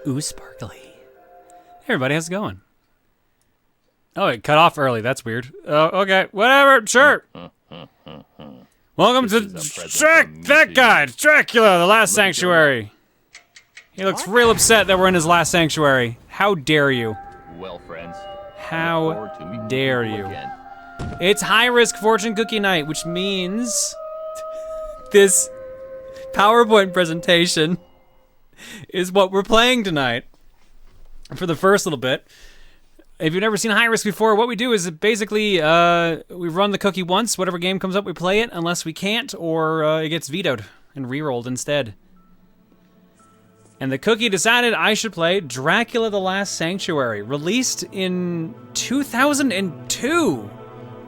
Ooh, sparkly. Hey everybody, how's it going? Oh, it cut off early. That's weird. Okay, whatever. Sure. Welcome to that guy, it's Dracula, the last sanctuary. He looks real upset that we're in his last sanctuary. How dare you? Well, friends. How dare you? It's high-risk fortune cookie night, which means this PowerPoint presentation is what we're playing tonight for the first little bit. If you've never seen High Risk before, what we do is basically we run the cookie once. Whatever game comes up, we play it, unless we can't, or it gets vetoed and re-rolled instead. And the cookie decided I should play Dracula the Last Sanctuary, released in 2002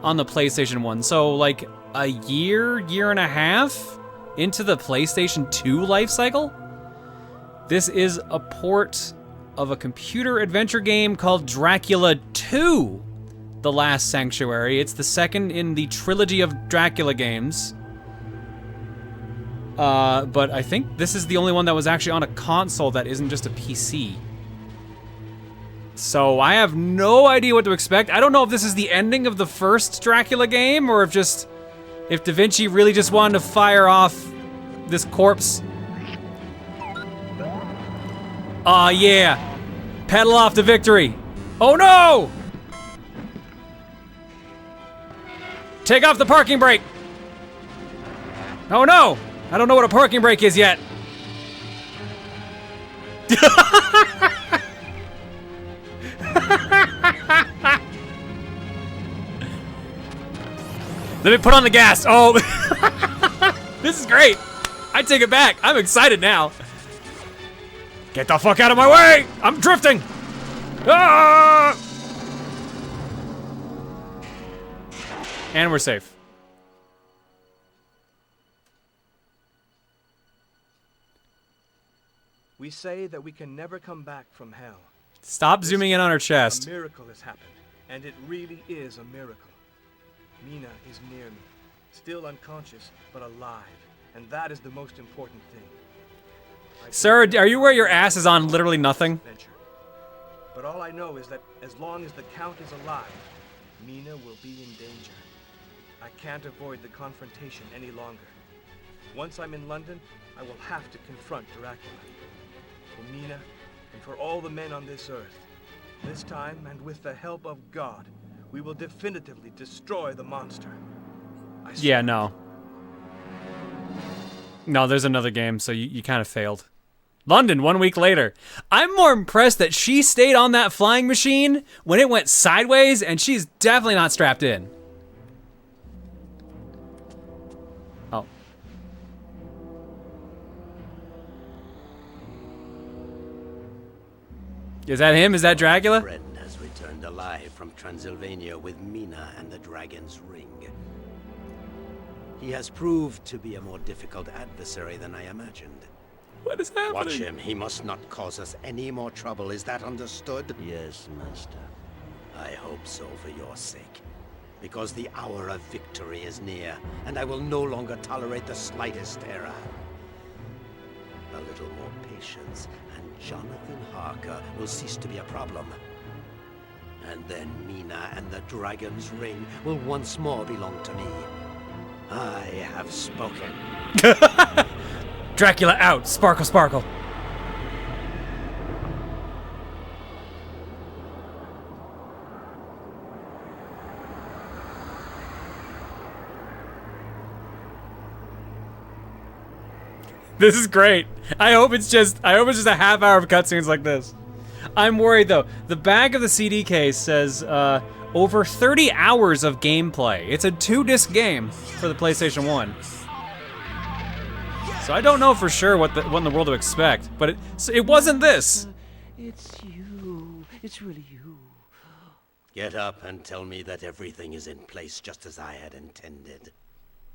on the PlayStation 1. So like a year and a half into the PlayStation 2 life cycle. This is a port of a computer adventure game called Dracula 2, The Last Sanctuary. It's the second in the trilogy of Dracula games. But I think this is the only one that was actually on a console that isn't just a PC. So I have no idea what to expect. I don't know if this is the ending of the first Dracula game, or if Da Vinci really just wanted to fire off this corpse. Aw, yeah. Pedal off to victory. Oh no! Take off the parking brake. Oh no! I don't know what a parking brake is yet. Let me put on the gas. Oh, this is great. I take it back. I'm excited now. Get the fuck out of my way! I'm drifting! Ah! And we're safe. We say that we can never come back from hell. Stop zooming in on her chest. A miracle has happened, and it really is a miracle. Mina is near me, still unconscious, but alive, and that is the most important thing. Sir, are you where your ass is on literally nothing? Adventure. But all I know is that as long as the Count is alive, Mina will be in danger. I can't avoid the confrontation any longer. Once I'm in London, I will have to confront Dracula. For Mina, and for all the men on this earth. This time, and with the help of God, we will definitively destroy the monster. Yeah, no. No, there's another game, so you kind of failed. London, 1 week later. I'm more impressed that she stayed on that flying machine when it went sideways, and she's definitely not strapped in. Oh. Is that him? Is that Dracula? My friend has returned alive from Transylvania with Mina and the Dragon's Ring. He has proved to be a more difficult adversary than I imagined. What is happening? Watch him. He must not cause us any more trouble. Is that understood? Yes, Master. I hope so for your sake. Because the hour of victory is near, and I will no longer tolerate the slightest error. A little more patience, and Jonathan Harker will cease to be a problem. And then Mina and the Dragon's Ring will once more belong to me. I have spoken. Dracula out. Sparkle, sparkle. This is great. I hope it's just a half hour of cutscenes like this. I'm worried though. The back of the CD case says over 30 hours of gameplay. It's a 2-disc game for the PlayStation 1. So I don't know for sure what in the world to expect, but it wasn't this. It's you. It's really you. Get up and tell me that everything is in place just as I had intended.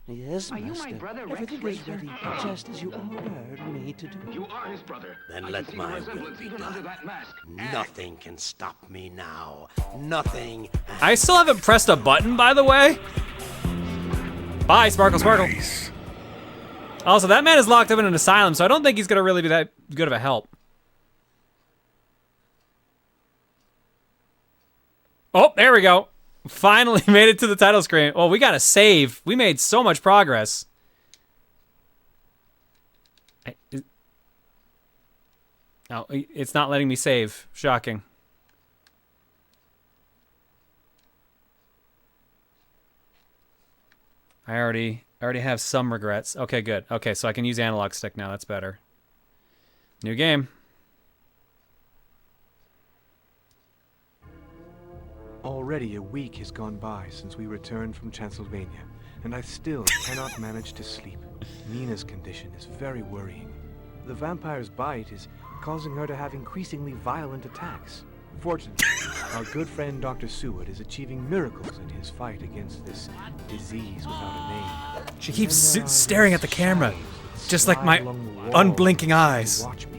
Yes, Are you Master. my brother, Everything Rex is ready, Racer? just as you ordered me to do. You are his brother. Then I let can see my the will resemblance be even done. under that mask. Nothing can stop me now. Nothing. I still haven't pressed a button, by the way. Bye, Sparkle, Sparkle. Nice. Also, that man is locked up in an asylum, so I don't think he's gonna really be that good of a help. Oh, there we go. Finally made it to the title screen. Oh, we got a save. We made so much progress. Oh, it's not letting me save. Shocking. I already have some regrets. Okay, good. Okay, so I can use analog stick now. That's better. New game. Already a week has gone by since we returned from Transylvania, and I still cannot manage to sleep. Mina's condition is very worrying. The vampire's bite is causing her to have increasingly violent attacks. Fortunately, our good friend Dr. Seward is achieving miracles in his fight against this disease without a name. She keeps And there are staring at the these camera, shadows that just like slide my along the walls unblinking to eyes. watch me.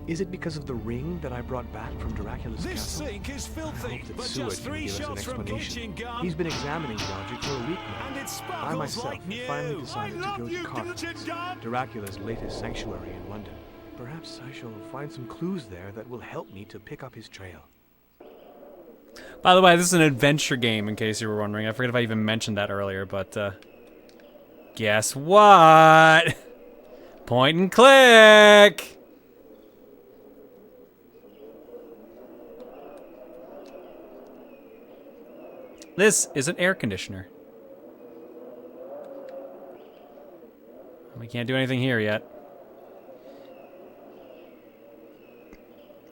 Is it because of the ring that I brought back from Dracula's This castle? sink is I filthy, hope that but Seward just can 3 give us an shots from explanation. kitchen gum. He's been examining the object for a week now. And it I sparkles myself like have finally new. decided I to go love to you, Carfax, kitchen gum. Dracula's latest sanctuary in London. Perhaps I shall find some clues there that will help me to pick up his trail. By the way, this is an adventure game, in case you were wondering. I forget if I even mentioned that earlier, but guess what? Point and click. This is an air conditioner. We can't do anything here yet.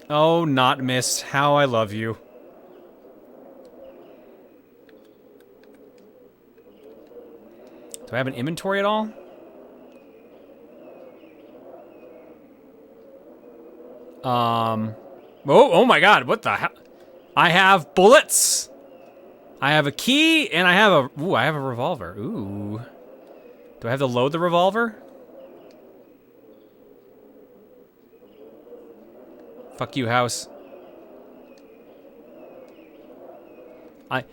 Oh, not missed. How I love you. Do I have an inventory at all? Oh my God, what the hell? I have bullets. I have a key, and I have a revolver. Ooh. Do I have to load the revolver? Fuck you, house. I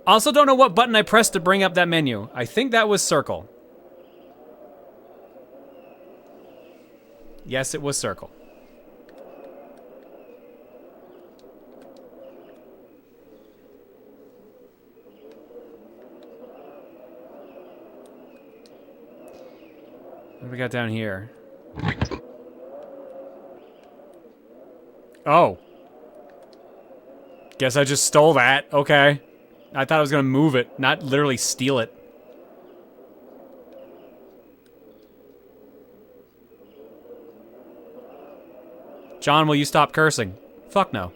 also don't know what button I pressed to bring up that menu. I think that was circle. Yes, it was circle. What do we got down here? Oh. Guess I just stole that. Okay. I thought I was gonna move it, not literally steal it. John, will you stop cursing? Fuck no.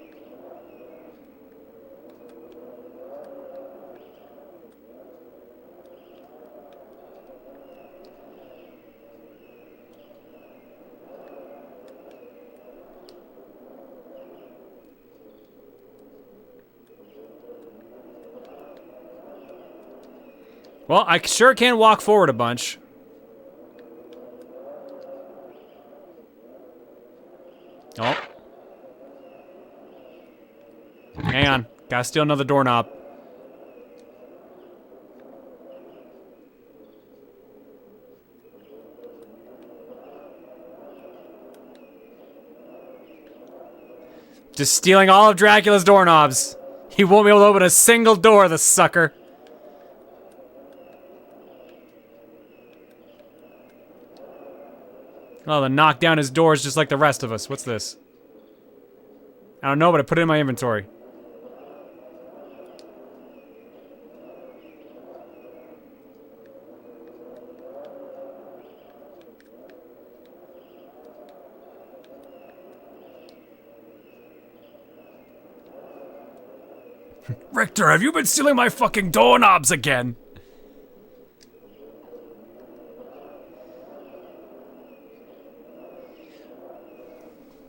Well, I sure can walk forward a bunch. Oh. Hang on. Gotta steal another doorknob. Just stealing all of Dracula's doorknobs. He won't be able to open a single door, the sucker. Oh, the knock down his doors just like the rest of us. What's this? I don't know, but I put it in my inventory. Richter, have you been stealing my fucking doorknobs again?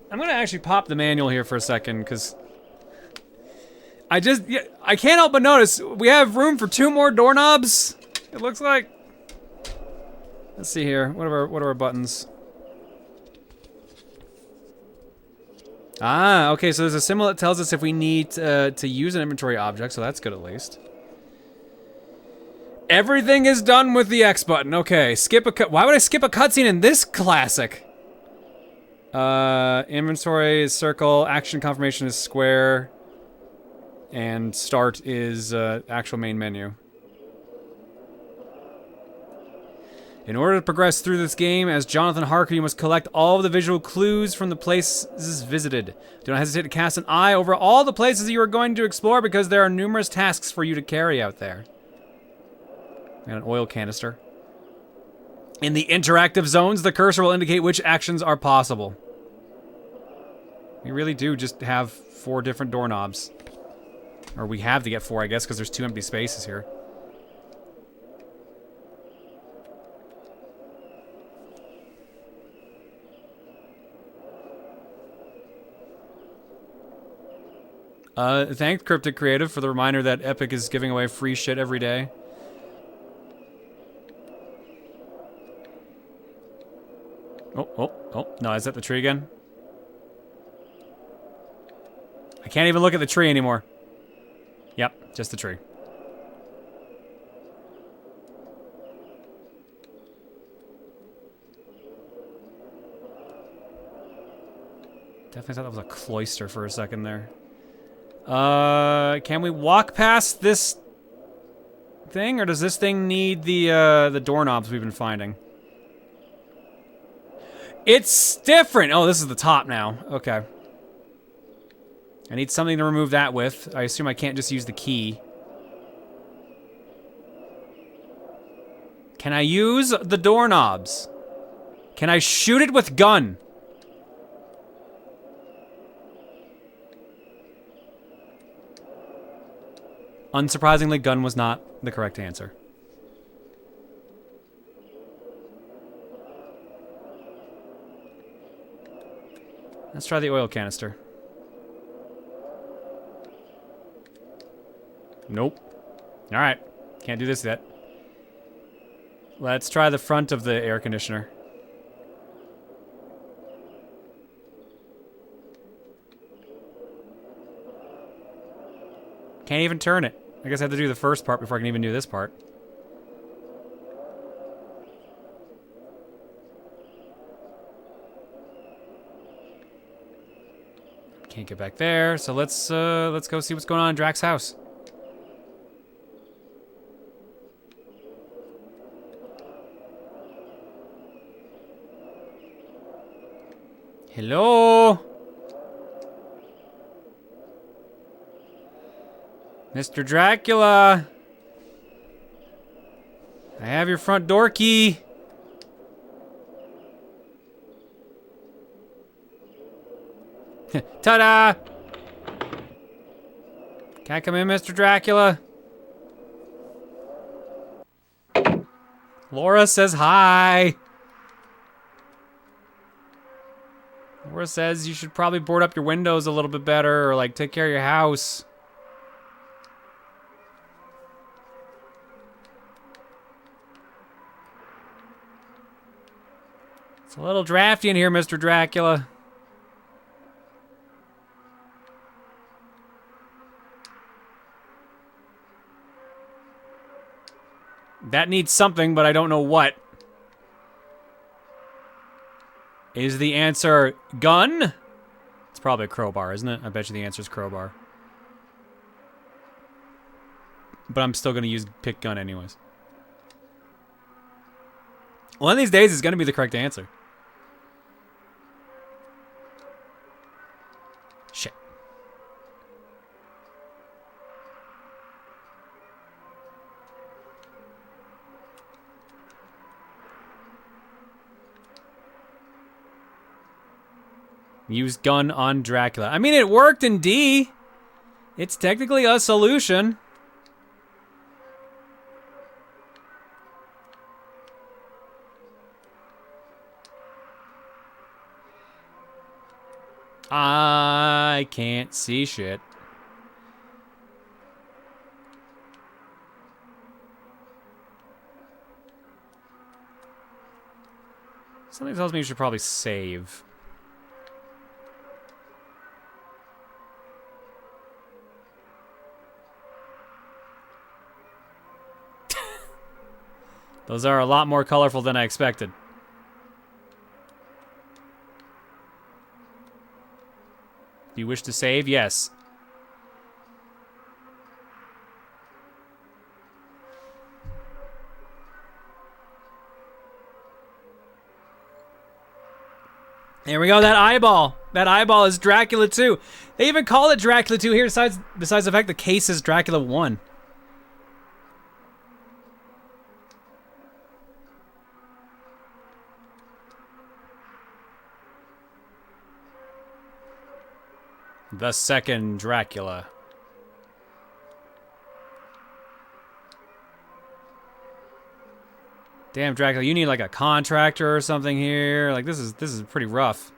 I'm gonna actually pop the manual here for a second, because I can't help but notice we have room for 2 more doorknobs. It looks like. Let's see here. What are our buttons? Ah, okay. So there's a symbol that tells us if we need to use an inventory object, so that's good at least. Everything is done with the X button. Okay, skip a cut. Why would I skip a cutscene in this classic? Inventory is circle, action confirmation is square, and start is actual main menu. In order to progress through this game, as Jonathan Harker, you must collect all of the visual clues from the places visited. Do not hesitate to cast an eye over all the places you are going to explore, because there are numerous tasks for you to carry out there. And an oil canister. In the interactive zones, the cursor will indicate which actions are possible. We really do just have 4 different doorknobs. Or we have to get 4, I guess, because there's 2 empty spaces here. Thank Cryptic Creative for the reminder that Epic is giving away free shit every day. Oh, no, is that the tree again? I can't even look at the tree anymore. Yep, just the tree. Definitely thought that was a cloister for a second there. Can we walk past this thing, or does this thing need the doorknobs we've been finding? It's different! Oh, this is the top now. Okay. I need something to remove that with. I assume I can't just use the key. Can I use the doorknobs? Can I shoot it with gun? Unsurprisingly, gun was not the correct answer. Let's try the oil canister. Nope. Alright. Can't do this yet. Let's try the front of the air conditioner. Can't even turn it. I guess I have to do the first part before I can even do this part. Can't get back there, so let's go see what's going on in Drax's house. Hello? Mr. Dracula? I have your front door key. Ta-da! Can I come in, Mr. Dracula? Laura says hi. Laura says you should probably board up your windows a little bit better or like take care of your house. It's a little drafty in here, Mr. Dracula. That needs something, but I don't know what. Is the answer gun? It's probably a crowbar, isn't it? I bet you the answer is crowbar. But I'm still gonna pick gun anyways. One of these days is gonna be the correct answer. Shit. Use gun on Dracula. I mean, it worked in D. It's technically a solution. I can't see shit. Something tells me you should probably save. Those are a lot more colorful than I expected. Do you wish to save? Yes. There we go, that eyeball. That eyeball is Dracula 2. They even call it Dracula 2 here, besides the fact the case is Dracula 1. The second Dracula. Damn, Dracula, you need like a contractor or something here. Like this is pretty rough.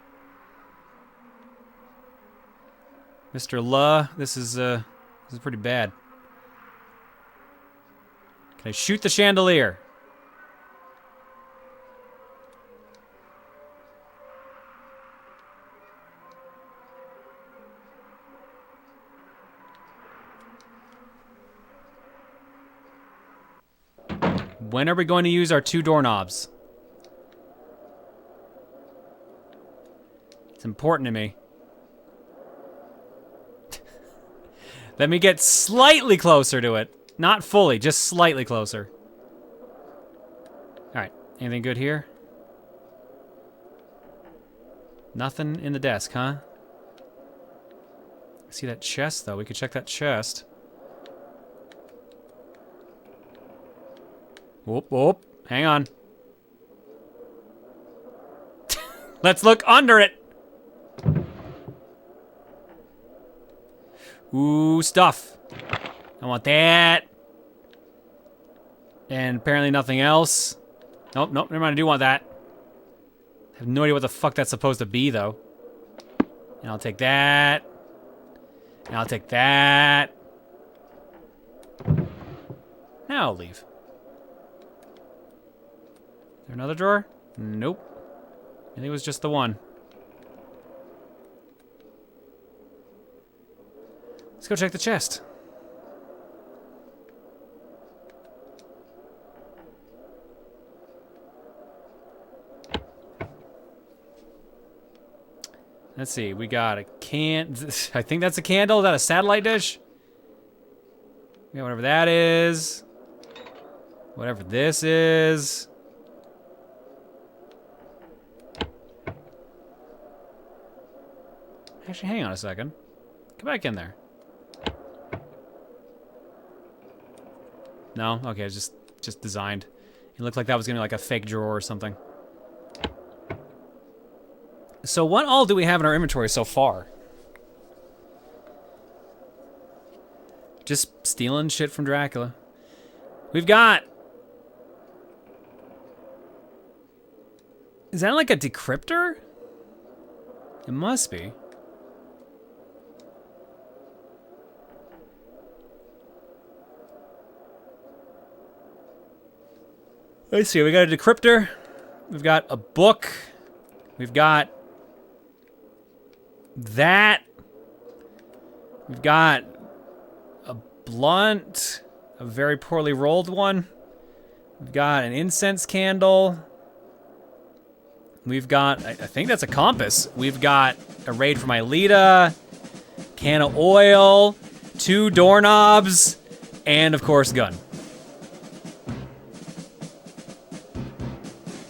Mr. La, this is pretty bad. Can I shoot the chandelier? When are we going to use our 2 doorknobs? It's important to me. Let me get slightly closer to it. Not fully, just slightly closer. Alright, anything good here? Nothing in the desk, huh? See that chest, though. We could check that chest. Whoop, whoop. Hang on. Let's look under it. Ooh, stuff. I want that. And apparently nothing else. Nope, nope, never mind. I do want that. I have no idea what the fuck that's supposed to be, though. And I'll take that. And I'll take that. Now I'll leave. Is there another drawer? Nope. I think it was just the one. Let's go check the chest. Let's see. We got a can. I think that's a candle. Is that a satellite dish? Yeah, whatever that is. Whatever this is. Actually, hang on a second. Come back in there. No? Okay, it's just designed. It looked like that was gonna be like a fake drawer or something. So what all do we have in our inventory so far? Just stealing shit from Dracula. We've got... Is that like a decryptor? It must be. Let's see, we got a decryptor. We've got a book. We've got that. We've got a blunt, a very poorly rolled one. We've got an incense candle. We've got, I think that's a compass. We've got a raid from Aelita, can of oil, 2 doorknobs, and of course, gun.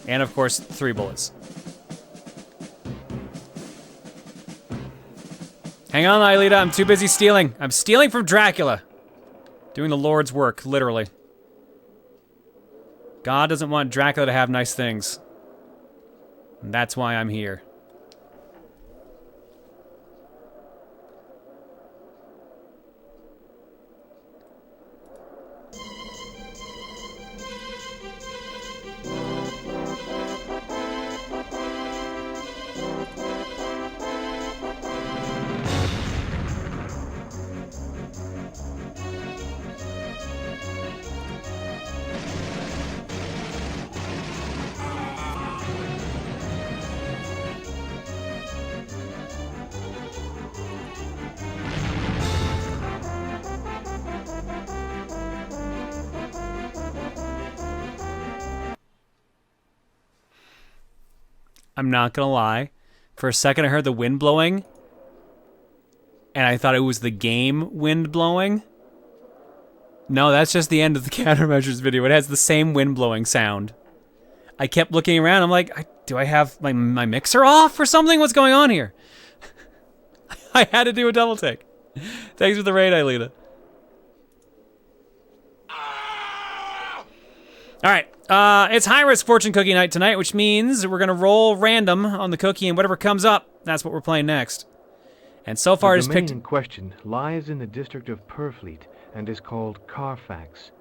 And of course, 3 bullets. Hang on, Aelita, I'm too busy stealing. I'm stealing from Dracula. Doing the Lord's work, literally. God doesn't want Dracula to have nice things. And that's why I'm here. I'm not gonna lie. For a second, I heard the wind blowing, and I thought it was the game wind blowing. No, that's just the end of the countermeasures video. It has the same wind blowing sound. I kept looking around. I'm like, do I have my mixer off or something? What's going on here? I had to do a double take. Thanks for the raid, Aelita. All right, it's high-risk fortune cookie night tonight, which means we're gonna roll random on the cookie, and whatever comes up, that's what we're playing next. And so far, the it's domain picked. in question lies in the district of Purfleet and is called Carfax,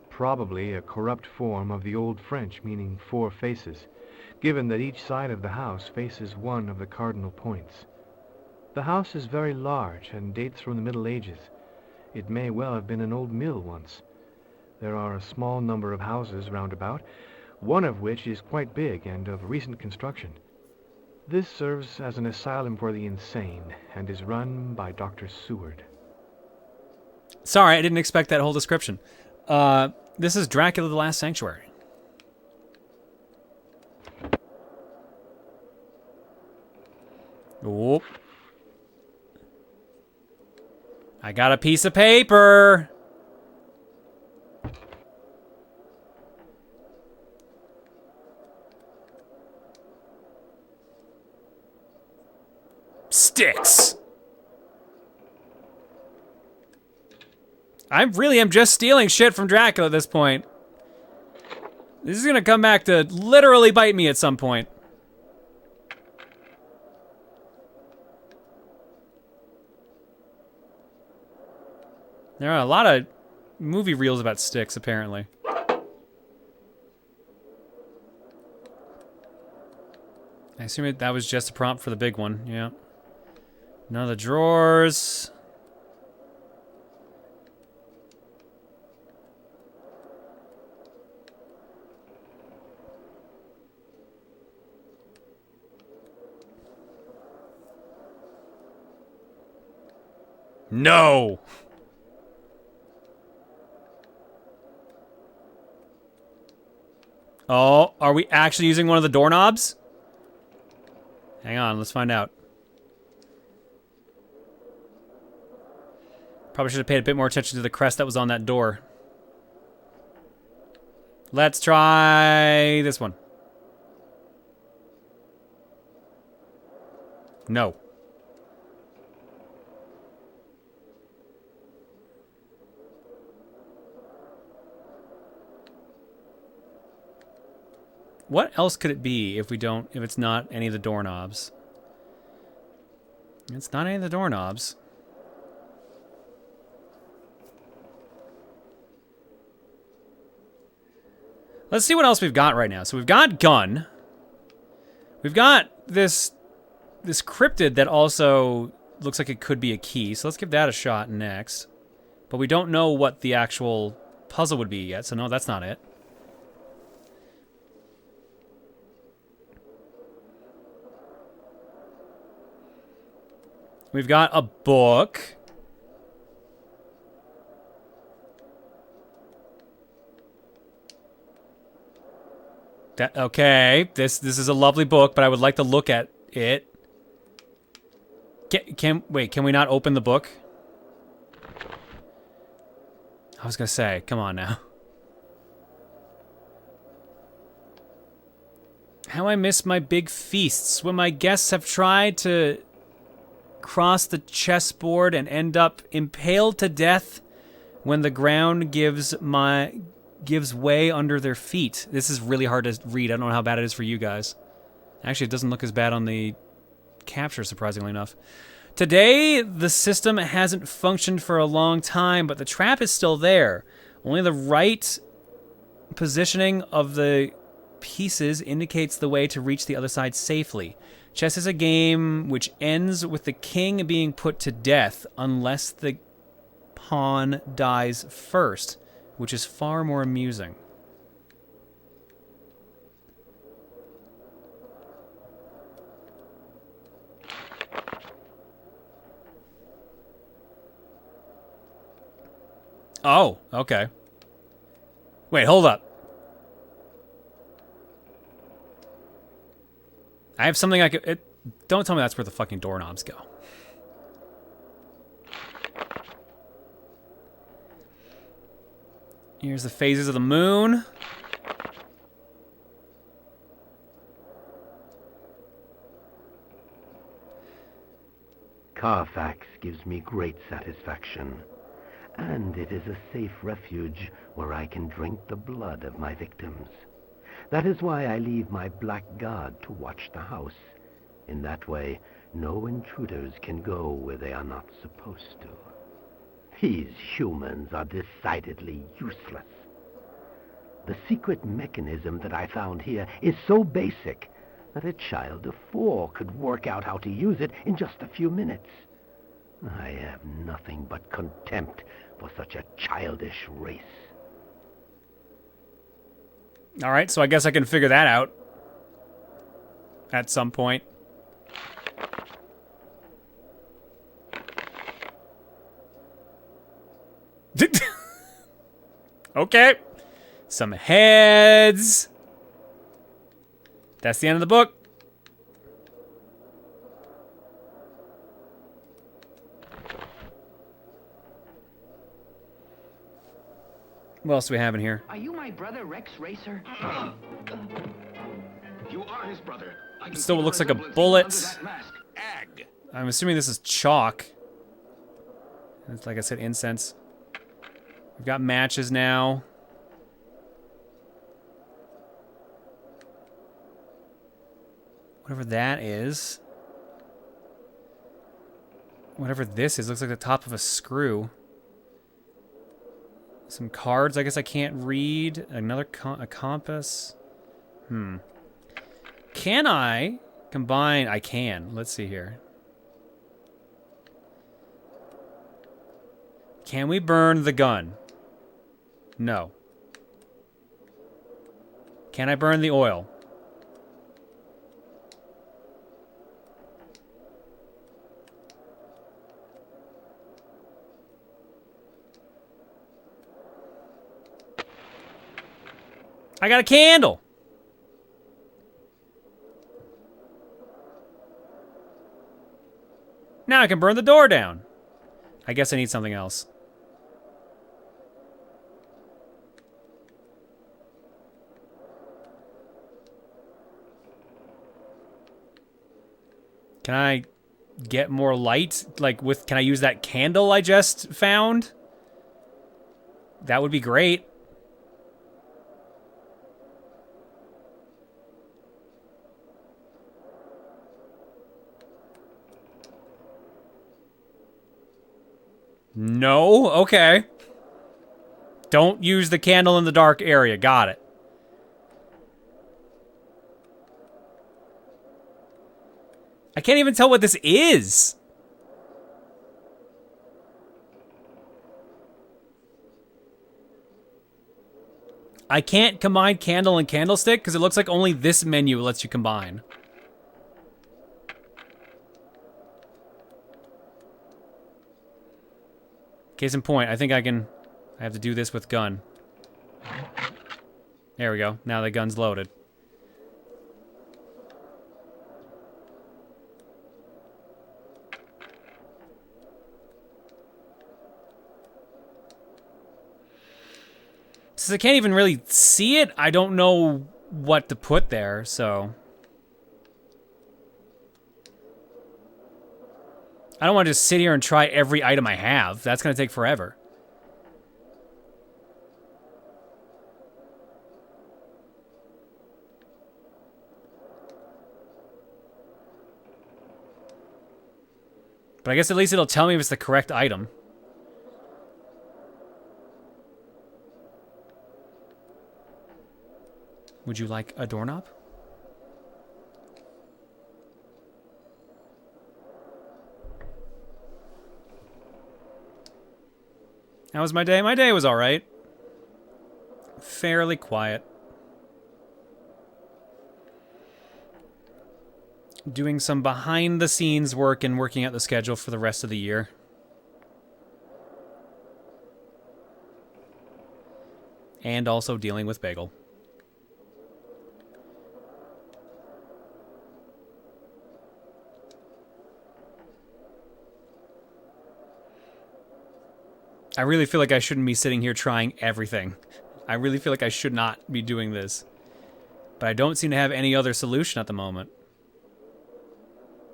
probably a corrupt form of the Old French meaning 4 faces, given that each side of the house faces one of the cardinal points. The house is very large and dates from the Middle Ages. It may well have been an old mill once. There are a small number of houses round about, one of which is quite big and of recent construction. This serves as an asylum for the insane and is run by Dr. Seward. Sorry, I didn't expect that whole description. This is Dracula the Last Sanctuary. Oop. I got a piece of paper. Sticks. I really am just stealing shit from Dracula at this point. This is gonna come back to literally bite me at some point. There are a lot of movie reels about sticks, apparently. I assume that was just a prompt for the big one, yeah. None of the drawers. No! Oh, are we actually using one of the doorknobs? Hang on, let's find out. Probably should have paid a bit more attention to the crest that was on that door. Let's try this one. No. What else could it be if it's not any of the doorknobs? It's not any of the doorknobs. Let's see what else we've got right now. So we've got gun. We've got this cryptid that also looks like it could be a key. So let's give that a shot next. But we don't know what the actual puzzle would be yet. So no, that's not it. We've got a book. Okay, this is a lovely book, but I would like to look at it. Can we not open the book? I was gonna say, come on now. How I miss my big feasts when my guests have tried to cross the chessboard and end up impaled to death when the ground gives way under their feet. This is really hard to read. I don't know how bad it is for you guys. Actually, it doesn't look as bad on the capture, surprisingly enough. Today, the system hasn't functioned for a long time, but the trap is still there. Only the right positioning of the pieces indicates the way to reach the other side safely. Chess is a game which ends with the king being put to death unless the pawn dies first, which is far more amusing. Oh, okay. Wait, hold up. I have something I could... don't tell me that's where the fucking doorknobs go. Here's the phases of the moon. Carfax gives me great satisfaction, and it is a safe refuge where I can drink the blood of my victims. That is why I leave my black guard to watch the house. In that way, no intruders can go where they are not supposed to. These humans are decidedly useless. The secret mechanism that I found here is so basic that a child of 4 could work out how to use it in just a few minutes. I have nothing but contempt for such a childish race. All right, so I guess I can figure that out at some point. Okay. Some heads. That's the end of the book. What else do we have in here? Are you my brother, Rex Racer? You are his brother. It still looks like a bullet. I'm assuming this is chalk. It's like I said, incense. We've got matches now. Whatever that is. Whatever this is, looks like the top of a screw. Some cards I guess I can't read. Another a compass. Can I combine? I can. Let's see here. Can we burn the gun? No. Can I burn the oil? I got a candle. Now I can burn the door down. I guess I need something else. Can I get more light? Like, can I use that candle I just found? That would be great. No? Okay. Don't use the candle in the dark area. Got it. I can't even tell what this is. I can't combine candle and candlestick because it looks like only this menu lets you combine. Case in point, I think I have to do this with gun. There we go. Now the gun's loaded. Since I can't even really see it, I don't know what to put there, so... I don't want to just sit here and try every item I have. That's going to take forever. But I guess at least it'll tell me if it's the correct item. Would you like a doorknob? How was my day? My day was all right. Fairly quiet. Doing some behind-the-scenes work and working out the schedule for the rest of the year. And also dealing with Bagel. I really feel like I shouldn't be sitting here trying everything. I really feel like I should not be doing this. But I don't seem to have any other solution at the moment.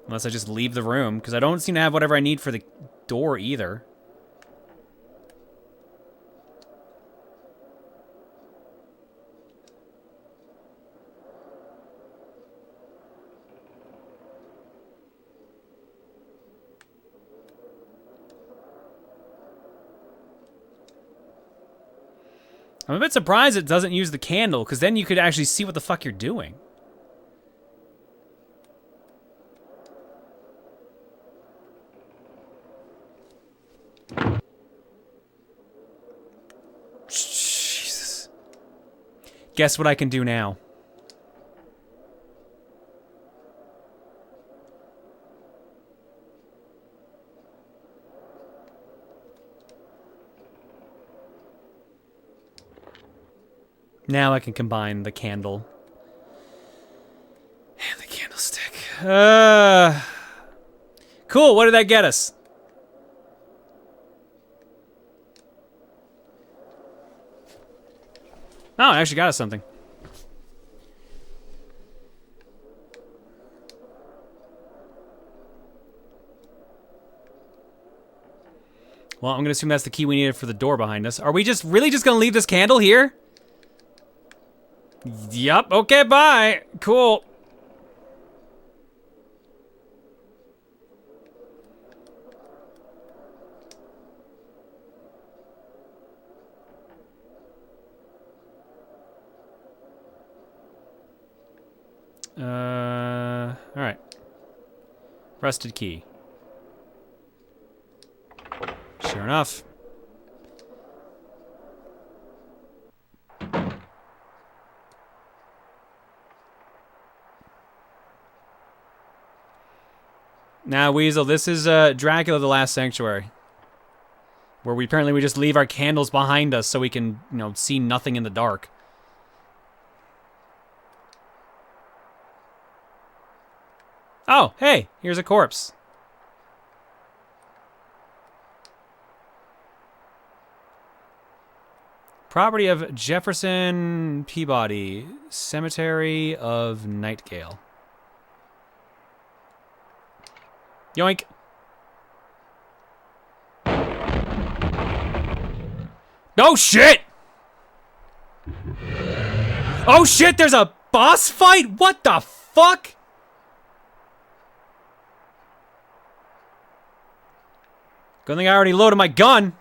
Unless I just leave the room, because I don't seem to have whatever I need for the door either. I'm a bit surprised it doesn't use the candle, because then you could actually see what the fuck you're doing. Jesus. Guess what I can do now? Now I can combine the candle and the candlestick. Cool, what did that get us? Oh, it actually got us something. Well, I'm gonna assume that's the key we needed for the door behind us. Are we just really just gonna leave this candle here? Yup, okay, bye. Cool. Alright. Rusted key. Sure enough. Now, Weasel, this is Dracula the Last Sanctuary. Where we just leave our candles behind us so we can, you know, see nothing in the dark. Oh, hey, here's a corpse. Property of Jefferson Peabody, Cemetery of Nightingale. Yoink. Oh shit! Oh shit, there's a boss fight? What the fuck? Good thing I already loaded my gun.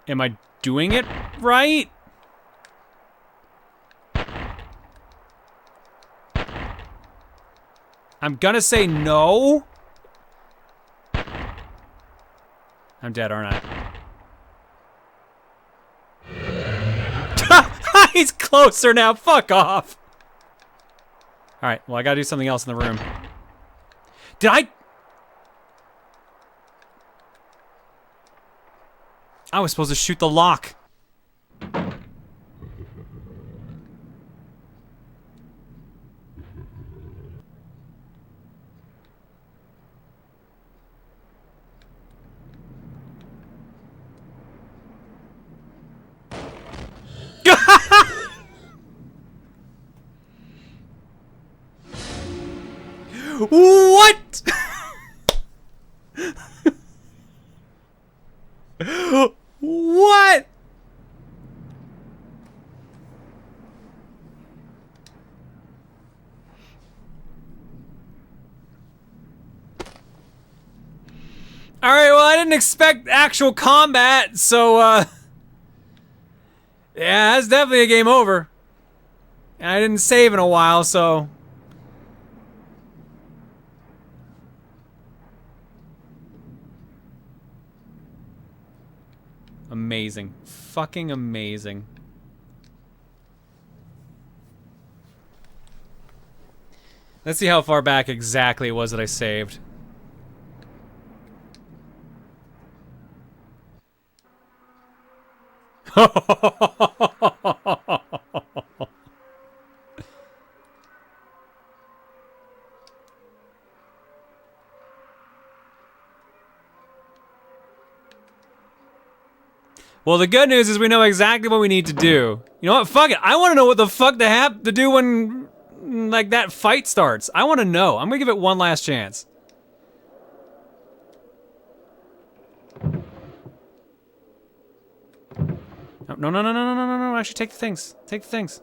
Am I doing it right? I'm gonna say no. I'm dead, aren't I? He's closer now. Fuck off. All right. Well, I gotta do something else in the room. Did I was supposed to shoot the lock. What? What? Alright, well, I didn't expect actual combat, so, yeah, that's definitely a game over. And I didn't save in a while, so... Amazing. Fucking amazing. Let's see how far back exactly it was that I saved. Well, the good news is we know exactly what we need to do. You know what? Fuck it. I want to know what the fuck to have to do when, like, that fight starts. I want to know. I'm gonna give it one last chance. No. Actually, take the things. Take the things.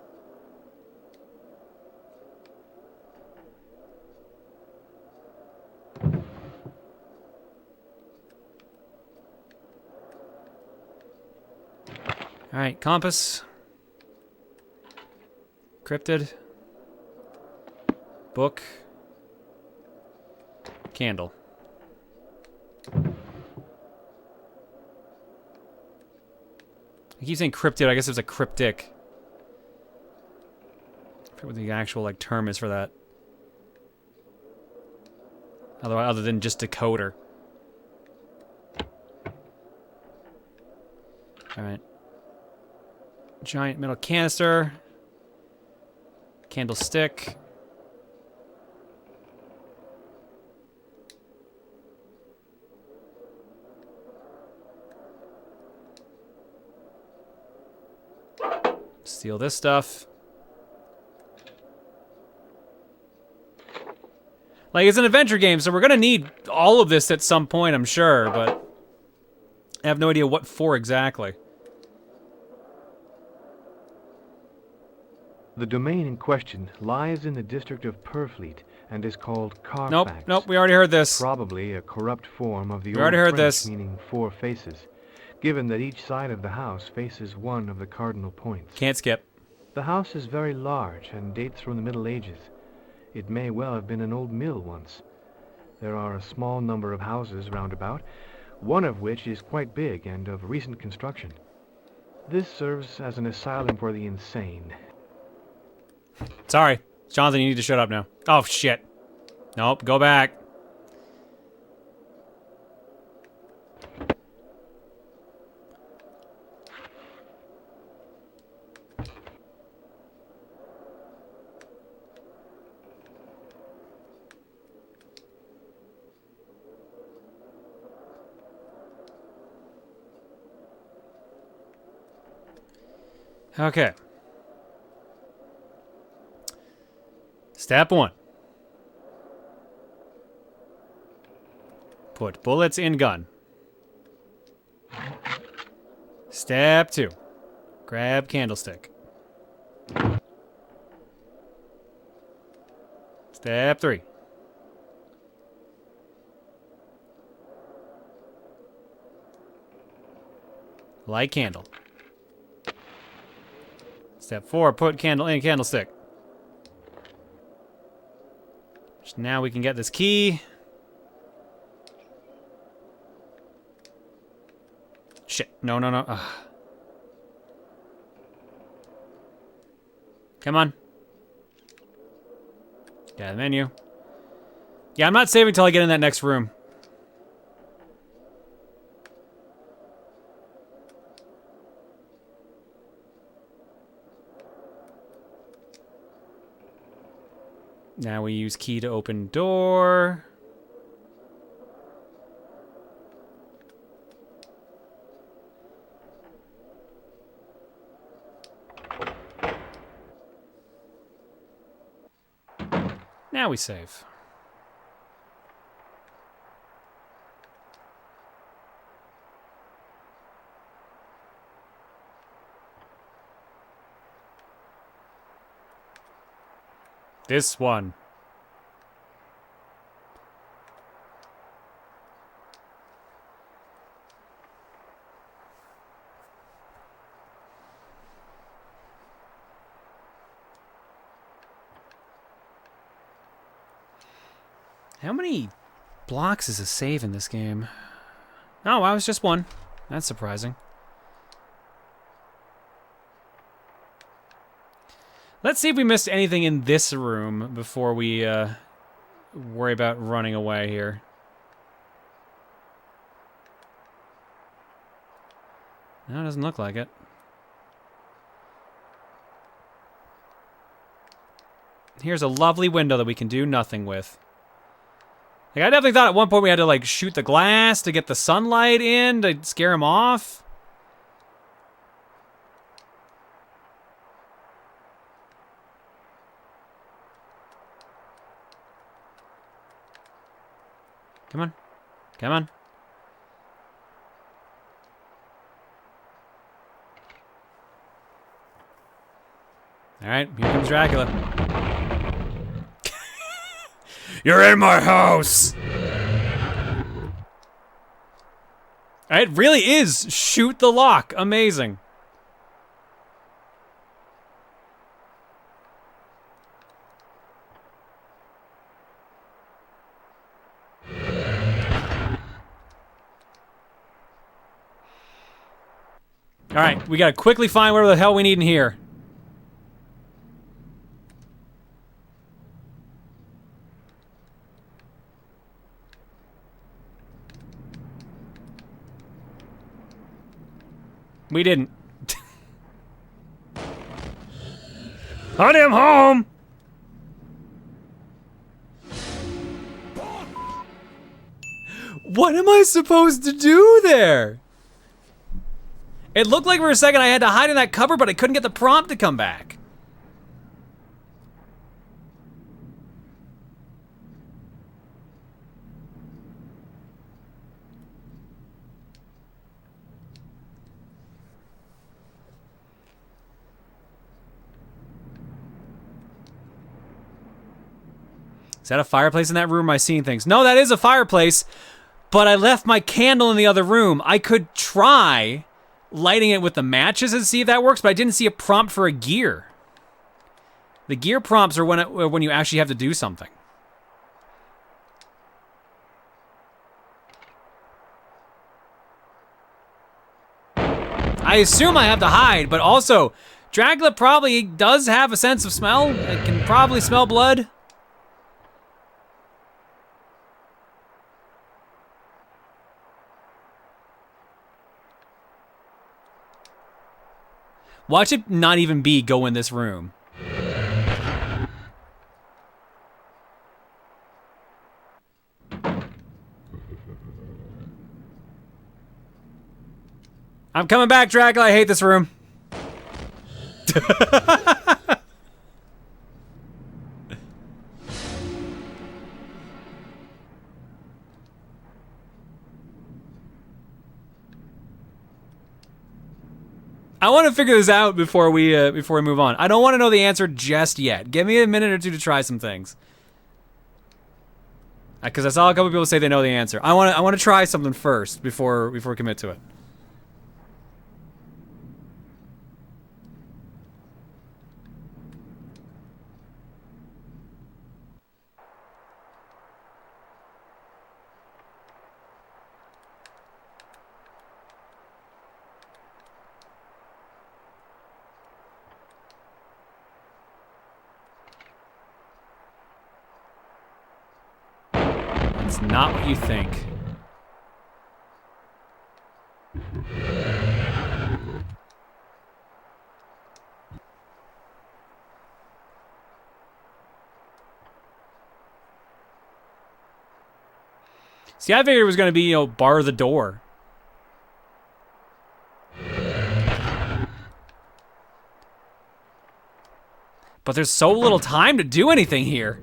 All right, compass. Cryptid. Book. Candle. I keep saying cryptid, I guess it's a cryptic. I forget what the actual, like, term is for that. Other than just decoder. Alright. Giant metal canister. Candlestick. Steal this stuff. Like, it's an adventure game, so we're gonna need all of this at some point, I'm sure, but I have no idea what for exactly. The domain in question lies in the district of Purfleet and is called Carfax. Nope, we already heard this. Probably a corrupt form of the old already heard French, this. meaning four faces, given that each side of the house faces one of the cardinal points. Can't skip. The house is very large and dates from the Middle Ages. It may well have been an old mill once. There are a small number of houses round about, one of which is quite big and of recent construction. This serves as an asylum for the insane. Sorry. Jonathan, you need to shut up now. Oh, shit. Nope, go back. Okay. Step 1. Put bullets in gun. Step 2. Grab candlestick. Step 3. Light candle. Step 4, put candle in candlestick. So now we can get this key. Shit. No, no, no. Ugh. Come on. Get the menu. Yeah, I'm not saving until I get in that next room. Now we use key to open door. Now we save. This one. How many blocks is a save in this game? Oh, wow, it's just one. That's surprising. Let's see if we missed anything in this room before we worry about running away here. No, it doesn't look like it. Here's a lovely window that we can do nothing with. Like, I definitely thought at one point we had to, like, shoot the glass to get the sunlight in to scare him off. Come on. Come on. All right, here comes Dracula. You're in my house! It really is shoot the lock. Amazing. Alright, we gotta quickly find whatever the hell we need in here. We didn't. Honey, I'm home! What am I supposed to do there? It looked like for a second I had to hide in that cupboard, but I couldn't get the prompt to come back. Is that a fireplace in that room? Am I seeing things? No, that is a fireplace, but I left my candle in the other room. I could try lighting it with the matches and see if that works, but I didn't see a prompt for a gear. The gear prompts are when you actually have to do something. I assume I have to hide, but also, Dracula probably does have a sense of smell. It can probably smell blood. Watch it not even be go in this room. I'm coming back, Dracula. I hate this room. I want to figure this out before we move on. I don't want to know the answer just yet. Give me a minute or two to try some things. Because I saw a couple people say they know the answer. I want to try something first before we commit to it. It's not what you think. See, I figured it was going to be, bar the door. But there's so little time to do anything here.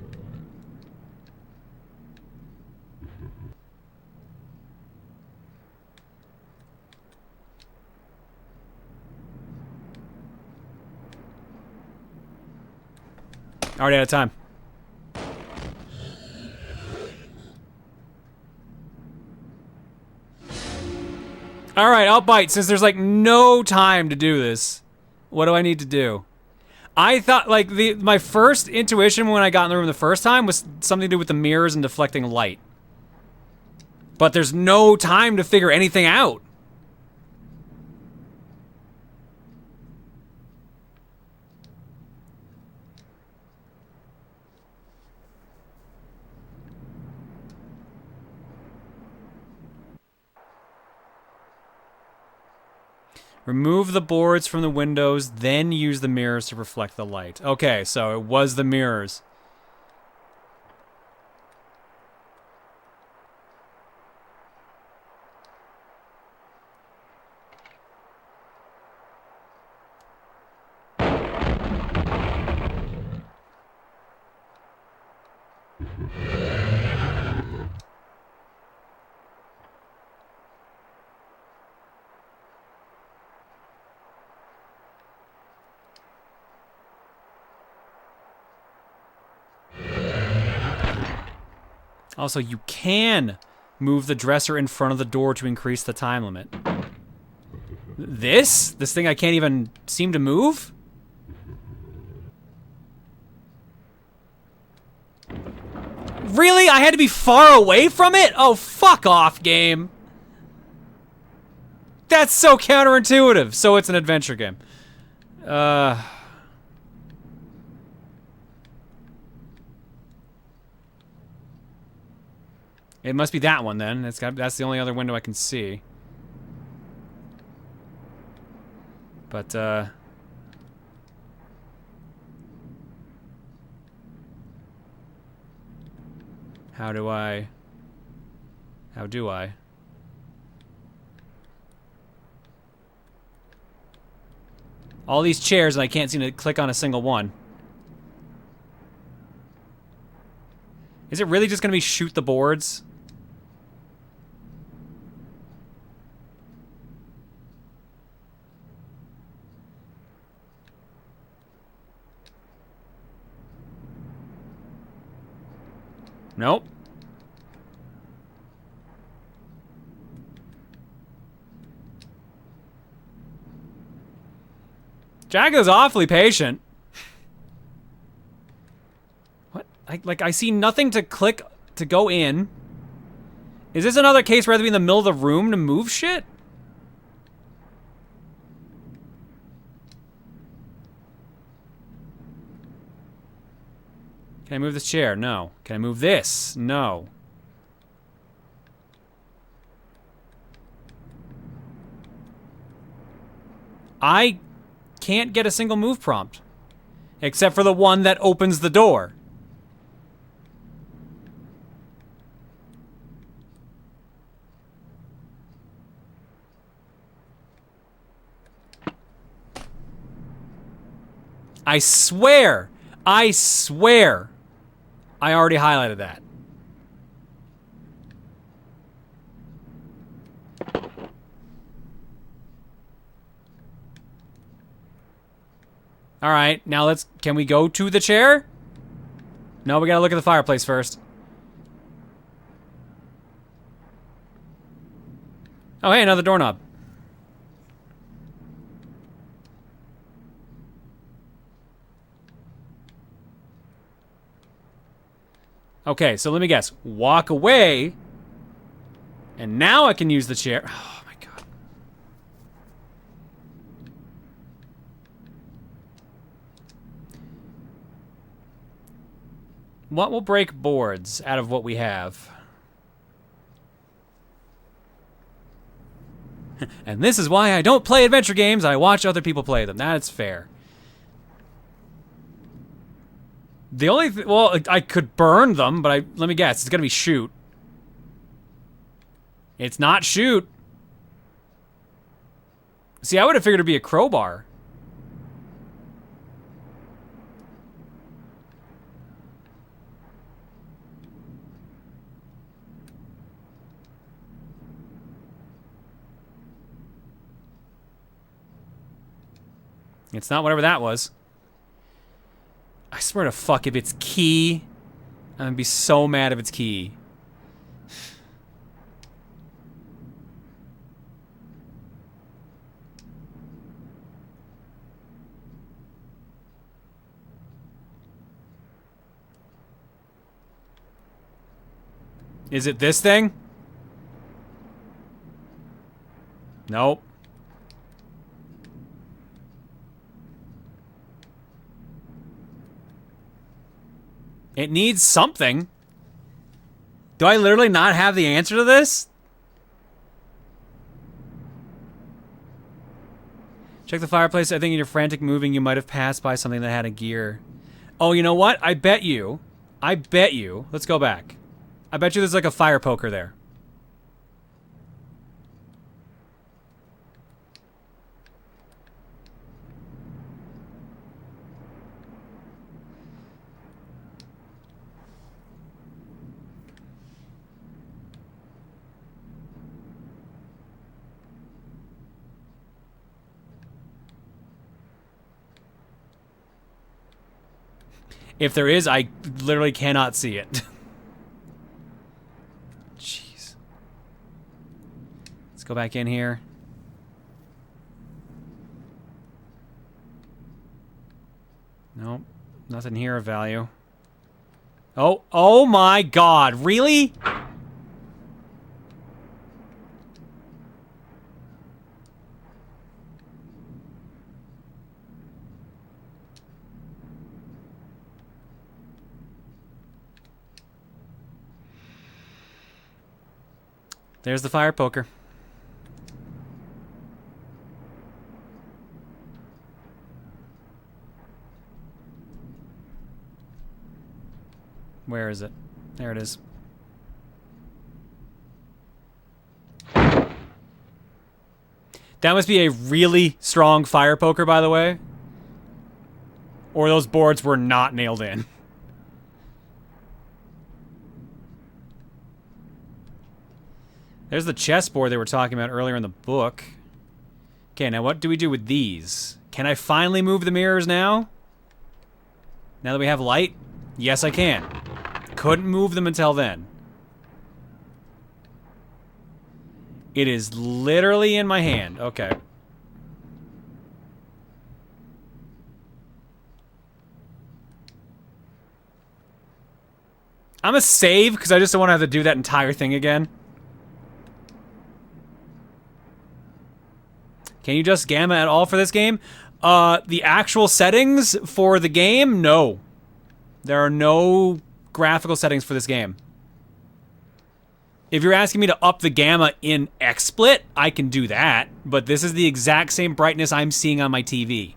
Already out of time. All right, I'll bite. Since there's like no time to do this, what do I need to do? I thought like my first intuition when I got in the room the first time was something to do with the mirrors and deflecting light. But there's no time to figure anything out. Remove the boards from the windows, then use the mirrors to reflect the light. Okay, so it was the mirrors. Also, you can move the dresser in front of the door to increase the time limit. This thing I can't even seem to move? Really? I had to be far away from it? Oh, fuck off, game. That's so counterintuitive. So it's an adventure game. It must be that one then. That's the only other window I can see. But how do I? All these chairs and I can't seem to click on a single one. Is it really just gonna be shoot the boards? Nope. Dracula's awfully patient. What? I see nothing to click to go in. Is this another case where I have to be in the middle of the room to move shit? Can I move this chair? No. Can I move this? No. I can't get a single move prompt. Except for the one that opens the door. I swear, I already highlighted that. All right, now can we go to the chair? No, we gotta look at the fireplace first. Oh, hey, another doorknob. Okay, so let me guess. Walk away, and now I can use the chair. Oh my god. What will break boards out of what we have? And this is why I don't play adventure games. I watch other people play them. That's fair. The only well, I could burn them, but let me guess. It's gonna be shoot. It's not shoot. See, I would have figured it'd be a crowbar. It's not whatever that was. I swear to fuck if it's key. I'm gonna be so mad if it's key. Is it this thing? Nope. It needs something. Do I literally not have the answer to this? Check the fireplace. I think in your frantic moving, you might have passed by something that had a gear. Oh, you know what? I bet you. Let's go back. I bet you there's like a fire poker there. If there is, I literally cannot see it. Jeez. Let's go back in here. Nope. Nothing here of value. Oh my god, really? There's the fire poker. Where is it? There it is. That must be a really strong fire poker, by the way. Or those boards were not nailed in. There's the chessboard they were talking about earlier in the book. Okay, now what do we do with these? Can I finally move the mirrors now? Now that we have light? Yes, I can. Couldn't move them until then. It is literally in my hand. Okay. I'm gonna save because I just don't want to have to do that entire thing again. Can you adjust gamma at all for this game? The actual settings for the game? No. There are no graphical settings for this game. If you're asking me to up the gamma in XSplit, I can do that, but this is the exact same brightness I'm seeing on my TV.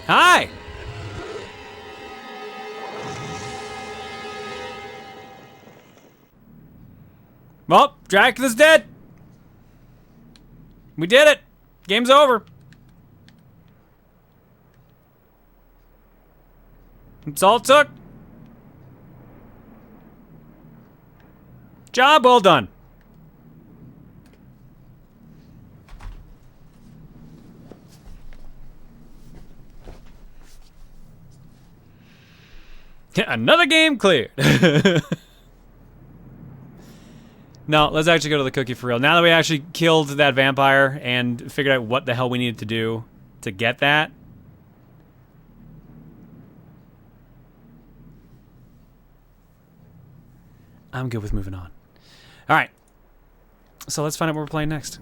Hi! Well, Dracula's dead. We did it. Game's over. That's all it took. Job well done. Another game cleared. No, let's actually go to the cookie for real. Now that we actually killed that vampire and figured out what the hell we needed to do to get that. I'm good with moving on. All right. So let's find out what we're playing next.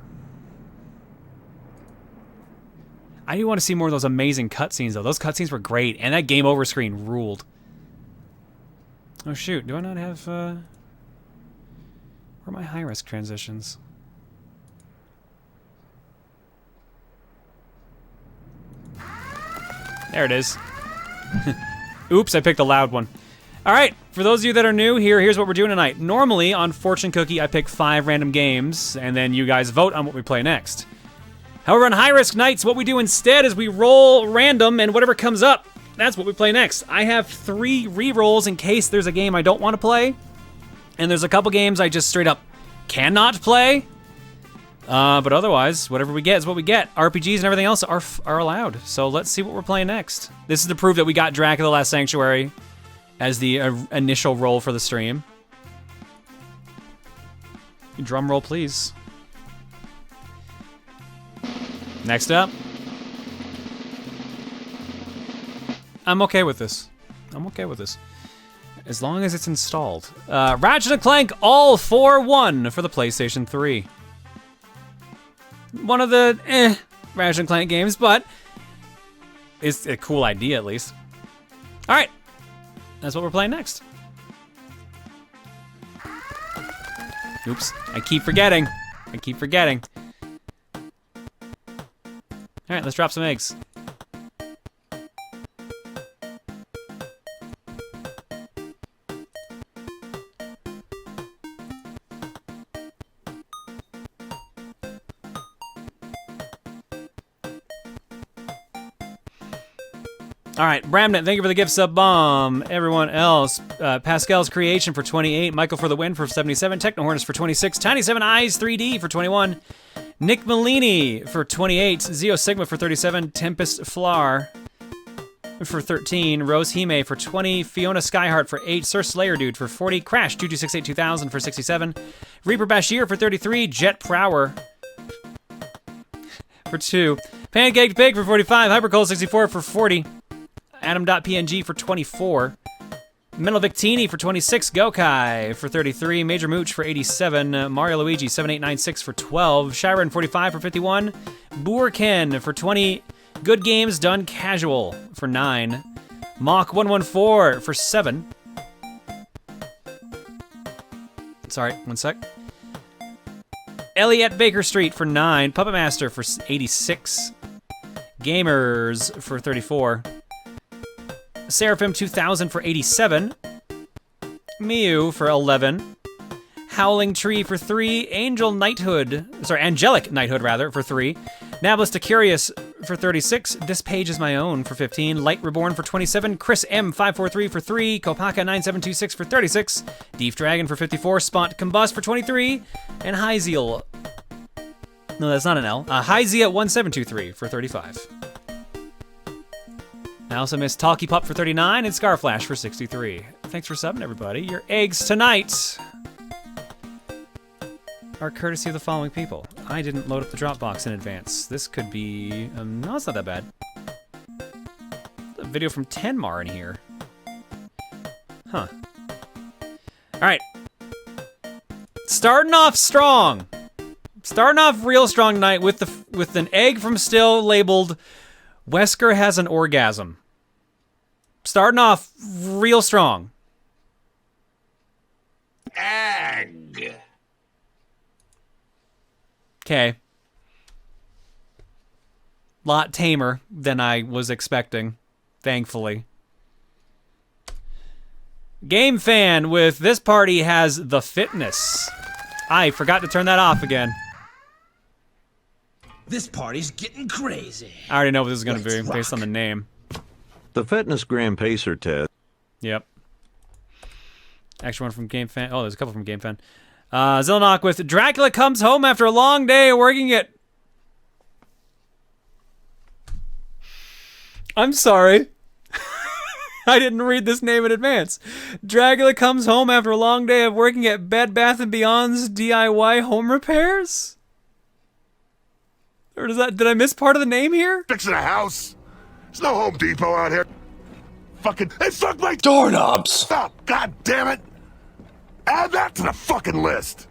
I do want to see more of those amazing cutscenes, though. Those cutscenes were great, and that game over screen ruled. Oh, shoot. Do I not have... Where are my high-risk transitions? There it is. Oops, I picked a loud one. All right, for those of you that are new, here's what we're doing tonight. Normally, on Fortune Cookie, I pick 5 random games, and then you guys vote on what we play next. However, on high-risk nights, what we do instead is we roll random, and whatever comes up, that's what we play next. I have 3 re-rolls in case there's a game I don't want to play, and there's a couple games I just straight up cannot play. But otherwise, whatever we get is what we get. RPGs and everything else are allowed. So let's see what we're playing next. This is to prove that we got Dracula Last Sanctuary as the initial roll for the stream. Drum roll, please. Next up. I'm okay with this. I'm okay with this. As long as it's installed. Ratchet Clank All for One for the PlayStation 3. One of the Ratchet Clank games, but it's a cool idea at least. All right, that's what we're playing next. Oops, I keep forgetting. All right, let's drop some eggs. All right, Bramnet, thank you for the gift sub bomb. Everyone else, Pascal's Creation for 28, Michael for the win for 77, Technohornus for 26, Tiny 7 Eyes 3D for 21, Nick Malini for 28, Zeo Sigma for 37, Tempest Flar for 13, Rose Hime for 20, Fiona Skyheart for 8, Sir Slayer Dude for 40, Crash 22682000 for 67, Reaper Bashir for 33, Jet Prower for 2, Pancaked Pig for 45, Hypercold64 for 40, Adam.png for 24, Mental Victini for 26, Gokai for 33, Major Mooch for 87, Mario Luigi 7896 for 12, Shiren 45 for 51, Boorken for 20, Good Games Done Casual for 9, Mach 114 for 7. Sorry, one sec. Elliot Baker Street for 9, Puppet Master for 86, Gamers for 34, Seraphim 2000 for 87, Miu for 11, Howling Tree for 3, Angelic Knighthood for 3, Nablus Curious for 36, This Page is My Own for 15, Light Reborn for 27, Chris M543 for 3, Kopaka 9726 for 36, Deep Dragon for 54, Spot Combust for 23, and Hyzeal. No, that's not an L. Hyzea 1723 for 35. I also missed Talkie Pup for 39 and Scarflash for 63. Thanks for subbing, everybody. Your eggs tonight are courtesy of the following people. I didn't load up the Dropbox in advance. This could be... no, it's not that bad. A video from Tenmar in here. Huh. Starting off strong. Starting off real strong tonight with an egg from Still labeled Wesker has an orgasm. Starting off real strong. Egg. Okay. Lot tamer than I was expecting, thankfully. Game fan with this party has the fitness. I forgot to turn that off again. This party's getting crazy. I already know what this is going to be based on the name. The Fitness Grand Pacer test. Yep. Extra one from Game Fan. Oh, there's a couple from Game Fan. Zilnok with Dracula comes home after a long day of working at... I'm sorry. I didn't read this name in advance. Dracula comes home after a long day of working at Bed Bath & Beyond's DIY home repairs? Or did I miss part of the name here? Fixing a house. There's no Home Depot out here. Fucking, hey, fuck my Doorknobs. Stop, god damn it. Add that to the fucking list.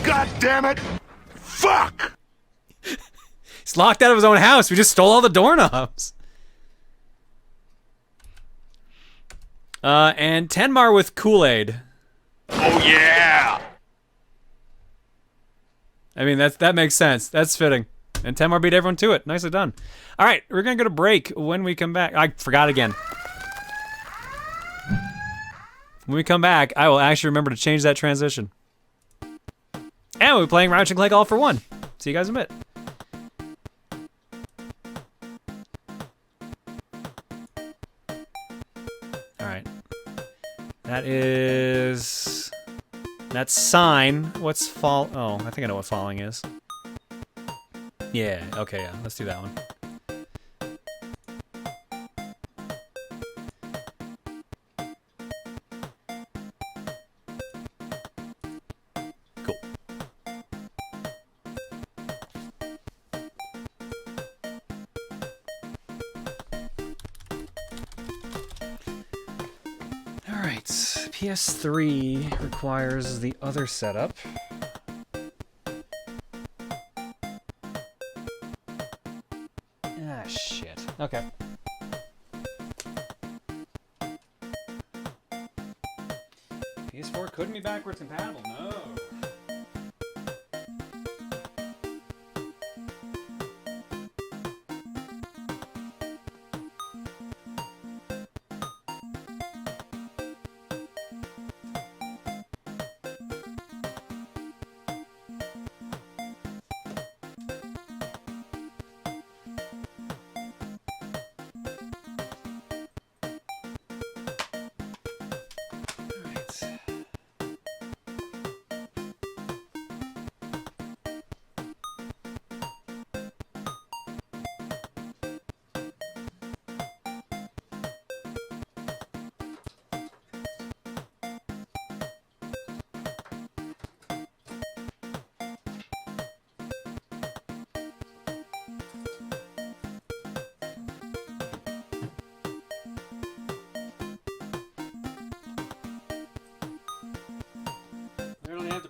God damn it. Fuck. He's locked out of his own house. We just stole all the doorknobs. And Tenmar with Kool-Aid. Oh yeah. I mean, that makes sense. That's fitting. And Tenmar beat everyone to it. Nicely done. All right, we're going to go to break. When we come back... I forgot again. When we come back, I will actually remember to change that transition. And we'll be playing Ratchet Clank All for One. See you guys in a bit. All right. That's sign. What's fall? Oh, I think I know what falling is. Yeah, okay, yeah. Let's do that one. Cool. Alright, PS3 requires the other setup. Ah, shit. Okay. PS4 couldn't be backwards compatible, no.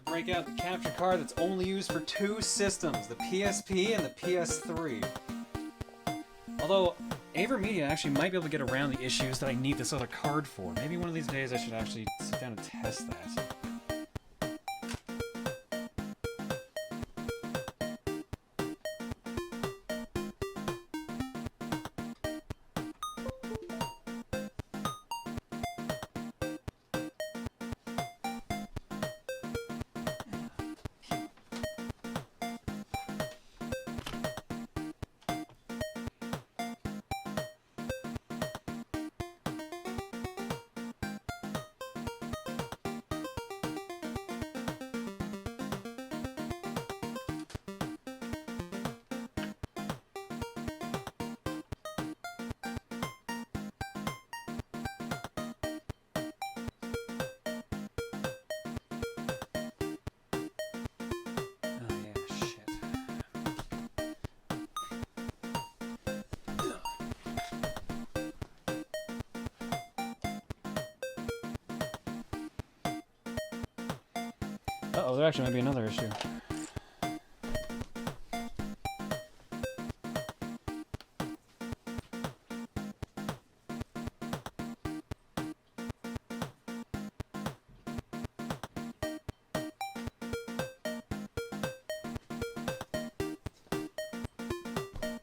Break out the capture card that's only used for two systems, the PSP and the PS3. Although, AverMedia actually might be able to get around the issues that I need this other card for. Maybe one of these days I should actually sit down and test that. Uh-oh, there actually might be another issue.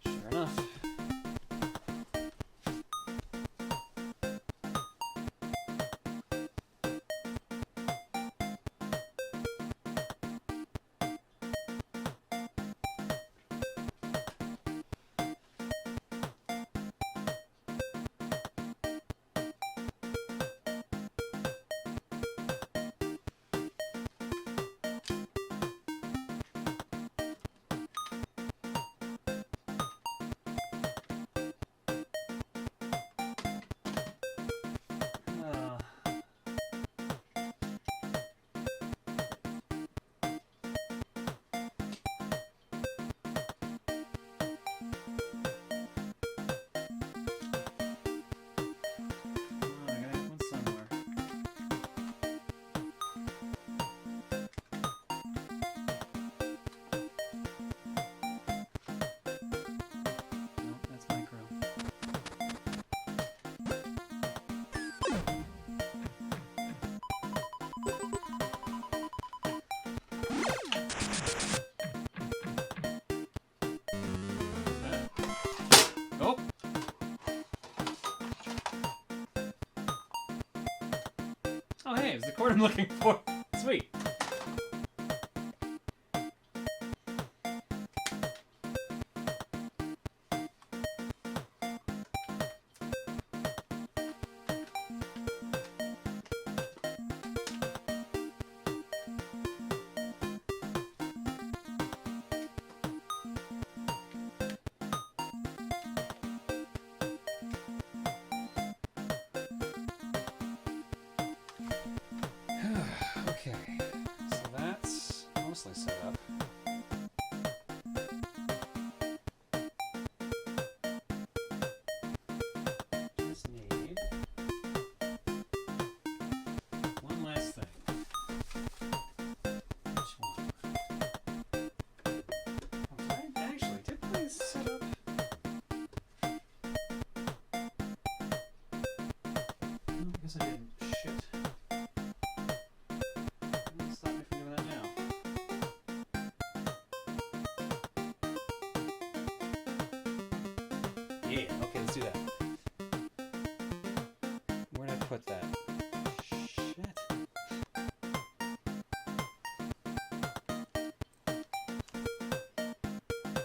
Sure enough. Oh, hey, it's the cord I'm looking for. Sweet. Okay, so that's mostly set up. Just need one last thing. Which one? Oh, actually, did I set up? No, I guess I didn't. Shit. Stop me from doing that now. Yeah, okay, let's do that. Where did I put that? Shit.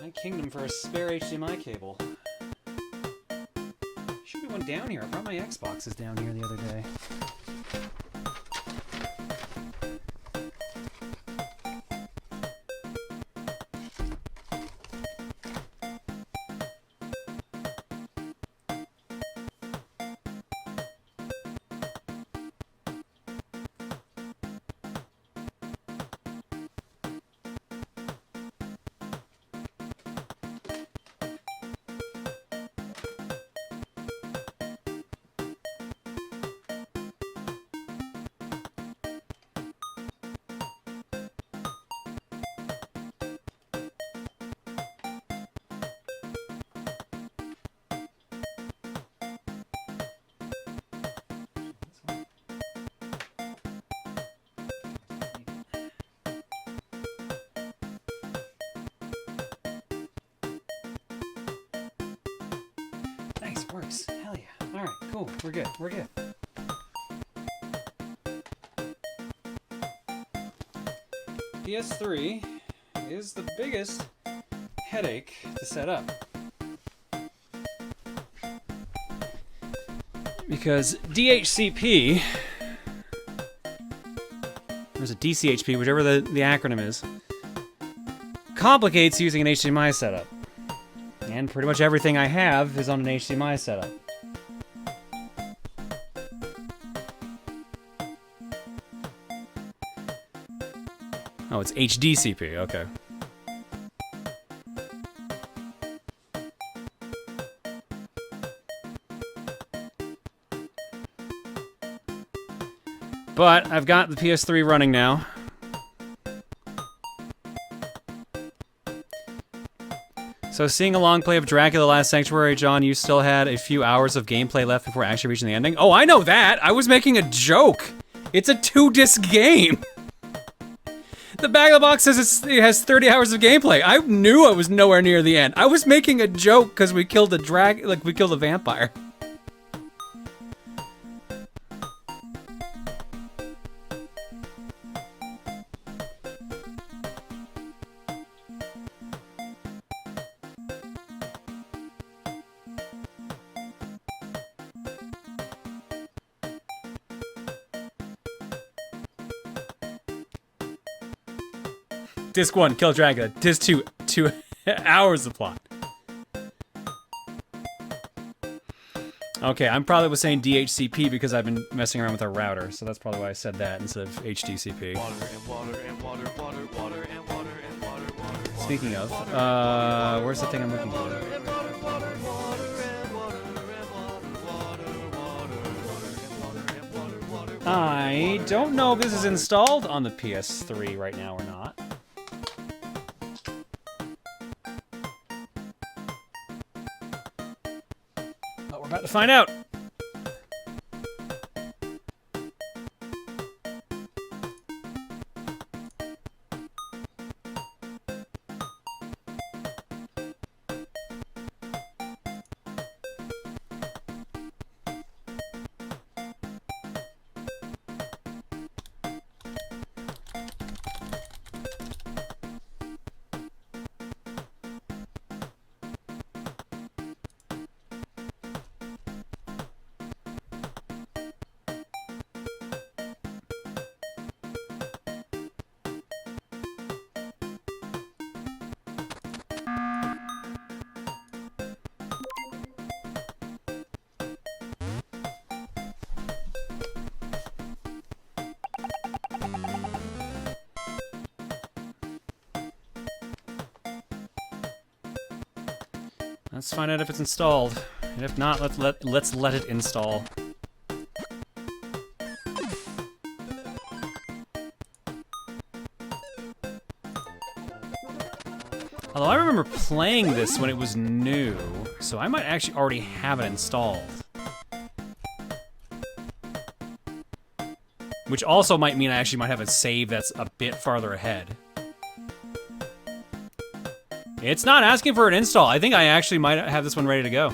My kingdom for a spare HDMI cable. Should be one down here. I brought my Xboxes down here the other day. Nice, works. Hell yeah. Alright, cool. We're good. We're good. PS3 is the biggest headache to set up. Because DHCP, or is it DCHP, whichever the acronym is, complicates using an HDMI setup. And pretty much everything I have is on an HDMI setup. Oh, it's HDCP, okay. But I've got the PS3 running now. So seeing a long play of Dracula Last Sanctuary, John, you still had a few hours of gameplay left before actually reaching the ending? Oh, I know that! I was making a joke! It's a 2-disc game! The back of the box says it has 30 hours of gameplay. I knew I was nowhere near the end. I was making a joke because we killed a we killed a vampire. Disc 1, kill Dracula. Disc 2, 2 hours of plot. Okay, I'm probably was saying DHCP because I've been messing around with our router, so that's probably why I said that instead of HDCP. Speaking of, where's the thing I'm looking for? I don't know if this is installed on the PS3 right now or not. But we're about to find out. Let's find out if it's installed. And if not, let's let it install. Although I remember playing this when it was new, so I might actually already have it installed. Which also might mean I actually might have a save that's a bit farther ahead. It's not asking for an install. I think I actually might have this one ready to go.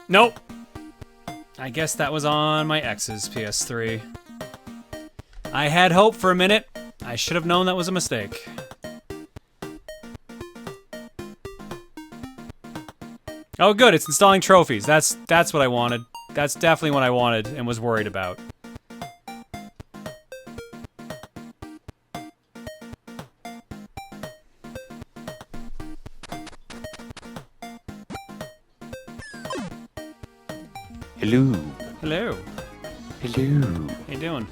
Nope. I guess that was on my ex's PS3. I had hope for a minute. I should have known that was a mistake. Oh good, it's installing trophies. That's what I wanted. That's definitely what I wanted and was worried about. Hello. Hello. Hello. How you doing?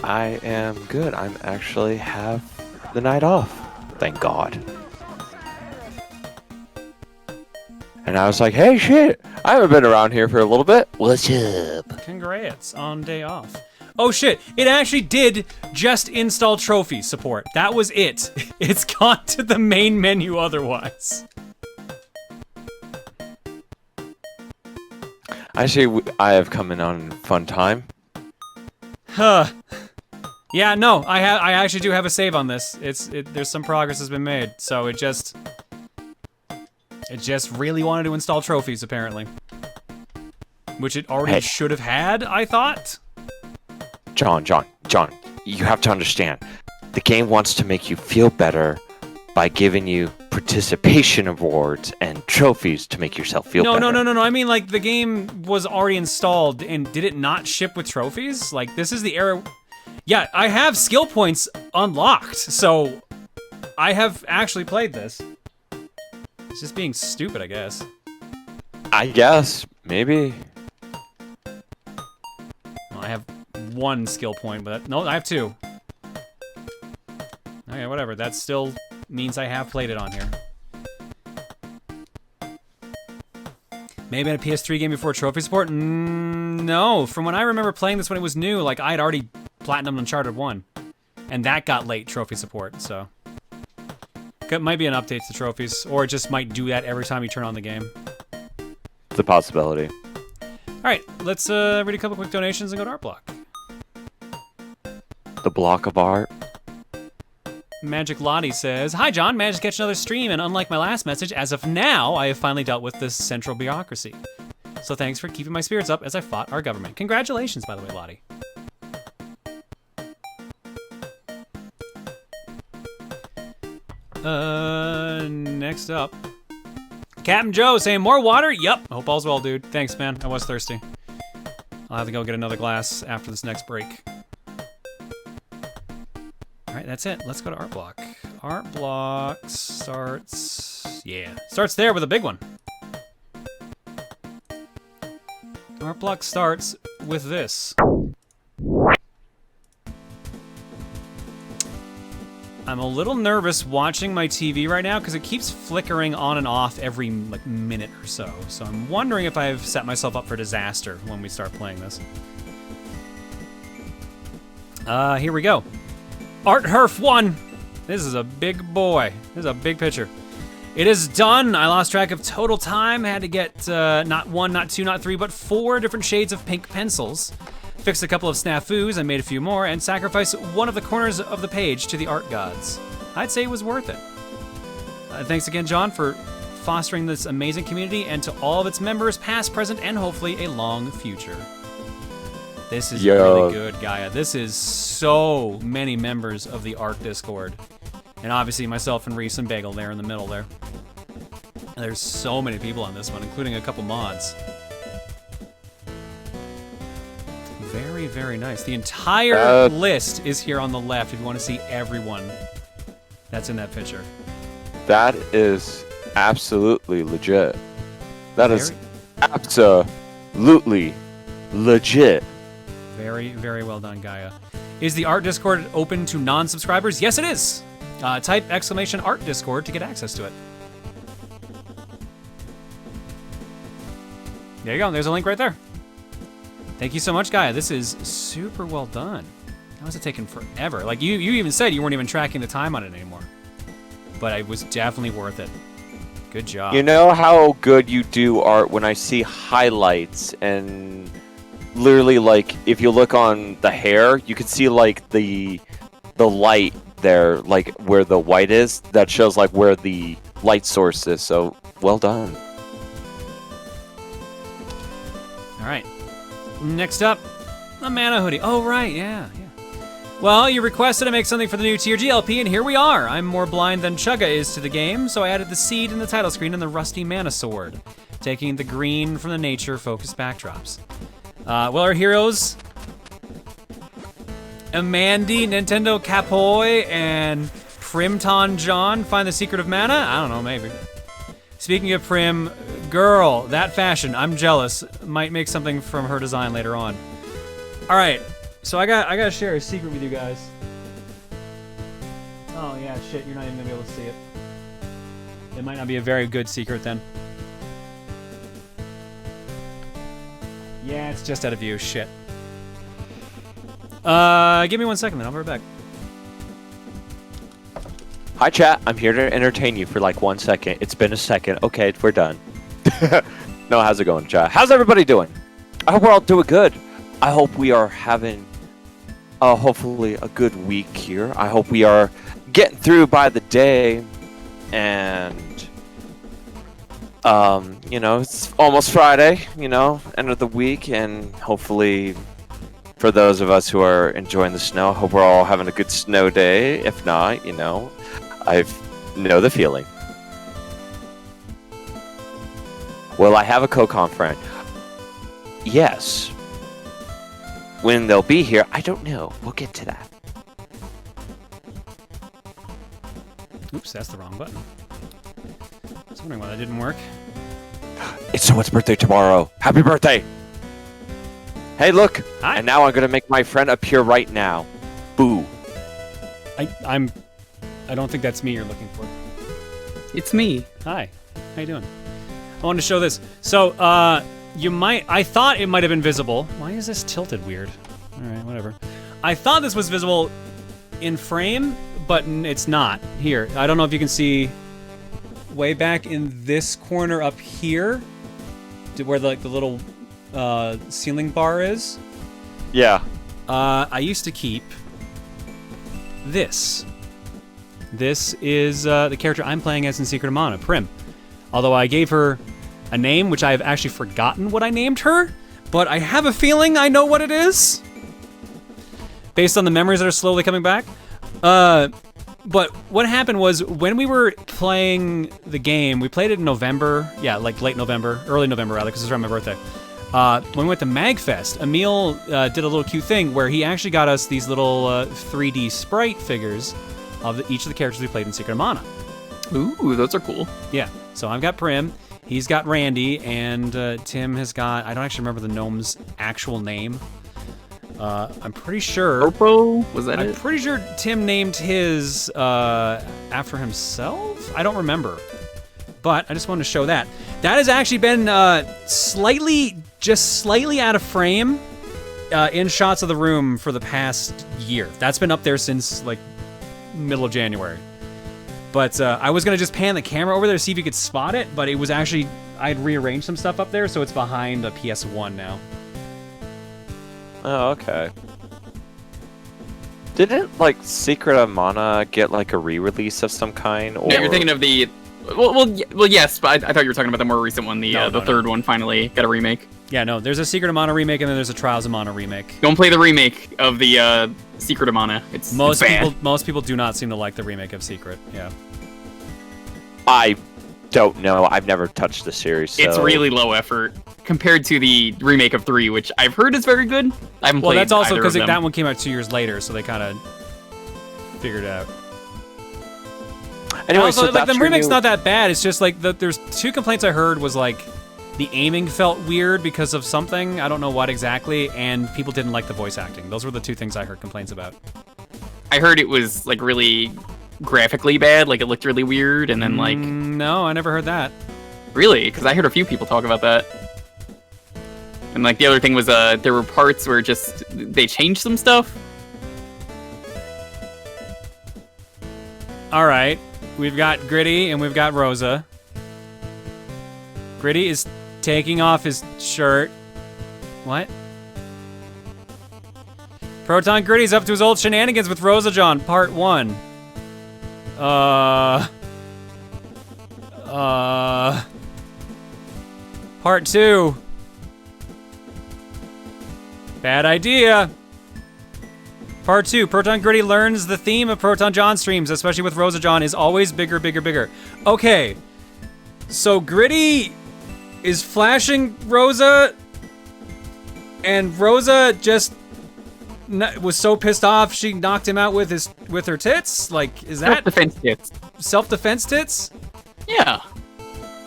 I am good. I'm actually have the night off. Thank God. And I was like, hey, shit, I haven't been around here for a little bit. What's up? Congrats on day off. Oh shit, it actually did just install trophy support. That was it. It's gone to the main menu otherwise. I see I have come in on fun time. Huh. Yeah, no, I actually do have a save on this. There's some progress has been made, so it just really wanted to install trophies, apparently. Which it already should have had, I thought? John, you have to understand. The game wants to make you feel better by giving you participation awards and trophies to make yourself feel better. No. I mean, like, the game was already installed, and did it not ship with trophies? Like, this is the era... Yeah, I have skill points unlocked, so I have actually played this. It's just being stupid, I guess. I guess. Maybe. Well, I have one skill point, but... No, I have two. Okay, whatever. That still means I have played it on here. Maybe a PS3 game before trophy support? No. From when I remember playing this when it was new, like, I'd already platinumed Uncharted 1. And that got late trophy support, so. It might be an update to trophies, or it just might do that every time you turn on the game. It's a possibility. Alright, let's read a couple quick donations and go to Art Block. The block of art. Magic Lottie says, "Hi John, managed to catch another stream, and unlike my last message, as of now, I have finally dealt with this central bureaucracy. So thanks for keeping my spirits up as I fought our government." Congratulations, by the way, Lottie. Next up. Captain Joe saying, "More water? Yup. Hope all's well, dude. Thanks, man. I was thirsty. I'll have to go get another glass after this next break." Alright, that's it. Let's go to Art Block. Art Block starts... Yeah. Starts there with a big one. Art Block starts with this. I'm a little nervous watching my TV right now because it keeps flickering on and off every like minute or so. So I'm wondering if I've set myself up for disaster when we start playing this. Here we go. Art Herf 1. This is a big boy. This is a big picture. It is done. I lost track of total time. Had to get not 1, not 2, not 3, but 4 different shades of pink pencils. Fixed a couple of snafus and made a few more, and sacrificed one of the corners of the page to the art gods. I'd say it was worth it. Thanks again, John, for fostering this amazing community, and to all of its members, past, present, and hopefully a long future. This is really good, Gaia. This is so many members of the Art Discord. And obviously myself and Reese and Bagel there in the middle there. And there's so many people on this one, including a couple mods. Very, very nice. The entire list is here on the left if you want to see everyone that's in that picture. That is absolutely legit. That is absolutely legit. Very, very well done, Gaia. Is the Art Discord open to non-subscribers? Yes, it is. Type !Art Discord to get access to it. There you go. There's a link right there. Thank you so much, Gaia. This is super well done. How was it taking forever? Like, you even said you weren't even tracking the time on it anymore. But it was definitely worth it. Good job. You know how good you do art when I see highlights and literally, like, if you look on the hair, you can see, like, the light there, like, where the white is. That shows, like, where the light source is. So, well done. All right. Next up, a mana hoodie. Oh, right, yeah. Well, you requested I make something for the new Tier GLP, and here we are. I'm more blind than Chugga is to the game, so I added the seed in the title screen and the rusty mana sword, taking the green from the nature-focused backdrops. Well, our heroes, Amandi, Nintendo Capoy, and Primton John find the secret of mana? I don't know, maybe. Speaking of Prim, girl, that fashion, I'm jealous. Might make something from her design later on. All right, so I gotta share a secret with you guys. Oh yeah, shit, you're not even gonna be able to see it. It might not be a very good secret then. Yeah, it's just out of view, shit. Give me 1 second then, I'll be right back. Hi, chat. I'm here to entertain you for like 1 second. It's been a second. Okay, we're done. No, how's it going, chat? How's everybody doing? I hope we're all doing good. I hope we are having, hopefully, a good week here. I hope we are getting through by the day. And, you know, it's almost Friday, you know, end of the week. And hopefully, for those of us who are enjoying the snow, I hope we're all having a good snow day. If not, you know, I know the feeling. Will I have a co-con friend? Yes. When they'll be here, I don't know. We'll get to that. Oops, that's the wrong button. I was wondering why that didn't work. It's someone's birthday tomorrow. Happy birthday! Hey, look! Hi. And now I'm gonna make my friend appear right now. Boo. I don't think that's me you're looking for. It's me. Hi. How you doing? wanted to show this. So, I thought it might have been visible. Why is this tilted weird? All right, whatever. I thought this was visible in frame, but it's not. Here, I don't know if you can see way back in this corner up here, where the little ceiling bar is. Yeah. I used to keep this. This is the character I'm playing as in Secret of Mana, Prim. Although I gave her a name, which I have actually forgotten what I named her, but I have a feeling I know what it is, based on the memories that are slowly coming back. But what happened was, when we were playing the game, we played it in November, yeah, like late November, early November rather, because it's around my birthday. When we went to MagFest, Emil did a little cute thing where he actually got us these little 3D sprite figures of each of the characters we played in Secret of Mana. Ooh, those are cool. Yeah, so I've got Prim, he's got Randy, and Tim has got, I don't actually remember the gnome's actual name. I'm pretty sure... Popo? Was that I'm it? pretty sure Tim named his after himself? I don't remember. But I just wanted to show that. That has actually been just slightly out of frame in shots of the room for the past year. That's been up there since, like, middle of January. But I was going to just pan the camera over there to see if you could spot it, but it was actually... I'd rearranged some stuff up there, so it's behind a PS1 now. Oh, okay. Didn't, like, Secret of Mana get, like, a re-release of some kind? Or... Yeah, you're thinking of the... Well, yes, but I thought you were talking about the more recent one. The third one finally got a remake. Yeah, no, there's a Secret of Mana remake, and then there's a Trials of Mana remake. Don't play the remake of the Secret of Mana. It's bad. Most people do not seem to like the remake of Secret, yeah. I don't know. I've never touched the series, so... It's really low effort compared to the remake of 3, which I've heard is very good. I haven't played. Well, that's also because that one came out 2 years later, so they kind of figured it out. Anyway, also, so like, that's the remake's new... not that bad. It's just like there's 2 complaints I heard was like the aiming felt weird because of something. I don't know what exactly, and people didn't like the voice acting. Those were the 2 things I heard complaints about. I heard it was like really graphically bad, like it looked really weird, and then like... No, I never heard that. Really? Because I heard a few people talk about that. And like the other thing was there were parts where just they changed some stuff. All right. We've got Gritty and we've got Rosa. Gritty is taking off his shirt. What? Proton Gritty's up to his old shenanigans with Rosa Jon, part 1. Part 2. Bad idea. Part 2, Proton Gritty learns the theme of Proton Jon streams, especially with Rosa Jon, is always bigger, bigger, bigger. Okay, so Gritty is flashing Rosa, and Rosa just was so pissed off she knocked him out with her tits. Like, is that self-defense tits? Self-defense tits? Yeah.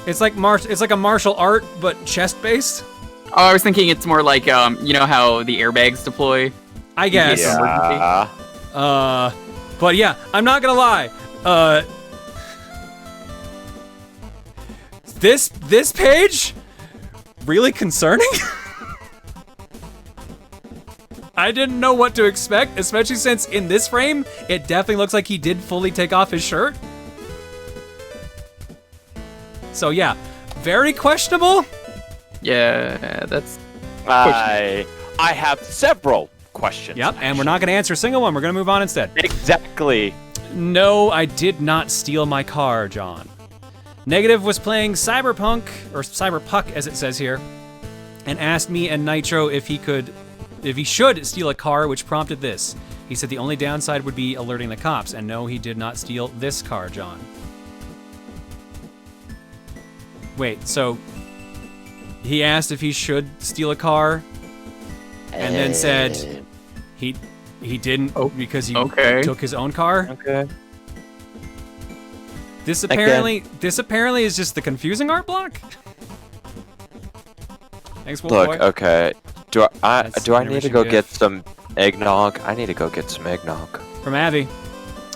It's like a martial art, but chest-based. Oh, I was thinking it's more like you know how the airbags deploy. I guess. Yeah. But yeah, I'm not gonna lie. This page, really concerning. I didn't know what to expect, especially since in this frame, it definitely looks like he did fully take off his shirt. So yeah, very questionable. Yeah, that's... I have several questions. Yep, and we're not going to answer a single one. We're going to move on instead. Exactly. No, I did not steal my car, John. Negative was playing Cyberpunk, or Cyberpuck as it says here, and asked me and Nitro if he should steal a car, which prompted this. He said the only downside would be alerting the cops, and no, he did not steal this car, John. Wait, so he asked if he should steal a car, and then said he didn't because he took his own car. Okay. This apparently is just the confusing art block. Thanks, Wolf Look, Boy. okay. Do I need to go get some eggnog? I need to go get some eggnog. From Avi.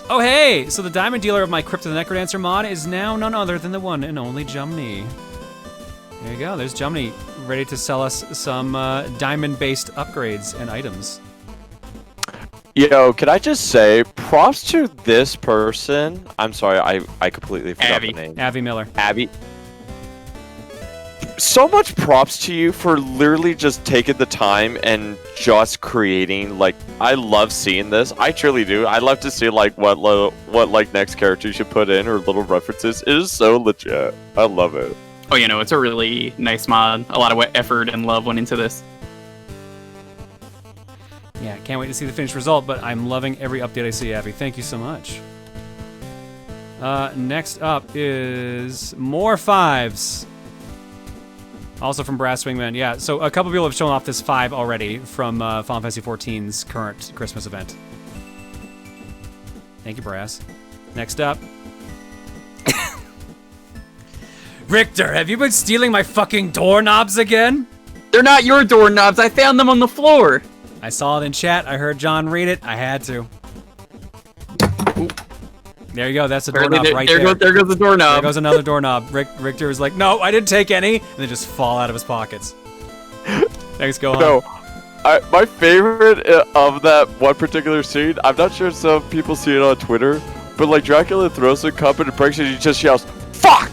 Oh hey! So the diamond dealer of my Crypt of the Necrodancer mod is now none other than the one and only Jumney. There you go. There's Jumny ready to sell us some diamond-based upgrades and items. Yo, can I just say, props to this person. I'm sorry, I completely forgot the name. Abby Miller. Abby. So much props to you for literally just taking the time and just creating, like, I love seeing this. I truly do. I love to see, like, what like, next character you should put in or little references. It is so legit. I love it. Oh, you know, it's a really nice mod. A lot of effort and love went into this. Yeah, can't wait to see the finished result, but I'm loving every update I see, Abby. Thank you so much. Next up is more 5s. Also from Brass Wingman. Yeah, so a couple people have shown off this 5 already from Final Fantasy XIV's current Christmas event. Thank you, Brass. Next up. Richter, have you been stealing my fucking doorknobs again? They're not your doorknobs. I found them on the floor. I saw it in chat. I heard John read it. I had to. Ooh. There you go. That's a doorknob right there. There goes the doorknob. There goes another doorknob. Richter was like, no, I didn't take any. And they just fall out of his pockets. Thanks, Gohan. No, my favorite of that one particular scene, I'm not sure if some people see it on Twitter, but like Dracula throws the cup and it breaks and he just yells, fuck!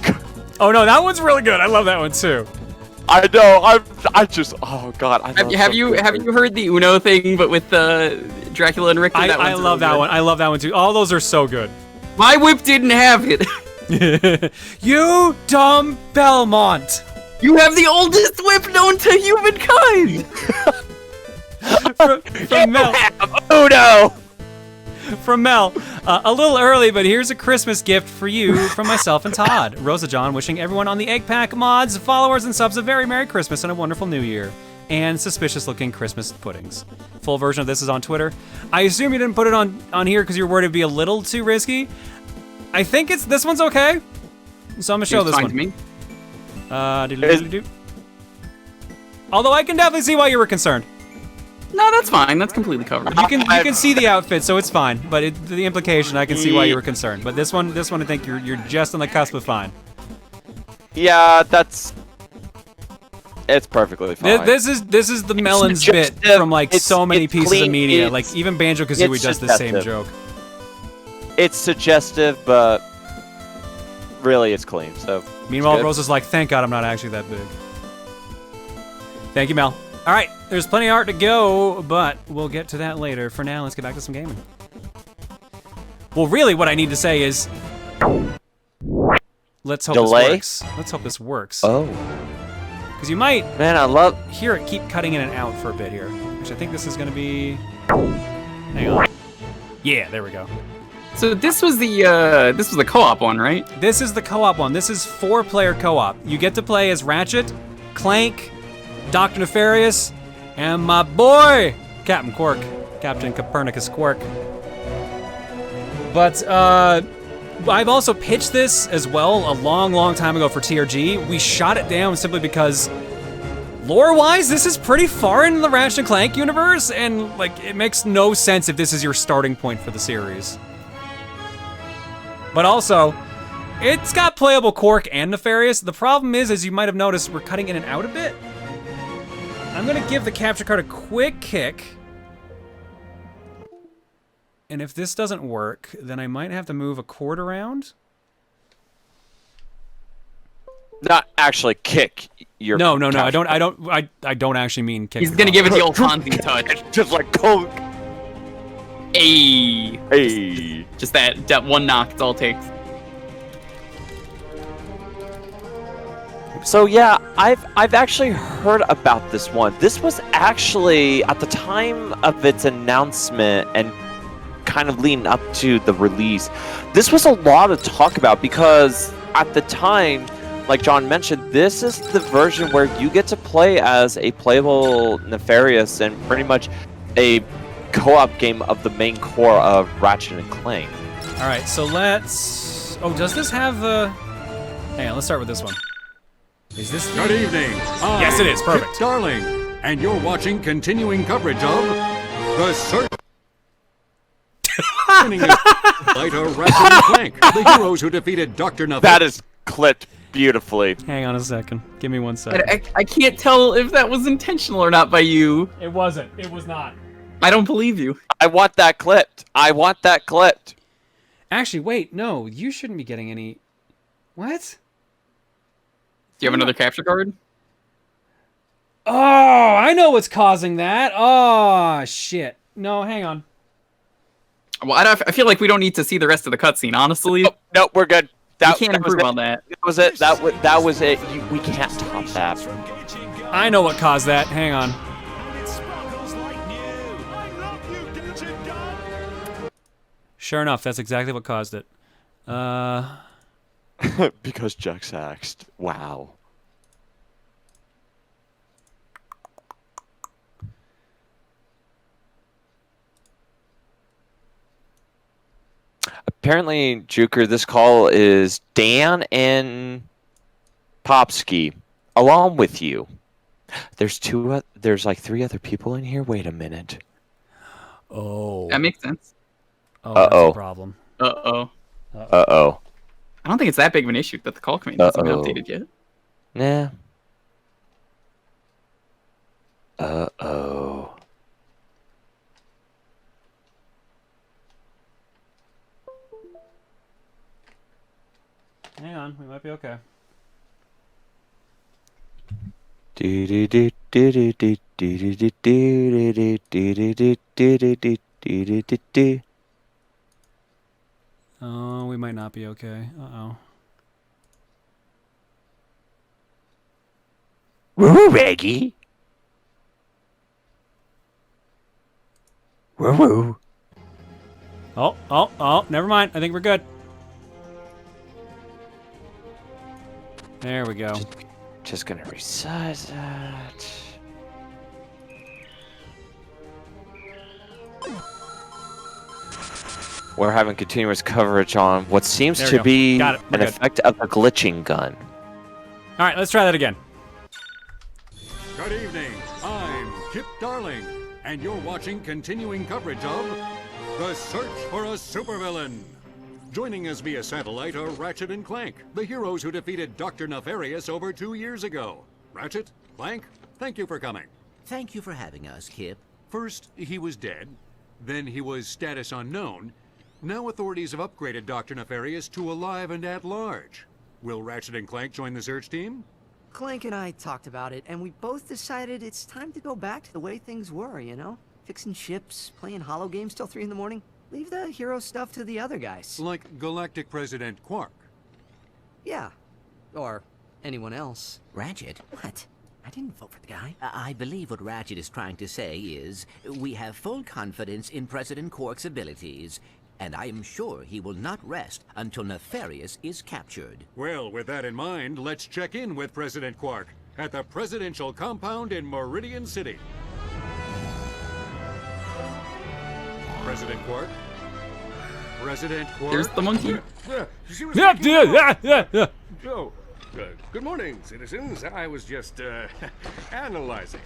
Oh no, that one's really good. I love that one too. I know. I just. Oh god. Have you heard the Uno thing, but with Dracula and Richter? I love that one. I love that one too. All those are so good. My whip didn't have it. You dumb Belmont. You have the oldest whip known to humankind. from Mel. Uno. From Mel. A little early, but here's a Christmas gift for you from myself and Todd. Rosa Jon wishing everyone on the Egg Pack mods, followers, and subs a very Merry Christmas and a wonderful New Year. And suspicious-looking Christmas puddings. Full version of this is on Twitter. I assume you didn't put it on here because you were worried it'd be a little too risky. I think this one's okay. So I'm gonna show this one. To me. Although I can definitely see why you were concerned. No, that's fine. That's completely covered. You can see the outfit, so it's fine. But the implication, I can see why you were concerned. But this one, I think you're just on the cusp of fine. Yeah, it's perfectly fine. This is the melons bit from like so many pieces of media. Like even Banjo-Kazooie does the same joke. It's suggestive, but really it's clean. So meanwhile, Rosa's like, "Thank God I'm not actually that big." Thank you, Mel. All right, there's plenty of art to go, but we'll get to that later. For now, let's get back to some gaming. Well, really, what I need to say is, let's hope this works. Let's hope this works. Oh. Because you might, hear it keep cutting in and out for a bit here. Which I think this is going to be... Hang on. Yeah, there we go. So this was the co-op one, right? This is the co-op one. This is 4-player co-op. You get to play as Ratchet, Clank, Dr. Nefarious, and my boy, Captain Quark. Captain Copernicus Quark. But, I've also pitched this as well a long time ago for TRG. We shot it down simply because, lore-wise, this is pretty far in the Ratchet Clank universe, and like it makes no sense if this is your starting point for the series. But also, it's got playable Quark and Nefarious. The problem is, as you might have noticed, we're cutting in and out a bit. I'm gonna give the capture card a quick kick. And if this doesn't work, then I might have to move a cord around. Not actually kick your. No. I don't actually mean kick. He's gonna give it the old Fonzie touch. Just like Coke. Hey. Just that one knock. It's all it takes. So yeah, I've actually heard about this one. This was actually at the time of its announcement and kind of leading up to the release. This was a lot to talk about because at the time, like John mentioned, this is the version where you get to play as a playable Nefarious and pretty much a co-op game of the main core of Ratchet and Clank. All right, so let's. Oh, does this have the? Hang on, let's start with this one. Is this? Good evening. Yes, it is. Perfect. Kit Darling, and you're watching continuing coverage of the search. Lighter Ratchet and Clank, the heroes who defeated Dr. Nubbin. That is clipped beautifully. Hang on a second. Give me 1 second. I can't tell if that was intentional or not by you. It wasn't. It was not. I don't believe you. I want that clipped. I want that clipped. Actually, wait. No, you shouldn't be getting any... What? Do you have another capture card? Oh, I know what's causing that. Oh, shit. No, hang on. Well, I feel like we don't need to see the rest of the cutscene, honestly. Nope, we're good. We can't improve on that. That was it. That was it. We can't top that. I know what caused that. Hang on. Sure enough, that's exactly what caused it. Because Jack's axed. Wow. Apparently, Juker, this call is Dan and Popsky along with you. There's like 3 other people in here. Wait a minute. Oh. That makes sense. Oh, that's a problem. Uh-oh. Uh-oh. I don't think it's that big of an issue that the call command hasn't been updated yet. Nah. Uh-oh. Hang on, we might be okay. Oh, we might not be okay. Uh-oh. Woo, Reggie. Woo. Oh, never mind. I think we're good. There we go. Just gonna resize that. We're having continuous coverage on what seems to be an effect of a glitching gun. All right, let's try that again. Good evening. I'm Kip Darling, and you're watching continuing coverage of The Search for a Supervillain. Joining us via satellite are Ratchet and Clank, the heroes who defeated Dr. Nefarious over 2 years ago. Ratchet, Clank, thank you for coming. Thank you for having us, Kip. First, he was dead. Then he was status unknown. Now authorities have upgraded Dr. Nefarious to alive and at large. Will Ratchet and Clank join the search team? Clank and I talked about it, and we both decided it's time to go back to the way things were, you know? Fixing ships, playing holo games till 3 in the morning. Leave the hero stuff to the other guys. Like Galactic President Quark. Yeah. Or anyone else. Ratchet? What? I didn't vote for the guy. I believe what Ratchet is trying to say is, we have full confidence in President Quark's abilities, and I am sure he will not rest until Nefarious is captured. Well, with that in mind, let's check in with President Quark at the presidential compound in Meridian City. President Quark? President Quark? There's the monkey. Oh, good morning, citizens. I was just, analyzing.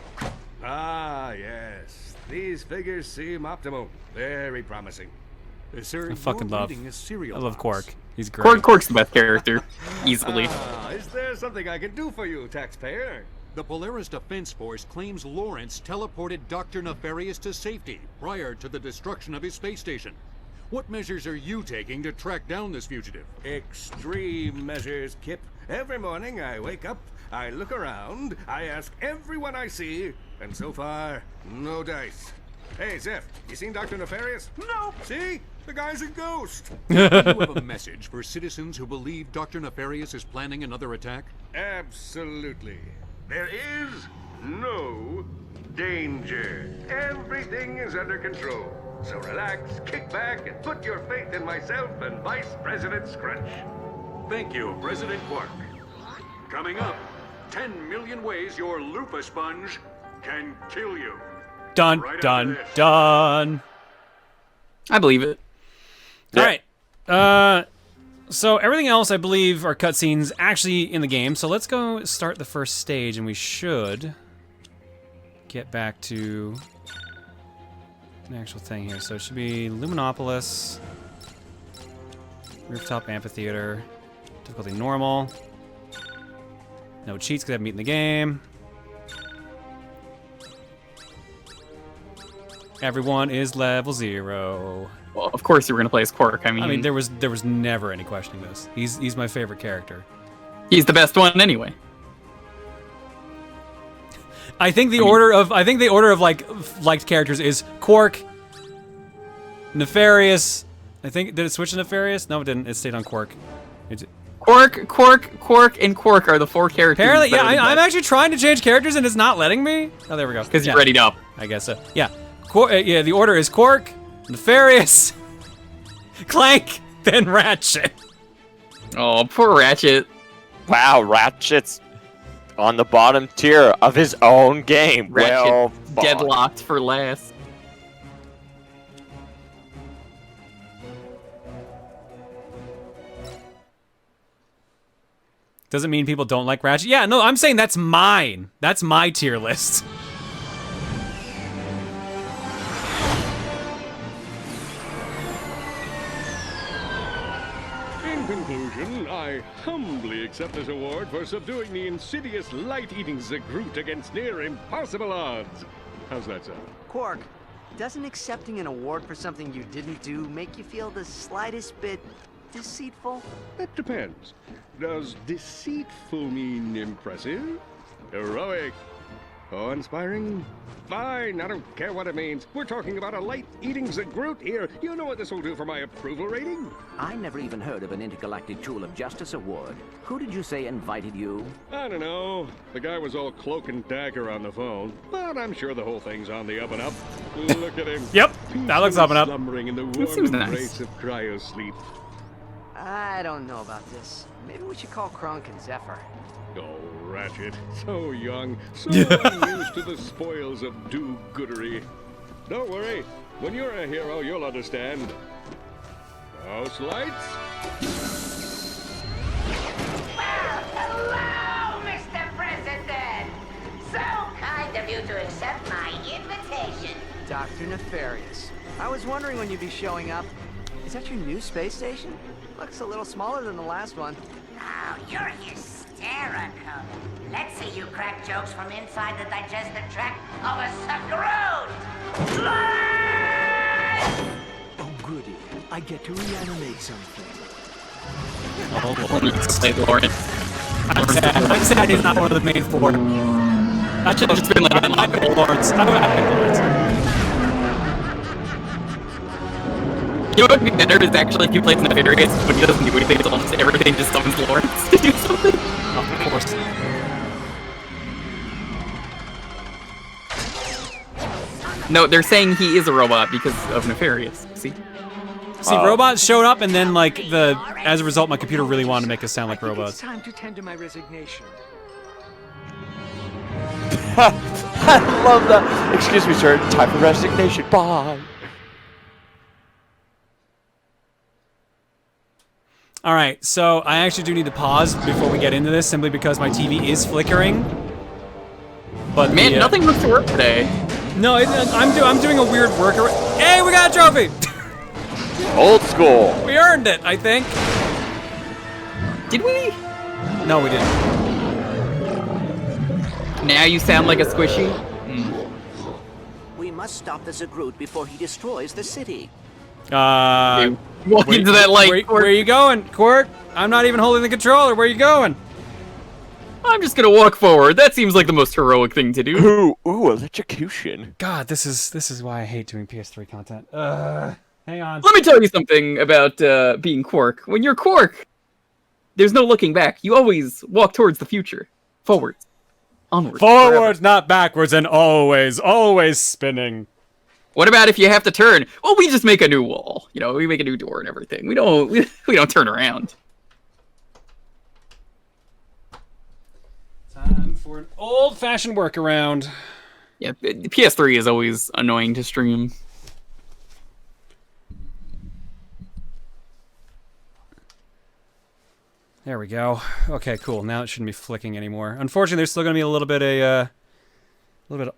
Ah, yes. These figures seem optimal. Very promising. Sir, I fucking love. I love Quark. He's great. Quark's the best character, easily. Is there something I can do for you, taxpayer? The Polaris Defense Force claims Lawrence teleported Dr. Nefarious to safety prior to the destruction of his space station. What measures are you taking to track down this fugitive? Extreme measures, Kip. Every morning I wake up, I look around, I ask everyone I see, and so far, no dice. Hey, Zeph, you seen Dr. Nefarious? No. See? The guy's a ghost. Do you have a message for citizens who believe Dr. Nefarious is planning another attack? Absolutely. There is no danger. Everything is under control. So relax, kick back, and put your faith in myself and Vice President Scrunch. Thank you, President Quark. Coming up, 10 million ways your loofah sponge can kill you. Dun, dun, dun. I believe it. Yeah. All right. So everything else, I believe, are cutscenes actually in the game. So let's go start the first stage, and we should get back to an actual thing here. So it should be Luminopolis, Rooftop Amphitheater, difficulty normal. No cheats because I haven't beaten the game. Everyone is level 0. Well, of course you were gonna play as Quark. I mean, there was never any questioning this. He's my favorite character. He's the best one anyway. I think the order of like liked characters is Quark, Nefarious. I think did it switch to Nefarious? No, it didn't. It stayed on Quark. Quark, and Quark are the 4 characters. Apparently, yeah. I'm actually trying to change characters and it's not letting me. Oh, there we go. Because you're readied up. I guess so. Yeah. Yeah. The order is Quark, Nefarious, Clank, then Ratchet. Oh, poor Ratchet. Wow, Ratchet's on the bottom tier of his own game. Ratchet well, deadlocked for last. Doesn't mean people don't like Ratchet. Yeah, no, I'm saying that's mine. That's my tier list. In conclusion, I humbly accept this award for subduing the insidious light-eating Zagroot against near impossible odds. How's that sound? Quark, doesn't accepting an award for something you didn't do make you feel the slightest bit deceitful? That depends. Does deceitful mean impressive? Heroic? Awe-inspiring? Fine, I don't care what it means. We're talking about a light-eating Zagroot here. You know what this will do for my approval rating? I never even heard of an Intergalactic Tool of Justice award. Who did you say invited you? I don't know. The guy was all cloak and dagger on the phone, but I'm sure the whole thing's on the up and up. Look at him. Yep, that looks up and up. Slumbering in the That warm seems nice. embrace of cryo-sleep. I don't know about this. Maybe we should call Kronk and Zephyr. Oh, Ratchet. So young, so unused to the spoils of do-goodery. Don't worry. When you're a hero, you'll understand. House lights? Well, hello, Mr. President! So kind of you to accept my invitation. Dr. Nefarious. I was wondering when you'd be showing up. Is that your new space station? Looks a little smaller than the last one. Oh, you're hysterical. Let's see you crack jokes from inside the digestive tract of a Zagroot! Oh, goody. I get to reanimate something. I'm sad he's not one of the main 4. That should have just been like unlockable lords. You know what would be better is actually if you play Nefarious, but he doesn't do anything, it's almost everything just summons Lawrence to do something. Of course. No, they're saying he is a robot because of Nefarious. See, robots showed up, and then like as a result, my computer really wanted to make us sound like robots. It's time to tender my resignation. I love that. Excuse me, sir. Time for resignation. Bye. All right, so I actually do need to pause before we get into this, simply because my TV is flickering. But man, nothing looks to work today. No, I'm doing a weird workaround. Hey, we got a trophy! Old school. We earned it, I think. Did we? No, we didn't. Now you sound like a squishy. We must stop the Zagroot before he destroys the city. Walk into that light. Where are you going, Quark? I'm not even holding the controller. Where are you going? I'm just gonna walk forward. That seems like the most heroic thing to do. Ooh, electrocution. God, this is why I hate doing PS3 content. Hang on. Let me tell you something about being Quark. When you're Quark, there's no looking back. You always walk towards the future. Forwards. Onwards. Forwards, not backwards, and always spinning. What about if you have to turn? Well, we just make a new wall. You know, we make a new door and everything. We don't turn around. Time for an old-fashioned workaround. Yeah, the PS3 is always annoying to stream. There we go. Okay, cool. Now it shouldn't be flicking anymore. Unfortunately, there's still going to be a little bit of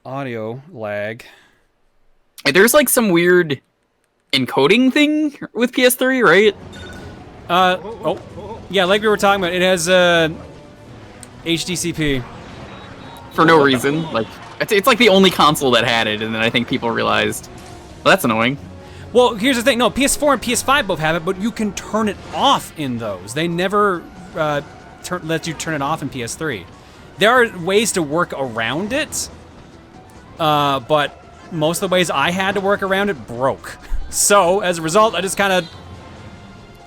audio lag. There's like some weird encoding thing with PS3, right? Yeah, like we were talking about, it has HDCP. For no reason. Like, it's like the only console that had it, and then I think people realized, well, that's annoying. Well, here's the thing. No, PS4 and PS5 both have it, but you can turn it off in those. They never let you turn it off in PS3. There are ways to work around it, but most of the ways I had to work around it broke. So, as a result, I just kind of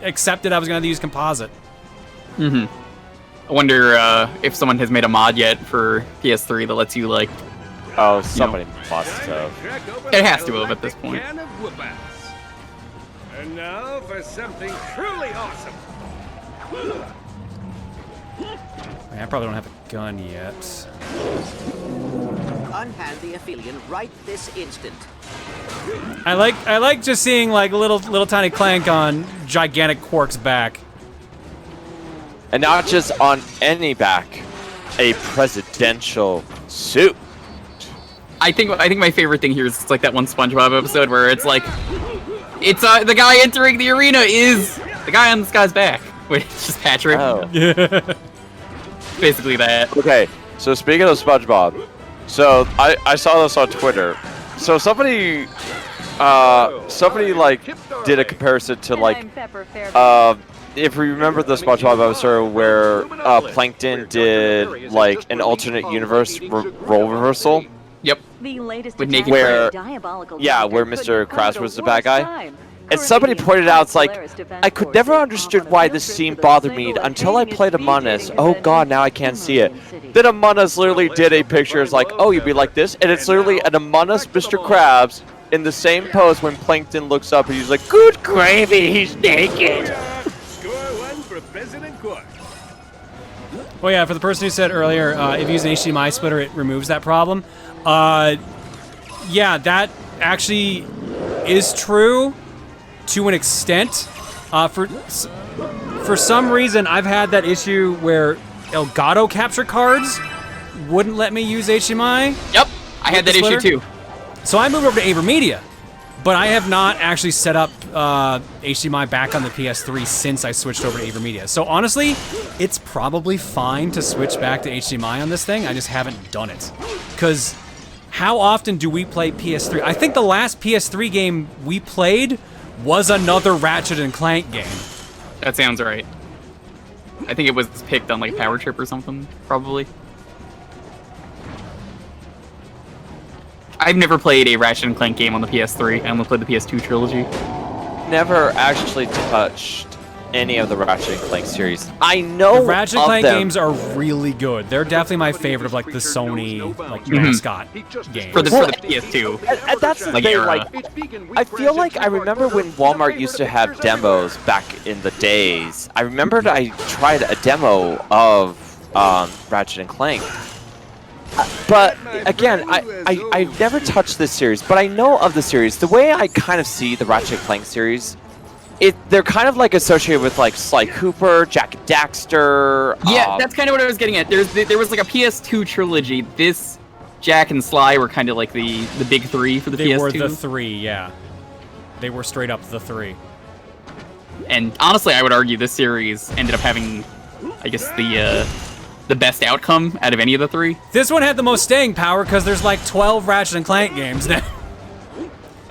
accepted I was going to use composite. I wonder if someone has made a mod yet for PS3 that lets you, like... Oh, somebody must have. It has to have at this point. And now for something truly awesome. I probably don't have a gun yet. Unhand the Aphelion right this instant. I like just seeing like little tiny Clank on gigantic Quark's back. And not just on any back, a presidential suit. I think my favorite thing here is it's like that one SpongeBob episode where it's like, it's the guy entering the arena is the guy on this guy's back. Wait, it's just Patrick. Oh. Basically that. Okay, so speaking of SpongeBob, so I saw this on Twitter. So somebody like did a comparison to like if we remember the SpongeBob episode where Plankton did like an alternate universe role reversal. Yep. With naked where Mr. Krabs was the bad guy. And somebody pointed out, it's like, I could never understood why this scene bothered me until I played Among Us. Oh god, now I can't see it. Then Among Us literally did a picture, it's like, oh, you'd be like this, and it's literally an Among Us Mr. Krabs in the same pose when Plankton looks up and he's like, good gravy, he's naked. Score one for President Quark. Well, yeah, for the person who said earlier, if you use an HDMI splitter, it removes that problem. Yeah, that actually is true to an extent. For some reason, I've had that issue where Elgato capture cards wouldn't let me use HDMI. Yep, I had that issue too. So I moved over to AverMedia, but I have not actually set up HDMI back on the PS3 since I switched over to AverMedia. So honestly, it's probably fine to switch back to HDMI on this thing. I just haven't done it. Because how often do we play PS3? I think the last PS3 game we played was another Ratchet and Clank game. That sounds right. I think it was picked on like Power Trip or something, probably. I've never played a Ratchet and Clank game on the PS3. I only played the PS2 trilogy. Never actually touched any of the Ratchet and Clank series. I know the Ratchet and Clank games are really good. They're definitely my favorite of like the Sony like mascot games. For the PS2. And that's the thing, like, I feel like I remember when Walmart used to have demos back in the days. I remembered I tried a demo of Ratchet and Clank. But again, I've never touched this series, but I know of the series. The way I kind of see the Ratchet Clank series, they're kind of like associated with like Sly Cooper, Jack and Daxter. Yeah, that's kind of what I was getting at. There was like a PS2 trilogy. This, Jack and Sly were kind of like the big three for the PS2. They were the three, yeah. They were straight up the three. And honestly, I would argue this series ended up having, I guess, the best outcome out of any of the three. This one had the most staying power because there's like 12 Ratchet and Clank games now.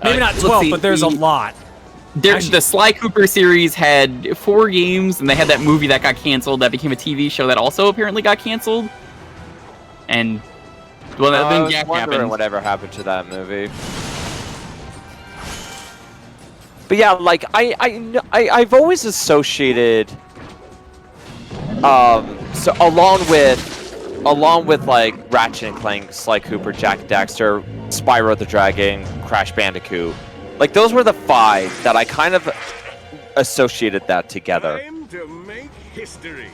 Maybe not 12, but there's a lot. The Sly Cooper series had 4 games, and they had that movie that got canceled that became a TV show that also apparently got canceled. And well, then Jack happened. Whatever happened to that movie. But yeah, like I've always associated so along with like Ratchet and Clank, Sly Cooper, Jack and Daxter, Spyro the Dragon, Crash Bandicoot. Like those were the 5 that I kind of associated that together. Time to make history.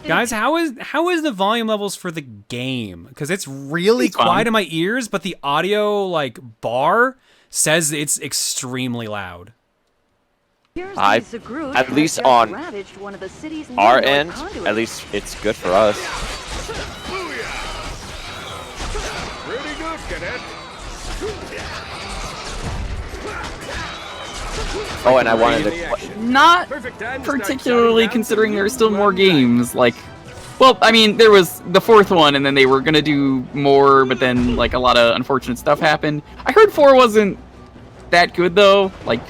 Guys, how is the volume levels for the game? Because it's really quiet in my ears, but the audio like bar says it's extremely loud. At least on our end, at least it's good for us. Pretty good, Cadet. Oh, and I wanted to... Not particularly, considering there are still more games. Like, Well, I mean, there was the fourth one, and then they were gonna do more, but then like a lot of unfortunate stuff happened. I heard 4 wasn't that good though. Like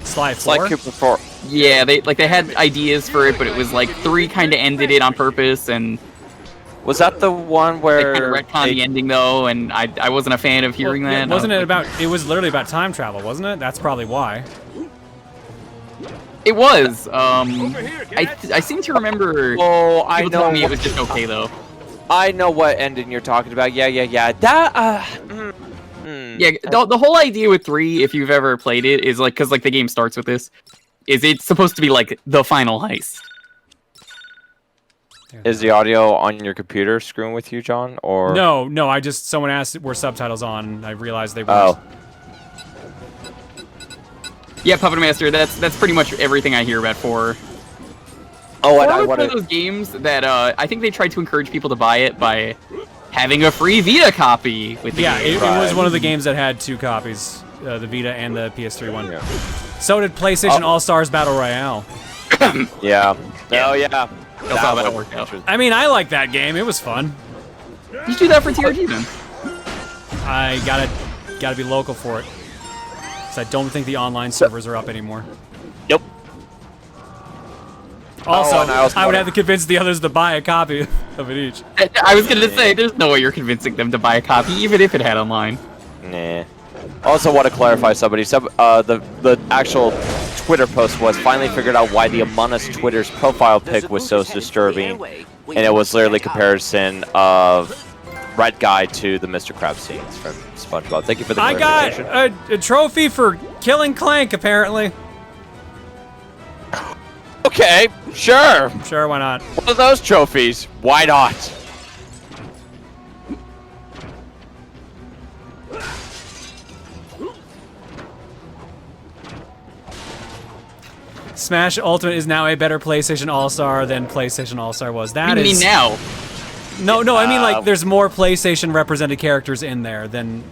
Sly 4? Cooper 4. Yeah, they had ideas for it, but it was like 3 kind of ended it on purpose, and was that the one where they kind of retconned the ending though? And I wasn't a fan of hearing that. Wasn't it about? It was literally about time travel, wasn't it? That's probably why. It was. I seem to remember. Oh, I people know. telling me it was just okay though. I know what ending you're talking about. Yeah. That. Yeah, the whole idea with 3, if you've ever played it, is like, because like the game starts with this, is it's supposed to be like the final heist. Is the audio on your computer screwing with you, John? Or No. I just someone asked were subtitles on. And I realized they were. Oh. Yeah, Puppet Master. That's pretty much everything I hear about 4. Oh, and 4 I was want one of those games that I think they tried to encourage people to buy it by having a free Vita copy with the game. It was one of the games that had 2 copies, the Vita and the PS3 one. Yeah. So did PlayStation All-Stars Battle Royale. Yeah. Oh yeah. That's how that worked out. I mean, I like that game. It was fun. You should do that for TRG then. I gotta be local for it. So I don't think the online servers are up anymore. Yep. Also, I would have to convince the others to buy a copy of it each. I was gonna say, there's no way you're convincing them to buy a copy, even if it had online. Nah. Also want to clarify somebody. The actual Twitter post was finally figured out why the Among Us Twitter's profile pic was so disturbing, and it was literally comparison of Red Guy to the Mr. Krabs scenes from SpongeBob. Thank you for the clarification. I got a trophy for killing Clank, apparently. Okay, sure. Sure, why not? One of those trophies. Why not? Smash Ultimate is now a better PlayStation All-Star than PlayStation All-Star was. That is. You mean now? No, I mean like there's more PlayStation represented characters in there than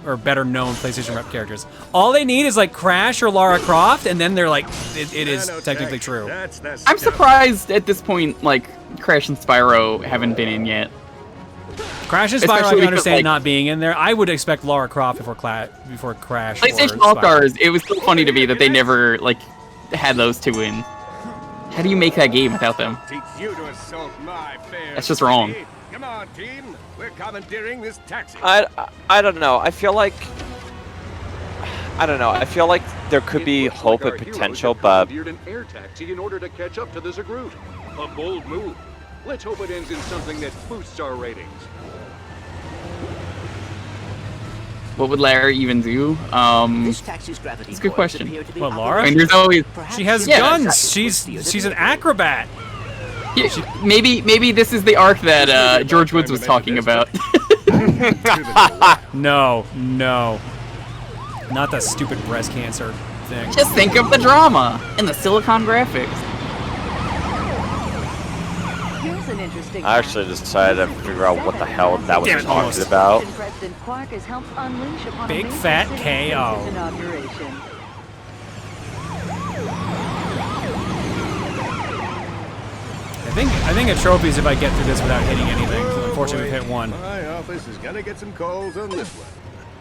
or better known PlayStation rep characters. All they need is like Crash or Lara Croft, and then they're like, it is technically true. I'm surprised at this point, like Crash and Spyro haven't been in yet. Crash and Spyro, I can understand not being in there. I would expect Lara Croft before Crash. PlayStation All-Stars, it was so funny to me that they never like had those 2 in. How do you make that game without them? That's just wrong. Come on, team. We're commandeering this taxi. I don't know. I feel like there could be hope and potential, but an air taxi in order to catch up to the Zagroot. A bold move. Let's hope it ends in something that boosts our ratings. What would Lara even do? It's a good question. What, Lara? I mean, there's always she has guns. She's an acrobat. Yeah, maybe this is the arc that George Woods was talking about. No, not the stupid breast cancer thing. Just think of the drama and the silicon graphics. I actually decided to figure out what the hell that was talking about. Big fat KO. I think a trophy is if I get through this without hitting anything. So unfortunately, we've hit 1. My office is gonna get some calls on this one.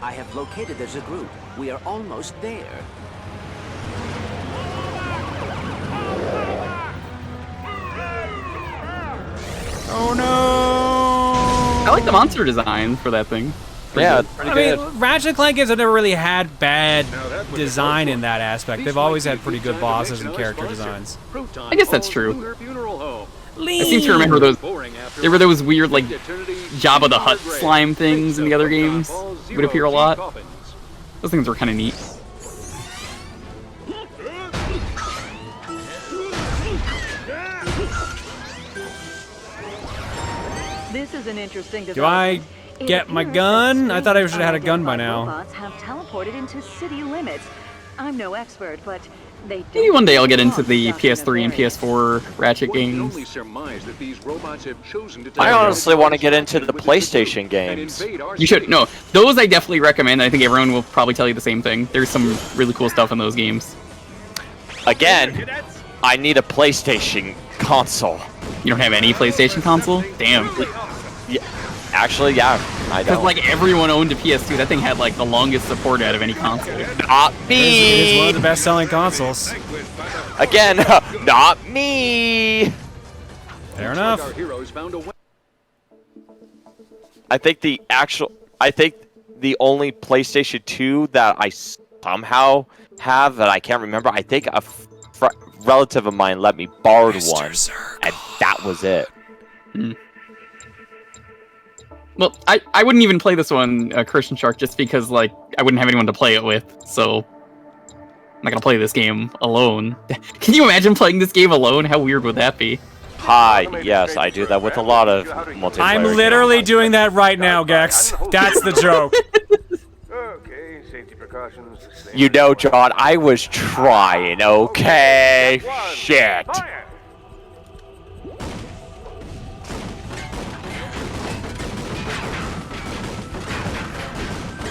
I have located the Zagroot. We are almost there. Oh no! I like the monster design for that thing. Yeah, it's pretty good. I mean, Ratchet Clank games have never really had bad design in that aspect. They've always had pretty good bosses and character designs. I guess that's true. I seem to remember those. There were those weird, like, Jabba the Hutt slime things in the other games. Would appear a lot. Those things were kind of neat. This is an interesting Do I get my gun? I thought I should have had a gun by now. Robots have teleported into city limits. I'm no expert, but they Maybe one day I'll get into the PS3 and PS4 Ratchet games. I honestly want to get into the PlayStation games. You should. No, those I definitely recommend. I think everyone will probably tell you the same thing. There's some really cool stuff in those games. Again, I need a PlayStation console. You don't have any PlayStation console? Damn. Yeah, actually, yeah, I Because don't. like everyone owned a PS2. That thing had like the longest support out of any console. Not It me. is one of the best-selling consoles. Again, not me. Fair enough. I think the only PlayStation 2 that I somehow have that I can't remember, I think a relative of mine let me borrow one, and that was it. Well, I wouldn't even play this one, Christian Shark, just because like I wouldn't have anyone to play it with, so I'm not gonna play this game alone. Can you imagine playing this game alone? How weird would that be? Hi, yes, I do that with a lot of multiplayer. I'm literally doing that right now, Gex. That's the joke. Okay, safety precautions. You know, John, I was trying, okay? Shit.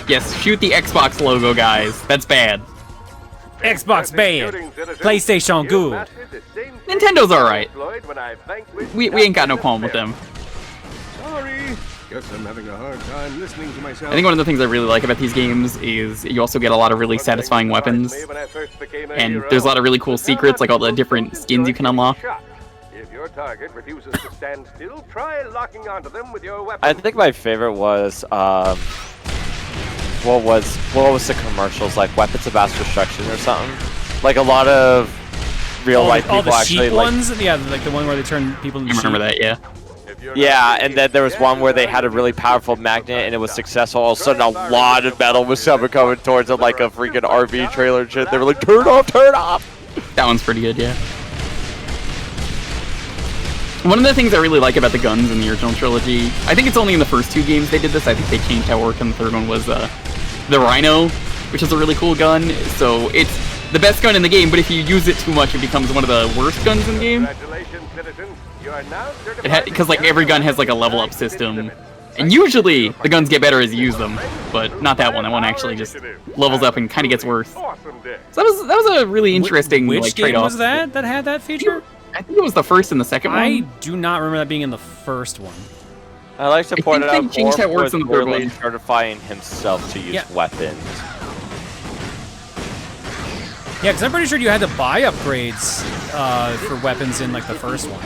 Yes, shoot the Xbox logo, guys. That's bad. Xbox bad. PlayStation good. Nintendo alright. We ain't got no qualm with them. Sorry. Guess I'm having a hard time listening to myself. I think one of the things I really like about these games is you also get a lot of really satisfying weapons. And there's a lot of really cool secrets, like all the different skins you can unlock. If your target refuses to stand still, try locking onto them with your weapon. I think my favorite was what was the commercials, like Weapons of Mass Destruction or something? Like a lot of real life people the actually sheep like. ones? Yeah, like the one where they turn people into I remember sheep. that, yeah. Yeah, and then there was one where they had a really powerful magnet and it was successful. All of a sudden, a lot of metal was coming towards it, like a freaking RV trailer and shit. They were like, "Turn off, turn off!" That one's pretty good, yeah. One of the things I really like about the guns in the original trilogy, I think it's only in the first two games they did this. I think they changed how it worked, and the third one was the Rhino, which is a really cool gun. So it's the best gun in the game, but if you use it too much, it becomes one of the worst guns in the game. Because like every gun has like a level up system, and usually the guns get better as you use them, but not that one. That one actually just levels up and kind of gets worse. So that was a really interesting Which like game trade-off. was that had that feature? I think it was the first and the second one. I do not remember that being in the first one. I like to point it think out. they changed how it Borf works was in the third really one. certifying himself to use weapons. Yeah, because I'm pretty sure you had to buy upgrades for weapons in like the first one.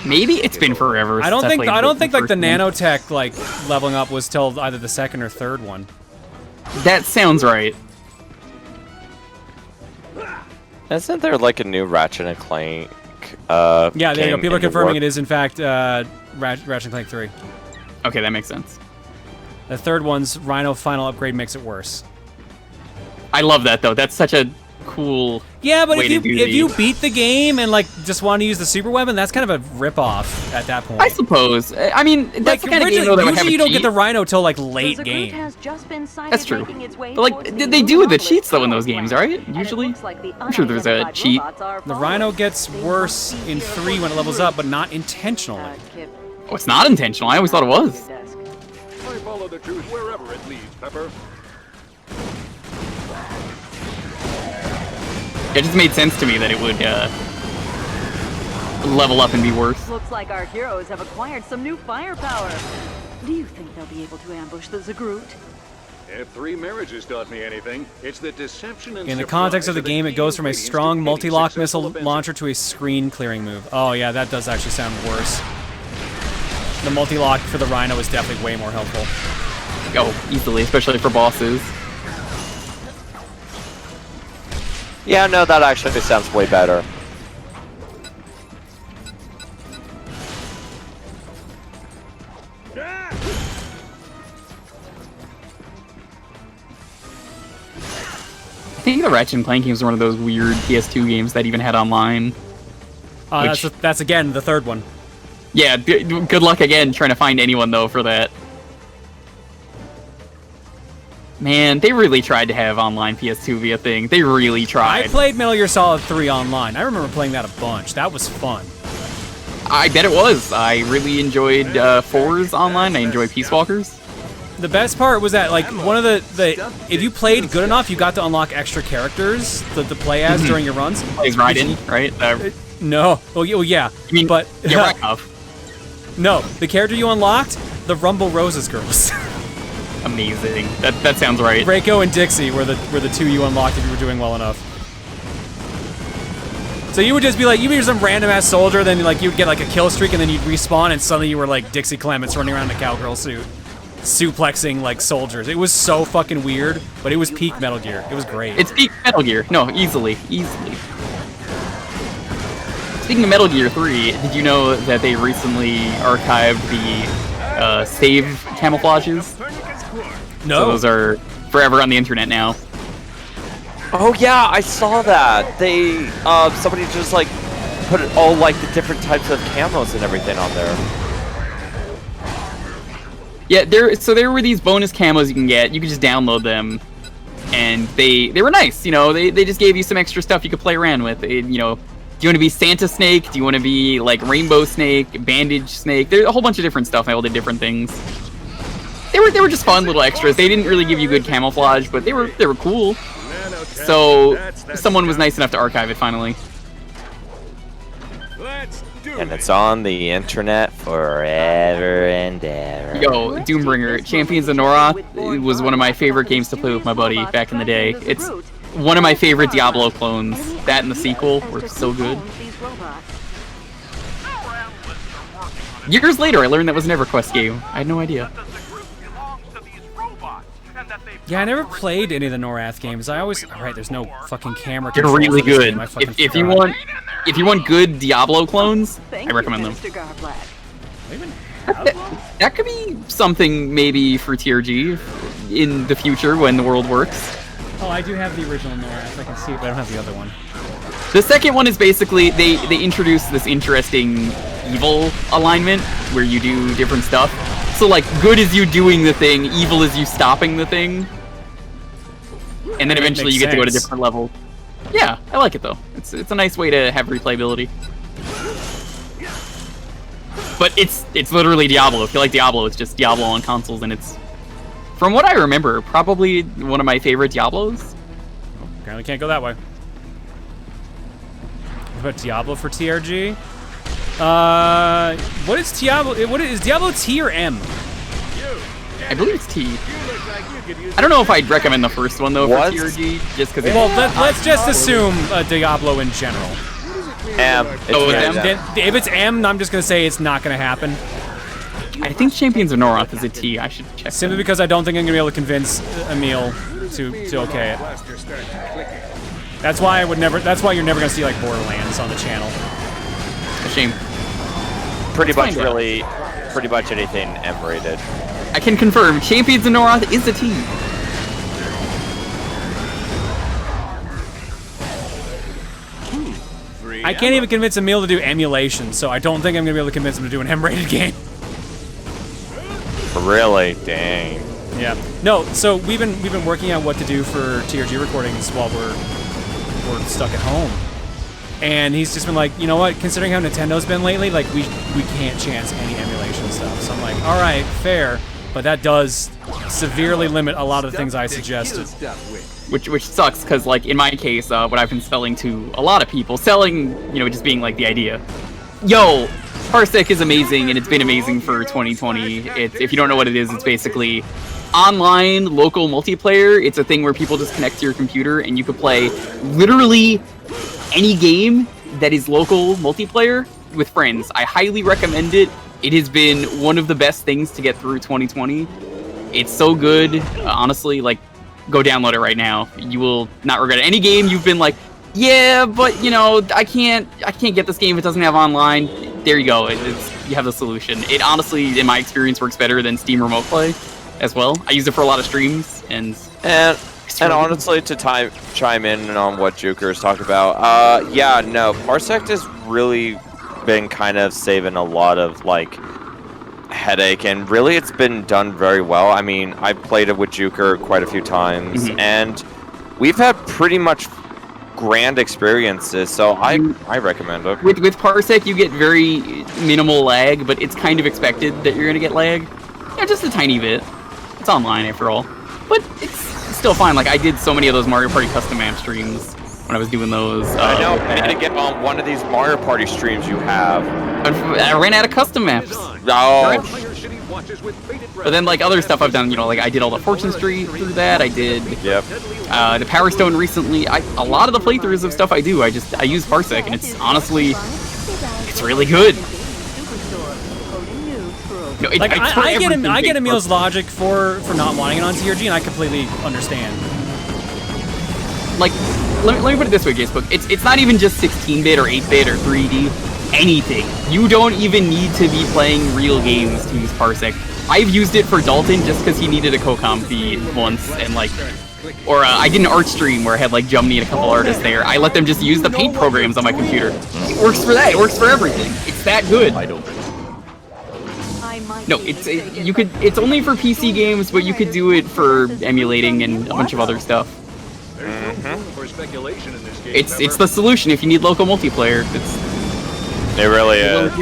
Maybe it's been forever. I don't since think played like the first one. nanotech like leveling up was till either the second or third one. That sounds right. Isn't there like a new Ratchet and Clank? Yeah, there you go. game People are in the confirming work? it is in fact Ratchet and Clank 3. Okay, that makes sense. The third one's Rhino final upgrade makes it worse. I love that though. That's such a cool. Yeah, but way if to do you these. beat the game and like just want to use the super weapon, that's kind of a rip-off at that point. I suppose. I mean, that's Like the kind of game though that would have usually a you don't cheat. get the Rhino till like late The game. Groot has just been sighted That's true. making its way But like, towards they the do the Monopolis cheats though in Power those games, Plant. right? And it Usually. looks like the I'm sure there's a unidentified cheat. robots are The following. Rhino gets worse in 3 when it levels up, but not intentionally. Oh, it's not intentional. I always thought it was. I follow the truth wherever it leads, Pepper. It just made sense to me that it would level up and be worse. Looks like our heroes have acquired some new firepower. Do you think they'll be able to ambush the Zagroot? If 3 marriages taught me anything, it's that deception and In the context of the game, it goes from a strong multi-lock missile launcher to a screen-clearing move. Oh yeah, that does actually sound worse. The multi-lock for the Rhino is definitely way more helpful. Oh, easily, especially for bosses. Yeah, no, that actually sounds way better. I think the Ratchet and Clank games are one of those weird PS2 games that even had online. That's again the third one. Yeah, good luck again trying to find anyone though for that. Man, they really tried to have online PS2 be a thing. They really tried. I played Metal Gear Solid 3 online. I remember playing that a bunch. That was fun. I bet it was. I really enjoyed 4's online. I enjoyed Peace Walkers. The best part was that, like, one of the if you played good enough, you got to unlock extra characters to play as during your runs. Plays Raiden, right? No. Oh, yeah. I mean, but yeah, Rakov. No, the character you unlocked, the Rumble Roses girls. Amazing. That sounds right. Reiko and Dixie were the two you unlocked if you were doing well enough. So you would just be like, you'd be some random ass soldier, then like you would get like a kill streak, and then you'd respawn, and suddenly you were like Dixie Clements running around in a cowgirl suit, suplexing like soldiers. It was so fucking weird, but it was peak Metal Gear. It was great. It's peak Metal Gear. No, easily. Speaking of Metal Gear 3, did you know that they recently archived the save camouflages? No. So those are forever on the internet now. Oh yeah, I saw that. They somebody just like put all like the different types of camos and everything on there. Yeah, there were these bonus camos you can get. You could just download them, and they were nice. You know, they just gave you some extra stuff you could play around with. You know, do you want to be Santa Snake? Do you want to be like Rainbow Snake, Bandage Snake? There's a whole bunch of different stuff. All the different things. They were just fun little extras. They didn't really give you good camouflage, but they were cool. So someone was nice enough to archive it finally. And it's on the internet forever and ever. Yo, Doombringer, Champions of Norath was one of my favorite games to play with my buddy back in the day. It's one of my favorite Diablo clones. That and the sequel were so good. Years later, I learned that was an EverQuest game. I had no idea. Yeah, I never played any of the Norath games. I always there's no fucking camera. They're really good. If you want good Diablo clones, I recommend them. That could be something maybe for TRG in the future when the world works. Oh, I do have the original Norath. I can see it, but I don't have the other one. The second one is basically they introduce this interesting evil alignment where you do different stuff. So like good is you doing the thing, evil is you stopping the thing. And then eventually you get to go to different levels. Yeah, I like it though. It's a nice way to have replayability. But it's literally Diablo. If you like Diablo, it's just Diablo on consoles, and it's, from what I remember, probably one of my favorite Diablos. Apparently can't go that way. What about Diablo for TRG? What is Diablo? What is Diablo T or M? I believe it's T. I don't know if I'd recommend the first one though for TRG, just because. Well, let's just assume Diablo in general. M. If it's M, I'm just gonna say it's not gonna happen. I think Champions of Norath is a T. I should check. Simply because I don't think I'm gonna be able to convince Emil to okay it. That's why I would never. That's why you're never gonna see like Borderlands on the channel. A shame. Pretty much anything M-rated. I can confirm, Champions of Norath is a T. I can't even convince Emil to do emulation, so I don't think I'm gonna be able to convince him to do an M-rated game. Really? Dang. Yeah. No. So we've been working out what to do for TRG recordings while we're stuck at home. And he's just been like, you know what? Considering how Nintendo's been lately, like we can't chance any emulation stuff. So I'm like, all right, fair, but that does severely limit a lot of the things I suggested. Which sucks, because like in my case, what I've been selling to a lot of people, selling, you know, just being like the idea. Yo, Parsec is amazing, and it's been amazing for 2020. If you don't know what it is, it's basically online local multiplayer. It's a thing where people just connect to your computer, and you could play literally any game that is local multiplayer with friends. I highly recommend it. It has been one of the best things to get through 2020. It's so good, honestly. Like, go download it right now. You will not regret it. Any game you've been like, yeah, but you know, I can't get this game if it doesn't have online. There you go. You have the solution. It honestly, in my experience, works better than Steam Remote Play as well. I use it for a lot of streams, and honestly, to chime in on what Joker's talked about, yeah, no, Parsec has really been kind of saving a lot of like headache, and really it's been done very well. I mean, I've played it with Joker quite a few times, and we've had pretty much grand experiences, so I recommend it. With Parsec, you get very minimal lag, but it's kind of expected that you're gonna get lag. Yeah, just a tiny bit. It's online after all, but it's still fine. Like, I did so many of those Mario Party custom map streams when I was doing those. I know. I need to get on one of these Mario Party streams you have. I ran out of custom maps. Oh. But then, like, other stuff I've done, you know, like, I did all the Fortune Street through that. I did the Power Stone recently. A lot of the playthroughs of stuff I do, I use Parsec, and it's honestly, it's really good. No, Like, I get Emil's logic for not wanting it on CRG, and I completely understand. Like, let me put it this way, Jacebook. It's not even just 16-bit or 8-bit or 3D. Anything. You don't even need to be playing real games to use Parsec. I've used it for Dalton just because he needed a co-com feed once, and like, or I did an art stream where I had like Jumney and a couple artists there. I let them just use the paint programs on my computer. It works for that. It works for everything. It's that good. No, it's only for PC games, but you could do it for emulating and a bunch of other stuff. It's the solution if you need local multiplayer. It really is.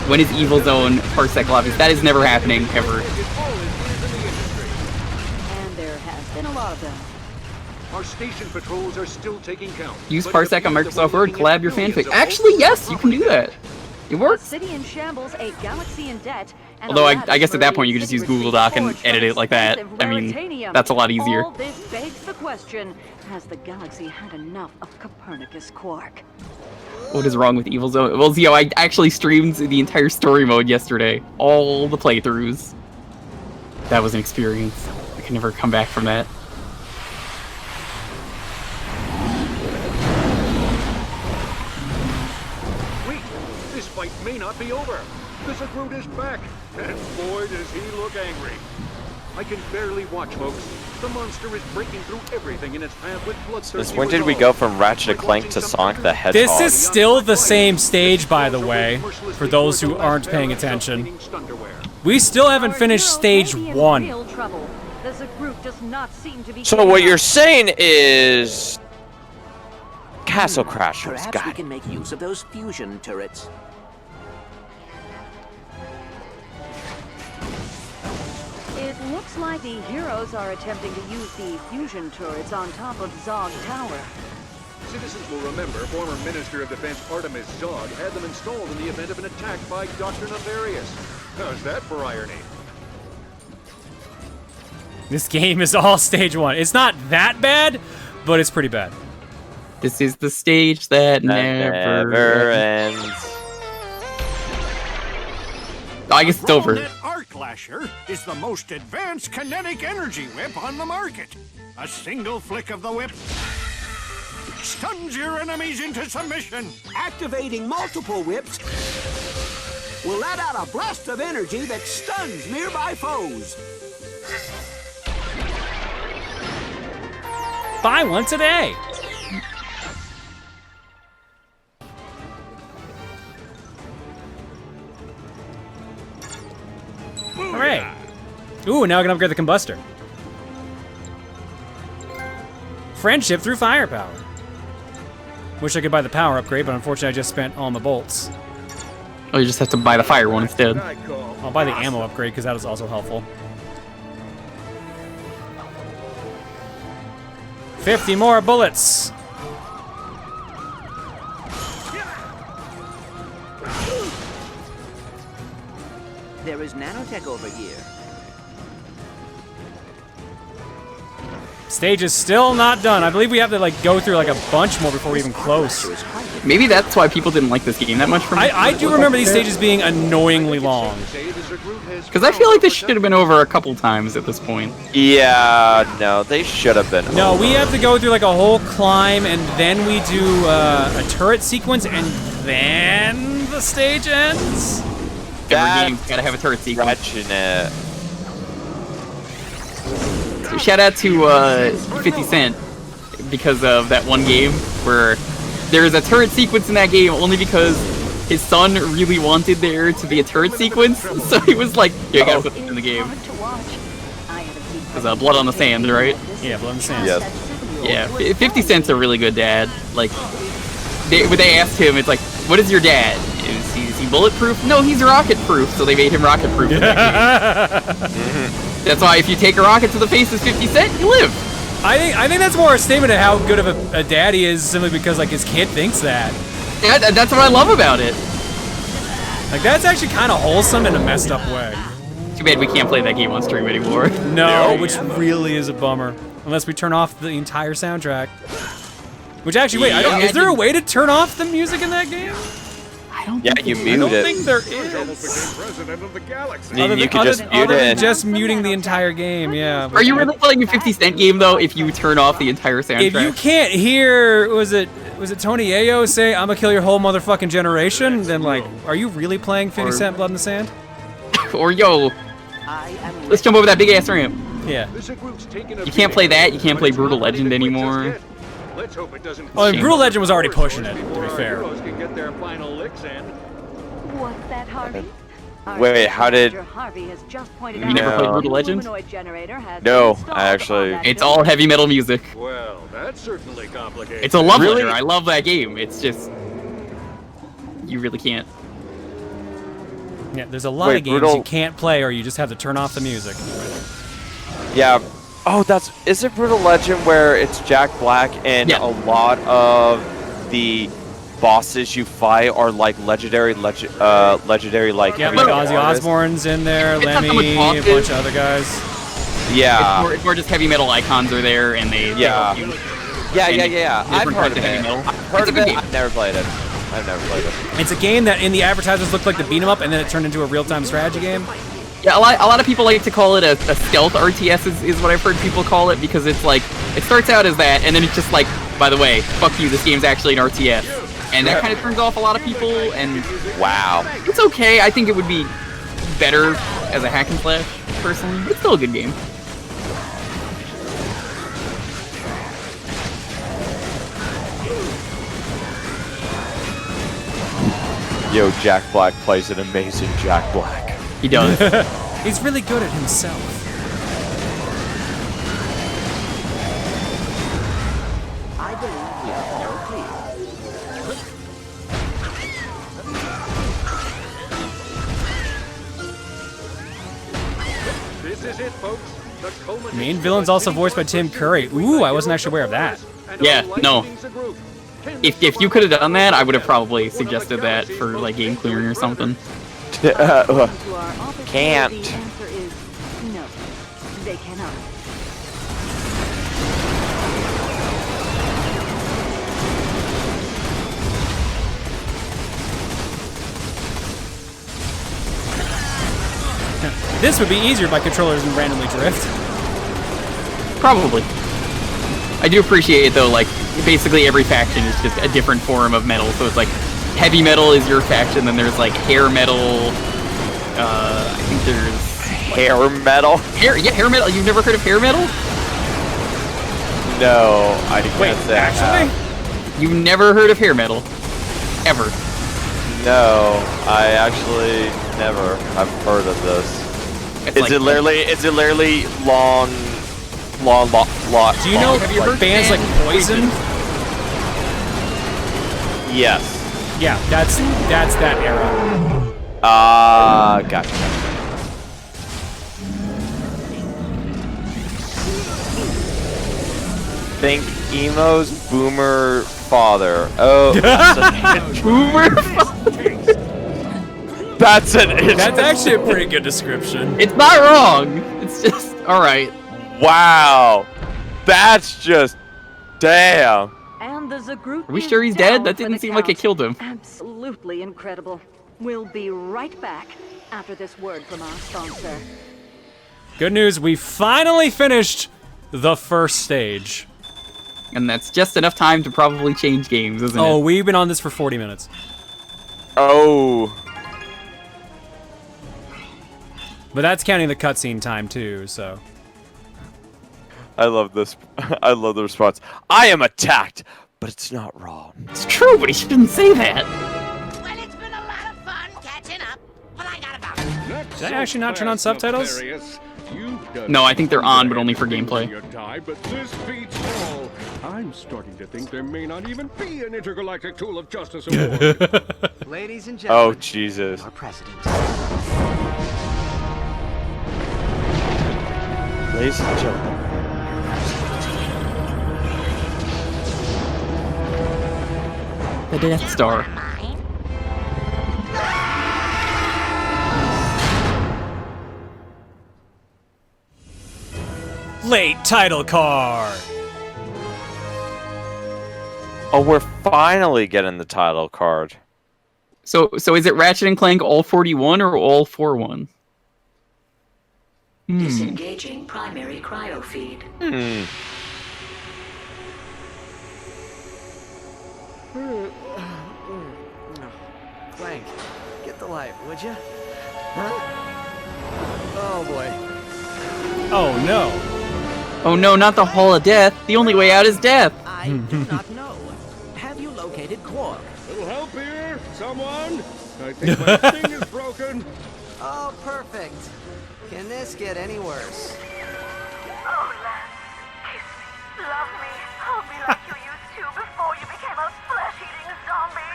When is Evil Zone Parsec Lobbies? That is never happening, ever. And there has been a lot of them. Our station patrols are still taking count. Use Parsec on Microsoft Word, collab your fanfic. Actually, yes, you can do that. It works. City in shambles, a galaxy in debt, and although I guess at that point you could just use Google Doc and edit it like that. I mean, that's a lot easier. All this begs the question, has the galaxy had enough of Copernicus quark? What is wrong with Evil Zone? Well, Zio, I actually streamed the entire story mode yesterday. All the playthroughs. That was an experience. I can never come back from that. Wait, this fight may not be over. The Zagroot is back, and boy does he look angry. I can barely watch, folks. The monster is breaking through everything in its path with bloodthirsty. Since when did we go from Ratchet Clank to Sonic the Hedgehog? This is still the same stage, by the way, for those who aren't paying attention. We still haven't finished stage 1. So what you're saying is... Castle Crashers, Perhaps we can make use of those fusion turrets. It looks like the heroes are attempting to use the fusion turrets on top of Zog Tower. Citizens will remember former Minister of Defense Artemis Zog had them installed in the event of an attack by Dr. Nefarious. How's that for irony? This game is all stage 1. It's not that bad, but it's pretty bad. This is the stage that never ends. I guess it's over. Artlasher is the most advanced kinetic energy whip on the market. A single flick of the whip stuns your enemies into submission. Activating multiple whips will let out a blast of energy that stuns nearby foes. Buy one today. Alright. Ooh, now I can upgrade the combustor. Friendship through firepower. Wish I could buy the power upgrade, but unfortunately I just spent all my bolts. Oh, you just have to buy the fire one instead. I'll buy the ammo upgrade because that is also helpful. 50 more bullets. There is nanotech over here. Stage is still not done. I believe we have to like go through like a bunch more before we even close. Maybe that's why people didn't like this game that much for me. I do remember these stages being annoyingly long. Because I feel like this should have been over a couple times at this point. Yeah, no, they should have been. No, we have to go through like a whole climb, and then we do a turret sequence, and then the stage ends. Every game's gotta have a turret sequence. It. Shout out to 50 Cent because of that one game where there's a turret sequence in that game only because his son really wanted there to be a turret sequence, so he was like, "Yeah, I gotta put this in the game." Because Blood on the Sand, right? Yeah, Blood on the Sand. Yes. Yeah, 50 Cent's a really good dad. Like, when they asked him, it's like, "What is your dad? Is he bulletproof?" No, he's rocket-proof, so they made him rocket-proof in that game. That's why if you take a rocket to the face of 50 Cent, you live. I think that's more a statement of how good of a dad he is, simply because like his kid thinks that. Yeah, that's what I love about it. Like that's actually kind of wholesome in a messed up way. Too bad we can't play that game on stream anymore. No, which really is a bummer. Unless we turn off the entire soundtrack. Which actually, wait, is there a way to turn off the music in that game? Yeah, you mute it. I don't think there is. President of the galaxy. You can just mute it. Just muting the entire game, yeah. Are you really playing a 50 Cent game though? If you turn off the entire soundtrack? If you can't hear, was it Tony Ayo say, "I'm gonna kill your whole motherfucking generation"? Then like, are you really playing 50 Cent Blood in the Sand? Or yo, let's jump over that big ass ramp. Yeah. You can't play that. You can't play Brutal Legend anymore. Let's hope it doesn't. Oh, and Brutal Legend was already pushing it, to be fair. What's that, Harvey? Wait, how did? Harvey has just pointed You never played Brutal Legend? No, I actually. It's all heavy metal music. Well, that's certainly complicated. It's a love letter. I love that game. It's just you really can't. Yeah, there's a lot of games you can't play, or you just have to turn off the music. Yeah. Oh, is it Brutal Legend where it's Jack Black and a lot of the bosses you fight are like legendary like yeah, like Ozzy Osbourne's in there, Lemmy, a bunch of other guys. Yeah. It's more just heavy metal icons are there, and they help you. Yeah. I've heard of it. Game. I've never played it. It's a game that in the advertisements looked like the beat 'em up, and then it turned into a real-time strategy game. Yeah, a lot of people like to call it a stealth RTS is what I've heard people call it, because it's like, it starts out as that, and then it's just like, by the way, fuck you, this game's actually an RTS. And that kind of turns off a lot of people, and wow. It's okay, I think it would be better as a hack and slash, personally. It's still a good game. Yo, Jack Black plays an amazing Jack Black. He does. He's really good at himself. I believe we are all clear. This is it, folks. The Main villain's also voiced by Tim Curry. Ooh, I wasn't actually aware of that. Yeah, no. If you could have done that, I would have probably suggested that for like game clearing or something. Can't. The answer is no. They cannot. This would be easier if my controllers didn't randomly drift. Probably. I do appreciate it though, like, basically every faction is just a different form of metal, so it's like, heavy metal is your faction, then there's like hair metal, I think there's... Hair metal? Hair metal, you've never heard of hair metal? No, I can't say actually? You've never heard of hair metal? Ever? No, I actually never have heard of this. Is it literally long? Do you know bands like Poison? Yes. Yeah, that's that era. Gotcha. Think Emo's boomer father. Oh, boomer. That's actually a pretty good description. It's not wrong. It's just all right. Wow, that's just damn. And the Zagroot. Are we sure he's dead? That didn't seem like it killed him. Absolutely incredible. We'll be right back after this word from our sponsor. Good news, we finally finished the first stage. And that's just enough time to probably change games, isn't it? Oh, we've been on this for 40 minutes. Oh. But that's counting the cutscene time too, so. I love this. I love the response. I am attacked, but it's not wrong. It's true, but he shouldn't say that. Well, it's been a lot of fun catching up, but I got about Did I actually not turn on subtitles? No, I think they're on, but only for gameplay. But this beats all. I'm starting to think there may not even be an intergalactic tool of justice award. Ladies and gentlemen. Oh, Jesus. Our president. Ladies and gentlemen. The Death Star. Late title card. Oh, we're finally getting the title card. So is it Ratchet and Clank all 41 or all 41? Disengaging primary cryo feed. Clank, get the light, would you? Oh boy. Oh no. Oh no, not the Hall of Death. The only way out is death. I do not know. Have you located Quark? Little help here, someone? I think my thing is broken. Oh, perfect. Can this get any worse? Oh, Lance, kiss me, love me. I'll be like you used to before you became a flesh-eating zombie.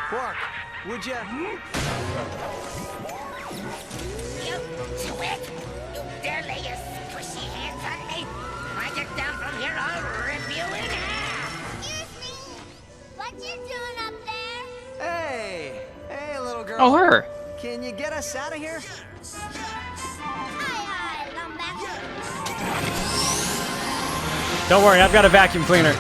Quark, would you? You twit! You dare lay your squishy hands on me? When I get down from here, I'll rip you in half. Excuse me? What you doing up there? Hey, hey, little girl. Oh, her. Can you get us out of here? Aye, Lumbax. Don't worry, I've got a vacuum cleaner.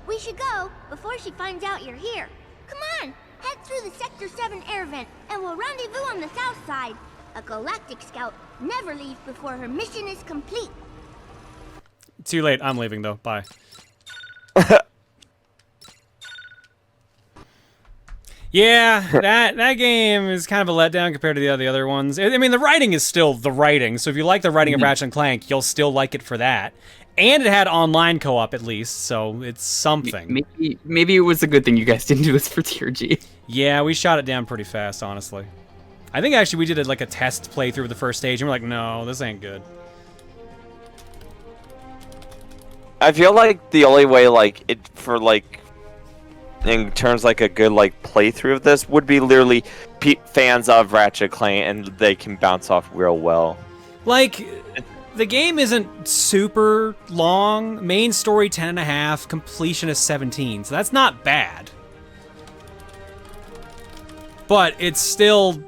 We should go before she finds out you're here. Come on, head through the Sector 7 air vent, and we'll rendezvous on the south side. A galactic scout never leaves before her mission is complete. Too late. I'm leaving though. Bye. Yeah, that game is kind of a letdown compared to the other ones. I mean, the writing is still the writing, so if you like the writing of Ratchet and Clank, you'll still like it for that. And it had online co-op at least, so it's something. Maybe it was a good thing you guys didn't do this for TRG. Yeah, we shot it down pretty fast, honestly. I think actually we did like a test playthrough of the first stage, and we're like, no, this ain't good. I feel like the only way, like, it for like, in terms like a good like playthrough of this would be literally fans of Ratchet Clank, and they can bounce off real well. Like, the game isn't super long. Main story 10.5, completion is 17, so that's not bad. But it's still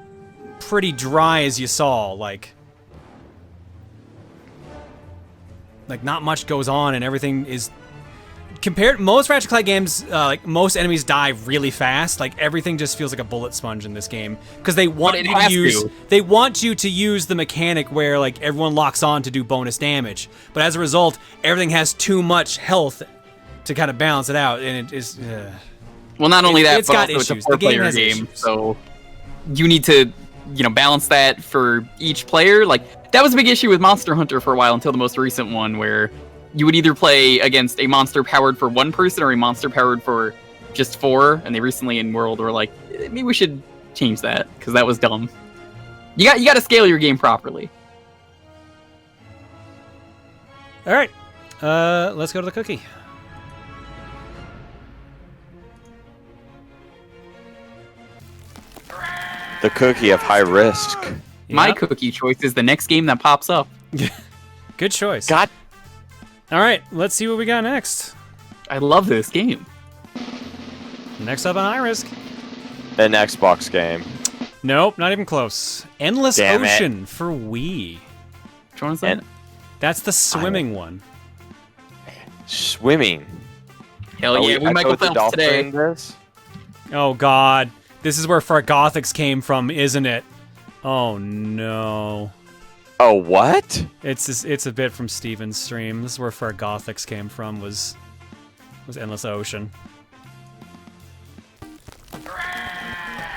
pretty dry, as you saw. Like not much goes on, and everything is compared. Most Ratchet Clank games, like most enemies die really fast. Like everything just feels like a bullet sponge in this game because they want you to use. They want you to use the mechanic where like everyone locks on to do bonus damage, but as a result, everything has too much health to kind of balance it out, and it is. Well, not only that, it's but got also issues. It's a four-player game, so you need to, balance that for each player. Like that was a big issue with Monster Hunter for a while until the most recent one, where you would either play against a monster powered for one person or a monster powered for just 4. And they recently in World were like, maybe we should change that because that was dumb. You got to scale your game properly. All right, let's go to the cookie. The cookie of high risk. My cookie choice is the next game that pops up. Good choice. God. All right, let's see what we got next. I love this game. Next up on iRisk. An Xbox game. Nope, not even close. Endless Damn Ocean for Wii. Which one is that? That's the swimming one. Swimming. Hell yeah, we Michael Phelps today. This? Oh god. This is where Fargothics came from, isn't it? Oh no. Oh what? It's a bit from Steven's stream. This is where Fargothics came from, was Endless Ocean.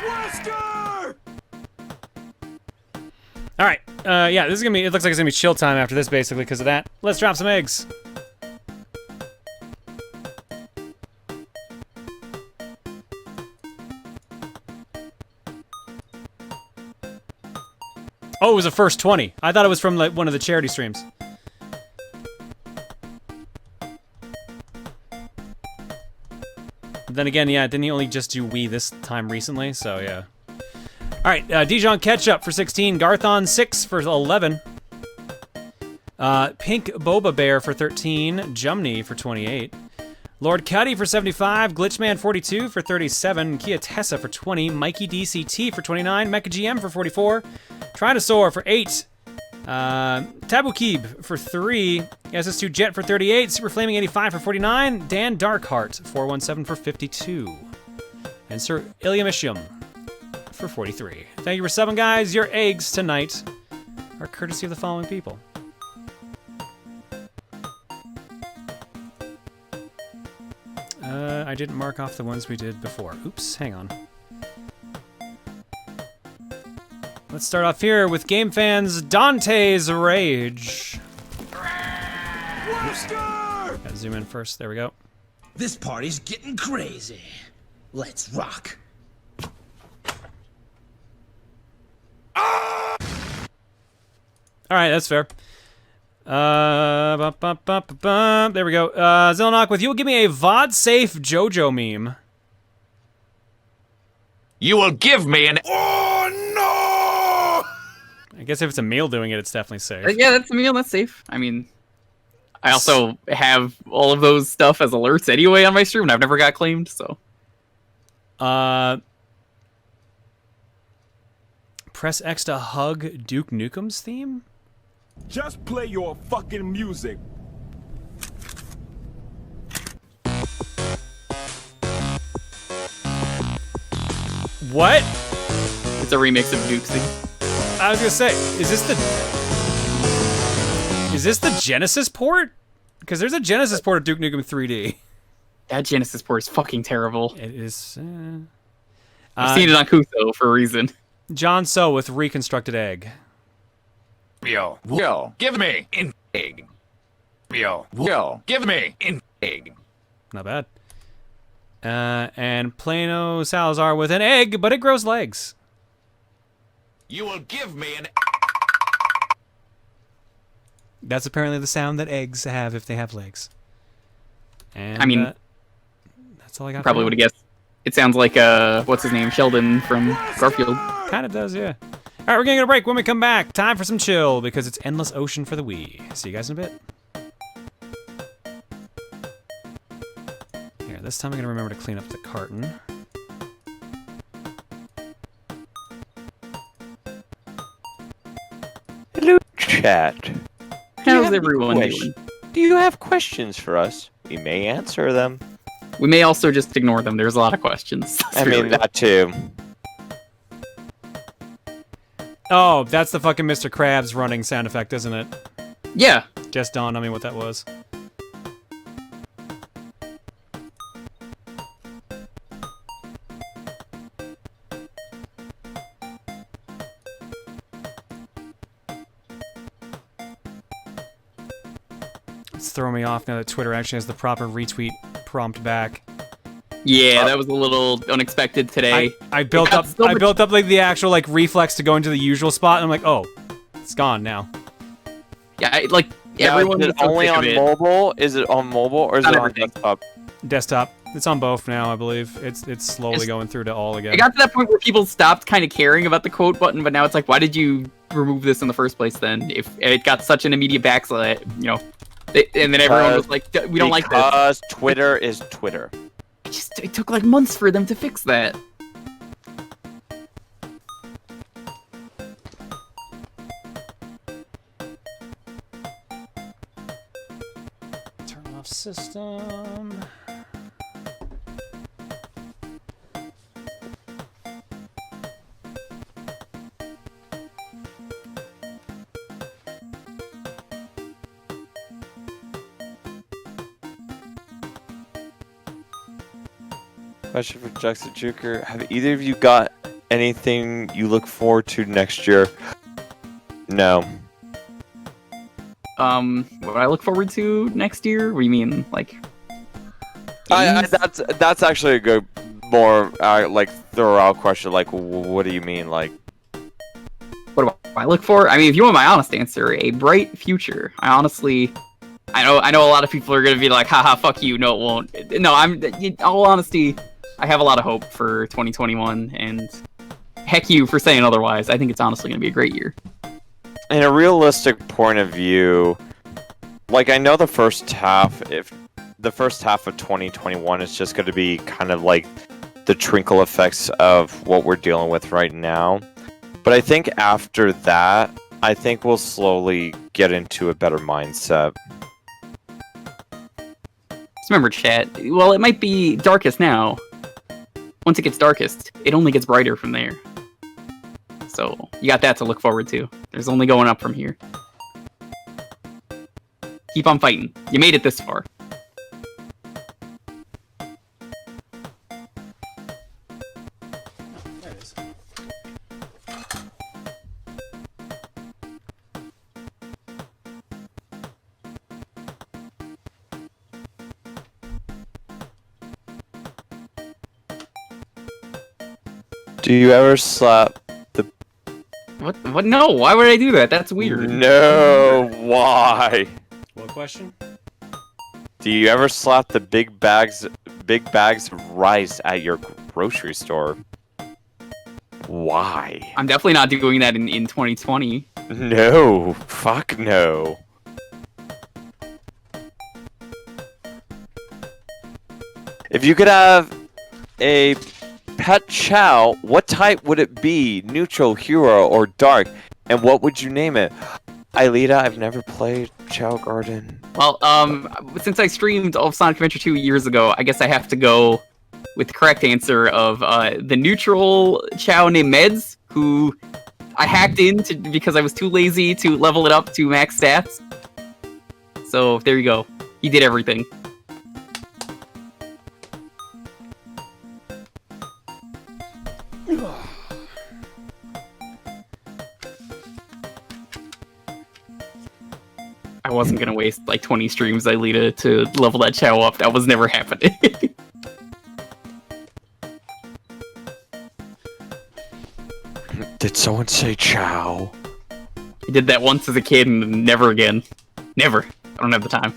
Wesker! Alright, yeah, this is gonna be, it looks like it's gonna be chill time after this basically because of that. Let's drop some eggs. Oh, it was a first 20. I thought it was from like one of the charity streams. But then again, yeah, didn't he only just do Wii this time recently? So yeah. All right, Dijon Ketchup for 16. Garthon 6 for 11. Pink Boba Bear for 13. Jumney for 28. Lord Cuddy for 75. Glitchman 42 for 37. Kia Tessa for 20. Mikey DCT for 29. Mecha GM for 44. Trinosaur for 8. Tabu Keeb for 3. SS2 Jet for 38. Super Flaming 85 for 49. Dan Darkheart 417 for 52. And Sir Iliamishum for 43. Thank you for subbing, guys. Your eggs tonight are courtesy of the following people. I didn't mark off the ones we did before. Oops, hang on. Let's start off here with Game Fans Dante's Rage. Gotta zoom in first. There we go. This party's getting crazy. Let's rock. All right, that's fair. There we go. Zilnok with you will give me a VOD safe JoJo meme. You will give me an. I guess if it's a meal doing it, it's definitely safe. Yeah, that's a meal. That's safe. I mean, I also have all of those stuff as alerts anyway on my stream, and I've never got claimed, so. Press X to hug Duke Nukem's theme? Just play your fucking music. What? It's a remix of Duke's theme. I was gonna say, is this the Genesis port? Because there's a Genesis port of Duke Nukem 3D. That Genesis port is fucking terrible. It is. I've seen it on Kuso for a reason. John So with Reconstructed Egg. Yo, give me an egg. Yo, give me an egg. Not bad. And Plano Salazar with an egg, but it grows legs. You will give me an. That's apparently the sound that eggs have if they have legs. And I mean, that's all I got. Probably would have guessed. It sounds like what's his name, Sheldon from Garfield. Kind of does, yeah. All right, we're gonna get a break. When we come back, time for some chill because it's Endless Ocean for the Wii. See you guys in a bit. Here, this time I'm gonna remember to clean up the carton. Hello, chat. How's everyone doing? Do you have questions for us? We may answer them. We may also just ignore them. There's a lot of questions. I mean, that too. Oh, that's the fucking Mr. Krabs running sound effect, isn't it? Yeah. Just dawned on me what that was. It's throwing me off now that Twitter actually has the proper retweet prompt back. Yeah, that was a little unexpected today. I built up like the actual like reflex to go into the usual spot, and I'm like, oh, it's gone now. Yeah, everyone. Is it only on mobile? Is it on mobile or is it on desktop? Desktop. It's on both now, I believe. It's slowly going through to all again. It got to that point where people stopped kind of caring about the quote button, but now it's like, why did you remove this in the first place then? If it got such an immediate backslash, you know, and then everyone was like, we don't like this. Because Twitter is Twitter. It took like months for them to fix that. Turn off system. Question for Jackson Juker. Have either of you got anything you look forward to next year? No. What I look forward to next year? What do you mean, like? That's actually a good, more like thorough question. Like, what do you mean, like? What do I look for? I mean, if you want my honest answer, a bright future. I know a lot of people are gonna be like, haha, fuck you. No, it won't. No, in all honesty, I have a lot of hope for 2021, and heck you for saying otherwise. I think it's honestly going to be a great year. In a realistic point of view, like I know the first half of 2021 is just going to be kind of like the trickle effects of what we're dealing with right now. But I think after that, I think we'll slowly get into a better mindset. Just remember, chat, well, it might be darkest now. Once it gets darkest, it only gets brighter from there. So, you got that to look forward to. There's only going up from here. Keep on fighting. You made it this far. Do you ever slap the... What? No, why would I do that? That's weird. No, why? What question? Do you ever slap the big bags of rice at your grocery store? Why? I'm definitely not doing that in 2020. No, fuck no. If you could have a pet chow, what type would it be? Neutral, hero, or dark? And what would you name it? Aelita, I've never played Chow Garden. Well, since I streamed all of Sonic Adventure 2 years ago, I guess I have to go with the correct answer of the neutral chow named Meds, who I hacked into because I was too lazy to level it up to max stats. So, there you go. He did everything. I wasn't gonna waste like 20 streams Aelita to level that chow up. That was never happening. Did someone say chow? I did that once as a kid and never again. Never. I don't have the time.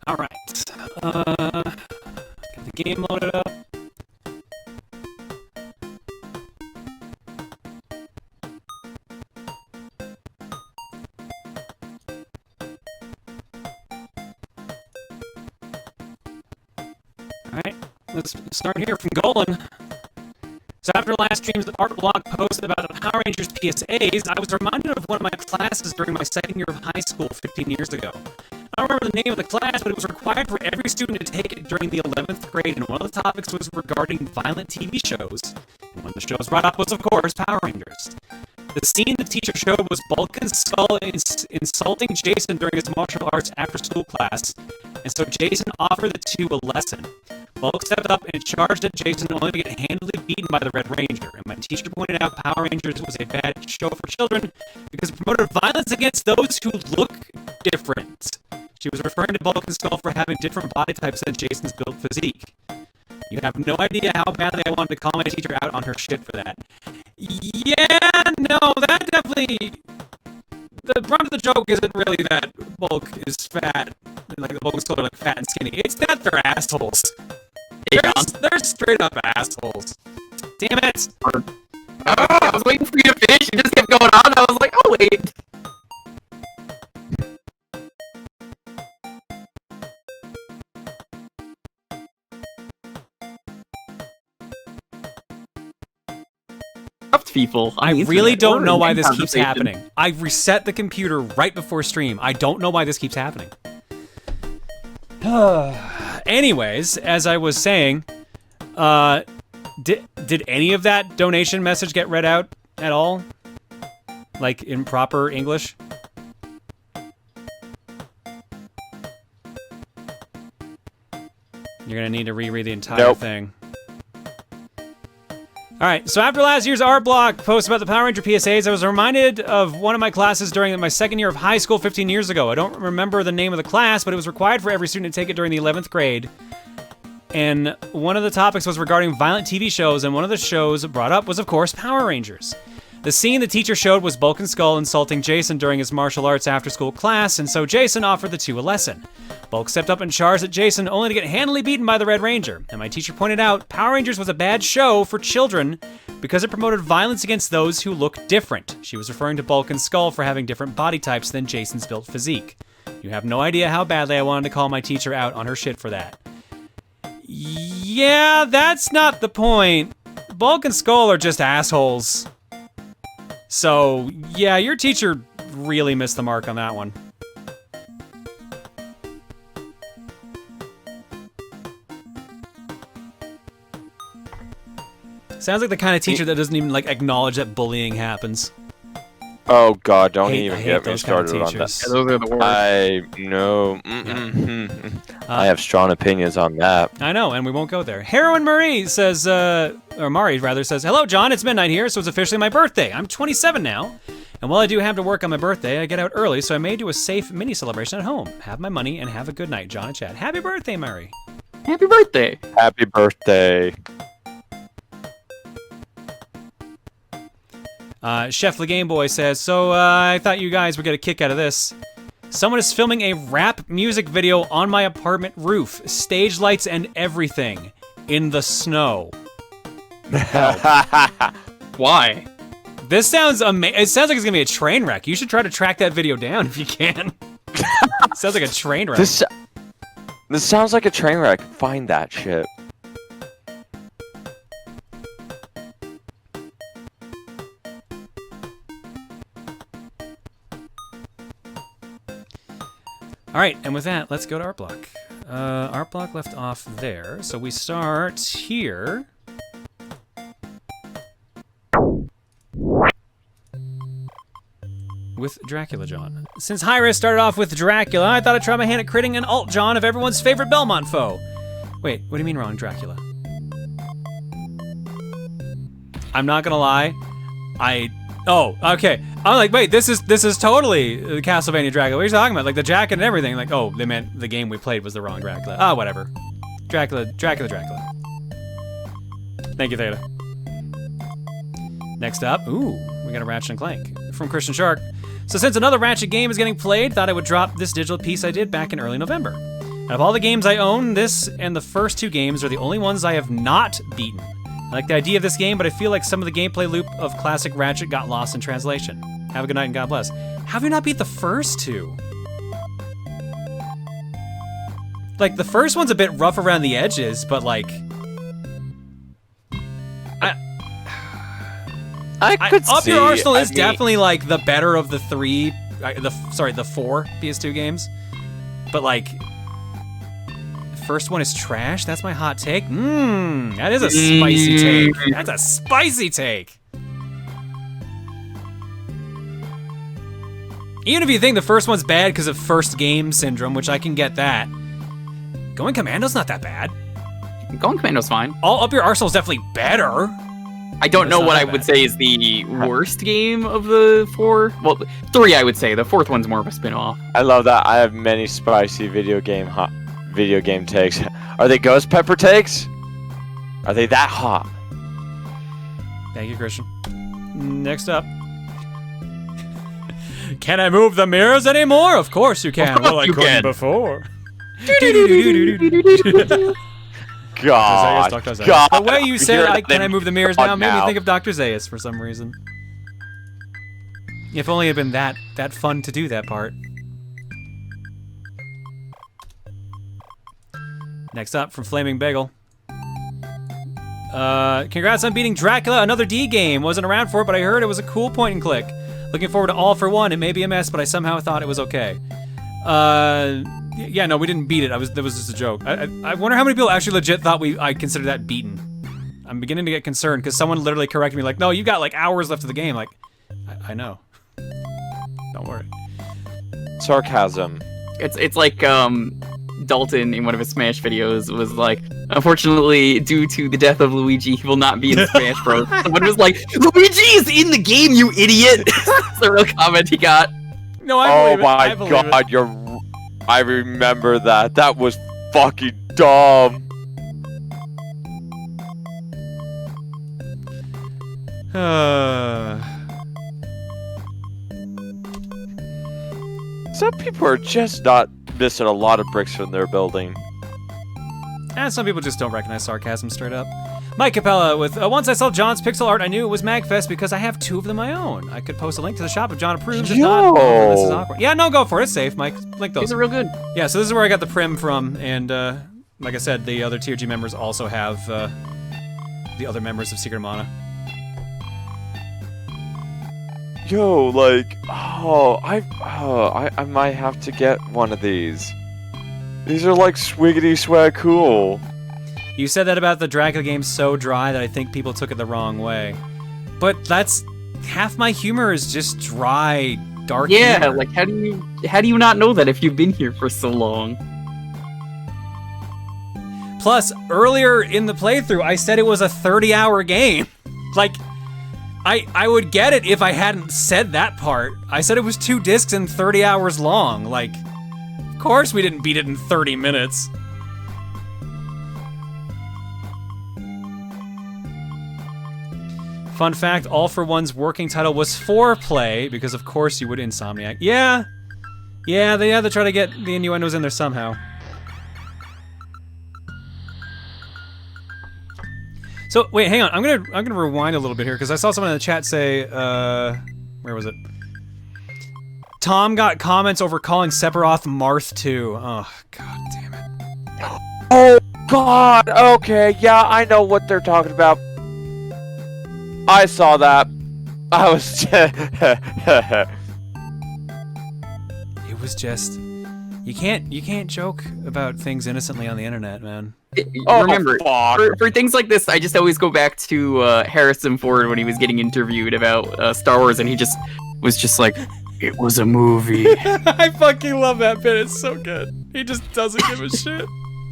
Alright. Get the game loaded up. Alright, let's start here from Golan. So after last stream's art blog post about the Power Rangers PSAs, I was reminded of one of my classes during my second year of high school 15 years ago. I don't remember the name of the class, but it was required for every student to take it during the 11th grade, and one of the topics was regarding violent TV shows. And one of the shows brought up was, of course, Power Rangers. The scene the teacher showed was Bulk and Skull insulting Jason during his martial arts after-school class, and so Jason offered the two a lesson. Bulk stepped up and charged at Jason only to get handily beaten by the Red Ranger, and my teacher pointed out Power Rangers was a bad show for children because it promoted violence against those who look different. She was referring to Bulk and Skull for having different body types than Jason's built physique. You have no idea how badly I wanted to call my teacher out on her shit for that. Yeah, no, that definitely... The brunt of the joke isn't really that Bulk is fat. Like, the Bulk and Skull are like fat and skinny. It's that they're assholes. They're straight up assholes. Damn it! I was waiting for you to finish. You just kept going on. I was like, oh wait. People. I really don't know why this keeps happening. I reset the computer right before stream. I don't know why this keeps happening. Anyways, as I was saying, did any of that donation message get read out at all? Like in proper English? You're gonna need to reread the entire thing. Alright, so after last year's art block post about the Power Ranger PSAs, I was reminded of one of my classes during my second year of high school 15 years ago. I don't remember the name of the class, but it was required for every student to take it during the 11th grade. And one of the topics was regarding violent TV shows, and one of the shows brought up was, of course, Power Rangers. The scene the teacher showed was Bulk and Skull insulting Jason during his martial arts after-school class, and so Jason offered the two a lesson. Bulk stepped up and charged at Jason, only to get handily beaten by the Red Ranger. And my teacher pointed out, Power Rangers was a bad show for children because it promoted violence against those who look different. She was referring to Bulk and Skull for having different body types than Jason's built physique. You have no idea how badly I wanted to call my teacher out on her shit for that. Yeah, that's not the point. Bulk and Skull are just assholes. So, yeah, your teacher really missed the mark on that one. Sounds like the kind of teacher that doesn't even, like, acknowledge that bullying happens. Oh God! Don't even get me those started kind of on that. teachers. Yeah, those are the worst. I know. I have strong opinions on that. I know, and we won't go there. Heroin Marie says, or Mari rather says, "Hello, John. It's midnight here, so it's officially my birthday. I'm 27 now, and while I do have to work on my birthday, I get out early, so I may do a safe mini celebration at home. Have my money and have a good night, John and Chad. Happy birthday, Mari. Happy birthday. Happy birthday." Chef the Game Boy says, so I thought you guys would get a kick out of this. Someone is filming a rap music video on my apartment roof. Stage lights and everything. In the snow. Why? This sounds amazing. It sounds like it's going to be a train wreck. You should try to track that video down if you can. Sounds like a train wreck. This sounds like a train wreck. Find that shit. All right, and with that, let's go to Art Block. Art Block left off there, so we start here. With Dracula John. Since Hi-Risk started off with Dracula, I thought I'd try my hand at critting an alt John of everyone's favorite Belmont foe. Wait, what do you mean wrong, Dracula? I'm not gonna lie, oh, okay. I'm like, wait, this is totally the Castlevania Dracula. What are you talking about? Like the jacket and everything. Like, oh, they meant the game we played was the wrong Dracula. Ah, whatever. Dracula. Thank you, Theta. Next up, ooh, we got a Ratchet Clank from Christian Shark. So since another Ratchet game is getting played, thought I would drop this digital piece I did back in early November. Out of all the games I own, this and the first two games are the only ones I have not beaten. I like the idea of this game, but I feel like some of the gameplay loop of classic Ratchet got lost in translation. Have a good night and God bless. How have you not beat the first two? Like, the first one's a bit rough around the edges, but like... I could Up see. Your Arsenal is definitely like the better of the the four PS2 games. But like... First one is trash? That's my hot take? That is a spicy take. That's a spicy take. Even if you think the first one's bad because of first game syndrome, which I can get that. Going Commando's not that bad. Going Commando's fine. All Up Your Arsenal's definitely better. I don't know what I would say is the worst game of the four. Well, three I would say. The fourth one's more of a spin-off. I love that. I have many spicy video game takes. Are they ghost pepper takes? Are they that hot? Thank you, Christian. Next up. Can I move the mirrors anymore? Of course you can. Well, I couldn't before. God. Dr. Zaius. The way you said, can I move the mirrors now, made me think of Dr. Zaius for some reason. If only it had been that fun to do that part. Next up, from Flaming Bagel. Congrats on beating Dracula, another D game. Wasn't around for it, but I heard it was a cool point and click. Looking forward to All for One. It may be a mess, but I somehow thought it was okay. Yeah, no, we didn't beat it. That was just a joke. I wonder how many people actually legit thought I considered that beaten. I'm beginning to get concerned because someone literally corrected me like, no, you got like hours left of the game. Like, I know. Don't worry. Sarcasm. It's like Dalton in one of his Smash videos was like, unfortunately, due to the death of Luigi, he will not be in Smash Bros. Someone was like, Luigi is in the game, you idiot! That's the real comment he got. No, I Oh believe it. my I believe god, I remember that. That was fucking dumb. Some people are just not missing a lot of bricks from their building. And some people just don't recognize sarcasm straight up. Mike Capella with, once I saw John's pixel art, I knew it was MagFest because I have 2 of them my own. I could post a link to the shop if John approves. If not, this is awkward. Yeah, no, go for it. It's safe, Mike. Link those. These are real good. Yeah, so this is where I got the prim from, and like I said, the other TRG members also have the other members of Secret Mana. Yo, like, I might have to get one of these. These are like swiggity swag cool. You said that about the Dracula game so dry that I think people took it the wrong way. But that's half my humor is just dry, dark humor. Like how do you not know that if you've been here for so long? Plus, earlier in the playthrough, I said it was a 30-hour game. Like, I would get it if I hadn't said that part. I said it was 2 discs and 30 hours long. Like, of course we didn't beat it in 30 minutes. Fun fact, All for One's working title was Foreplay, because of course you would Insomniac. Yeah, they had to try to get the innuendos in there somehow. So wait, hang on. I'm gonna rewind a little bit here because I saw someone in the chat say, where was it? Tom got comments over calling Sephiroth Marth 2. Oh god damn it. Oh god. Okay, yeah, I know what they're talking about. I saw that. I was. It was just. You can't joke about things innocently on the internet, man. Remember, for things like this, I just always go back to Harrison Ford when he was getting interviewed about Star Wars, and he just was just like, "It was a movie." I fucking love that bit. It's so good. He just doesn't give a shit.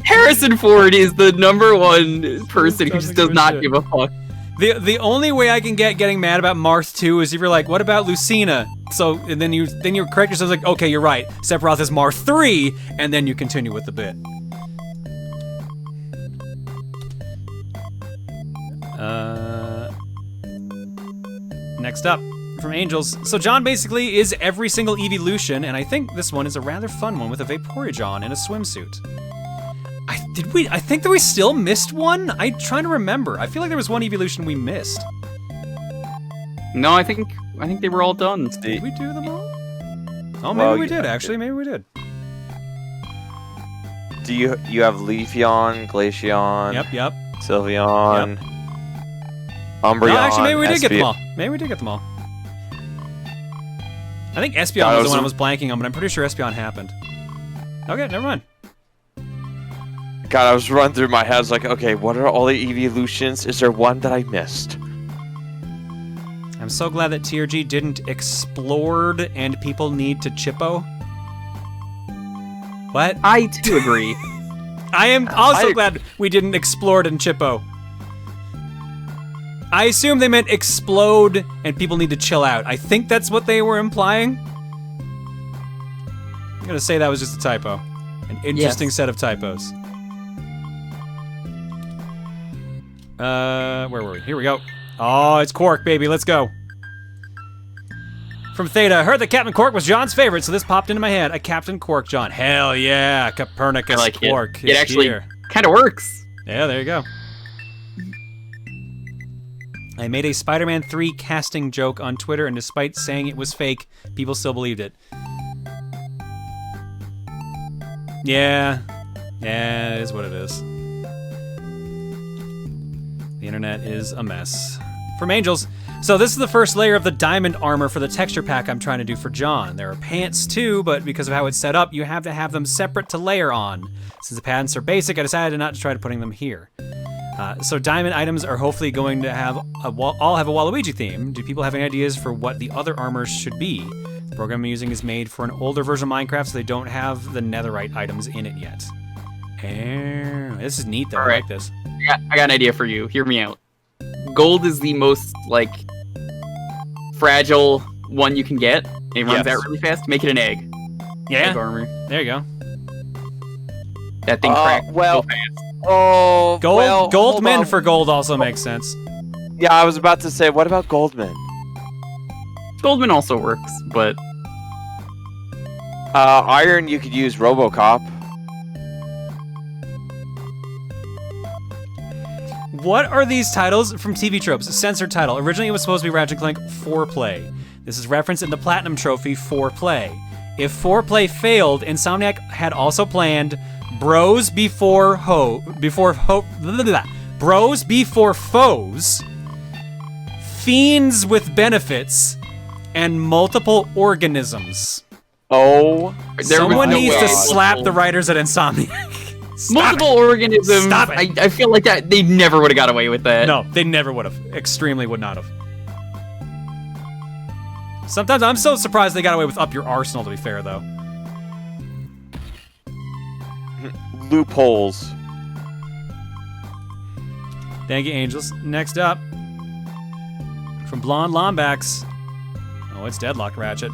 Harrison Ford is the #1 person who just does not give a fuck. The only way I can getting mad about Marth 2 is if you're like, what about Lucina? So, and then you correct yourself, like, okay, you're right. Sephiroth is Marth 3, and then you continue with the bit. Next up, from Angels. So John basically is every single evolution, and I think this one is a rather fun one with a Vaporeon in a swimsuit. I think that we still missed one? I'm trying to remember. I feel like there was one evolution we missed. No, I think they were all done. Did we do them all? Oh, maybe we did, actually. Maybe we did. Do you have Leafeon, Glaceon? Yep. Sylveon. Yep. Umbreon. No, actually, maybe we did get them all. I think Espeon was the one I was blanking on, but I'm pretty sure Espeon happened. Okay, never mind. God, I was running through my head. I was like, okay, what are all the evolutions? Is there one that I missed? I'm so glad that TRG didn't explode and people need to Chippo. What? I too agree. I am also glad we didn't explode and Chippo. I assume they meant explode and people need to chill out. I think that's what they were implying. I'm gonna say that was just a typo. An interesting set of typos. Where were we? Here we go. Oh, it's Quark, baby. Let's go. From Theta, I heard that Captain Quark was John's favorite, so this popped into my head. A Captain Quark John. Hell yeah, Copernicus like Quark. It actually kind of works. Yeah, there you go. I made a Spider-Man 3 casting joke on Twitter, and despite saying it was fake, people still believed it. Yeah, it is what it is. The internet is a mess. From Angels. So this is the first layer of the diamond armor for the texture pack I'm trying to do for John. There are pants too, but because of how it's set up, you have to have them separate to layer on. Since the pants are basic, I decided not to try to putting them here. So diamond items are hopefully going to have all have a Waluigi theme. Do people have any ideas for what the other armors should be? The program I'm using is made for an older version of Minecraft, so they don't have the netherite items in it yet. This is neat, though. All I right. like this. I got an idea for you. Hear me out. Gold is the most, like, fragile one you can get. It runs out really fast. Make it an egg. Yeah. Egg armor. There you go. That thing cracks so fast. Oh, Gold, well, Goldman hold on. for gold also makes sense. Yeah, I was about to say, what about Goldman? Goldman also works, but Iron, you could use RoboCop. What are these titles from TV tropes? Censored title. Originally, it was supposed to be Ratchet Clank 4-play. This is referenced in the Platinum Trophy 4-play. If 4-play failed, Insomniac had also planned Bros Before Bros Before Foes, Fiends with Benefits, and Multiple Organisms. Oh, someone needs to slap the writers at Insomniac. multiple organisms. Stop it. I feel like that they never would have got away with that. No, they never would have. Extremely would not have. Sometimes I'm so surprised they got away with Up Your Arsenal, to be fair, though. Loopholes. Thank you, Angels. Next up, from Blonde Lombax. Oh, it's Deadlocked Ratchet.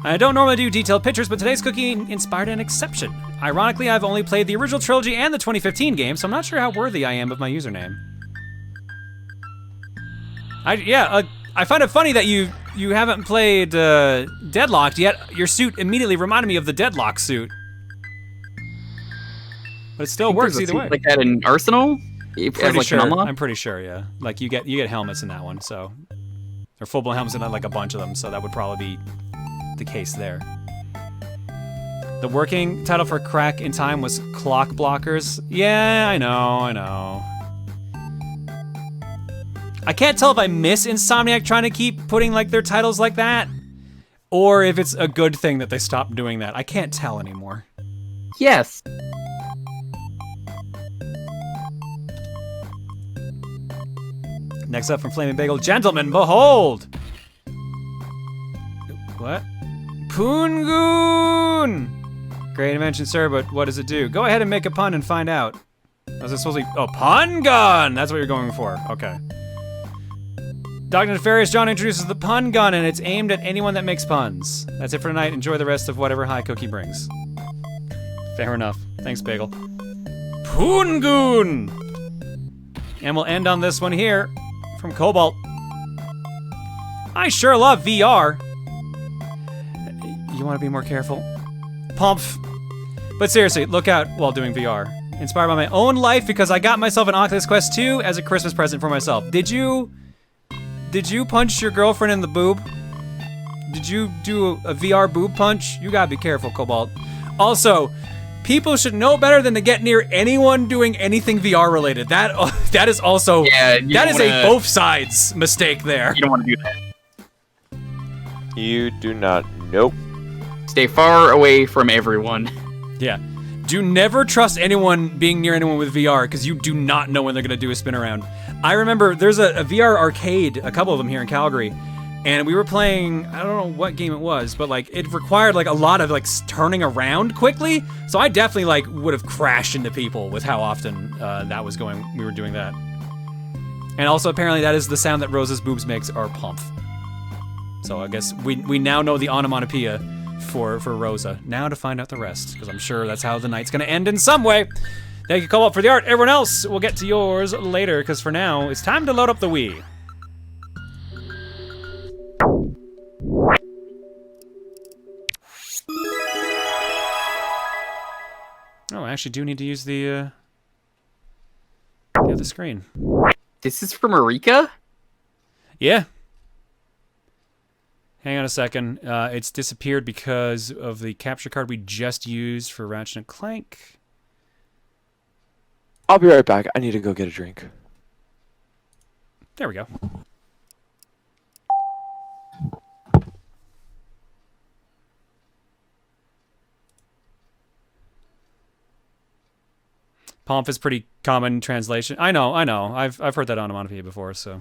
I don't normally do detailed pictures, but today's cookie inspired an exception. Ironically, I've only played the original trilogy and the 2015 game, so I'm not sure how worthy I am of my username. I find it funny that you haven't played Deadlocked yet. Your suit immediately reminded me of the Deadlock suit. But it still works either way. Like that in Arsenal? Pretty sure. I'm pretty sure, yeah. Like you get helmets in that one, so or full-blown helmets in like a bunch of them, so that would probably be the case there. The working title for Crack in Time was Clock Blockers. Yeah, I know. I can't tell if I miss Insomniac trying to keep putting like their titles like that, or if it's a good thing that they stopped doing that. I can't tell anymore. Yes. Next up from Flaming Bagel, Gentlemen, behold! What? Poongoon! Great invention, sir, but what does it do? Go ahead and make a pun and find out. Was it supposed to be... Oh, pun gun! That's what you're going for. Okay. Dr. Nefarious John introduces the pun gun, and it's aimed at anyone that makes puns. That's it for tonight. Enjoy the rest of whatever high cookie brings. Fair enough. Thanks, Bagel. Poongoon! And we'll end on this one here from Cobalt. I sure love VR. You want to be more careful? Pumph. But seriously, look out while doing VR. Inspired by my own life because I got myself an Oculus Quest 2 as a Christmas present for myself. Did you punch your girlfriend in the boob? Did you do a VR boob punch? You gotta be careful, Cobalt. Also, people should know better than to get near anyone doing anything VR related. That is also that is a both sides mistake there. You don't want to do that. You do not. Nope. Stay far away from everyone. Yeah. Do never trust anyone being near anyone with VR because you do not know when they're gonna do a spin around. I remember there's a VR arcade, a couple of them here in Calgary, and we were playing, I don't know what game it was, but like it required like a lot of like turning around quickly. So I definitely like would have crashed into people with how often that was going. We were doing that. And also apparently that is the sound that Rosa's boobs makes are pumph. So I guess we now know the onomatopoeia for Rosa. Now to find out the rest, because I'm sure that's how the night's gonna end in some way. Thank you, Cobalt, for the art. Everyone else, we'll get to yours later, because for now, it's time to load up the Wii. Oh, I actually do need to use the other screen. This is from Marika? Yeah. Hang on a second. It's disappeared because of the capture card we just used for Ratchet & Clank. I'll be right back. I need to go get a drink. There we go. Pomp is pretty common translation. I know. I've heard that onomatopoeia before, so.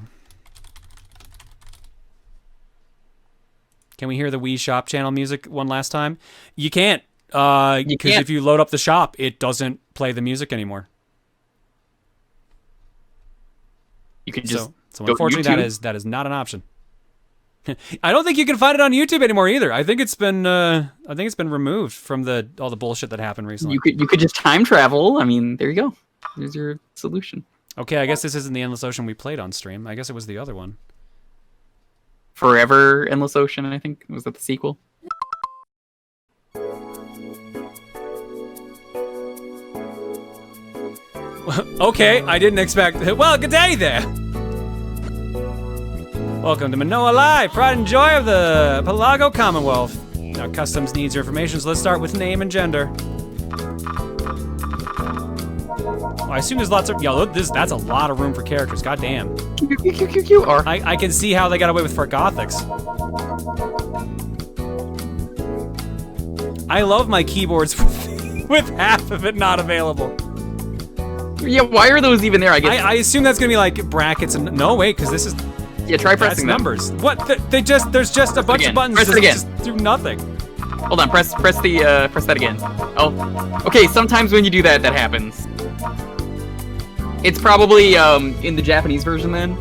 Can we hear the Wii Shop channel music one last time? You can't, because if you load up the shop, it doesn't play the music anymore. You could just so go unfortunately YouTube. that is not an option. I don't think you can find it on YouTube anymore either. I think it's been removed from all the bullshit that happened recently. You could just time travel. I mean, there you go. There's your solution. Okay, I guess this isn't the Endless Ocean we played on stream. I guess it was the other one. Forever Endless Ocean, I think. Was that the sequel? Okay, I didn't expect... Well, good day there! Welcome to Manoa Live, pride and joy of the Pelago Commonwealth. Now, customs needs your information, so let's start with name and gender. Oh, I assume there's lots of... Yo, look, that's a lot of room for characters, goddamn. I can see how they got away with for Gothics. I love my keyboards with half of it not available. Yeah, why are those even there? I guess I assume that's gonna be like brackets and no wait, because this is try pressing them. Numbers. What? There's just a bunch of buttons press it again. Just do nothing. Hold on, press that again. Oh, okay. Sometimes when you do that, that happens. It's probably in the Japanese version. Then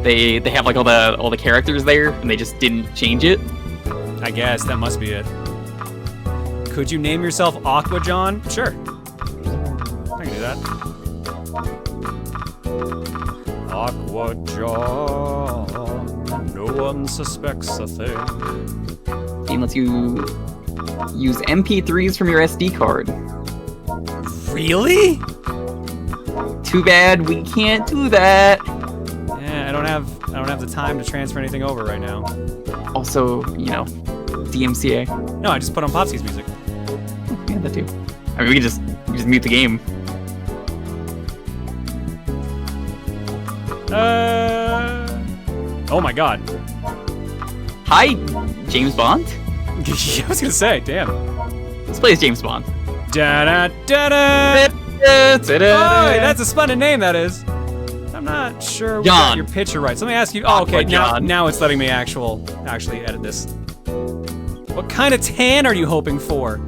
they have like all the characters there, and they just didn't change it. I guess that must be it. Could you name yourself Aqua John? Sure. I can do that. Aqua John, no one suspects a thing. Game lets you use MP3s from your SD card. Really? Too bad we can't do that. Yeah, I don't have the time to transfer anything over right now. Also, you know, DMCA. No, I just put on Popsky's music. Yeah, that too. I mean, we can just mute the game. Oh my god. Hi, James Bond? I was gonna say, damn. Let's play as James Bond. Da-da-da-da! Oh, that's a splendid name, that is. I'm not sure we got your picture right. So let me ask you. Oh, okay, now it's letting me actually edit this. What kind of tan are you hoping for?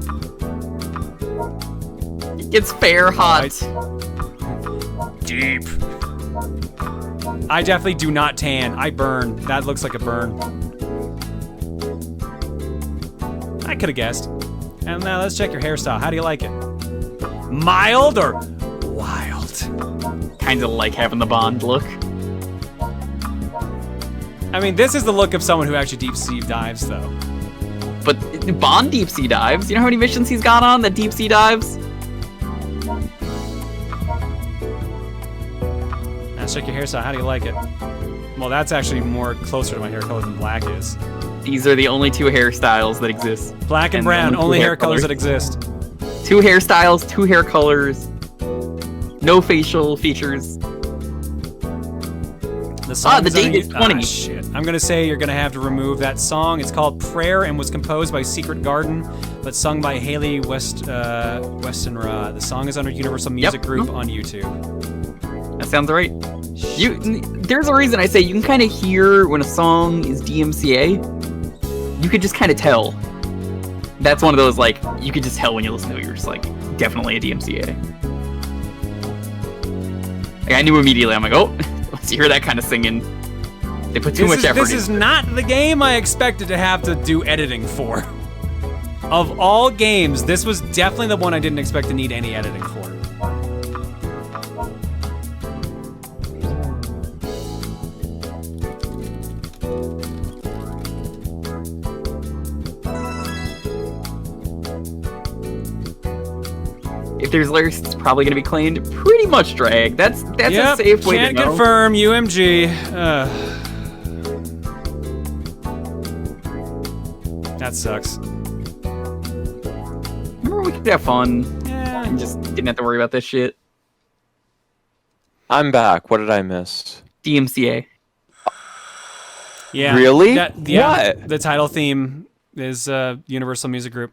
It's fair hot. Deep. I definitely do not tan. I burn. That looks like a burn. I could have guessed. And now let's check your hairstyle. How do you like it? Mild or wild? Kind of like having the Bond look. I mean, this is the look of someone who actually deep sea dives, though. But Bond deep sea dives. You know how many missions he's got on that deep sea dives? Let's check your hairstyle. How do you like it? Well, that's actually more closer to my hair color than black is. These are the only two hairstyles that exist. Black and brown, only hair colors that exist. Two hairstyles, two hair colors, no facial features. The date is 20. Shit. I'm gonna say you're gonna have to remove that song. It's called Prayer and was composed by Secret Garden, but sung by Haley Westenra. The song is under Universal Music Group on YouTube. That sounds right. There's a reason I say you can kind of hear when a song is DMCA. You could just kind of tell. That's one of those, like, you could just tell when you listen to it. You're just like, definitely a DMCA. Like, I knew immediately. I'm like, oh, once you hear that kind of singing, they put too much effort into it. This is not the game I expected to have to do editing for. Of all games, this was definitely the one I didn't expect to need any editing for. If there's lyrics, it's probably going to be claimed pretty much drag. That's a safe way to go. Can't confirm, UMG. That sucks. Remember we could have fun and just didn't have to worry about this shit. I'm back. What did I miss? DMCA. Yeah. Really? What? The title theme is Universal Music Group.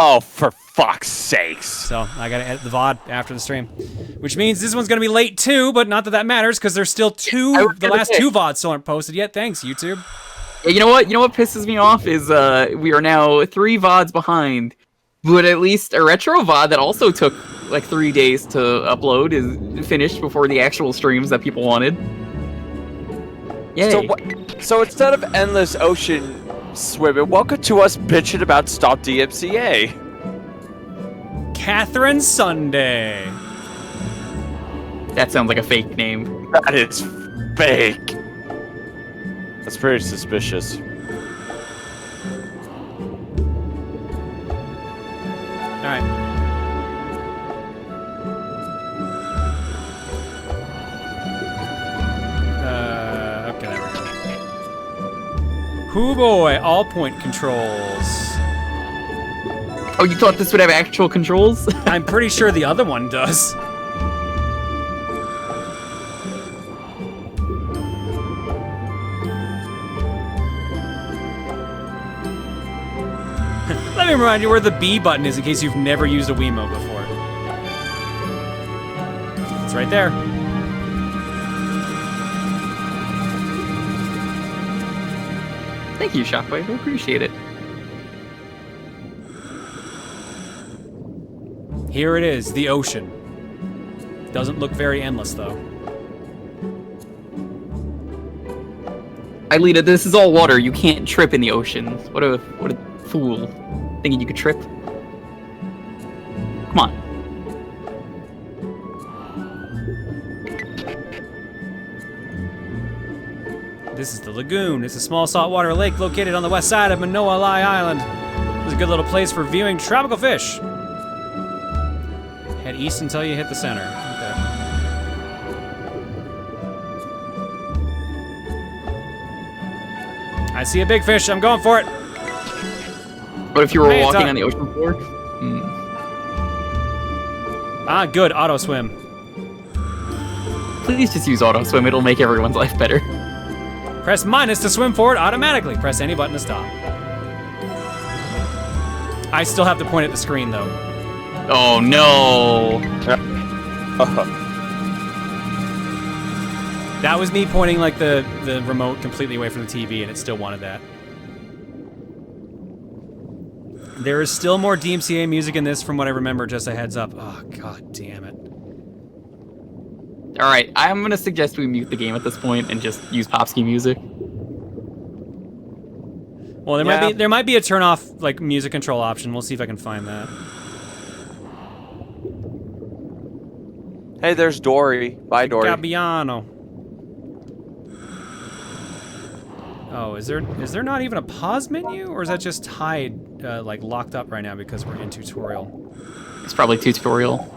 Oh, for fuck's sakes. So I gotta edit the VOD after the stream. Which means this one's gonna be late too, but not that that matters, because there's still the last two VODs still aren't posted yet. Thanks, YouTube. Yeah, you know what? You know what pisses me off is we are now 3 VODs behind. But at least a retro VOD that also took like 3 days to upload is finished before the actual streams that people wanted. Yay. So instead of endless ocean swimming, welcome to us bitching about Stop DMCA. Catherine Sunday. That sounds like a fake name. That is fake. That's pretty suspicious. Alright. Okay, there we go. Hoo boy, all point controls. Oh, you thought this would have actual controls? I'm pretty sure the other one does. Let me remind you where the B button is in case you've never used a Wiimote before. It's right there. Thank you, Shockwave. I appreciate it. Here it is, the ocean. Doesn't look very endless, though. Aelita, this is all water. You can't trip in the ocean. What a fool. Thinking you could trip. Come on. This is the lagoon. It's a small saltwater lake located on the west side of Manoa Lai Island. It's a good little place for viewing tropical fish. Head east until you hit the center. Okay. I see a big fish. I'm going for it. What if you were walking on the ocean floor? Ah, good. Auto swim. Please just use auto swim. It'll make everyone's life better. Press minus to swim forward automatically. Press any button to stop. I still have to point at the screen, though. Oh, no. That was me pointing like the remote completely away from the TV, and it still wanted that. There is still more DMCA music in this from what I remember, just a heads up. Oh, god damn it. Alright, I'm gonna suggest we mute the game at this point and just use Popsky music. Well, there might be a turn off like music control option. We'll see if I can find that. Hey, there's Dory. Bye, Dory. Gabbiano. Oh, is there not even a pause menu, or is that just hide like locked up right now because we're in tutorial? It's probably tutorial.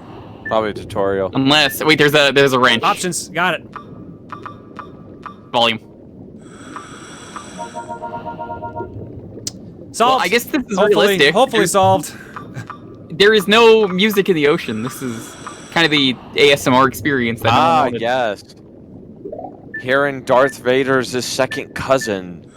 Probably tutorial. Unless wait, there's a wrench. Options, got it. Volume. Solved. Well, I guess this is realistic. Hopefully solved. There is no music in the ocean. This is kind of the ASMR experience that no one wanted. Yes. Hearing Darth Vader's second cousin.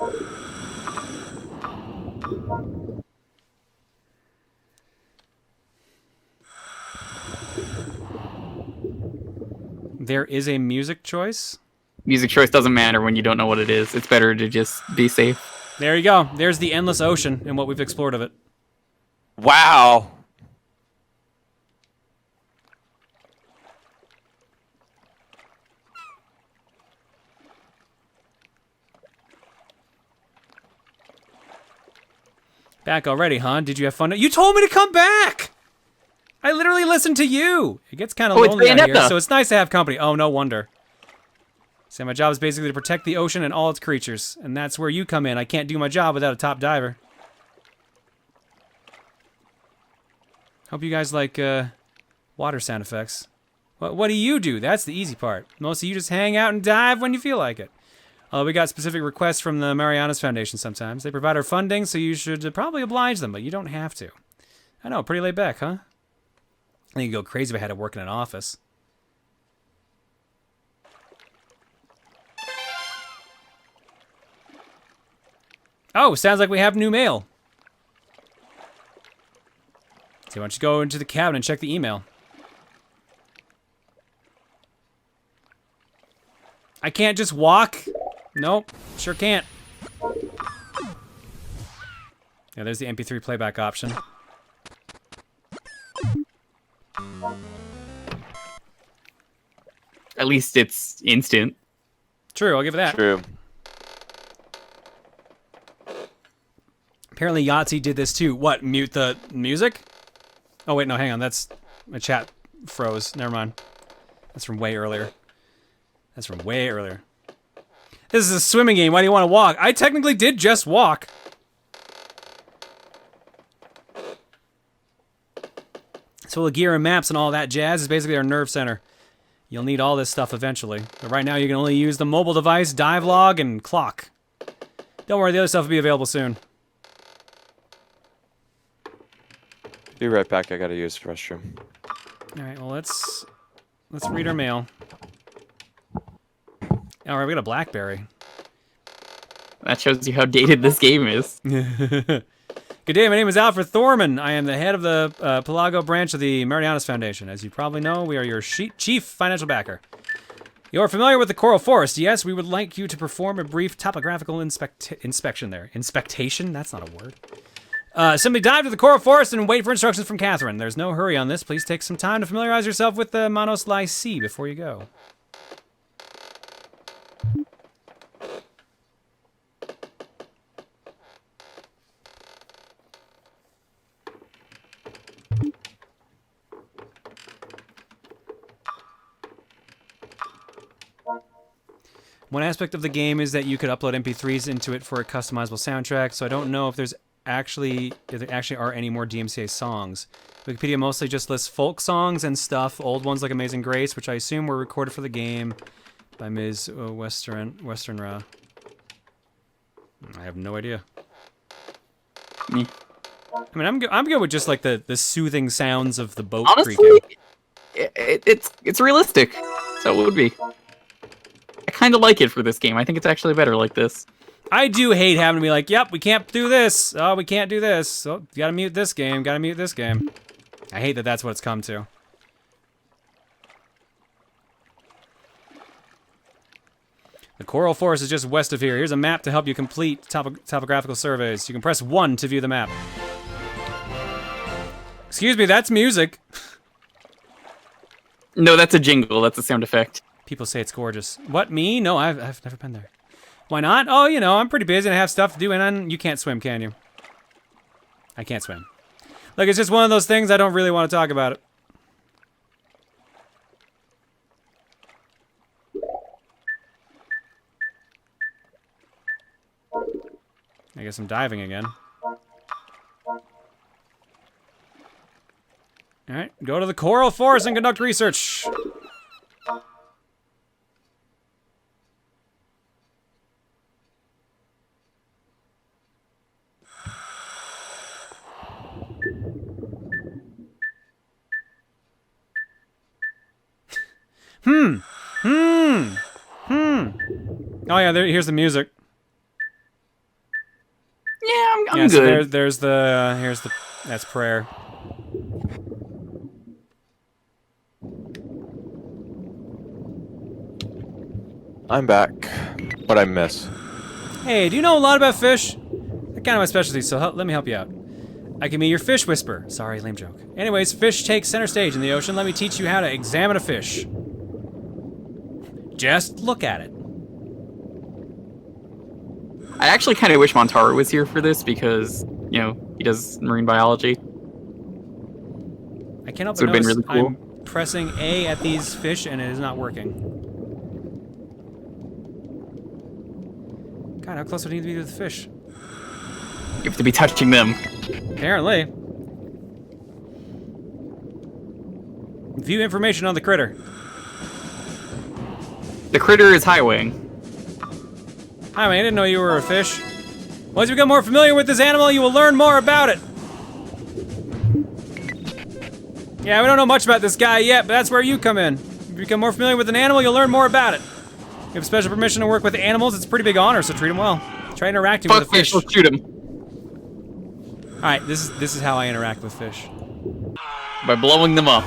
There is a music choice? Music choice doesn't matter when you don't know what it is. It's better to just be safe. There you go. There's the endless ocean and what we've explored of it. Wow. Back already, huh? Did you have fun? You told me to come back! I literally listened to you! It gets kind of lonely out here, so it's nice to have company. Oh, no wonder. So my job is basically to protect the ocean and all its creatures. And that's where you come in. I can't do my job without a top diver. Hope you guys like water sound effects. What do you do? That's the easy part. Most of you just hang out and dive when you feel like it. We got specific requests from the Marianas Foundation sometimes. They provide our funding, so you should probably oblige them, but you don't have to. I know, pretty laid back, huh? I think you'd go crazy if I had to work in an office. Oh, sounds like we have new mail. So why don't you go into the cabin and check the email. I can't just walk? Nope, sure can't. Yeah, there's the MP3 playback option. At least it's instant. True, I'll give it that. True. Apparently Yahtzee did this too. What, mute the music? Oh wait, no, hang on, that's... My chat froze. Never mind. That's from way earlier. That's from way earlier. This is a swimming game. Why do you want to walk? I technically did just walk. So all the gear and maps and all that jazz is basically our nerve center. You'll need all this stuff eventually. But right now you can only use the mobile device, dive log, and clock. Don't worry, the other stuff will be available soon. Be right back. I gotta use the restroom. All right, well let's read our mail. All right, we got a BlackBerry. That shows you how dated this game is. Good day, my name is Alfred Thorman. I am the head of the Pelago branch of the Marianas Foundation. As you probably know, we are your chief financial backer. You're familiar with the Coral Forest, yes? We would like you to perform a brief topographical inspection there. Inspectation? That's not a word. Simply dive to the Coral Forest and wait for instructions from Catherine. There's no hurry on this. Please take some time to familiarize yourself with the Manos Lycée before you go. One aspect of the game is that you could upload MP3s into it for a customizable soundtrack, so I don't know if there actually are any more DMCA songs. Wikipedia mostly just lists folk songs and stuff, old ones like Amazing Grace, which I assume were recorded for the game by Ms. Westernra. I have no idea. Me. I mean, I'm good with just like the soothing sounds of the boat Honestly, creaking. It's realistic, so it would be. I kind of like it for this game. I think it's actually better like this. I do hate having to be like, yep, we can't do this. Oh, we can't do this. Oh, you gotta mute this game. Gotta mute this game. I hate that that's what it's come to. The Coral Forest is just west of here. Here's a map to help you complete topographical surveys. You can press 1 to view the map. Excuse me, that's music. No, that's a jingle. That's a sound effect. People say it's gorgeous. What, me? No, I've never been there. Why not? Oh, you know, I'm pretty busy and I have stuff to do, and you can't swim, can you? I can't swim. Look, it's just one of those things I don't really want to talk about it. I guess I'm diving again. Alright, go to the Coral Forest and conduct research. Oh yeah, here's the music. Yeah, I'm yeah, good. So that's prayer. I'm back, but I miss. Hey, do you know a lot about fish? That's kind of my specialty, so let me help you out. I can be your fish whisperer. Sorry, lame joke. Anyways, fish take center stage in the ocean. Let me teach you how to examine a fish. Just look at it. I actually kind of wish Montaru was here for this because, you know, he does marine biology. I can't help So but it'd notice been really cool. I'm pressing A at these fish and it is not working. God, how close would I need to be to the fish? You have to be touching them. Apparently. View information on the critter. The critter is highwaying. Hi, man, I didn't know you were a fish. Once you become more familiar with this animal, you will learn more about it. Yeah, we don't know much about this guy yet, but that's where you come in. If you become more familiar with an animal, you'll learn more about it. You have special permission to work with animals. It's a pretty big honor, so treat them well. Try interacting with a fish. Let's shoot him. All right, this is how I interact with fish. By blowing them up.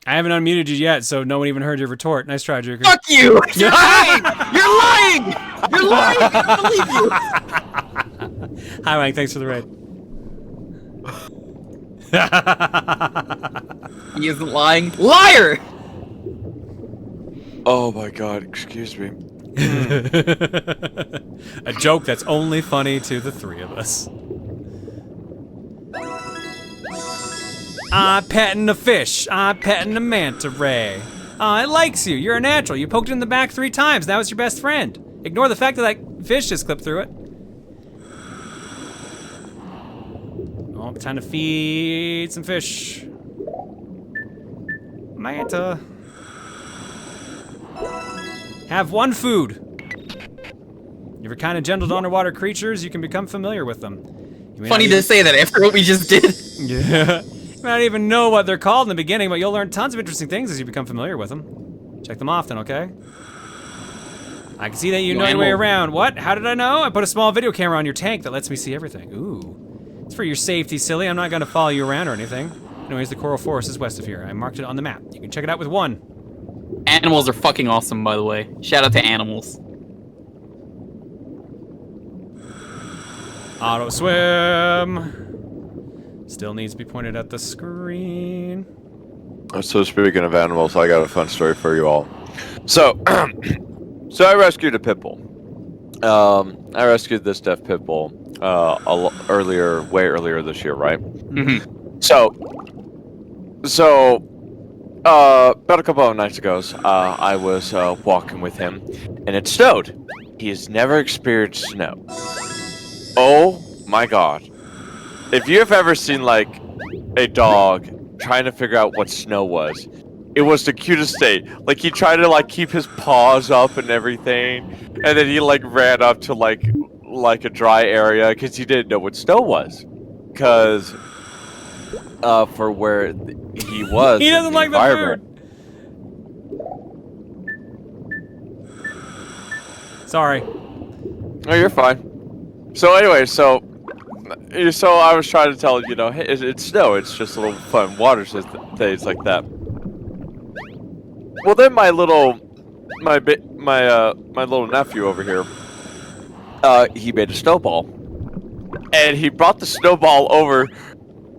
I haven't unmuted you yet, so no one even heard your retort. Nice try, Joker. Fuck you! You're lying! You're lying! You're lying! I can't believe you! Hi, Mike. Thanks for the raid. He isn't lying. Liar! Oh my god, excuse me. A joke that's only funny to the three of us. I'm petting a fish. I'm petting a manta ray. It likes you. You're a natural. You poked it in the back 3 times. Now it's your best friend. Ignore the fact that that fish just clipped through it. Oh, time to feed some fish. Manta. Have 1 food. If you're kind of gentle to underwater creatures, you can become familiar with them. Funny to say that after what we just did. Yeah. You might not even know what they're called in the beginning, but you'll learn tons of interesting things as you become familiar with them. Check them often, okay? I can see that you know your way around. What? How did I know? I put a small video camera on your tank that lets me see everything. Ooh. It's for your safety, silly. I'm not going to follow you around or anything. Anyways, the coral forest is west of here. I marked it on the map. You can check it out with 1. Animals are fucking awesome, by the way. Shout out to animals. Auto swim. Still needs to be pointed at the screen. So speaking of animals, I got a fun story for you all. So, so I rescued a pit bull. I rescued this deaf pit bull way earlier this year, right? Mm-hmm. So about a couple of nights ago, I was walking with him, and it snowed. He has never experienced snow. Oh my god. If you have ever seen, like, a dog trying to figure out what snow was, it was the cutest thing. Like, he tried to, like, keep his paws up and everything, and then he, like, ran up to, like a dry area, because he didn't know what snow was. Because, for where he was, he doesn't like the food! Sorry. Oh, you're fine. So anyway, so I was trying to tell you know, hey, it's snow. It's just a little fun water things like that. Well, then my little nephew over here, he made a snowball, and he brought the snowball over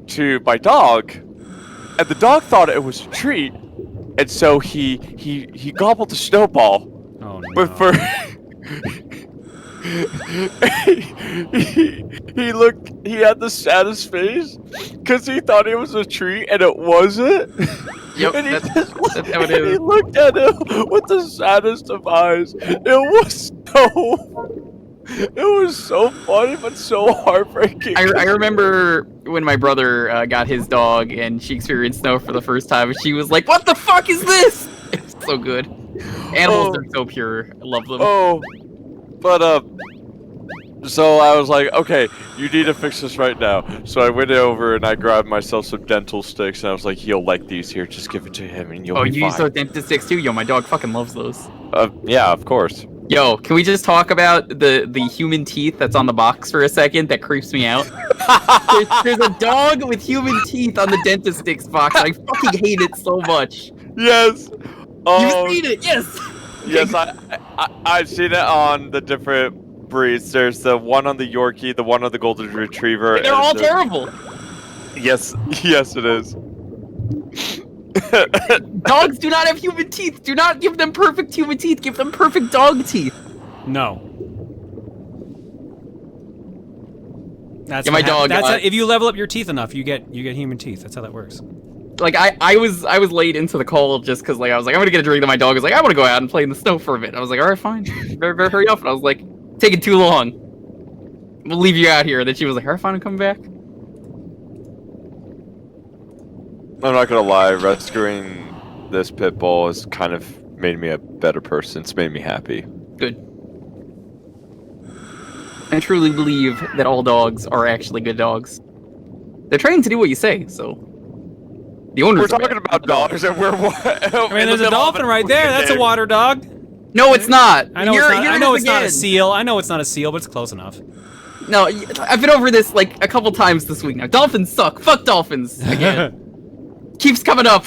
to my dog, and the dog thought it was a treat, and so he gobbled the snowball. Oh no! But for he had the saddest face because he thought it was a treat and it wasn't. Yep, and that's how it is. He looked at him with the saddest of eyes. It was so funny but so heartbreaking. I remember when my brother got his dog and she experienced snow for the first time, and she was like, "What the fuck is this?" It's so good. Animals are so pure. I love them. Oh. But, so I was like, okay, you need to fix this right now. So I went over and I grabbed myself some dental sticks, and I was like, he'll like these here, just give it to him and you'll be fine. Oh, you use those dental sticks too? Yo, my dog fucking loves those. Yeah, of course. Yo, can we just talk about the human teeth that's on the box for a second? That creeps me out. there's a dog with human teeth on the dentist sticks box. I fucking hate it so much. Yes. You've seen it, yes. Yes, I've seen it on the different breeds. There's the one on the Yorkie, the one on the Golden Retriever. They're all terrible. Yes, it is. Dogs do not have human teeth. Do not give them perfect human teeth. Give them perfect dog teeth. No. That's my dog. If you level up your teeth enough, you get human teeth. That's how that works. Like I was late into the call just because like I was like I'm gonna get a drink, and my dog was like I want to go out and play in the snow for a bit. I was like, all right, fine, better hurry up. And I was like, taking too long. We'll leave you out here. And then she was like, all right, fine, I'm coming back. I'm not gonna lie, rescuing this pit bull has kind of made me a better person. It's made me happy. Good. I truly believe that all dogs are actually good dogs. They're trained to do what you say, so. The owners. We're talking about dogs, and we're. I mean, there's a dolphin right there. That's a water dog. No, it's not. I know it's not a seal. I know it's not a seal, but it's close enough. No, I've been over this like a couple times this week now. Dolphins suck. Fuck dolphins again. Keeps coming up.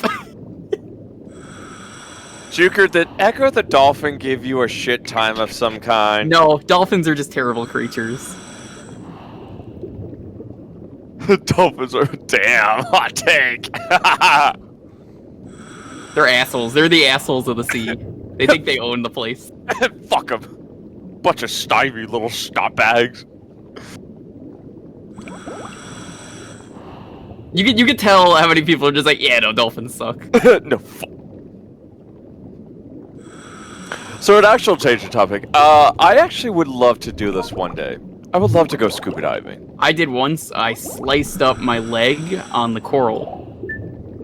Juker, did Echo the dolphin give you a shit time of some kind? No, dolphins are just terrible creatures. Dolphins are damn hot take. They're assholes. They're the assholes of the sea. They think they own the place. Fuck them. Bunch of stymie little scumbags. You could tell how many people are just like, yeah, no, dolphins suck. No. So an actual change of topic. I actually would love to do this one day. I would love to go scuba diving. I did once. I sliced up my leg on the coral.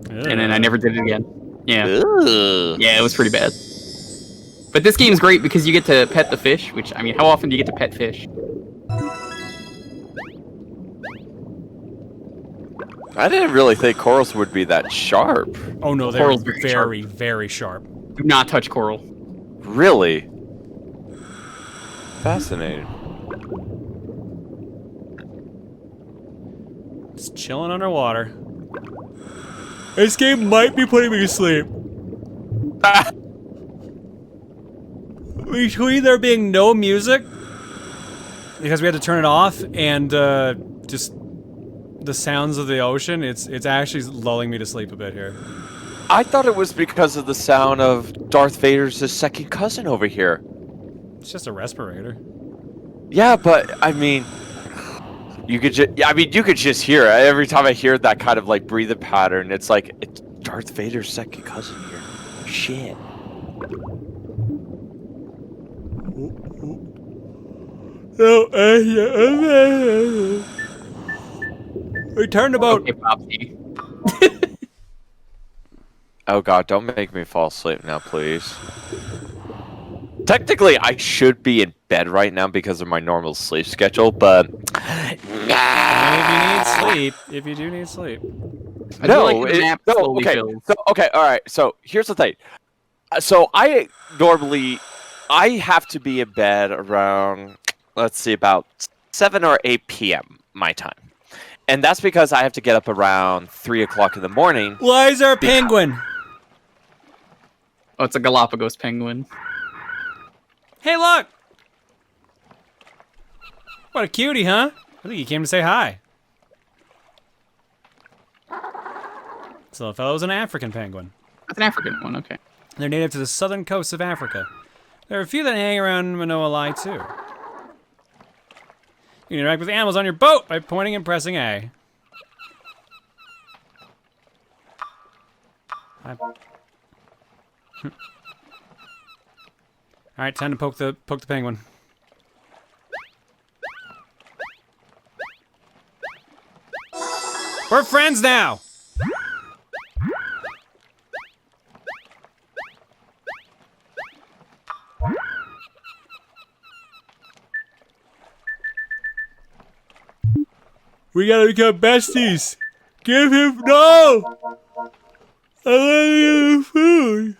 And then I never did it again. Yeah. Yeah, it was pretty bad. But this game's great because you get to pet the fish, which, I mean, how often do you get to pet fish? I didn't really think corals would be that sharp. Oh no, they're Coral's very, very sharp. Do not touch coral. Really? Fascinating. Just chilling underwater. This game might be putting me to sleep. Between there being no music, because we had to turn it off, and just the sounds of the ocean, it's actually lulling me to sleep a bit here. I thought it was because of the sound of Darth Vader's second cousin over here. It's just a respirator. Yeah, but I mean, you could just hear it. Every time I hear that kind of like breathing pattern, it's like it's Darth Vader's second cousin here. Shit. We turned about. Okay, Popsy. Oh god, don't make me fall asleep now, please. Technically, I should be in bed right now because of my normal sleep schedule, but If you need sleep, if you do need sleep. Okay, all right. So here's the thing. So I have to be in bed around, let's see, about 7 or 8 p.m. my time. And that's because I have to get up around 3 o'clock in the morning. Why is there a penguin? Oh, it's a Galapagos penguin. Hey, look! What a cutie, huh? I think he came to say hi. So the fellow's an African penguin. That's an African one, okay. They're native to the southern coast of Africa. There are a few that hang around Manoa too. You can interact with animals on your boat by pointing and pressing A. Alright, time to poke the penguin. We're friends now! We gotta become besties! Give him no! I want to give food!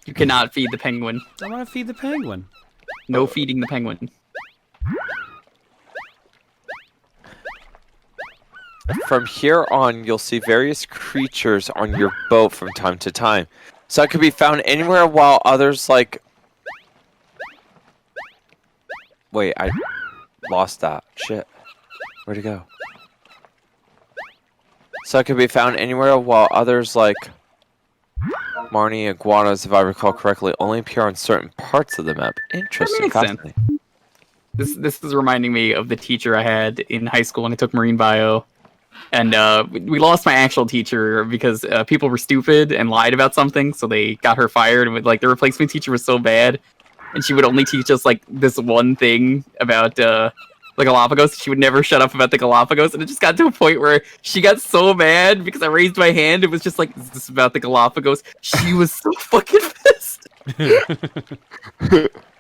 You cannot feed the penguin. I want to feed the penguin. No feeding the penguin. From here on, you'll see various creatures on your boat from time to time. So it can be found anywhere while others like... Wait, I lost that. Shit. Where'd it go? So it can be found anywhere while others like... Marnie iguanas, if I recall correctly, only appear on certain parts of the map. Interesting. That makes sense. This is reminding me of the teacher I had in high school when I took marine bio. And we lost my actual teacher because people were stupid and lied about something, so they got her fired. And like the replacement teacher was so bad, and she would only teach us like this one thing about the Galapagos. She would never shut up about the Galapagos, and it just got to a point where she got so mad because I raised my hand. It was just like, is this about the Galapagos? She was so fucking pissed.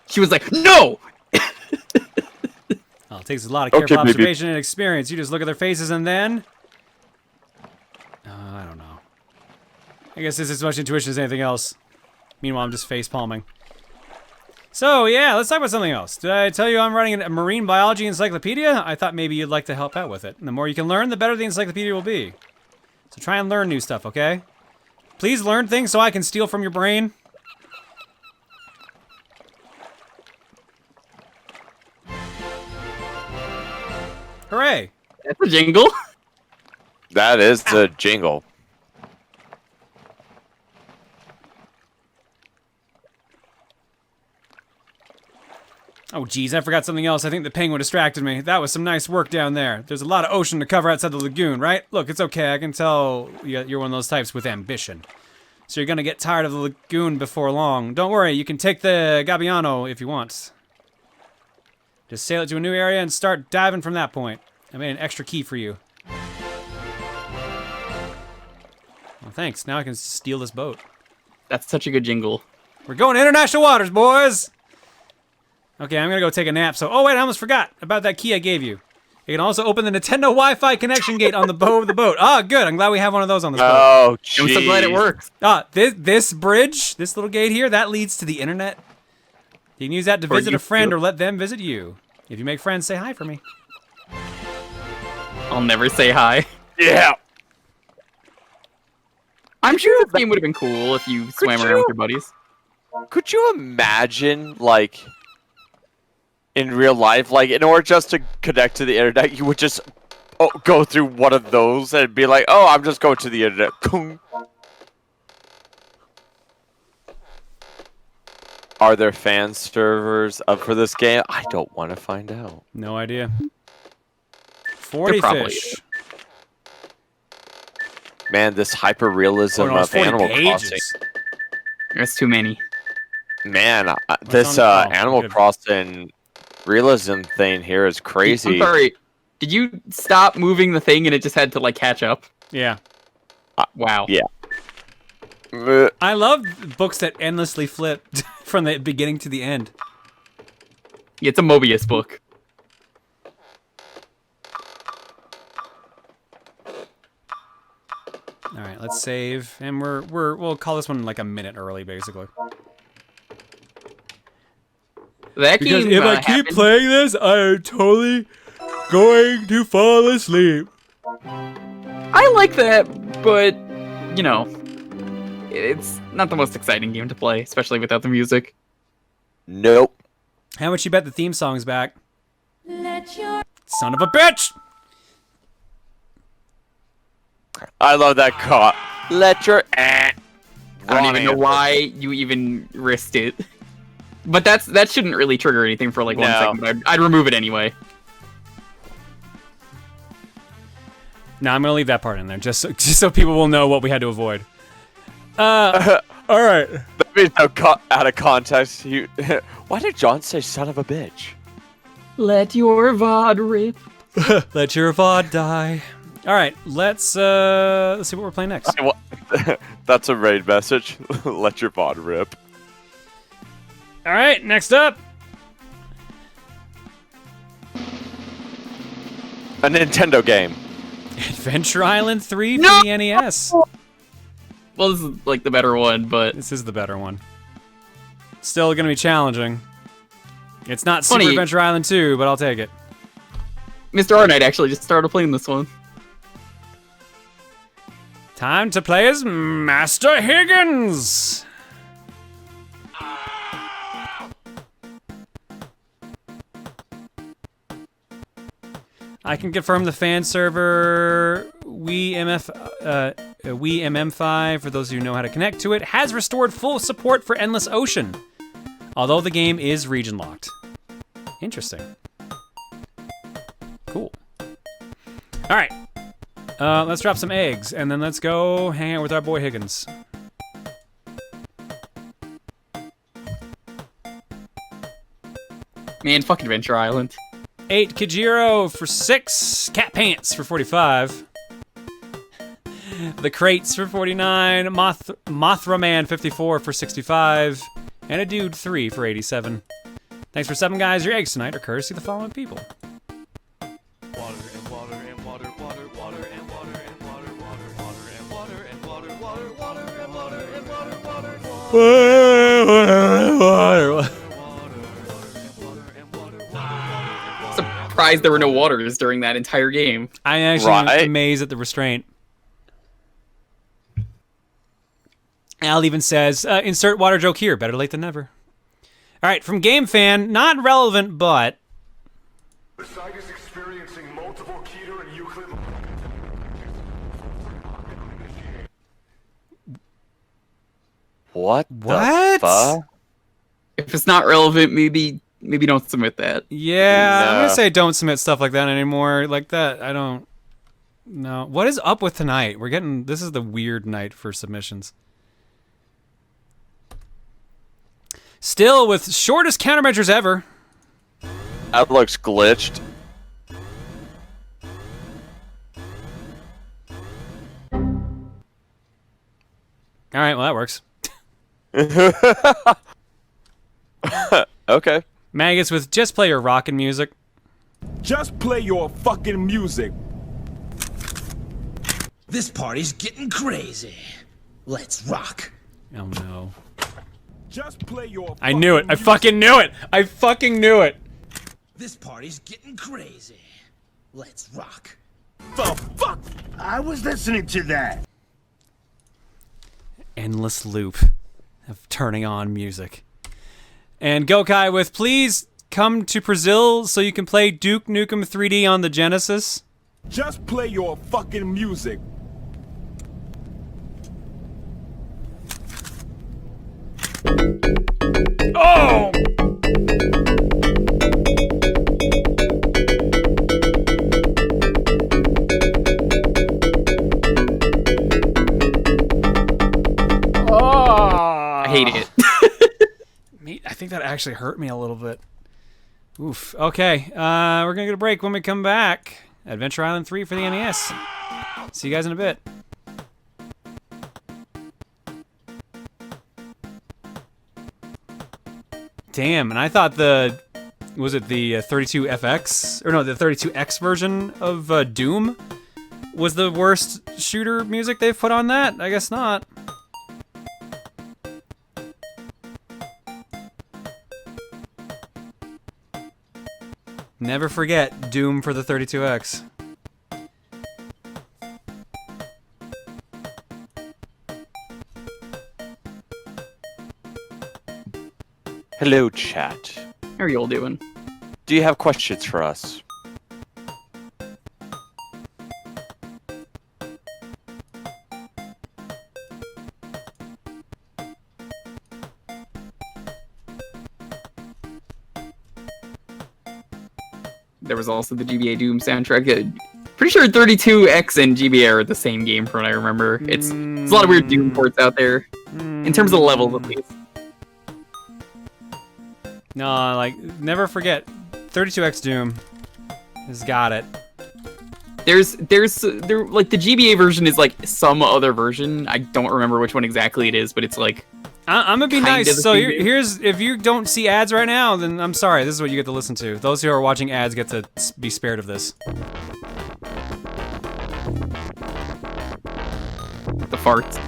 She was like, no! Well, it takes a lot of careful observation and experience. You just look at their faces and then... I don't know. I guess this is as much intuition as anything else. Meanwhile, I'm just face palming. So, yeah, let's talk about something else. Did I tell you I'm writing a marine biology encyclopedia? I thought maybe you'd like to help out with it. And the more you can learn, the better the encyclopedia will be. So try and learn new stuff, okay? Please learn things so I can steal from your brain. Hooray! That's a jingle. That is the jingle. Oh, geez, I forgot something else. I think the penguin distracted me. That was some nice work down there. There's a lot of ocean to cover outside the lagoon, right? Look, it's okay. I can tell you're one of those types with ambition. So you're gonna get tired of the lagoon before long. Don't worry, you can take the Gabbiano if you want. Just sail it to a new area and start diving from that point. I made an extra key for you. Well, thanks. Now I can steal this boat. That's such a good jingle. We're going to international waters, boys! Okay, I'm gonna go take a nap, so... Oh, wait, I almost forgot about that key I gave you. You can also open the Nintendo Wi-Fi connection gate on the bow of the boat. Ah, good. I'm glad we have one of those on this boat. Oh, jeez. I'm so glad it works. Ah, this bridge, this little gate here, that leads to the internet. You can use that to visit a friend or let them visit you. If you make friends, say hi for me. I'll never say hi. Yeah. I'm sure this game would have been cool if you swam around with your buddies. Could you imagine, like, in real life, like, in order just to connect to the internet, you would just go through one of those and be like, oh, I'm just going to the internet. Are there fan servers up for this game? I don't want to find out. No idea. 40 fish. Man, this hyper-realism of Animal Crossing. That's too many. Man, this Animal Crossing realism thing here is crazy. I'm sorry. Did you stop moving the thing and it just had to, like, catch up? Yeah. Wow. Yeah. I love books that endlessly flip from the beginning to the end. It's a Mobius book. All right, let's save, and we'll call this one like a minute early, basically. That because game, if I keep playing this, I'm totally going to fall asleep. I like that, but you know, it's not the most exciting game to play, especially without the music. Nope. How much you bet the theme song's back? Son of a bitch! I love that caught. Let your I don't even know why you even risked it. But that shouldn't really trigger anything for like 1 second. But I'd remove it anyway. No, I'm gonna leave that part in there just so people will know what we had to avoid. All right. That means out of context. Why did John say "son of a bitch"? Let your VOD rip. Let your VOD die. All right, let's see what we're playing next. That's a raid message. Let your VOD rip. All right, next up. A Nintendo game. Adventure Island 3 for the NES. Well, this is like the better one, but... This is the better one. Still gonna be challenging. It's not Funny. Super Adventure Island 2, but I'll take it. Mr. Arnett actually just started playing this one. Time to play as Master Higgins! I can confirm the fan server WeMM5, for those of you who know how to connect to it, has restored full support for Endless Ocean, although the game is region locked. Interesting. Cool. All right. Let's drop some eggs, and then let's go hang out with our boy Higgins. Man, fuck Adventure Island. 8 Kajiro for 6. Cat Pants for 45. The Crates for 49. Mothra Man 54 for 65. And a Dude 3 for 87. Thanks for 7, guys. Your eggs tonight are courtesy of the following people. Surprised there were no waters during that entire game. I actually am amazed at the restraint. Al even says, insert water joke here. Better late than never. All right, from Game Fan, not relevant, but... The site is experiencing multiple Keter and Euclid. What? What? The fuck? If it's not relevant, maybe don't submit that. Yeah, I'm No. gonna say don't submit stuff like that anymore. Like that, I don't. No. What is up with tonight? This is the weird night for submissions. Still with shortest countermeasures ever. That looks glitched. All right, well that works. Okay. Maggots with just play your rockin' music. Just play your fucking music. This party's getting crazy. Let's rock. Oh no. Just play your I knew it. I fucking knew it. I fucking knew it. This party's getting crazy. Let's rock. The fuck? I was listening to that. Endless loop of turning on music. And Gokai with please come to Brazil so you can play Duke Nukem 3D on the Genesis. Just play your fucking music. Oh! I hate it. I think that actually hurt me a little bit. Oof. Okay, we're gonna get a break. When we come back, Adventure Island 3 for the NES. See you guys in a bit. Damn, and I thought was it the 32FX? Or no, the 32X version of Doom was the worst shooter music they've put on that? I guess not. Never forget Doom for the 32X. Hello, chat. How are you all doing? Do you have questions for us? There was also the GBA Doom soundtrack. Pretty sure 32X and GBA are the same game from what I remember. It's a lot of weird Doom ports out there. In terms of levels, at least. No, like, never forget 32X Doom has got it. There's like the GBA version is like some other version. I don't remember which one exactly it is, but it's like I'm gonna be kinda nice. the So same game. here's if you don't see ads right now, then I'm sorry. This is what you get to listen to. Those who are watching ads get to be spared of this. The farts.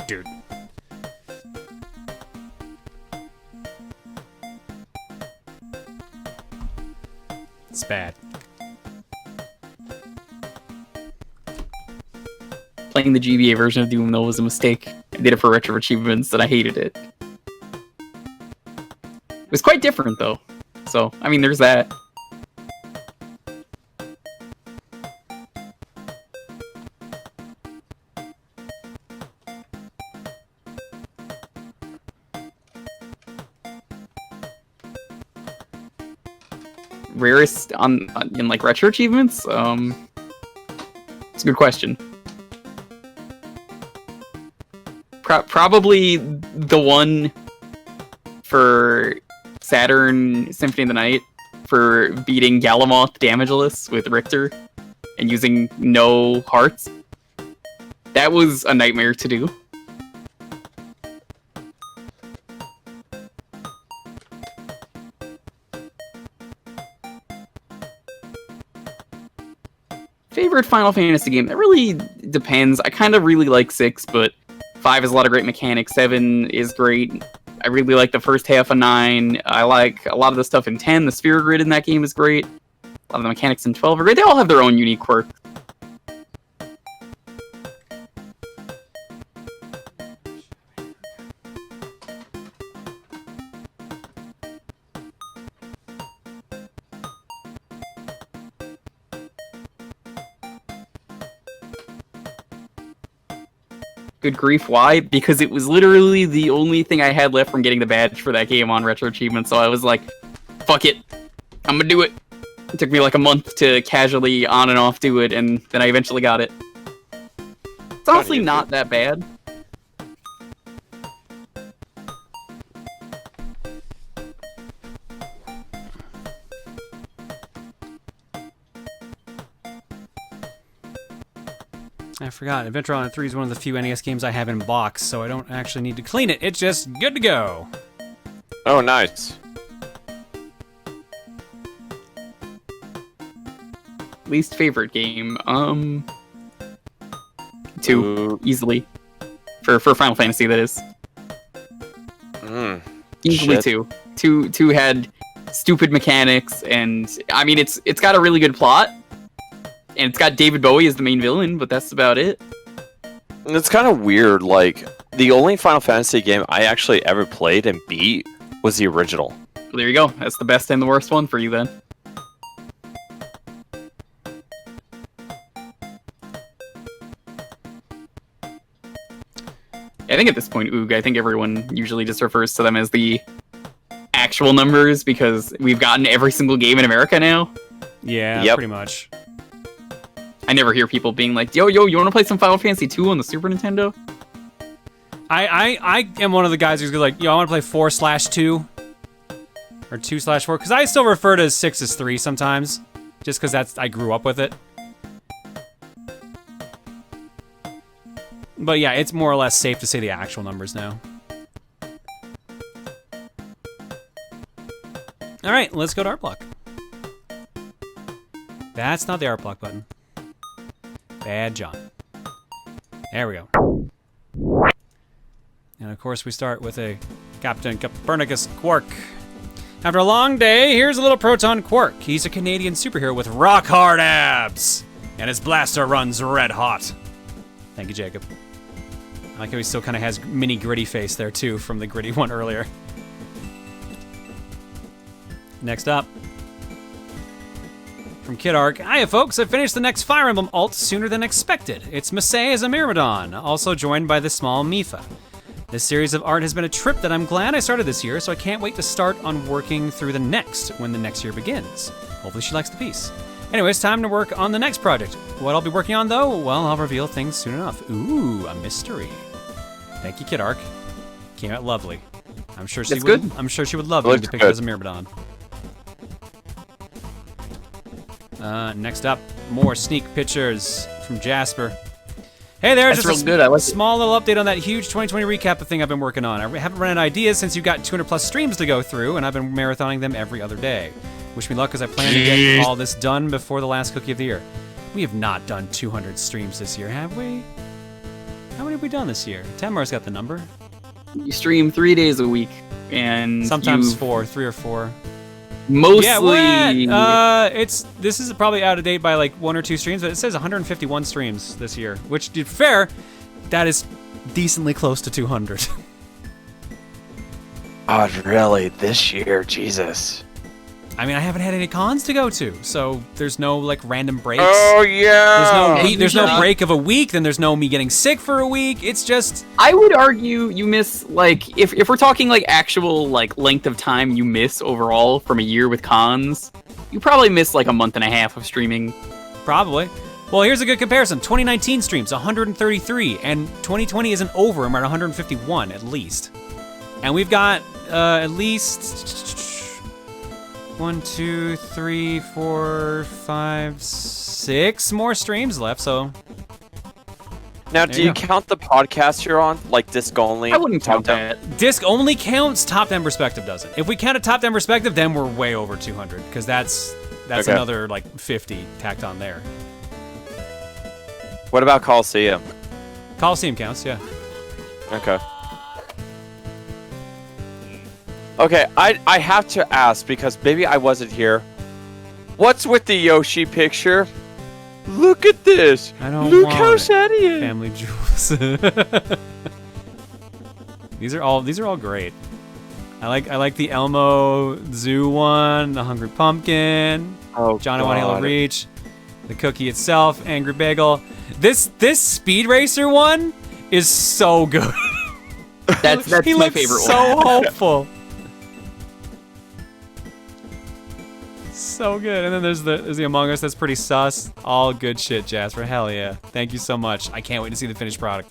Dude. It's bad. Playing the GBA version of Doom though was a mistake. I did it for retro achievements and I hated it. It was quite different though. So, I mean, there's that. Rarest in like retro achievements? It's a good question. Probably the one for Saturn Symphony of the Night for beating Galamoth damageless with Richter and using no hearts. That was a nightmare to do. Favorite Final Fantasy game? That really depends. I kind of really like 6, but 5 has a lot of great mechanics. 7 is great. I really like the first half of 9. I like a lot of the stuff in 10. The sphere grid in that game is great. A lot of the mechanics in 12 are great. They all have their own unique quirks. Good grief, why? Because it was literally the only thing I had left from getting the badge for that game on Retro Achievement, so I was like, fuck it, I'm gonna do it. It took me like a month to casually on and off do it, and then I eventually got it. It's honestly not that bad. I forgot. Adventure Island 3 is one of the few NES games I have in box, so I don't actually need to clean it. It's just good to go. Oh, nice. Least favorite game? 2, easily. For Final Fantasy, that is. Easily shit. 2. 2 had stupid mechanics, and I mean, it's got a really good plot. And it's got David Bowie as the main villain, but that's about it. And it's kind of weird, like, the only Final Fantasy game I actually ever played and beat was the original. Well, there you go. That's the best and the worst one for you, then. I think at this point, Oog, I think everyone usually just refers to them as the actual numbers, because we've gotten every single game in America now. Yeah, pretty much. I never hear people being like, yo, you want to play some Final Fantasy 2 on the Super Nintendo? I am one of the guys who's like, yo, I want to play 4/2 or 2/4, because I still refer to 6 as 3 sometimes, just because I grew up with it. But yeah, it's more or less safe to say the actual numbers now. All right, let's go to art block. That's not the art block button. Bad John. There we go. And of course we start with a Captain Copernicus Quark. After a long day, here's a little Proton Quark. He's a Canadian superhero with rock hard abs. And his blaster runs red hot. Thank you, Jacob. I like how he still kind of has mini gritty face there too from the gritty one earlier. Next up. From Kid Arc, hiya folks, I finished the next Fire Emblem alt sooner than expected. It's Masay as a Myrmidon, also joined by the small Mifa. This series of art has been a trip that I'm glad I started this year, so I can't wait to start on working through the next when the next year begins. Hopefully she likes the piece. Anyways, time to work on the next project. What I'll be working on though, well, I'll reveal things soon enough. Ooh, a mystery. Thank you, Kid Arc. Came out lovely. I'm sure she would. I'm sure she would love being depicted as a Myrmidon. Next up, more sneak pictures from Jasper. Hey there, that's just real good. I like small little update on that huge 2020 recap thing I've been working on. I haven't run out of ideas since you've got 200 plus streams to go through, and I've been marathoning them every other day. Wish me luck, because I plan to get all this done before the last cookie of the year. We have not done 200 streams this year, have we? How many have we done this year? Tamar's got the number. You stream 3 days a week, and sometimes 4, 3 or 4. Mostly. Yeah, this is probably out of date by like 1 or 2 streams, but it says 151 streams this year, which, to be fair, that is decently close to 200. Oh, really? This year? Jesus. I mean, I haven't had any cons to go to, so there's no like random breaks. Oh yeah. There's no break of a week. Then there's no me getting sick for a week. It's just. I would argue you miss like if we're talking like actual like length of time you miss overall from a year with cons, you probably miss like a month and a half of streaming. Probably. Well, here's a good comparison. 2019 streams 133, and 2020 isn't over. I'm at 151 at least, and we've got at least. 1, 2, 3, 4, 5, 6 more streams left, so... Now, do you count the podcast you're on? Like disc only? I wouldn't count that. Disc only counts, Top 10 Perspective doesn't. If we count a Top 10 Perspective, then we're way over 200, because that's another, like, 50 tacked on there. What about Coliseum? Coliseum counts, yeah. Okay. Okay, I have to ask because maybe I wasn't here. What's with the Yoshi picture? Look at this. I don't Look want how it. sad he is. Family jewels. These are all great. I like the Elmo Zoo one, the Hungry Pumpkin, Johnny One Halo Reach, the cookie itself, Angry Bagel. This Speed Racer one is so good. That's he my looks favorite so one. hopeful. So good. And then there's the Among Us. That's pretty sus. All good shit, Jasper. Hell yeah. Thank you so much. I can't wait to see the finished product.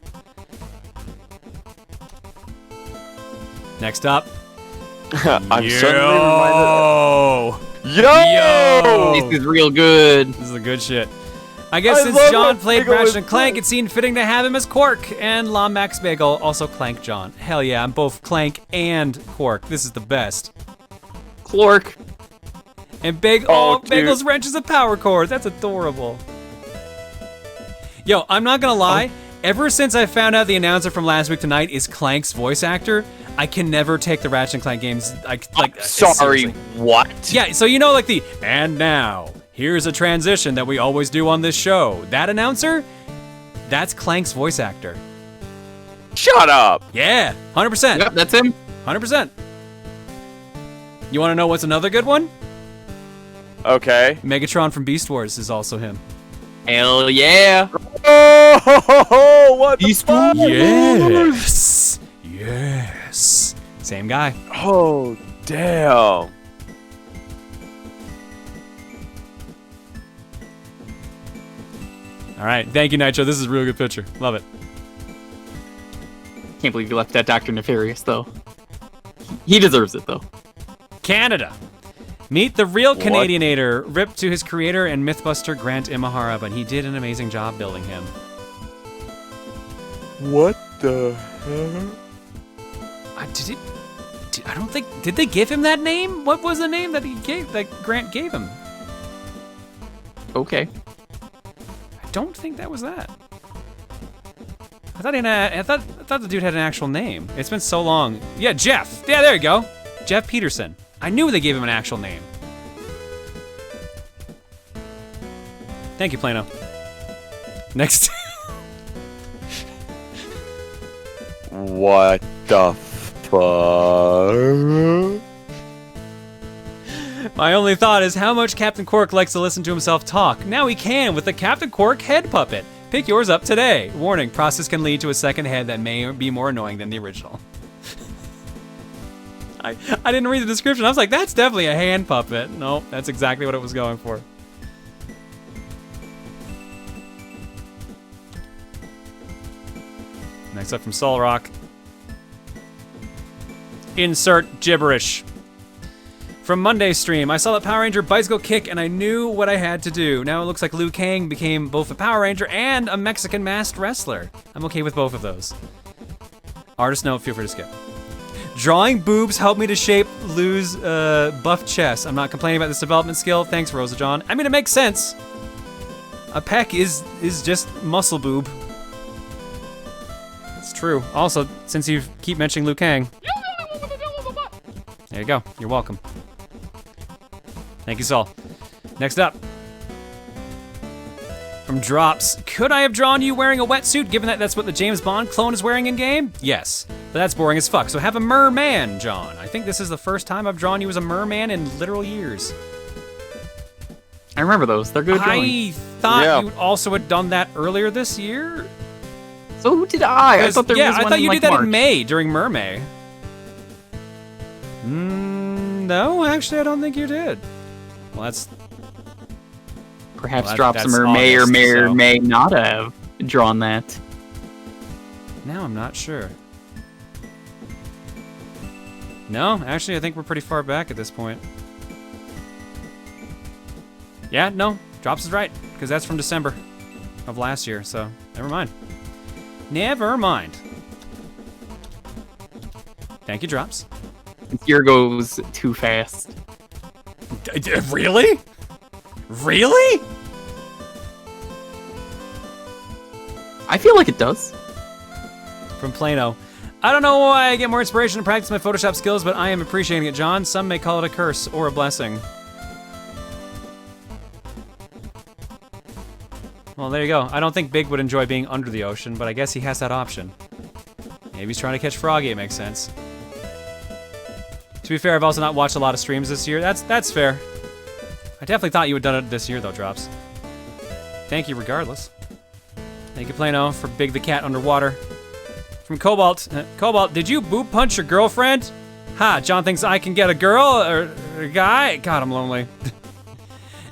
Next up. I'm suddenly reminded. Yo! This is real good. This is the good shit. I guess I since love John when played Bagel Ratchet is and Clank, good. it seemed fitting to have him as Quark. And La Max Bagel, also Clank John. Hell yeah, I'm both Clank and Quark. This is the best. Clork. And dude. Bagel's wrench is a power cord. That's adorable. Yo, I'm not gonna lie. Ever since I found out the announcer from Last Week Tonight is Clank's voice actor, I can never take the Ratchet and Clank games Sorry, seriously. what? Yeah, so you know like the, and now, here's a transition that we always do on this show. That announcer, that's Clank's voice actor. Shut up. Yeah, 100%. Yep, that's him. 100%. You want to know what's another good one? Okay. Megatron from Beast Wars is also him. Hell yeah. Oh, what the fuck? Yes. Yes. Same guy. Oh, damn. All right. Thank you, Nitro. This is a real good picture. Love it. Can't believe you left that Dr. Nefarious, though. He deserves it, though. Canada. Meet the real What? Canadianator, ripped to his creator and mythbuster Grant Imahara, but he did an amazing job building him. What the hell? I don't think, did they give him that name? What was the name that Grant gave him? Okay. I don't think that was that. I thought the dude had an actual name. It's been so long. Yeah, Jeff. Yeah, there you go. Jeff Peterson. I knew they gave him an actual name. Thank you, Plano. Next. What the fuck? My only thought is how much Captain Quark likes to listen to himself talk. Now he can with the Captain Quark head puppet. Pick yours up today. Warning, process can lead to a second head that may be more annoying than the original. I didn't read the description. I was like, that's definitely a hand puppet. Nope, that's exactly what it was going for. Next up from Solrock. Insert gibberish. From Monday's stream, I saw that Power Ranger bicycle kick and I knew what I had to do. Now it looks like Liu Kang became both a Power Ranger and a Mexican masked wrestler. I'm okay with both of those. Artist note, feel free to skip. Drawing boobs helped me to shape Lou's buff chest. I'm not complaining about this development skill. Thanks, Rosa Jon. I mean, it makes sense. A pec is just muscle boob. It's true. Also, since you keep mentioning Liu Kang. There you go. You're welcome. Thank you, Saul. Next up. From Drops. Could I have drawn you wearing a wetsuit, given that that's what the James Bond clone is wearing in-game? Yes. But that's boring as fuck, so have a merman, John. I think this is the first time I've drawn you as a merman in literal years. I remember those. They're good drawing. I thought you also had done that earlier this year. So did I. I thought there was one I thought you in, did that March. in May during Mermay. No, actually, I don't think you did. Well, that's... Perhaps Well, Drops that's may or August, may or so- may not have drawn that. Now I'm not sure. No, actually, I think we're pretty far back at this point. Yeah, no, Drops is right, because that's from December of last year, so never mind. Never mind. Thank you, Drops. This year goes too fast. Really? Really? I feel like it does. From Plano. I don't know why I get more inspiration to practice my Photoshop skills, but I am appreciating it, John. Some may call it a curse or a blessing. Well, there you go. I don't think Big would enjoy being under the ocean, but I guess he has that option. Maybe he's trying to catch Froggy, it makes sense. To be fair, I've also not watched a lot of streams this year. That's fair. I definitely thought you had done it this year, though, Drops. Thank you regardless. Thank you, Plano, for Big the Cat underwater. From Cobalt. Cobalt, did you boob punch your girlfriend? Ha, John thinks I can get a girl or a guy? God, I'm lonely.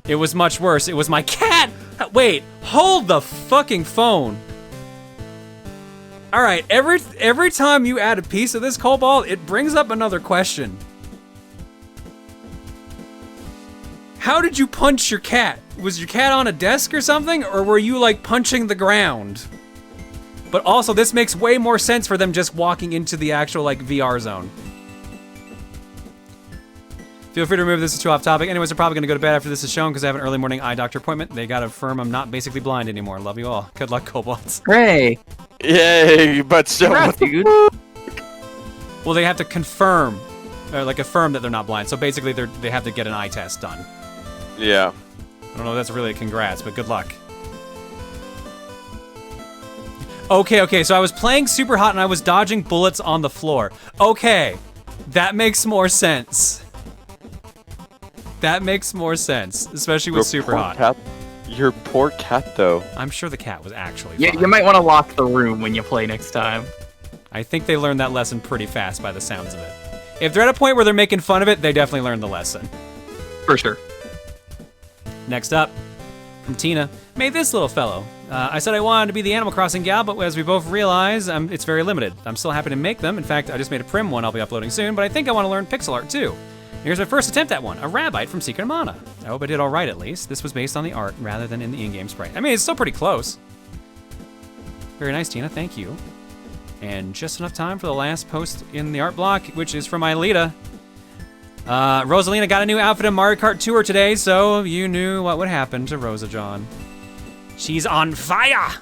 It was much worse. It was my cat! Wait, hold the fucking phone. All right, every time you add a piece of this, Cobalt, it brings up another question. How did you punch your cat? Was your cat on a desk or something? Or were you like punching the ground? But also, this makes way more sense for them just walking into the actual like VR zone. Feel free to remove this, it's too off topic. Anyways, I'm probably gonna go to bed after this is shown because I have an early morning eye doctor appointment. They gotta affirm I'm not basically blind anymore. Love you all. Good luck, Cobalt. Hooray! Yay, but so Congrats, dude. Well, they have to confirm, or like affirm that they're not blind. So basically, they have to get an eye test done. Yeah. I don't know if that's really a congrats, but good luck. Okay, so I was playing super hot and I was dodging bullets on the floor. Okay, that makes more sense. That makes more sense, especially with super hot. Cat, your poor cat, though. I'm sure the cat was actually Yeah, fine. you might want to lock the room when you play next time. I think they learned that lesson pretty fast by the sounds of it. If they're at a point where they're making fun of it, they definitely learned the lesson. For sure. Next up, from Tina, made this little fellow. I said I wanted to be the Animal Crossing gal, but as we both realize, it's very limited. I'm still happy to make them. In fact, I just made a prim one I'll be uploading soon, but I think I want to learn pixel art too. Here's my first attempt at one, a Rabbite from Secret of Mana. I hope I did all right at least. This was based on the art rather than in the in-game sprite. I mean, it's still pretty close. Very nice, Tina, thank you. And just enough time for the last post in the art block, which is from Ilita. Rosalina got a new outfit in Mario Kart Tour today, so you knew what would happen to Rosa Jon. She's on fire!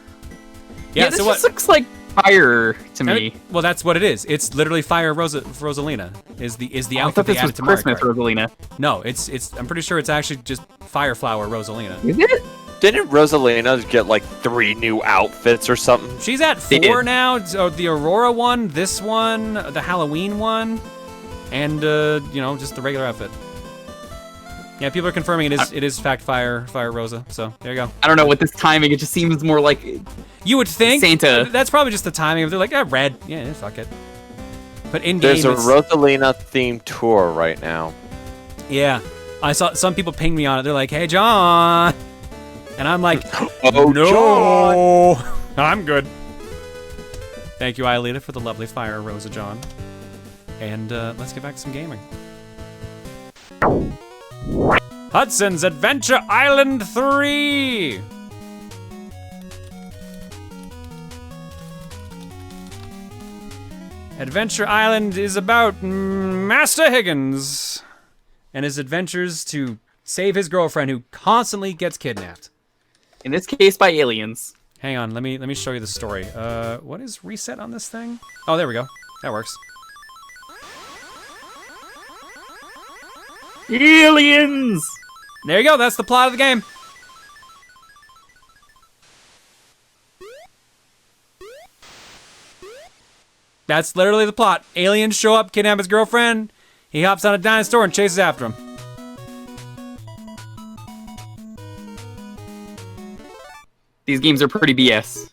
Yeah, this just looks like fire to me. I mean, well, that's what it is. It's literally fire Rosalina is the I outfit thought they this added was to Mario Christmas Kart. Rosalina. No, it's I'm pretty sure it's actually just Fire Flower Rosalina. Is it? Didn't Rosalina get like 3 new outfits or something? She's at 4 now. So the Aurora one, this one, the Halloween one, and you know, just the regular outfit. Yeah, people are confirming it is fact Fire Rosa. So there you go. I don't know, with this timing, it just seems more like you would think Santa. That's probably just the timing. They're like, red. Yeah, fuck it. But in game, There's a Rosalina themed tour right now. Yeah, I saw some people ping me on it. They're like, "Hey, John," and I'm like, "Oh no, I'm good." Thank you, Ilita, for the lovely Fire Rosa Jon. And let's get back to some gaming. Hudson's Adventure Island 3! Adventure Island is about Master Higgins and his adventures to save his girlfriend who constantly gets kidnapped. In this case, by aliens. Hang on, let me show you the story. What is reset on this thing? Oh, there we go. That works. Aliens! There you go, that's the plot of the game. That's literally the plot. Aliens show up, kidnap his girlfriend, he hops on a dinosaur and chases after him. These games are pretty BS.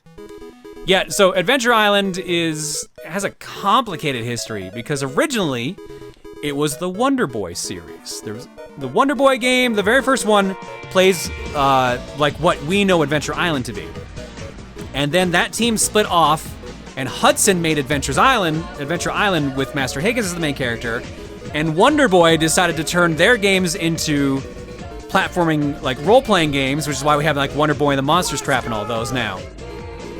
Yeah, so Adventure Island has a complicated history because originally it was the Wonder Boy series. There was the Wonder Boy game, the very first one plays like what we know Adventure Island to be. And then that team split off and Hudson made Adventure Island with Master Higgins as the main character. And Wonder Boy decided to turn their games into platforming, like role-playing games, which is why we have like Wonder Boy and the Monsters Trap and all those now.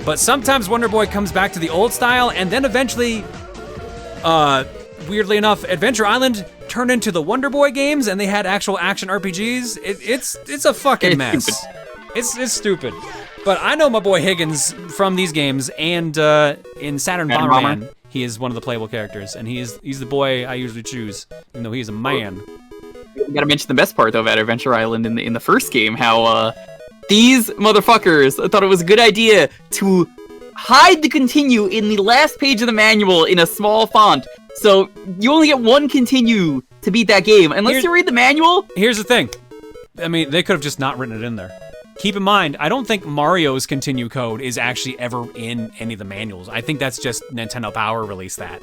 But sometimes Wonder Boy comes back to the old style, and then eventually, weirdly enough, Adventure Island turned into the Wonder Boy games, and they had actual action RPGs. It's a fucking mess. It's stupid. But I know my boy Higgins from these games, and in Saturn Bomberman, he is one of the playable characters, and he's the boy I usually choose, even though he's a man. We gotta mention the best part though about Artventure Island in the first game, how these motherfuckers thought it was a good idea to hide the continue in the last page of the manual in a small font. So you only get one continue to beat that game, unless you read the manual. Here's the thing. I mean, they could have just not written it in there. Keep in mind, I don't think Mario's continue code is actually ever in any of the manuals. I think that's just Nintendo Power released that.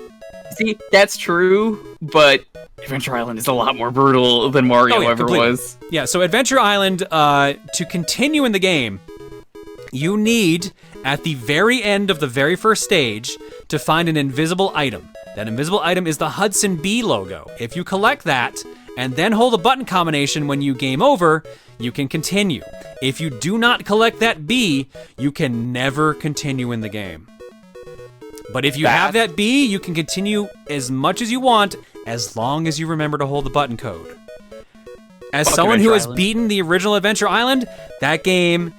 See, that's true, but Adventure Island is a lot more brutal than Mario ever completely. was. Yeah, so Adventure Island, to continue in the game, you need, at the very end of the very first stage, to find an invisible item. That invisible item is the Hudson B logo. If you collect that, and then hold a button combination when you game over, you can continue. If you do not collect that B, you can never continue in the game. But if you have that B, you can continue as much as you want, as long as you remember to hold the button code. As someone who has beaten the original Adventure Island, that game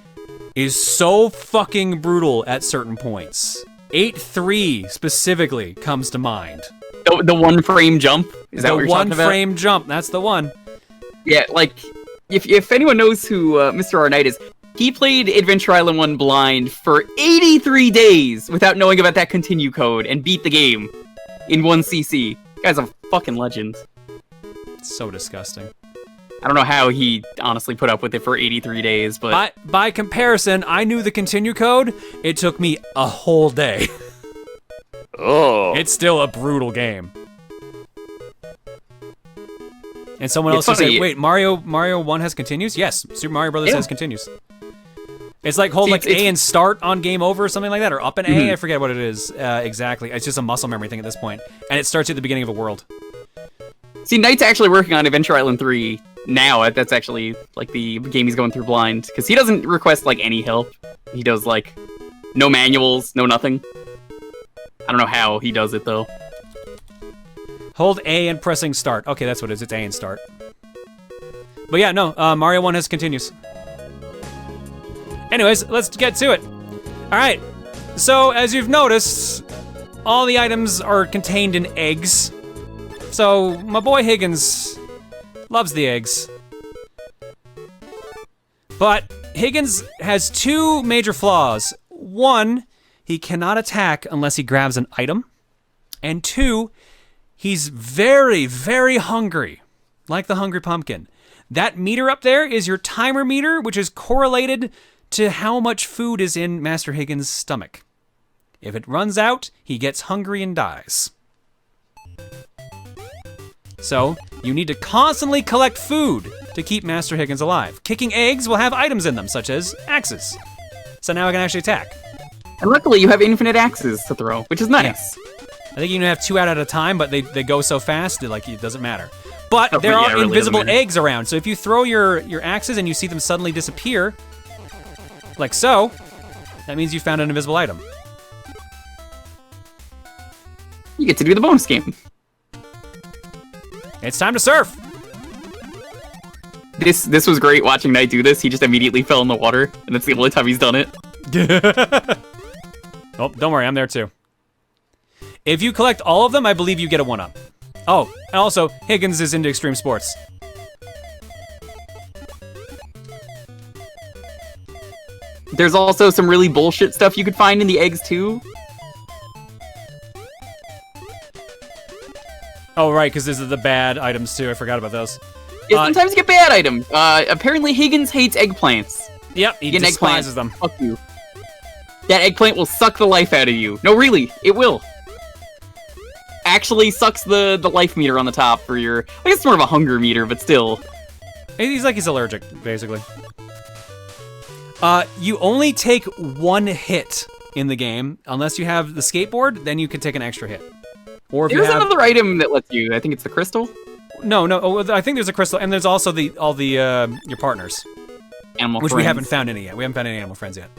is so fucking brutal at certain points. 8-3 specifically comes to mind. The one frame jump? Is that what you're talking about? The one frame jump, that's the one. Yeah, like, if anyone knows who Mr. R. Knight is, he played Adventure Island 1 blind for 83 days without knowing about that continue code and beat the game in 1cc. Guy's a fucking legend. So disgusting. I don't know how he honestly put up with it for 83 days, but... By comparison, I knew the continue code. It took me a whole day. Oh. It's still a brutal game. And someone else said, wait, Mario 1 has continues? Yes, Super Mario Brothers has continues. It's like hold A and start on game over or something like that, or up and A, I forget what it is exactly. It's just a muscle memory thing at this point. And it starts at the beginning of a world. See, Knight's actually working on Adventure Island 3 now. That's actually, like, the game he's going through blind. Because he doesn't request, like, any help. He does, like, no manuals, no nothing. I don't know how he does it, though. Hold A and pressing start. Okay, that's what it is. It's A and start. But yeah, no, Mario 1 has continues. Anyways, let's get to it. All right, so as you've noticed, all the items are contained in eggs. So my boy Higgins loves the eggs. But Higgins has two major flaws. One, he cannot attack unless he grabs an item. And two, he's very, very hungry, like the Hungry Pumpkin. That meter up there is your timer meter, which is correlated to how much food is in Master Higgins' stomach. If it runs out, he gets hungry and dies. So, you need to constantly collect food to keep Master Higgins alive. Kicking eggs will have items in them, such as axes. So now I can actually attack. And luckily you have infinite axes to throw, which is nice. Yeah. I think you can have 2 out at a time, but they go so fast that, like, it doesn't matter. But there are invisible eggs around, so if you throw your axes and you see them suddenly disappear, like so, that means you found an invisible item. You get to do the bonus game. It's time to surf! This was great watching Knight do this. He just immediately fell in the water, and that's the only time he's done it. Oh, don't worry, I'm there too. If you collect all of them, I believe you get a 1-up. Oh, and also, Higgins is into extreme sports. There's also some really bullshit stuff you could find in the eggs too. Oh, right, because these are the bad items too. I forgot about those. Yeah, sometimes you get bad items. Apparently Higgins hates eggplants. Yep, he despises them. Fuck you. That eggplant will suck the life out of you. No, really, it will. Actually sucks the life meter on the top for your... I guess it's more of a hunger meter, but still. He's allergic, basically. You only take 1 hit in the game. Unless you have the skateboard, then you can take an extra hit. Or if there's you have... another item that lets you... I think it's the crystal? No. Oh, I think there's a crystal, and there's also all the your partners. Animal which friends. we haven't found any yet. We haven't found any animal friends yet.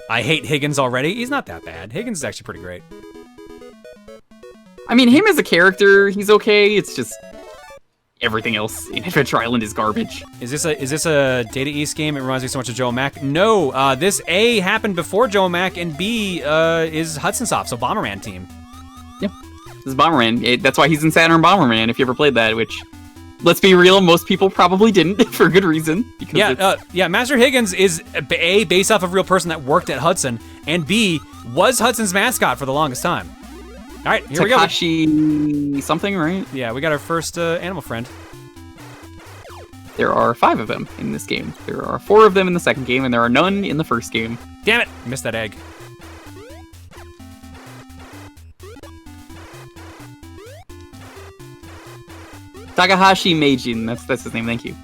I hate Higgins already. He's not that bad. Higgins is actually pretty great. I mean, him as a character, he's okay. It's just... everything else in Adventure Island is garbage. Is this a Data East game? It reminds me so much of Joe and Mac. No, this A happened before Joe and Mac, and B is Hudson Soft, so Bomberman team. Yep, this is Bomberman. That's why he's in Saturn Bomberman. If you ever played that, which, let's be real, most people probably didn't for good reason. Because yeah. Master Higgins is A, based off of a real person that worked at Hudson, and B was Hudson's mascot for the longest time. All right, here we go. Takashi something, right? Yeah, we got our first animal friend. There are 5 of them in this game. There are 4 of them in the second game, and there are none in the first game. Damn it! Missed that egg. Takahashi Meijin, that's his name, thank you.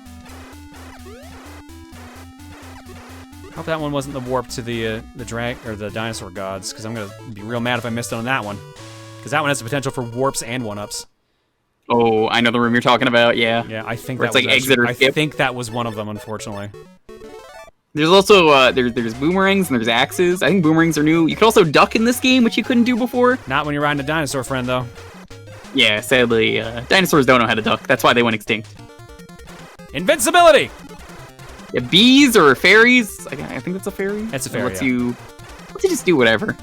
Hope that one wasn't the warp to the dinosaur gods, because I'm gonna be real mad if I missed on that one. Because that one has the potential for warps and 1-ups. Oh, I know the room you're talking about, yeah. Yeah, I think where that it's like exit or I skip. think that was one of them, unfortunately. There's also, there's boomerangs and there's axes. I think boomerangs are new. You can also duck in this game, which you couldn't do before. Not when you're riding a dinosaur friend, though. Yeah, sadly, dinosaurs don't know how to duck. That's why they went extinct. Invincibility! Yeah, bees or fairies. I think that's a fairy. That's a fairy, lets you just do whatever.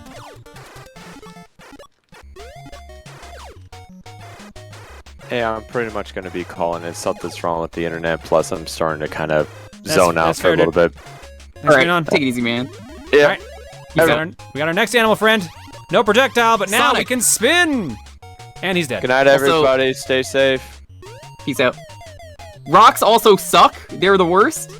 Hey, I'm pretty much going to be calling it. Something's wrong with the internet. Plus, I'm starting to kind of zone out for a little bit. All right, take it easy, man. Yeah. All right. We got our next animal friend. No projectile, but now we can spin. And he's dead. Good night, everybody. Stay safe. Peace out. Rocks also suck. They're the worst.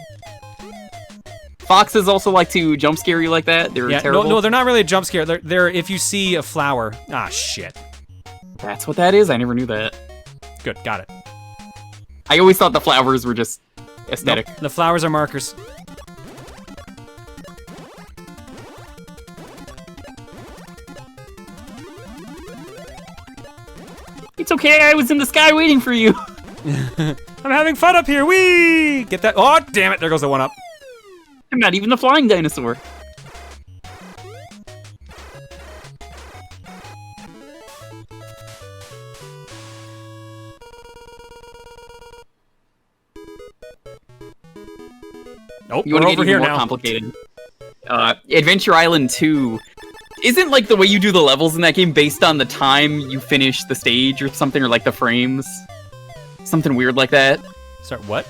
Foxes also like to jump scare you like that. They're terrible. No, they're not really a jump scare. They're if you see a flower. Ah, shit. That's what that is? I never knew that. Good, got it. I always thought the flowers were just aesthetic. Nope, the flowers are markers. It's okay, I was in the sky waiting for you. I'm having fun up here. Whee! Get that. Oh, damn it. There goes the 1-up. I'm not even a flying dinosaur. Nope, you want to get over even here more now. Complicated. Adventure Island 2 isn't like the way you do the levels in that game based on the time you finish the stage or something, or like the frames. Something weird like that. Sorry, what?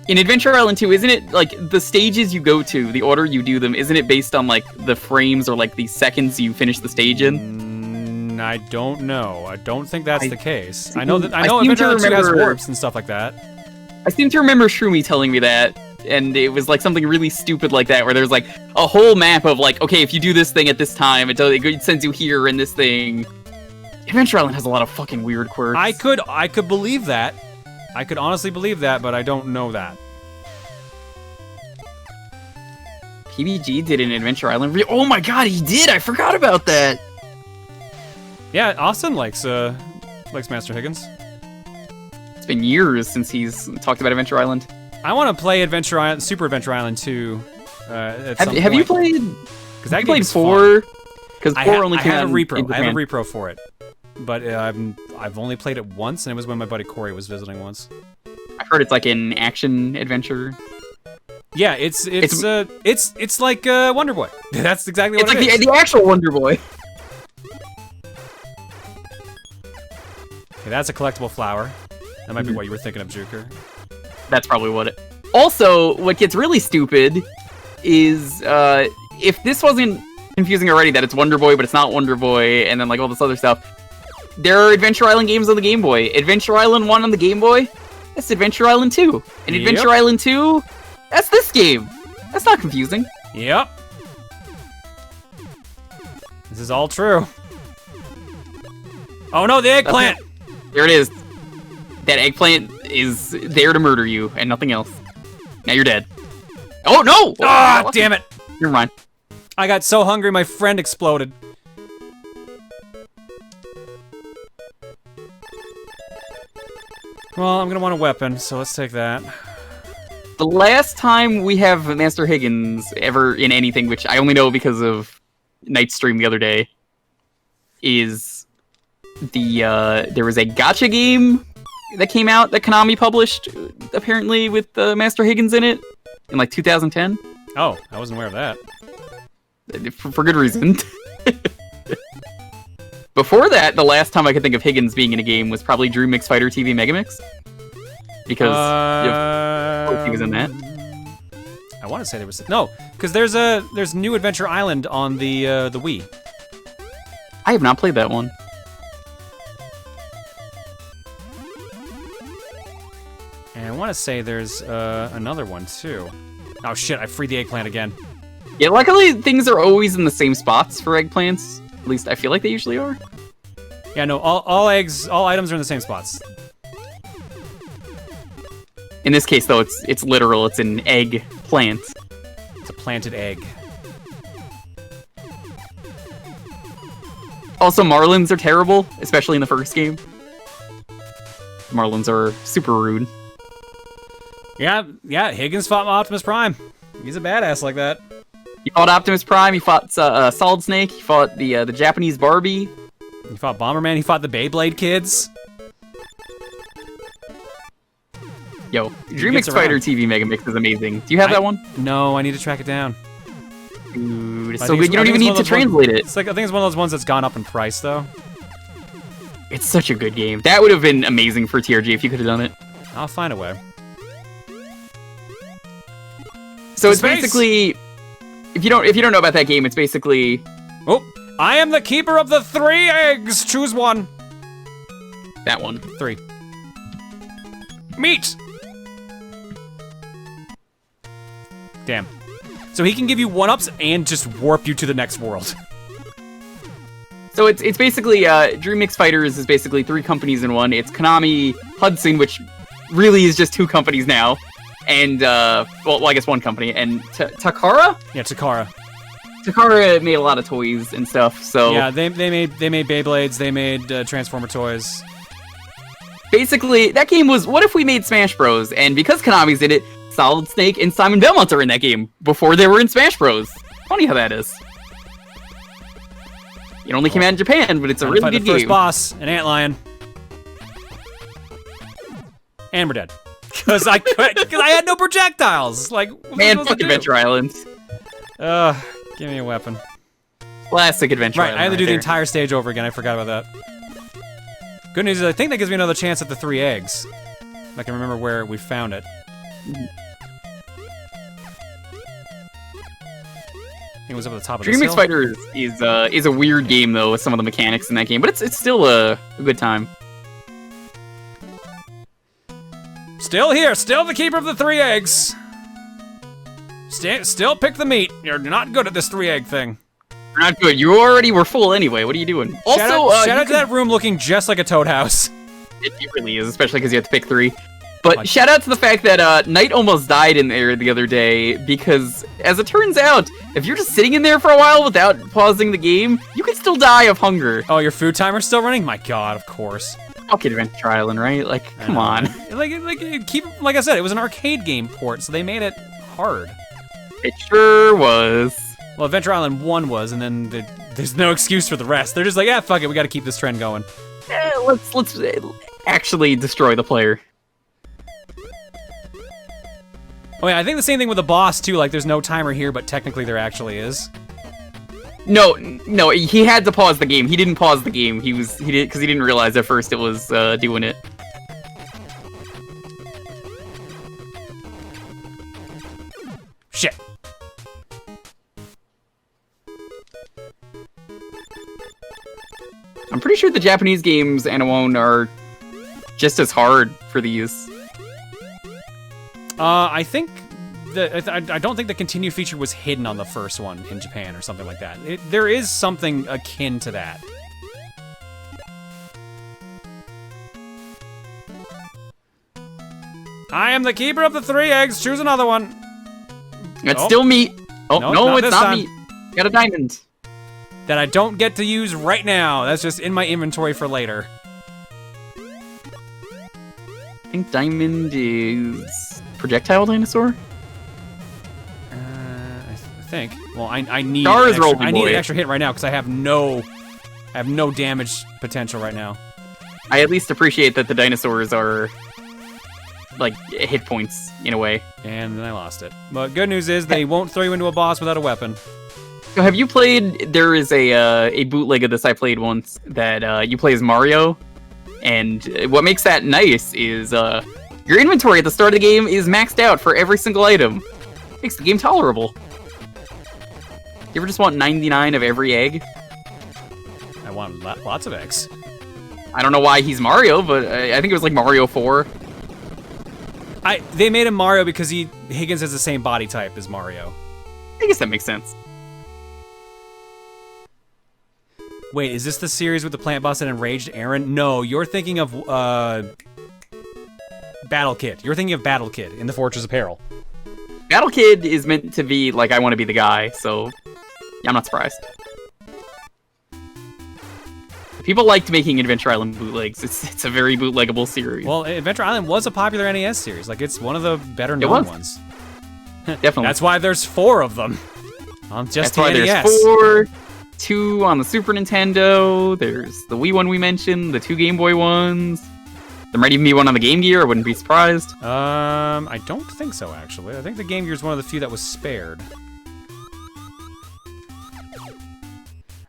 In Adventure Island 2, isn't it like the stages you go to, the order you do them, isn't it based on like the frames or like the seconds you finish the stage in? I don't know. I don't think that's the case. I know Adventure Island 2 has warps and stuff like that. I seem to remember Shroomy telling me that, and it was like something really stupid like that, where there's like a whole map of like, okay, if you do this thing at this time, it sends you here in this thing. Adventure Island has a lot of fucking weird quirks. I could believe that. I could honestly believe that, but I don't know that. PBG did an Adventure Island oh my god, he did! I forgot about that! Yeah, Austin likes Master Higgins. It's been years since he's talked about Adventure Island. I want to play Super Adventure Island 2 at some point. Have you played? Because that played game's 4? Because 4 only I came have out a repro. in I have a Japan. repro for it, but I've only played it once, and it was when my buddy Corey was visiting once. I've heard it's like an action adventure. Yeah, it's like Wonder Boy. That's exactly what it's it like is. the actual Wonder Boy. Okay, that's a collectible flower. That might be what you were thinking of, Juker. That's probably what it... Also, what gets really stupid is, if this wasn't confusing already that it's Wonder Boy, but it's not Wonder Boy, and then like all this other stuff, there are Adventure Island games on the Game Boy. Adventure Island 1 on the Game Boy, that's Adventure Island 2. And Adventure Island 2, that's this game. That's not confusing. Yep. This is all true. Oh no, the eggplant! There it is. That eggplant is there to murder you, and nothing else. Now you're dead. Oh, no! Ah, damn it! Never mind. I got so hungry, my friend exploded. Well, I'm gonna want a weapon, so let's take that. The last time we have Master Higgins ever in anything, which I only know because of Night's stream the other day, is the, there was a gacha game that came out that Konami published, apparently with Master Higgins in it, in like 2010. Oh, I wasn't aware of that. For good reason. Before that, the last time I could think of Higgins being in a game was probably Dream Mix Fighter TV Megamix. Because he was in that. I want to say there was no, because there's New Adventure Island on the Wii. I have not played that one. And I want to say there's another one too. Oh shit! I freed the eggplant again. Yeah, luckily things are always in the same spots for eggplants. At least I feel like they usually are. Yeah, no, all items are in the same spots. In this case, though, it's literal. It's an egg plant. It's a planted egg. Also, Marlins are terrible, especially in the first game. Marlins are super rude. Yeah, Higgins fought Optimus Prime. He's a badass like that. He fought Optimus Prime, he fought Solid Snake, he fought the Japanese Barbie. He fought Bomberman, he fought the Beyblade kids. Yo, Dream Mix Fighter TV Megamix is amazing. Do you have that one? No, I need to track it down. Dude, it's so good, you don't even need to translate it. It's like, I think it's one of those ones that's gone up in price, though. It's such a good game. That would have been amazing for TRG if you could have done it. I'll find a way. So it's basically, if you don't know about that game, it's basically. Oh, I am the keeper of the 3 eggs. Choose one. That one. 3. Meat. Damn. So he can give you 1-ups and just warp you to the next world. So it's basically Dream Mix Fighters is basically 3 companies in one. It's Konami, Hudson, which really is just 2 companies now. And, well, I guess 1 company, and Takara? Yeah, Takara. Takara made a lot of toys and stuff, so... Yeah, they made Beyblades, they made Transformer toys. Basically, that game was, what if we made Smash Bros? And because Konami's in it, Solid Snake and Simon Belmont are in that game, before they were in Smash Bros. Funny how that is. It only came out in Japan, but it's a really good game. The first boss, an antlion. And we're dead. Because I had no projectiles. Like, man, fuck Adventure Island. Give me a weapon. Classic Adventure Island. Right, I had to do the entire stage over again. I forgot about that. Good news is I think that gives me another chance at the 3 eggs. I can remember where we found it. It was up at the top of the hill. Dream Mix Fighters is a weird game though with some of the mechanics in that game, but it's still a good time. Still here, still the keeper of the 3 eggs. Still pick the meat. You're not good at this 3-egg thing. You're not good. You already were full anyway. What are you doing? Also, shout out to that room looking just like a Toad house. It really is, especially because you have to pick 3. But shout out to the fact that Knight almost died in there the other day, because as it turns out, if you're just sitting in there for a while without pausing the game, you can still die of hunger. Oh, your food timer's still running? My god, of course. Fuck Adventure Island, right? Like, come on. Like I said, it was an arcade game port, so they made it hard. It sure was. Well, Adventure Island 1 was, and then there's no excuse for the rest. They're just like, yeah, fuck it, we gotta keep this trend going. Let's actually destroy the player. Oh yeah, I think the same thing with the boss too, like there's no timer here, but technically there actually is. No, he had to pause the game. He didn't pause the game. He did because he didn't realize at first it was doing it. Shit. I'm pretty sure the Japanese games, Anowone, are just as hard for these. I think I don't think the continue feature was hidden on the first one in Japan or something like that. There is something akin to that. I am the keeper of the 3 eggs. Choose another one. It's still meat. Oh, no, it's not time. meat. Got a diamond. That I don't get to use right now. That's just in my inventory for later. I think diamond is projectile dinosaur. I think. Well, I need. Stars I need an extra hit right now because I have no damage potential right now. I at least appreciate that the dinosaurs are like hit points in a way. And then I lost it. But good news is they won't throw you into a boss without a weapon. So have you played? There is a bootleg of this I played once that you play as Mario, and what makes that nice is your inventory at the start of the game is maxed out for every single item. Makes the game tolerable. You ever just want 99 of every egg? I want lots of eggs. I don't know why he's Mario, but I think it was like Mario 4. They made him Mario because Higgins has the same body type as Mario. I guess that makes sense. Wait, is this the series with the plant boss that enraged Aaron? No, you're thinking of Battle Kid. You're thinking of Battle Kid in the Fortress of Peril. Battle Kid is meant to be like, I want to be the guy, so yeah, I'm not surprised. People liked making Adventure Island bootlegs. It's a very bootleggable series. Well, Adventure Island was a popular NES series. Like, it's one of the better known ones. Definitely. That's why there's 4 of them on just That's why the NES. There's 4, 2 on the Super Nintendo. There's the Wii one we mentioned, the 2 Game Boy ones. There might even be one on the Game Gear. I wouldn't be surprised. I don't think so, actually. I think the Game Gear is one of the few that was spared.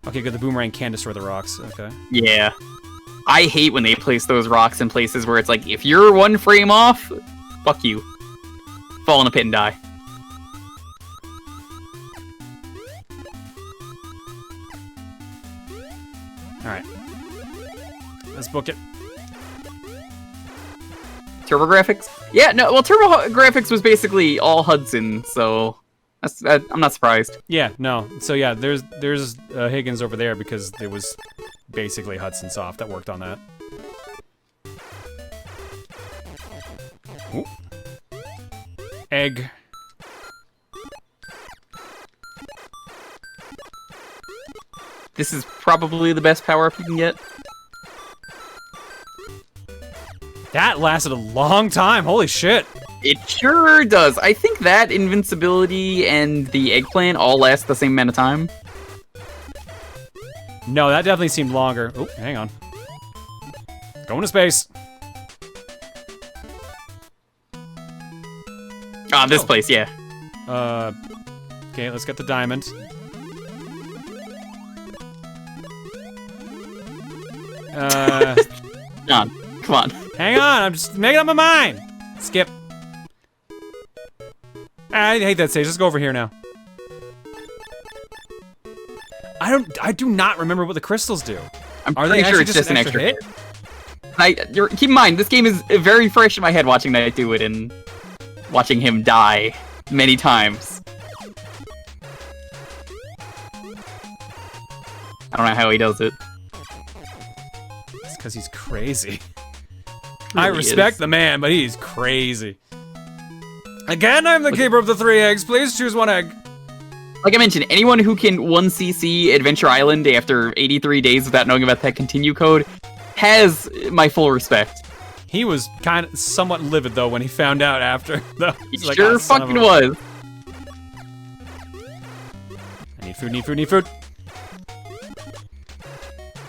Okay, good. The boomerang can destroy the rocks. Okay. Yeah. I hate when they place those rocks in places where it's like, if you're 1 frame off, fuck you. Fall in a pit and die. Alright. Let's book it. TurboGrafx? Yeah, no, well, TurboGrafx was basically all Hudson, so I'm not surprised. Yeah, no. So yeah, there's Higgins over there because it was basically Hudson Soft that worked on that. Ooh. Egg. This is probably the best power-up you can get. That lasted a long time. Holy shit. It sure does. I think that invincibility and the eggplant all last the same amount of time. No, that definitely seemed longer. Oh, hang on. Going to space. This place, yeah. Okay, let's get the diamond. John, come on. Hang on, I'm just making up my mind. Skip. I hate that stage. Let's go over here now. I do not remember what the crystals do. I'm pretty sure it's just an extra hit. Keep in mind, this game is very fresh in my head watching Knight do it and watching him die many times. I don't know how he does it. It's because he's crazy. I respect the man, but he's crazy. Again, I'm the keeper of the 3 eggs. Please choose 1 egg. Like I mentioned, anyone who can 1cc Adventure Island after 83 days without knowing about that continue code has my full respect. He was kind of somewhat livid, though, when he found out after. He like, sure fucking was. I need food, need food, need food.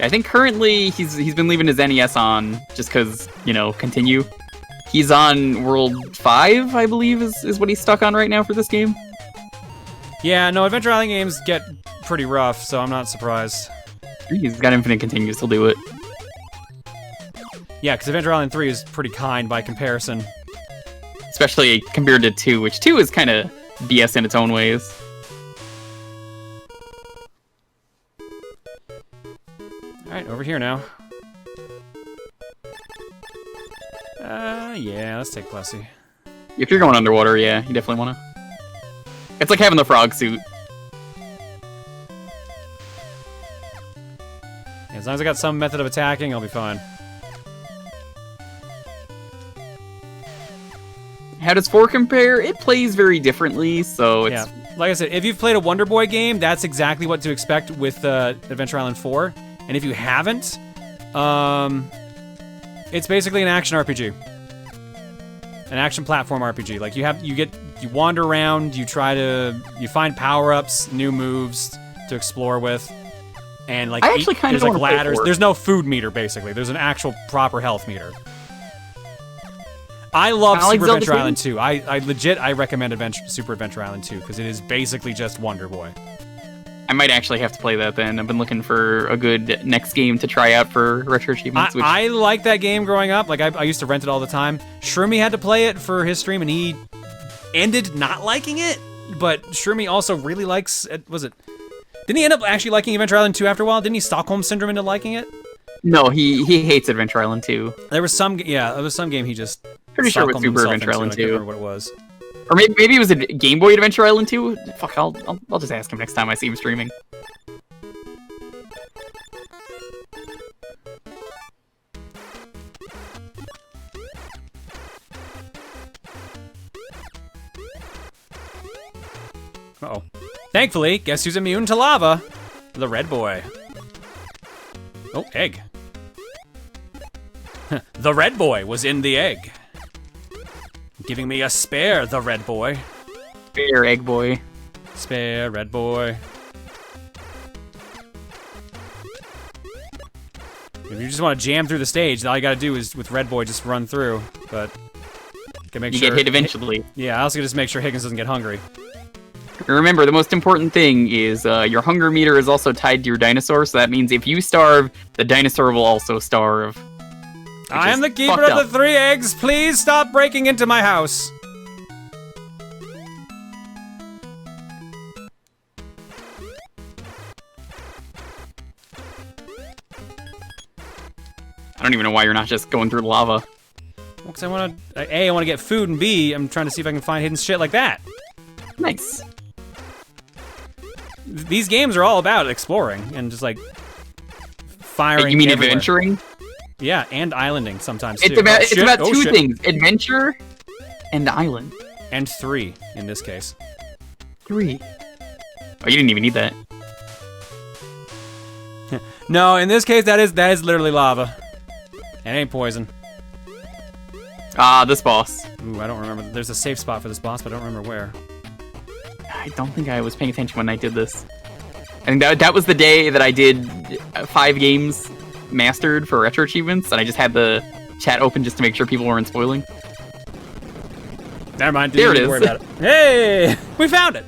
I think currently he's been leaving his NES on just because, you know, continue. He's on World 5, I believe, is what he's stuck on right now for this game. Yeah, no, Adventure Island games get pretty rough, so I'm not surprised. He's got infinite continues, he'll do it. Yeah, because Adventure Island 3 is pretty kind by comparison. Especially compared to 2, which 2 is kind of BS in its own ways. Alright, over here now. Yeah, let's take Plessy. If you're going underwater, yeah, you definitely want to. It's like having the frog suit. Yeah, as long as I got some method of attacking, I'll be fine. How does 4 compare? It plays very differently, so it's... Yeah, like I said, if you've played a Wonder Boy game, that's exactly what to expect with Adventure Island 4. And if you haven't, it's basically an action RPG. An action platform RPG. Like you wander around, you find power-ups, new moves to explore with. And like I actually kind of there's like want to play ladders. 4. There's no food meter basically. There's an actual proper health meter. I love like Super Zelda Adventure 2. Island 2. I legit recommend Super Adventure Island 2 because it is basically just Wonder Boy. I might actually have to play that then. I've been looking for a good next game to try out for retro achievements. Which... I liked that game growing up. Like I used to rent it all the time. Shroomy had to play it for his stream, and he ended not liking it. But Shroomy also really likes. Didn't he end up actually liking Adventure Island 2 after a while? Didn't he Stockholm Syndrome into liking it? No, he hates Adventure Island 2. There was some game he just. Pretty sure it was Super Stockholmed Adventure Island into. I 2. can't remember what it was. Or maybe it was a Game Boy Adventure Island 2? Fuck, I'll just ask him next time I see him streaming. Uh-oh. Thankfully, guess who's immune to lava? The red boy. Oh, egg. The red boy was in the egg. Giving me a spare, the red boy. Spare egg boy. Spare red boy. If you just want to jam through the stage, all you gotta do is, with red boy, just run through. But you can make You sure get hit eventually. Yeah, I also just make sure Higgins doesn't get hungry. Remember, the most important thing is your hunger meter is also tied to your dinosaur, so that means if you starve, the dinosaur will also starve. I am the keeper of the 3 eggs. Please stop breaking into my house. I don't even know why you're not just going through the lava. Well, because I want to... A, I want to get food, and B, I'm trying to see if I can find hidden shit like that. Nice. These games are all about exploring and just, like, firing You mean everywhere. adventuring? Yeah, and islanding sometimes, It's too. about, Oh, it's shit. about Oh, two shit. things. Adventure and island. And 3, in this case. 3. Oh, you didn't even need that. No, in this case, that is literally lava. It ain't poison. Ah, this boss. Ooh, I don't remember. There's a safe spot for this boss, but I don't remember where. I don't think I was paying attention when I did this. I think that was the day that I did 5 games mastered for retro achievements, and I just had the chat open just to make sure people weren't spoiling. Never mind. There it Didn't is. worry about it. Hey, we found it.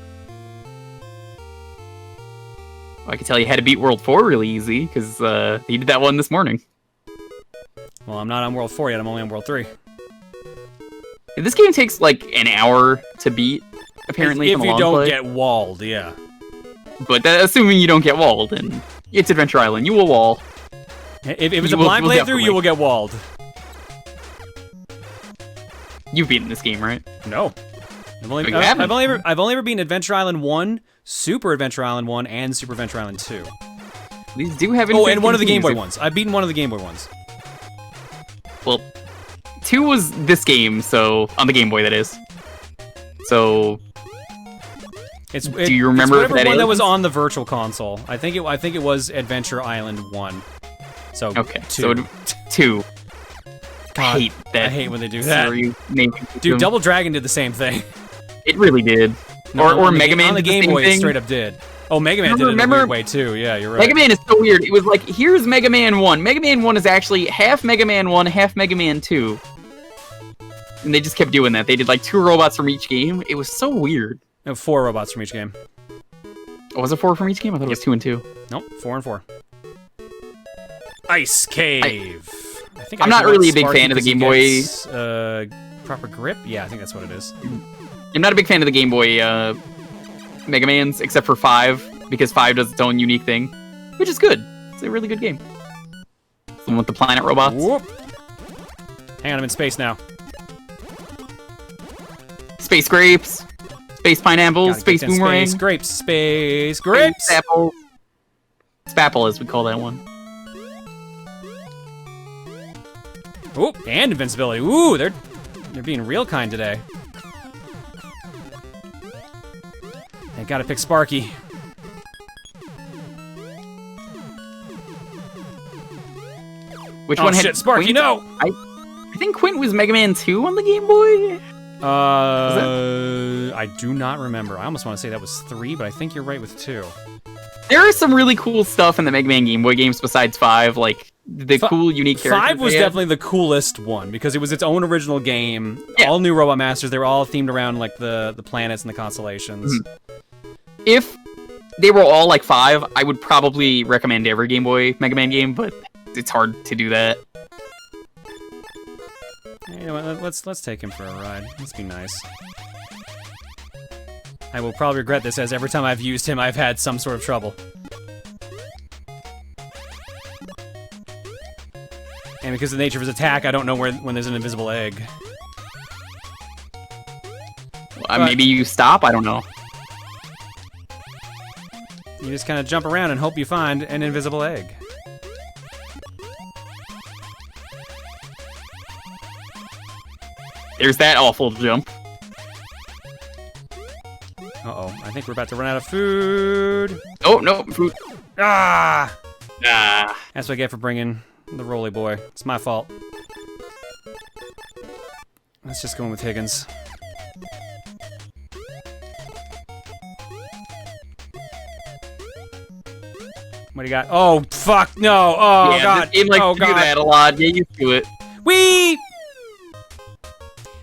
Well, I can tell you how to beat World 4 really easy, because he did that one this morning. Well, I'm not on World 4 yet. I'm only on World 3. This game takes like an hour to beat, apparently. If from a you long don't play. get walled, yeah. But assuming you don't get walled, and it's Adventure Island, you will wall. If it's You a will- blind will playthrough, definitely. you will get walled. You've beaten this game, right? No. I've only, Oh, you haven't? I've only ever beaten Adventure Island 1, Super Adventure Island 1, and Super Adventure Island 2. These do have Oh, infinite and one of the Game Boy continues. ones. I've beaten one of the Game Boy ones. Well, 2 was this game, so on the Game Boy, that is. So, do you remember it's if whatever that one is? that was on the Virtual Console. I think it was Adventure Island 1. So Okay, 2. so 2. God, I hate that. I hate when they do that. series naming system. Dude, Double Dragon did the same thing. It really did. No, or on the Mega game- Man on the did the Game same Boy, it thing. straight up did. Oh, Mega Man did it in a Remember- weird way too. Yeah, you're right. Mega Man is so weird. It was like, here's Mega Man 1. Mega Man 1 is actually half Mega Man 1, half Mega Man 2. And they just kept doing that. They did like 2 robots from each game. It was so weird. No, 4 robots from each game. Oh, was it 4 from each game? I thought it was 2 and 2. Nope, 4 and 4. Ice Cave. I think I'm I not should really let a big Sparky fan of the 'cause he Game Boy. gets, proper grip? Yeah, I think that's what it is. I'm not a big fan of the Game Boy Mega Mans, except for 5, because 5 does its own unique thing, which is good. It's a really good game. The one with the planet robots. Whoop. Hang on, I'm in space now. Space grapes, space pineapples, Gotta space get them boomerang, Space grapes. Space grapes. space apple. Spapple, as we call that one. Ooh, and invincibility. Ooh, they're being real kind today. I gotta pick Sparky. Which Oh, one had shit, Sparky, Quint? no! I think Quint was Mega Man 2 on the Game Boy. I do not remember. I almost want to say that was 3, but I think you're right with 2. There is some really cool stuff in the Mega Man Game Boy games besides 5, like the cool, unique characters. 5 was definitely the coolest one because it was its own original game. Yeah. All new Robot Masters. They were all themed around like the planets and the constellations. If they were all like 5, I would probably recommend every Game Boy Mega Man game, but it's hard to do that. You know what? Let's take him for a ride. Let's be nice. I will probably regret this, as every time I've used him, I've had some sort of trouble. And because of the nature of his attack, I don't know when there's an invisible egg. Maybe you stop? I don't know. You just kind of jump around and hope you find an invisible egg. There's that awful jump. Uh-oh, I think we're about to run out of food. Oh, no, food. Ah! Ah. That's what I get for bringing the Roly Boy. It's my fault. Let's just go in with Higgins. What do you got? Oh, fuck, no! Oh, yeah, God! It likes oh, to God! do that a lot. Get used to it. Whee!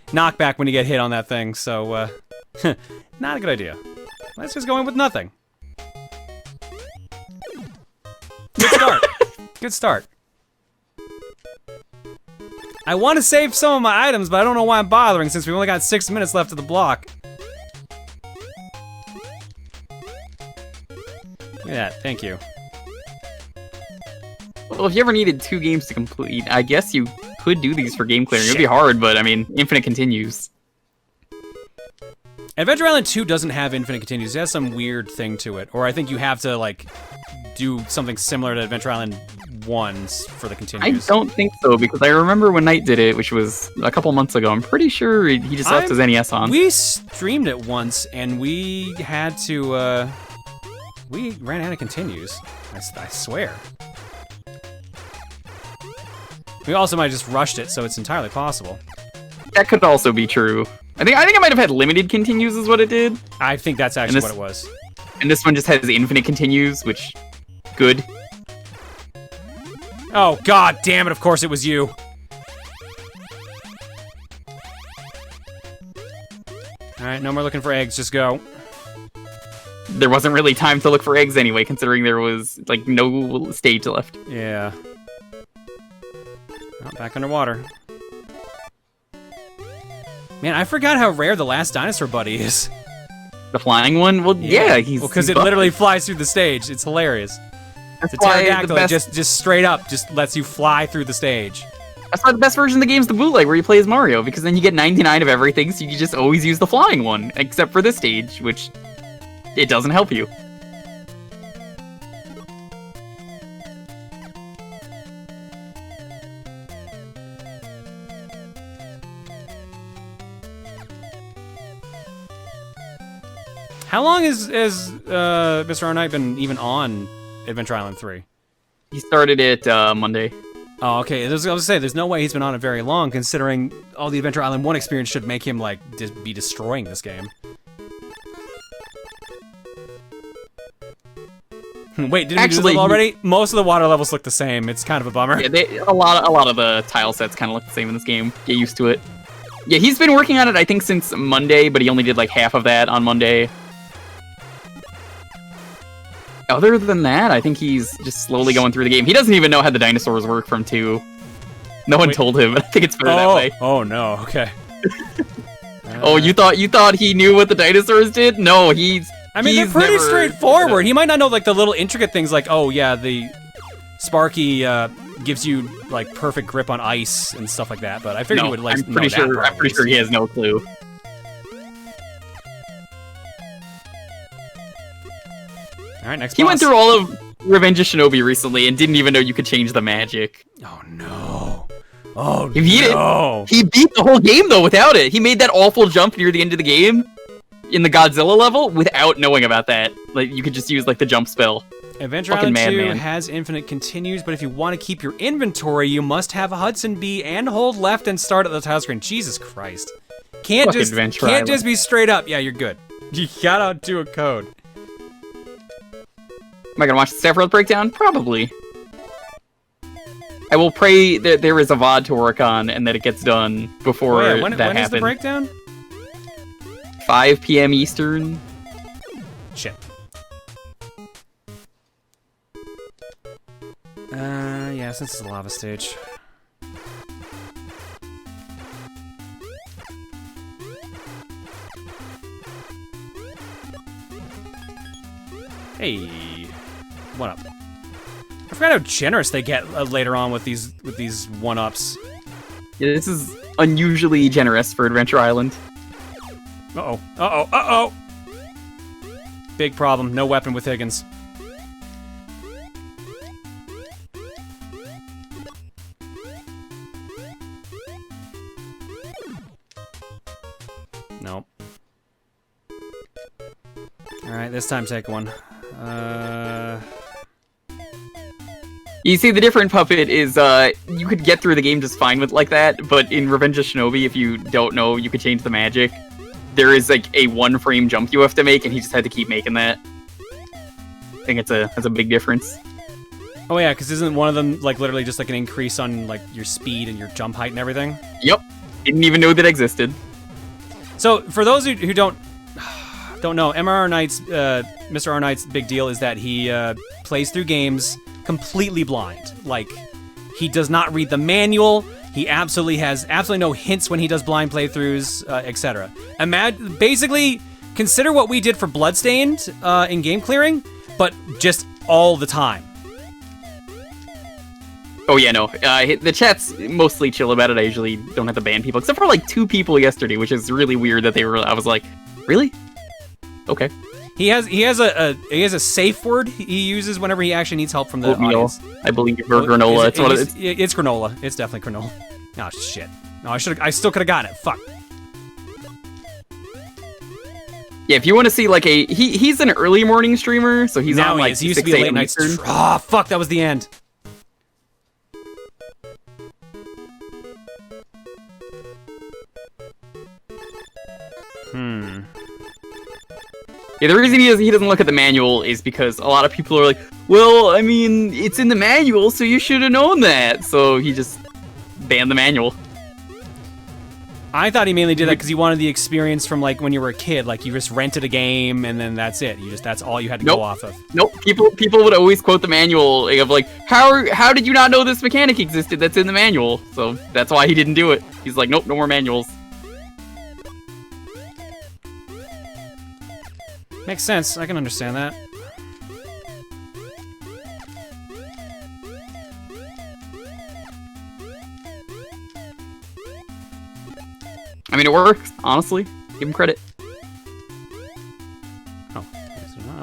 Knockback when you get hit on that thing, so, not a good idea. Let's just go in with nothing. Good start. Good start. I want to save some of my items, but I don't know why I'm bothering since we've only got 6 minutes left of the block. Look at that. Thank you. Well, if you ever needed 2 games to complete, I guess you could do these for game clearing. It'd be hard, but I mean, infinite continues. Adventure Island 2 doesn't have infinite continues. It has some weird thing to it. Or I think you have to, like, do something similar to Adventure Island 1's for the continues. I don't think so, because I remember when Knight did it, which was a couple months ago. I'm pretty sure he just left his NES on. We streamed it once, and we had to, we ran out of continues. I swear. We also might have just rushed it, so it's entirely possible. That could also be true. I think it might have had limited continues is what it did. I think that's actually what it was. And this one just has infinite continues, which, good. Oh, God damn it, of course it was you. Alright, no more looking for eggs, just go. There wasn't really time to look for eggs anyway, considering there was, like, no stage left. Yeah. Oh, back underwater. Man, I forgot how rare the last dinosaur buddy is. The flying one? Well, yeah, he's... Well, because it literally flies through the stage. It's hilarious. That's the pterodactyl just straight up just lets you fly through the stage. That's why the best version of the game is the bootleg, where you play as Mario, because then you get 99 of everything, so you can just always use the flying one, except for this stage, which it doesn't help you. How long has Mr. R. Knight been even on Adventure Island 3? He started it Monday. Oh, okay. I was going to say, there's no way he's been on it very long, considering all the Adventure Island 1 experience should make him, like, be destroying this game. Wait, did we do this already? Most of the water levels look the same. It's kind of a bummer. Yeah, a lot of the tile sets kind of look the same in this game. Get used to it. Yeah, he's been working on it, I think, since Monday, but he only did, like, half of that on Monday. Other than that, I think he's just slowly going through the game. He doesn't even know how the dinosaurs work from 2. No one told him. I think it's better that way. Oh no, okay. Oh, you thought he knew what the dinosaurs did? No, I mean, they're pretty straightforward. He might not know, like, the little intricate things like, oh yeah, the Sparky gives you, like, perfect grip on ice and stuff like that, but I figured he would, like, I'm pretty sure he has no clue. Alright, next He boss. went through all of Revenge of Shinobi recently and didn't even know you could change the magic. Oh no. Oh he beat no. It. He beat the whole game though without it. He made that awful jump near the end of the game in the Godzilla level without knowing about that. Like, you could just use, like, the jump spell. Adventure Island 2 has infinite continues, but if you want to keep your inventory, you must have a Hudson Bee and hold left and start at the tile screen. Jesus Christ. Can't just be straight up. Yeah, you're good. You gotta do a code. Am I gonna watch the Sephiroth breakdown? Probably. I will pray that there is a VOD to work on and that it gets done before when that happens. When is the breakdown? 5 p.m. Eastern. Shit. Yeah, since it's a lava stage. Hey, what up? I forgot how generous they get later on with these 1-ups. Yeah, this is unusually generous for Adventure Island. Uh-oh. Uh-oh. Uh-oh. Big problem. No weapon with Higgins. Nope. Alright, this time take one. You see, the different puppet is, you could get through the game just fine with like that, but in Revenge of Shinobi, if you don't know, you could change the magic. There is, like, a 1-frame jump you have to make, and he just had to keep making that. I think that's a big difference. Oh yeah, because isn't one of them, like, literally just, like, an increase on, like, your speed and your jump height and everything? Yep. Didn't even know that existed. So, for those who don't know, Mr. R. Knight's big deal is that he plays through games completely blind. Like, he does not read the manual. He absolutely has no hints when he does blind playthroughs, etc. Basically, consider what we did for Bloodstained in game clearing, but just all the time. Oh yeah, no. The chat's mostly chill about it. I usually don't have to ban people, except for like 2 people yesterday, which is really weird that they were. I was like, really? Okay. He has a safe word he uses whenever he actually needs help from the audience. I believe, or granola. It's granola. It's definitely granola. Oh shit. No, I still could have gotten it. Fuck. Yeah, if you want to see like he's an early morning streamer, so he's now on like he used to be a late night streamer. Ah, fuck, that was the end. Yeah, the reason he doesn't look at the manual is because a lot of people are like, well, I mean, it's in the manual, so you should have known that. So he just banned the manual. I thought he mainly did that because he wanted the experience from like when you were a kid. Like you just rented a game and then that's it. That's all you had to go off of. Nope. People would always quote the manual of like, how did you not know this mechanic existed that's in the manual? So that's why he didn't do it. He's like, nope, no more manuals. Makes sense. I can understand that. I mean, it works, honestly. Give him credit. Oh,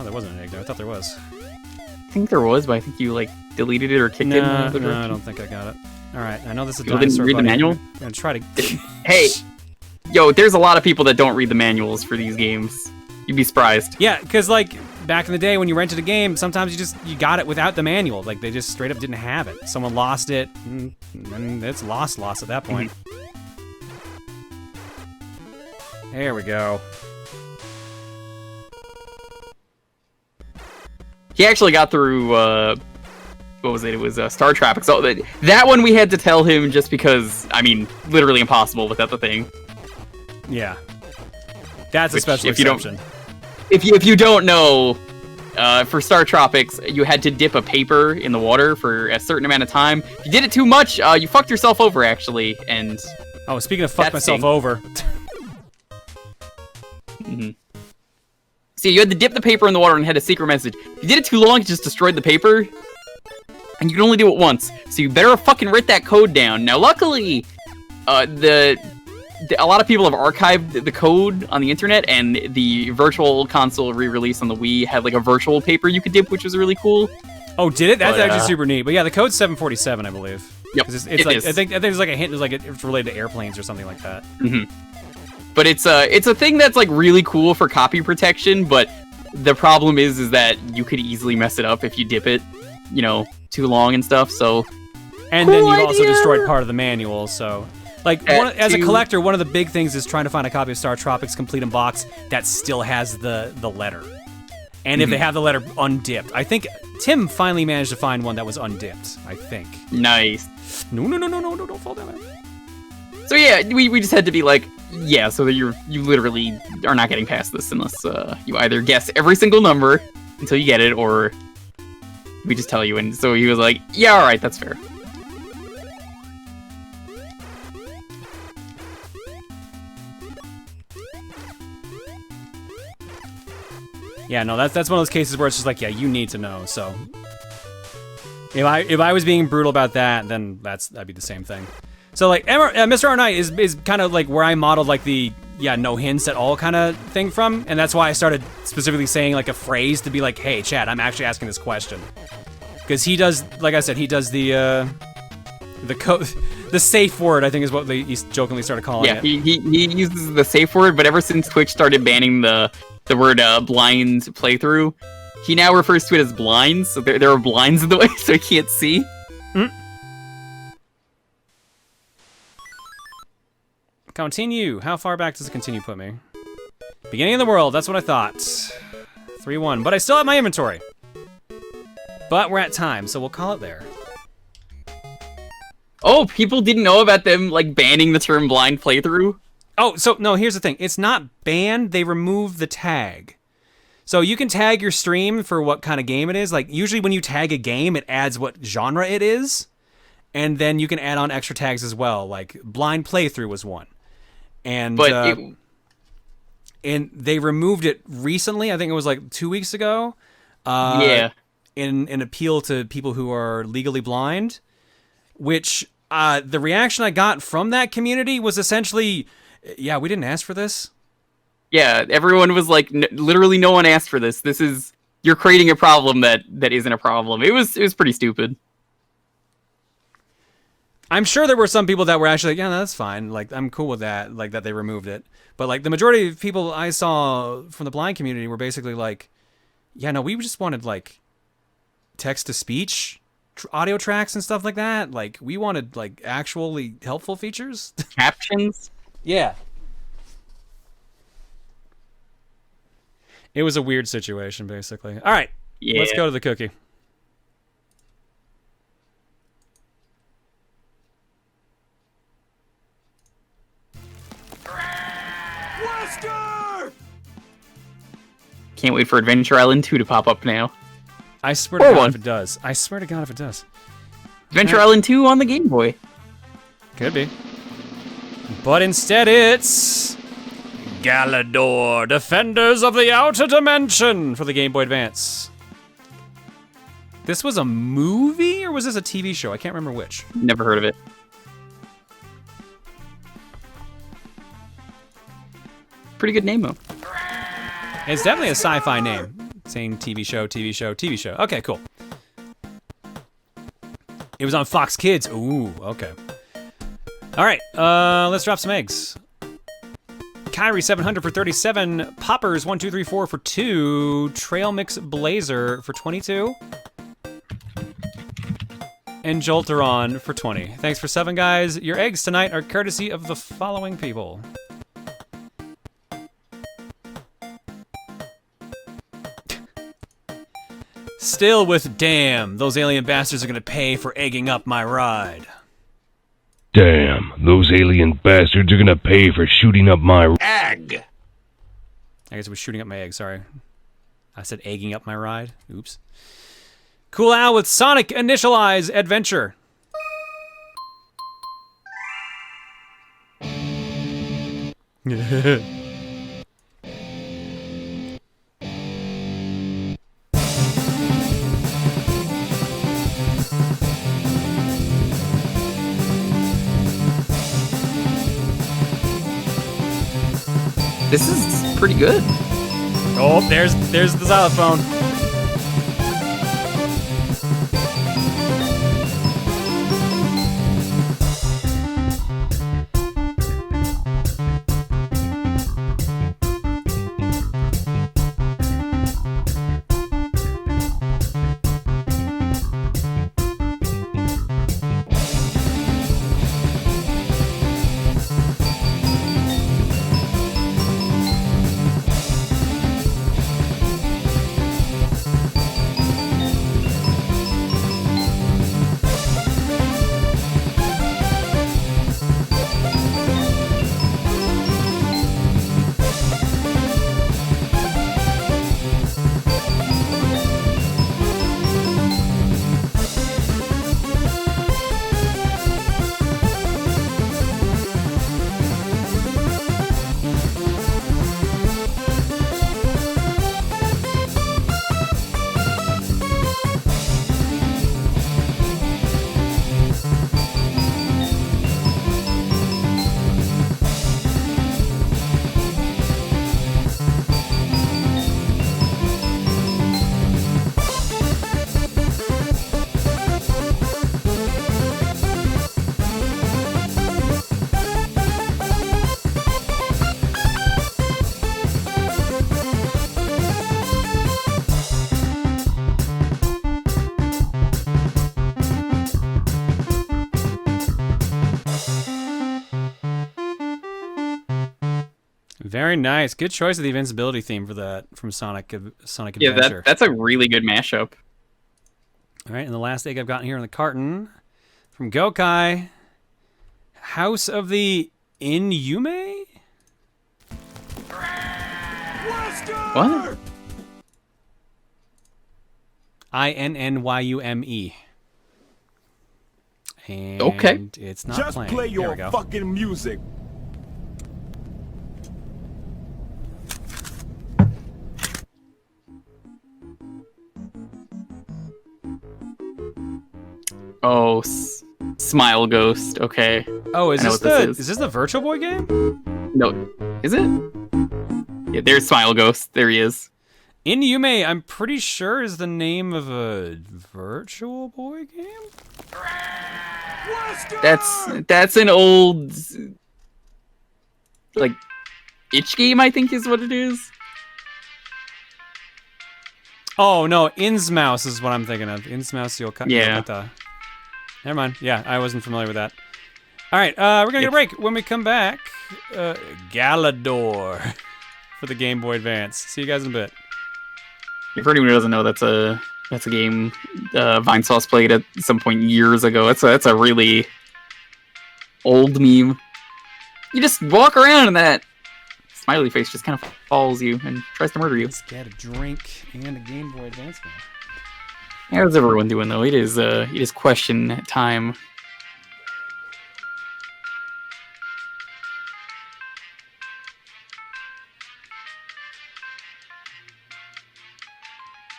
there wasn't an egg there. I thought there was. I think there was, but I think you, like, deleted it or kicked it in the other direction. I don't think I got it. Alright, I know this is a People didn't read the manual? I'm gonna try to... Hey! Yo, there's a lot of people that don't read the manuals for these games. You'd be surprised. Yeah, because, like, back in the day when you rented a game, sometimes you got it without the manual. Like, they just straight up didn't have it. Someone lost it, and it's lost at that point. There we go. He actually got through, what was it? It was Star Traffic. So that one we had to tell him just because, I mean, literally impossible without the thing. Yeah. That's a special exception. If you don't know, for Star Tropics, you had to dip a paper in the water for a certain amount of time. If you did it too much, you fucked yourself over, actually, and... Oh, speaking of fuck myself over... See, you had to dip the paper in the water and had a secret message. If you did it too long, it just destroyed the paper. And you can only do it once. So you better fucking write that code down. Now, luckily, a lot of people have archived the code on the internet, and the Virtual Console re-release on the Wii had like a virtual paper you could dip, which was really cool. Oh, did it? That's actually super neat. But yeah, the code's 747, I believe. Yep, it's like, I think there's like a hint. It's related to airplanes or something like that. But it's a thing that's like really cool for copy protection. But the problem is that you could easily mess it up if you dip it, you know, too long and stuff. So, and then you've also destroyed part of the manual. So, like, as a collector, one of the big things is trying to find a copy of Star Tropics Complete in Box that still has the letter. And if they have the letter undipped, I think Tim finally managed to find one that was undipped, I think. Nice. No, don't fall down there. So yeah, we just had to be like, yeah, so that you literally are not getting past this unless you either guess every single number until you get it, or we just tell you. And so he was like, yeah, all right, that's fair. Yeah, no, that's one of those cases where it's just like, yeah, you need to know. So if I was being brutal about that, then that'd be the same thing. So like Mr. R Knight is kind of like where I modeled like the no hints at all kind of thing from, and that's why I started specifically saying like a phrase to be like, hey, Chad, I'm actually asking this question, because he does, like I said, he does the safe word, I think is what he jokingly started calling it. Yeah, he uses the safe word, but ever since Twitch started banning the word blind playthrough, he now refers to it as blinds. So there are blinds in the way, so he can't see. Continue. How far back does it continue put me? Beginning of the world, that's what I thought. 3-1, but I still have my inventory. But we're at time, so we'll call it there. Oh, people didn't know about them, like, banning the term blind playthrough? Oh, so, no, here's the thing. It's not banned, they removed the tag. So you can tag your stream for what kind of game it is. Like, usually when you tag a game, it adds what genre it is. And then you can add on extra tags as well. Like, blind playthrough was one. And and they removed it recently. I think it was like 2 weeks ago. Yeah. In an appeal to people who are legally blind, which the reaction I got from that community was essentially, yeah, we didn't ask for this. Yeah, everyone was like, literally no one asked for this. You're creating a problem that isn't a problem. It was pretty stupid. I'm sure there were some people that were actually like, yeah, no, that's fine. Like, I'm cool with that, like, that they removed it. But, like, the majority of people I saw from the blind community were basically like, yeah, no, we just wanted, like, text-to-speech audio tracks and stuff like that. Like, we wanted, like, actually helpful features. Captions? Yeah. It was a weird situation, basically. All right, let's go to the cookie. Can't wait for Adventure Island 2 to pop up now. I swear to God if it does. I swear to God if it does. Adventure Island 2 on the Game Boy. Could be. But instead it's Galidor, Defenders of the Outer Dimension for the Game Boy Advance. This was a movie or was this a TV show? I can't remember which. Never heard of it. Pretty good name though. It's definitely a sci-fi name. Saying TV show, TV show, TV show. Okay, cool. It was on Fox Kids. Ooh, okay. All right, let's drop some eggs. Kyrie 700 for 37. Poppers 1, 2, 3, 4 for 2. Trail Mix Blazer for 22. And Jolteron for 20. Thanks for 7, guys. Your eggs tonight are courtesy of the following people. Still with damn, those alien bastards are gonna pay for egging up my ride. Damn, those alien bastards are gonna pay for shooting up my egg. I guess it was shooting up my egg, sorry. I said egging up my ride. Oops. Cool Al with Sonic Initialize Adventure. This is pretty good. Oh, there's the xylophone. Very nice. Good choice of the invincibility theme for that from Sonic Adventure. Yeah, that's a really good mashup. All right, and the last egg I've gotten here in the carton from Gokai, House of the Inyume? What? INNYUME. And okay. It's not Just playing. play There your we go. fucking music. Oh, Smile Ghost. Okay. Oh, is I know this what the this is this the Virtual Boy game? No, is it? Yeah, there's Smile Ghost. There he is. Inyume, I'm pretty sure is the name of a Virtual Boy game. That's an old like itch game, I think is what it is. Oh no, Innsmouse is what I'm thinking of. Innsmouse Yokata. Yeah. Never mind. Yeah, I wasn't familiar with that. All right, we're gonna get a break. When we come back, Galidor for the Game Boy Advance. See you guys in a bit. For anyone who doesn't know, that's a game Vinesauce played at some point years ago. That's a really old meme. You just walk around and that smiley face just kind of follows you and tries to murder you. Let's get a drink and a Game Boy Advance now. How's everyone doing though? It is question time.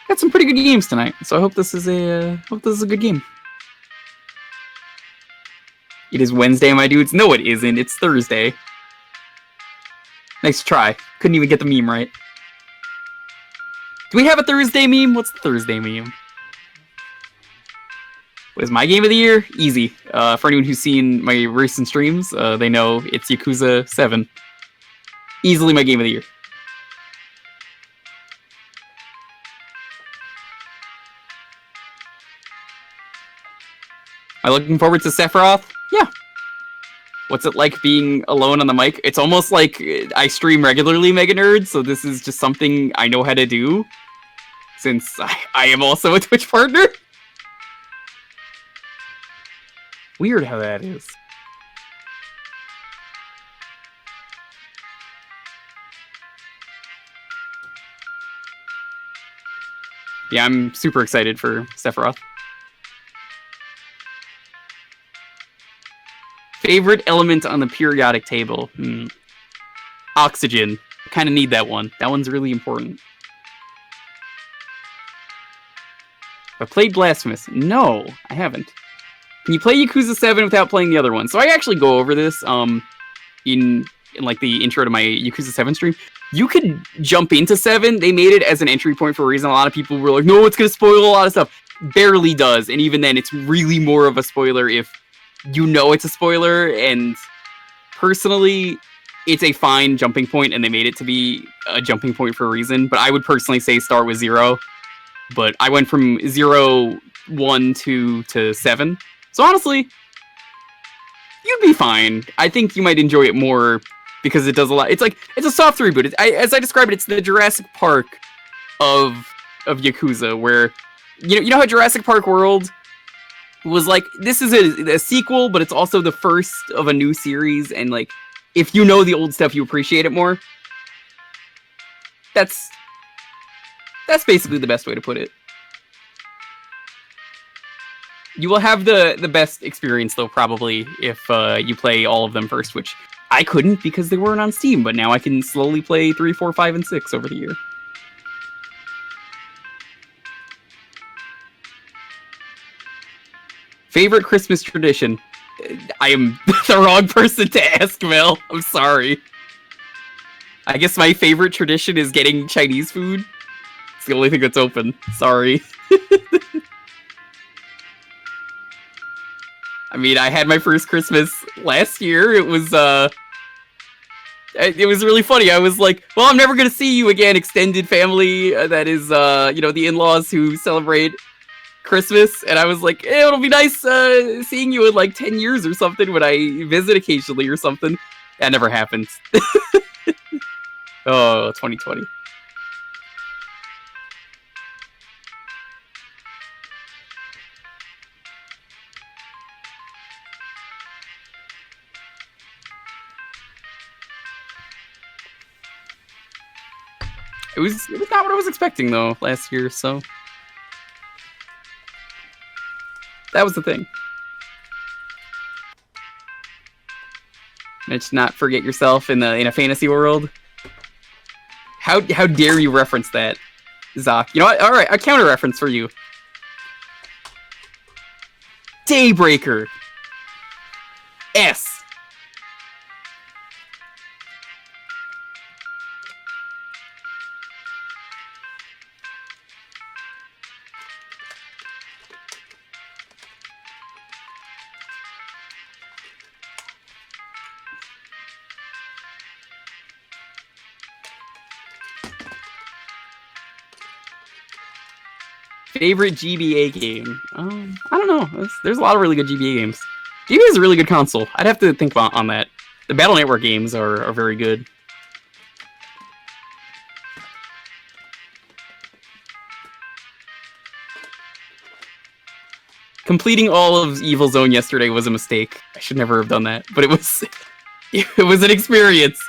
Got some pretty good games tonight, so I hope this is a good game. It is Wednesday, my dudes. No, it isn't. It's Thursday. Nice try. Couldn't even get the meme right. Do we have a Thursday meme? What's the Thursday meme? What is my game of the year? Easy. For anyone who's seen my recent streams, they know it's Yakuza 7. Easily my game of the year. Am I looking forward to Sephiroth? Yeah. What's it like being alone on the mic? It's almost like I stream regularly, Mega Nerd, so this is just something I know how to do, since I am also a Twitch partner. Weird how that is. Yeah, I'm super excited for Sephiroth. Favorite element on the periodic table? Oxygen. Kind of need that one. That one's really important. Have I played Blasphemous? No, I haven't. Can you play Yakuza 7 without playing the other one? So I actually go over this in like the intro to my Yakuza 7 stream. You could jump into 7. They made it as an entry point for a reason. A lot of people were like, no, it's going to spoil a lot of stuff. Barely does. And even then, it's really more of a spoiler if you know it's a spoiler. And personally, it's a fine jumping point, and they made it to be a jumping point for a reason. But I would personally say start with 0. But I went from 0, 1, 2 to 7. So honestly, you'd be fine. I think you might enjoy it more because it does a lot. It's a soft reboot. As I describe it, it's the Jurassic Park of Yakuza, where you know how Jurassic Park World was like, this is a sequel, but it's also the first of a new series, and like if you know the old stuff, you appreciate it more. That's basically the best way to put it. You will have the best experience, though, probably, if you play all of them first, which I couldn't because they weren't on Steam, but now I can slowly play 3, 4, 5, and 6 over the year. Favorite Christmas tradition? I am the wrong person to ask, Mel. I'm sorry. I guess my favorite tradition is getting Chinese food. It's the only thing that's open. Sorry. I mean, I had my first Christmas last year. It was really funny. I was like, well, I'm never going to see you again, extended family. That is, the in-laws who celebrate Christmas. And I was like, it'll be nice seeing you in like 10 years or something when I visit occasionally or something. That never happened. Oh, 2020. It was not what I was expecting though last year, so that was the thing. Let's not forget yourself in a fantasy world. How dare you reference that, Zoc? You know what? All right, a counter reference for you. Daybreaker. S. Favorite GBA game? I don't know. There's a lot of really good GBA games. GBA is a really good console. I'd have to think about on that. The Battle Network games are very good. Completing all of Evil Zone yesterday was a mistake. I should never have done that, but it was an experience.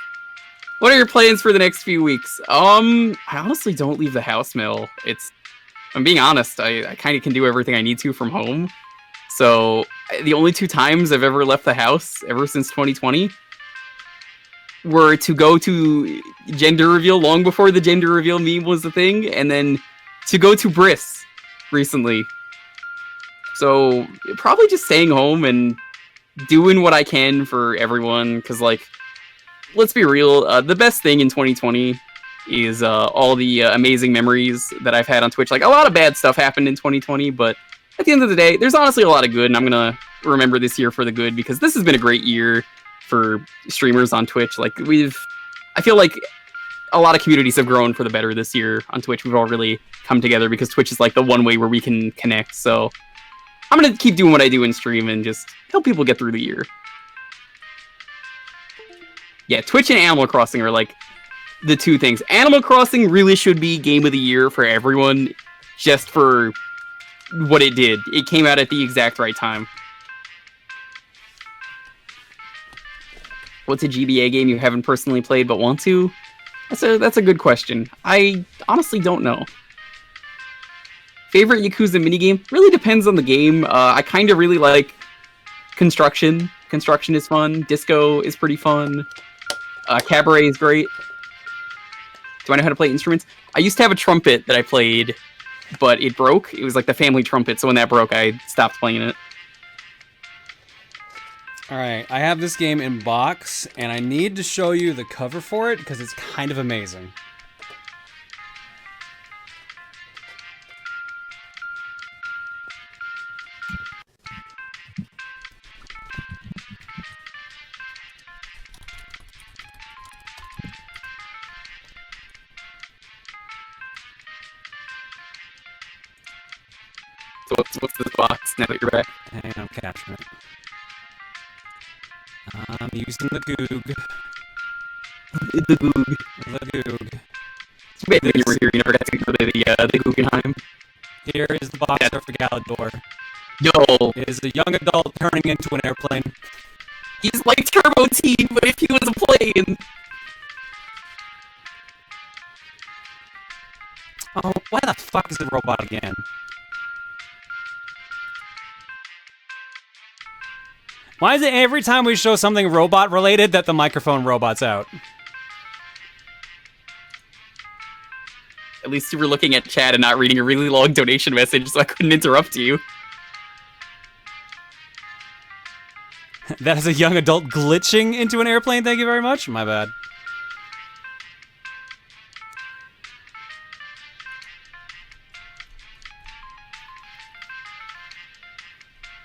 What are your plans for the next few weeks? I honestly don't leave the house, Mel. I'm being honest, I kind of can do everything I need to from home. So the only 2 times I've ever left the house ever since 2020 were to go to gender reveal long before the gender reveal meme was the thing, and then to go to Briss recently. So probably just staying home and doing what I can for everyone, because like, let's be real, the best thing in 2020 is all the amazing memories that I've had on Twitch. Like, a lot of bad stuff happened in 2020, but at the end of the day, there's honestly a lot of good, and I'm gonna remember this year for the good, because this has been a great year for streamers on Twitch. Like, I feel like a lot of communities have grown for the better this year on Twitch. We've all really come together because Twitch is like the one way where we can connect. So I'm gonna keep doing what I do in stream and just help people get through the year. Yeah, Twitch and Animal Crossing are like the 2 things. Animal Crossing really should be game of the year for everyone, just for what it did. It came out at the exact right time. What's a GBA game you haven't personally played but want to? That's a good question. I honestly don't know. Favorite Yakuza minigame? Really depends on the game. I kind of really like Construction. Construction is fun. Disco is pretty fun. Cabaret is great. Do I know how to play instruments? I used to have a trumpet that I played, but it broke. It was like the family trumpet, so when that broke, I stopped playing it. Alright, I have this game in box, and I need to show you the cover for it, because it's kind of amazing. So what's this box now that you're back? Hang on, I'm catching it. I'm using the Goog. The Goog. The Goog. Wait, when you were here, you never got to go to the Guggenheim. Here is the box art for Galidor. Yo! It is a young adult turning into an airplane. He's like Turbo T, but if he was a plane. Oh, why the fuck is the robot again? Why is it every time we show something robot related that the microphone robot's out? At least you were looking at chat and not reading a really long donation message, so I couldn't interrupt you. That is a young adult glitching into an airplane, thank you very much. My bad.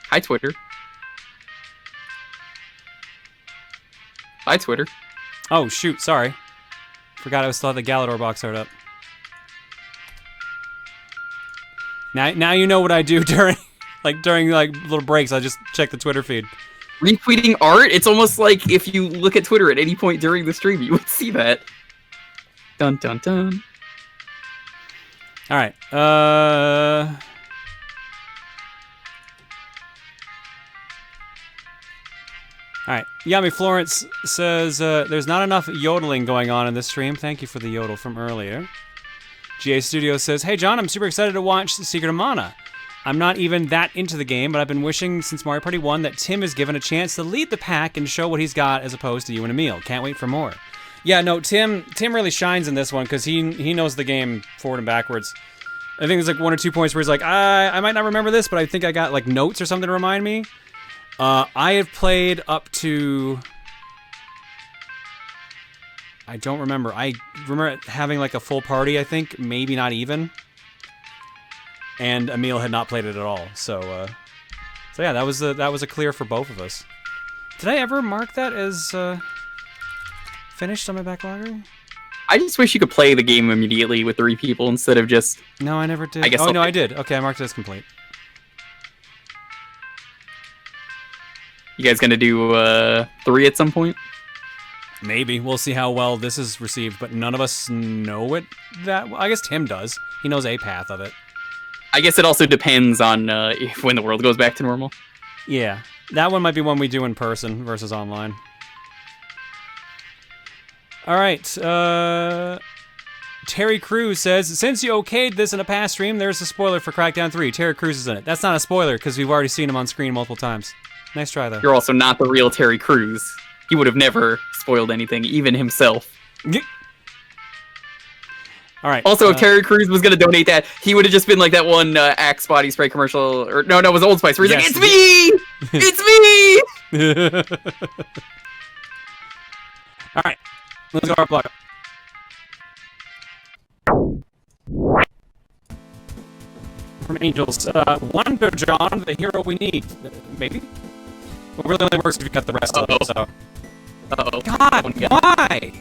Hi, Twitter. Hi, Twitter. Oh, shoot, sorry. Forgot I still had the Galidor box art up. Now you know what I do during little breaks. I just check the Twitter feed. Retweeting art? It's almost like if you look at Twitter at any point during the stream, you would see that. Dun dun dun. All right. All right. Yami Florence says there's not enough yodeling going on in this stream. Thank you for the yodel from earlier. GA Studio says, "Hey John, I'm super excited to watch Secret of Mana. I'm not even that into the game, but I've been wishing since Mario Party 1 that Tim is given a chance to lead the pack and show what he's got as opposed to you and Emil. Can't wait for more." Yeah, no, Tim really shines in this one because he knows the game forward and backwards. I think there's like 1 or 2 points where he's like, I might not remember this, but I think I got like notes or something to remind me. I have played up to... I don't remember. I remember having like a full party, I think. Maybe not even. And Emil had not played it at all. So yeah, that was a clear for both of us. Did I ever mark that as finished on my backlogger? I just wish you could play the game immediately with 3 people instead of just... No, I never did. I guess no, I did. Okay, I marked it as complete. You guys gonna do 3 at some point? Maybe. We'll see how well this is received, but none of us know it that well. I guess Tim does. He knows a path of it. I guess it also depends on if when the world goes back to normal. Yeah. That one might be one we do in person versus online. Alright, Terry Crews says, "Since you okayed this in a past stream, there's a spoiler for Crackdown 3. Terry Crews is in it." That's not a spoiler, because we've already seen him on screen multiple times. Nice try, though. You're also not the real Terry Crews. He would have never spoiled anything, even himself. Alright. Also, if Terry Crews was going to donate that, he would have just been like that one Axe body spray commercial. Or no, it was Old Spice, where he's like, "It's me! It's me!" Alright. Let's go to our block. From Angels, Wonder John, the hero we need. Maybe? It really only works if you cut the rest of them, so. Uh-oh. God, why?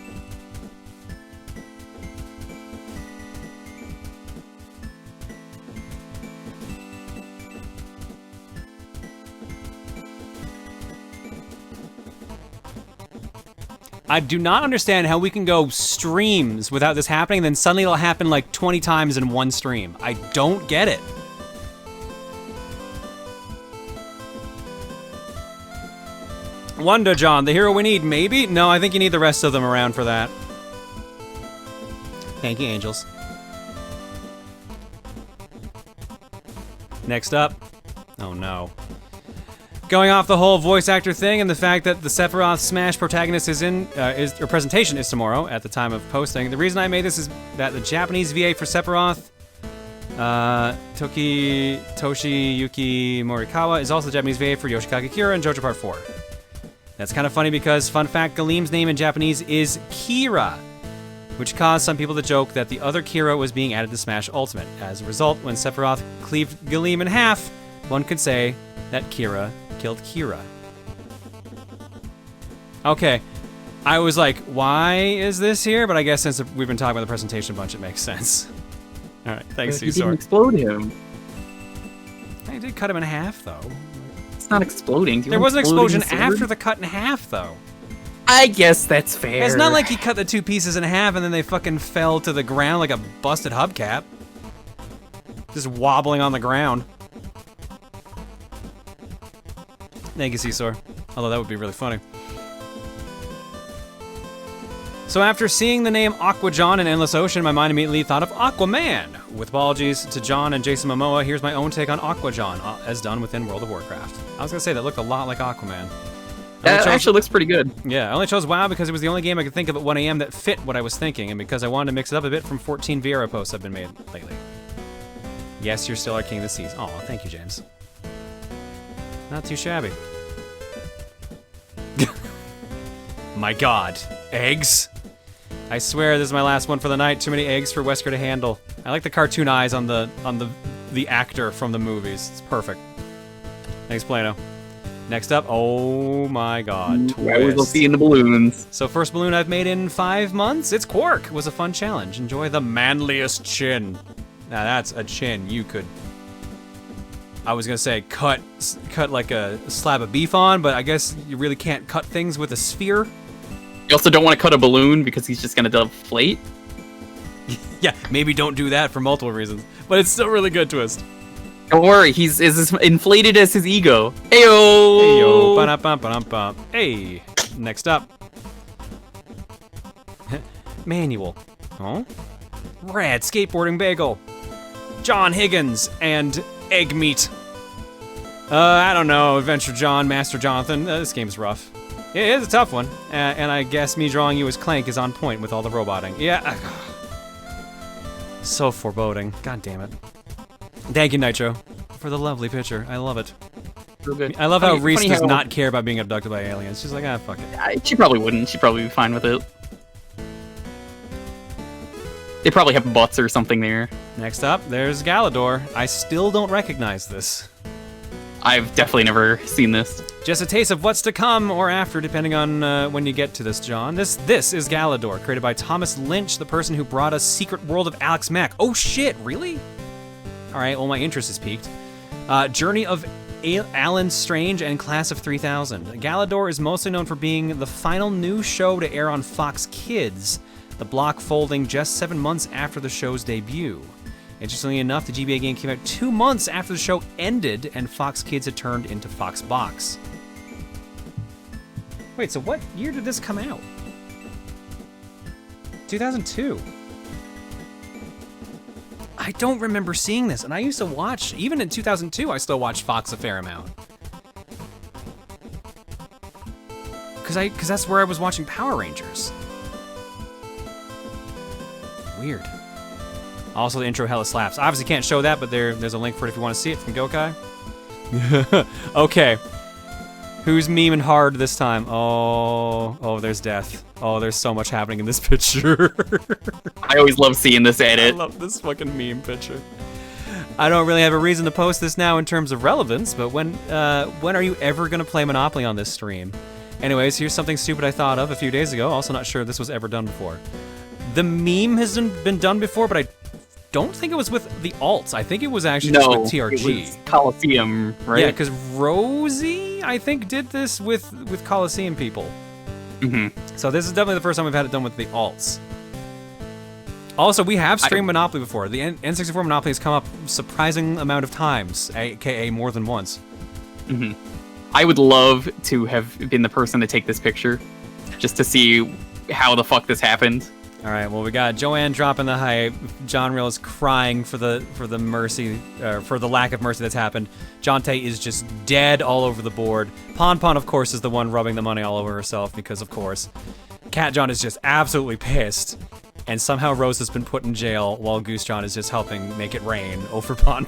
I do not understand how we can go streams without this happening, and then suddenly it'll happen like 20 times in one stream. I don't get it. Wonder John, the hero we need, maybe? No, I think you need the rest of them around for that. Thank you, Angels. Next up. Oh no. Going off the whole voice actor thing and the fact that the Sephiroth Smash protagonist or presentation is tomorrow at the time of posting. The reason I made this is that the Japanese VA for Sephiroth, Toshiyuki Morikawa, is also the Japanese VA for Yoshikage Kira and JoJo Part 4. That's kind of funny because, fun fact, Galeem's name in Japanese is Kira, which caused some people to joke that the other Kira was being added to Smash Ultimate. As a result, when Sephiroth cleaved Galeem in half, one could say that Kira killed Kira. Okay, I was like, why is this here? But I guess since we've been talking about the presentation a bunch, it makes sense. All right, thanks, He Cesar. didn't explode him. I did cut him in half, though. It's not exploding. There was an explosion after the cut in half, though. I guess that's fair. It's not like he cut the 2 pieces in half and then they fucking fell to the ground like a busted hubcap. Just wobbling on the ground. Thank you, Cesar. Although that would be really funny. So after seeing the name Aqua John in Endless Ocean, my mind immediately thought of Aquaman. With apologies to John and Jason Momoa, here's my own take on Aqua John, as done within World of Warcraft. I was gonna say that looked a lot like Aquaman. That actually looks pretty good. Yeah, I only chose WoW because it was the only game I could think of at 1 AM that fit what I was thinking, and because I wanted to mix it up a bit from 14 Vieira posts I've been made lately. Yes, you're still our king of the seas. Aw, thank you, James. Not too shabby. My god. Eggs? I swear this is my last one for the night. Too many eggs for Wesker to handle. I like the cartoon eyes on the actor from the movies. It's perfect. Thanks, Plano. Next up, oh my god, Twist. We'll see in the balloons. So first balloon I've made in 5 months. It's Quark. It was a fun challenge. Enjoy the manliest chin. Now that's a chin you could, I was gonna say cut like a slab of beef on, but I guess you really can't cut things with a sphere. You also don't want to cut a balloon because he's just gonna deflate. Yeah, maybe don't do that for multiple reasons, but it's still a really good twist. Don't worry, he's as inflated as his ego. Heyo! Heyo! Ba-da-bum-ba-dum-bum. Hey! Next up. Manual. Oh? Rad skateboarding bagel. John Higgins and egg meat. I don't know. Adventure John, Master Jonathan. This game's rough. It is a tough one. And I guess me drawing you as Clank is on point with all the roboting. Yeah. So foreboding. God damn it. Thank you, Nitro, for the lovely picture. I love it. Real good. I love how Reese does not care about being abducted by aliens. She's like, ah, fuck it. She probably wouldn't. She'd probably be fine with it. They probably have butts or something there. Next up, there's Galidor. I still don't recognize this. I've definitely never seen this. Just a taste of what's to come or after, depending on when you get to this, John. This is Galidor, created by Thomas Lynch, the person who brought us Secret World of Alex Mack. Oh shit, really? All right, well, my interest is piqued. Journey of Alan Strange and Class of 3000. Galidor is mostly known for being the final new show to air on Fox Kids, the block folding just 7 months after the show's debut. Interestingly enough, the GBA game came out 2 months after the show ended and Fox Kids had turned into Fox Box. Wait, so what year did this come out? 2002. I don't remember seeing this, and I used to watch, even in 2002, I still watched Fox a fair amount. Because that's where I was watching Power Rangers. Weird. Also, the intro hella slaps. Obviously can't show that, but there's a link for it if you want to see it from Gokai. Okay. Who's memeing hard this time? Oh, there's death. Oh, there's so much happening in this picture. I always love seeing this edit. I love this fucking meme picture. I don't really have a reason to post this now in terms of relevance, but when are you ever gonna play Monopoly on this stream? Anyways, here's something stupid I thought of a few days ago. Also not sure this was ever done before. The meme has been done before, but I don't think it was with the alts. I think it was actually just with TRG. It was Coliseum, right? Yeah, because Rosie, I think, did this with Coliseum people. Mm-hmm. So this is definitely the first time we've had it done with the alts. Also, we have streamed Monopoly before. The N64 Monopoly has come up a surprising amount of times, aka more than once. Mm-hmm. I would love to have been the person to take this picture, just to see how the fuck this happened. All right, well, we got Joanne dropping the hype. John Real is crying for the mercy, for the lack of mercy that's happened. Jonte is just dead all over the board. Pon, of course, is the one rubbing the money all over herself because, of course, Cat John is just absolutely pissed. And somehow Rose has been put in jail while Goose John is just helping make it rain over Pon.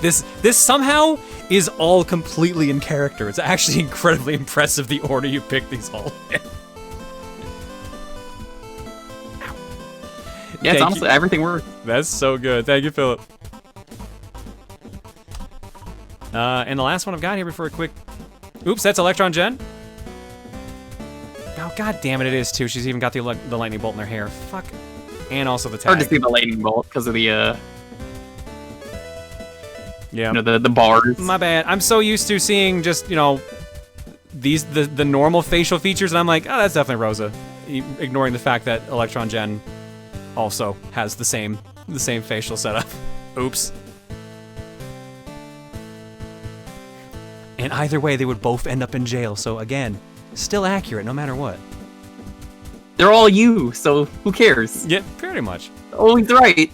This somehow is all completely in character. It's actually incredibly impressive the order you pick these all in. Yeah, it's honestly everything works. That's so good. Thank you, Philip. And the last one I've got here before a quick... Oops, that's Electron Jen. Oh, god damn it, it is too. She's even got the lightning bolt in her hair. Fuck. And also the tag. Hard to see the lightning bolt because of the, yeah. You know, the bars. My bad. I'm so used to seeing just, you know, the normal facial features, and I'm like, oh, that's definitely Rosa. Ignoring the fact that Electron Jen also has the same facial setup. Oops. And either way, they would both end up in jail. So again, still accurate no matter what. They're all you, so who cares? Yeah, pretty much. Always right.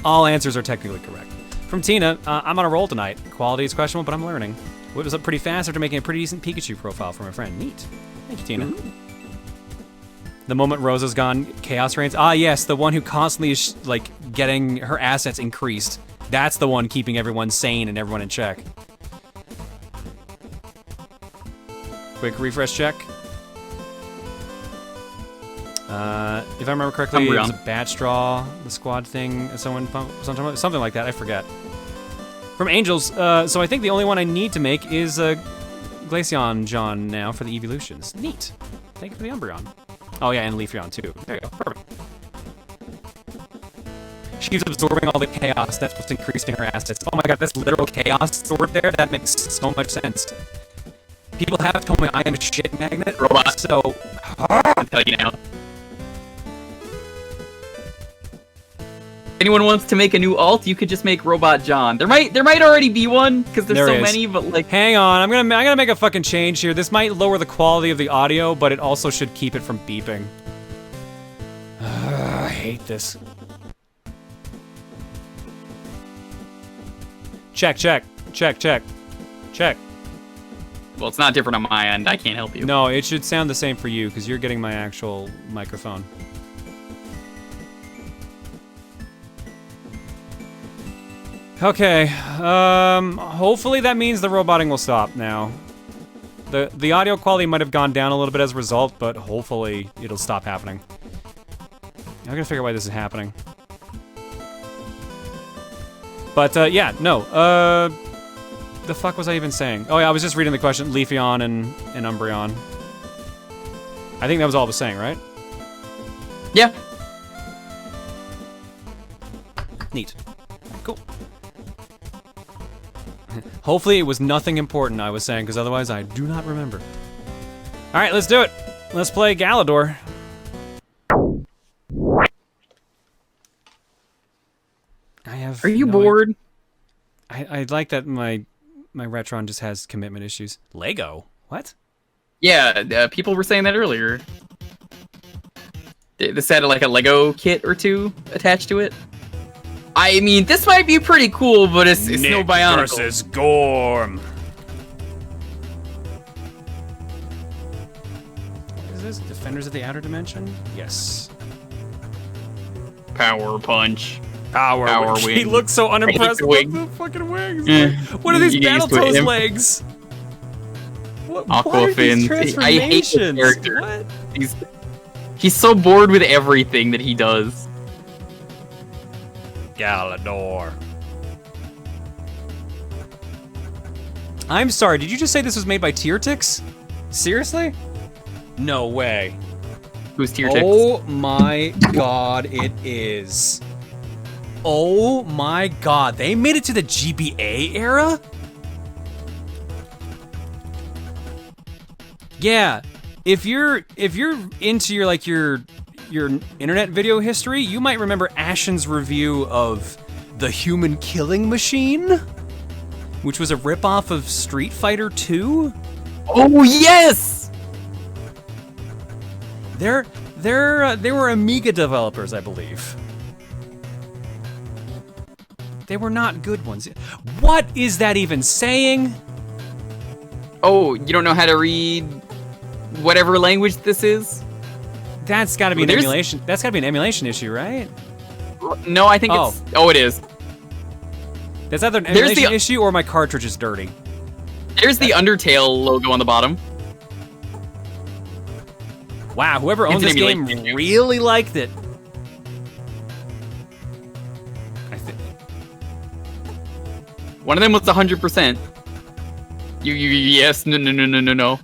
All answers are technically correct. From Tina, I'm on a roll tonight. Quality is questionable, but I'm learning. Whip was up pretty fast after making a pretty decent Pikachu profile for my friend. Neat. Thank you, Tina. Ooh. The moment Rosa's gone, chaos reigns. Ah, yes, the one who constantly is, like, getting her assets increased. That's the one keeping everyone sane and everyone in check. Quick refresh check. If I remember correctly, it was a bat straw, the squad thing, something like that, I forget. From Angels, so I think the only one I need to make is Glaceon John now for the evolutions. Neat. Thank you for the Umbreon. Oh yeah, and Leafeon too. There you go, perfect. She's absorbing all the chaos, that's what's increasing her assets. Oh my god, that's literal chaos sword there? That makes so much sense. People have told me I am a shit magnet, robot. So, I'll tell you now. anyone wants to make a new alt, you could just make Robot John. There might already be one because there's so many, but like. Hang on, I'm gonna make a fucking change here. This might lower the quality of the audio, but it also should keep it from beeping. I hate this. Check. Well, it's not different on my end. I can't help you. No, it should sound the same for you because you're getting my actual microphone. Okay, hopefully that means the roboting will stop now. The audio quality might have gone down a little bit as a result, but hopefully it'll stop happening. I'm gonna figure out why this is happening. But, yeah, no, the fuck was I even saying? Oh yeah, I was just reading the question, Leafeon and Umbreon. I think that was all I was saying, right? Yeah. Neat. Cool. Hopefully it was nothing important I was saying, because otherwise I do not remember. Alright, let's do it. Let's play Galidor. Are you bored? I like that my Retron just has commitment issues. Lego? What? Yeah, people were saying that earlier. This had like a Lego kit or two attached to it. I mean, this might be pretty cool, but it's no Bionicle. Versus Gorm. What is this? Defenders of the Outer Dimension? Yes. Power Punch. Power Wing. He looks so unimpressed with the fucking wings. What are these Battletoads legs? What are these transformations? I hate this character. What? He's so bored with everything that he does. Galidor. I'm sorry, did you just say this was made by Tiertix? Seriously? No way. Who's Tiertix? Oh my god, it is. Oh my god, they made it to the GBA era? Yeah, if you're into your internet video history, you might remember Ashen's review of The Human Killing Machine, which was a ripoff of Street Fighter 2. Oh yes! They were Amiga developers, I believe. They were not good ones. What is that even saying? Oh, you don't know how to read whatever language this is? That's got to be an emulation. That's got to be an emulation issue, right? No, I think it's. Oh, it is. That's either an emulation issue or my cartridge is dirty. There's the Undertale logo on the bottom. Wow, whoever owns this game really liked it. One of them was 100%. Yes, no.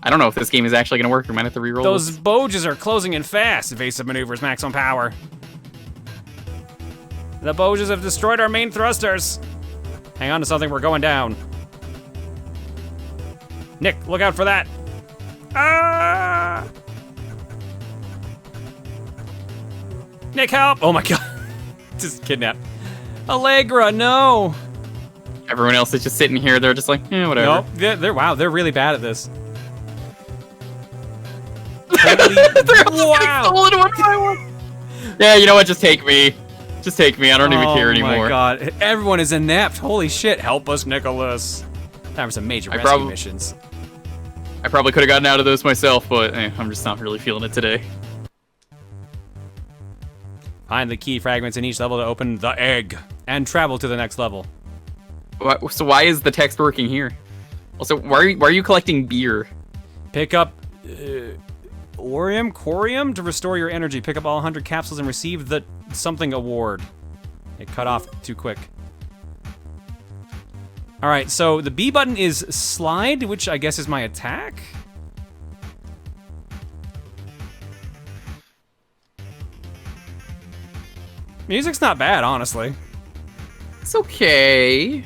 I don't know if this game is actually going to work. We might have to reroll Those Boges are closing in fast. Evasive maneuvers, maximum power. The Boges have destroyed our main thrusters. Hang on to something, we're going down. Nick, look out for that. Ah! Nick, help! Oh my god. Just kidnapped. Allegra, no! Everyone else is just sitting here. They're just like, whatever. Nope. Wow, they're really bad at this. They're all getting stolen one by one. Yeah, you know what? Just take me. Just take me. I don't even care anymore. Oh my god. Everyone is inept. Holy shit. Help us, Nicholas. Time for some major rescue missions. I probably could have gotten out of those myself, but I'm just not really feeling it today. Find the key fragments in each level to open the egg and travel to the next level. So why is the text working here? Also, why are you collecting beer? Pick up Corium to restore your energy. Pick up all 100 capsules and receive the something award. It cut off too quick. All right, so the B button is slide, which I guess is my attack. Music's not bad, honestly. It's okay.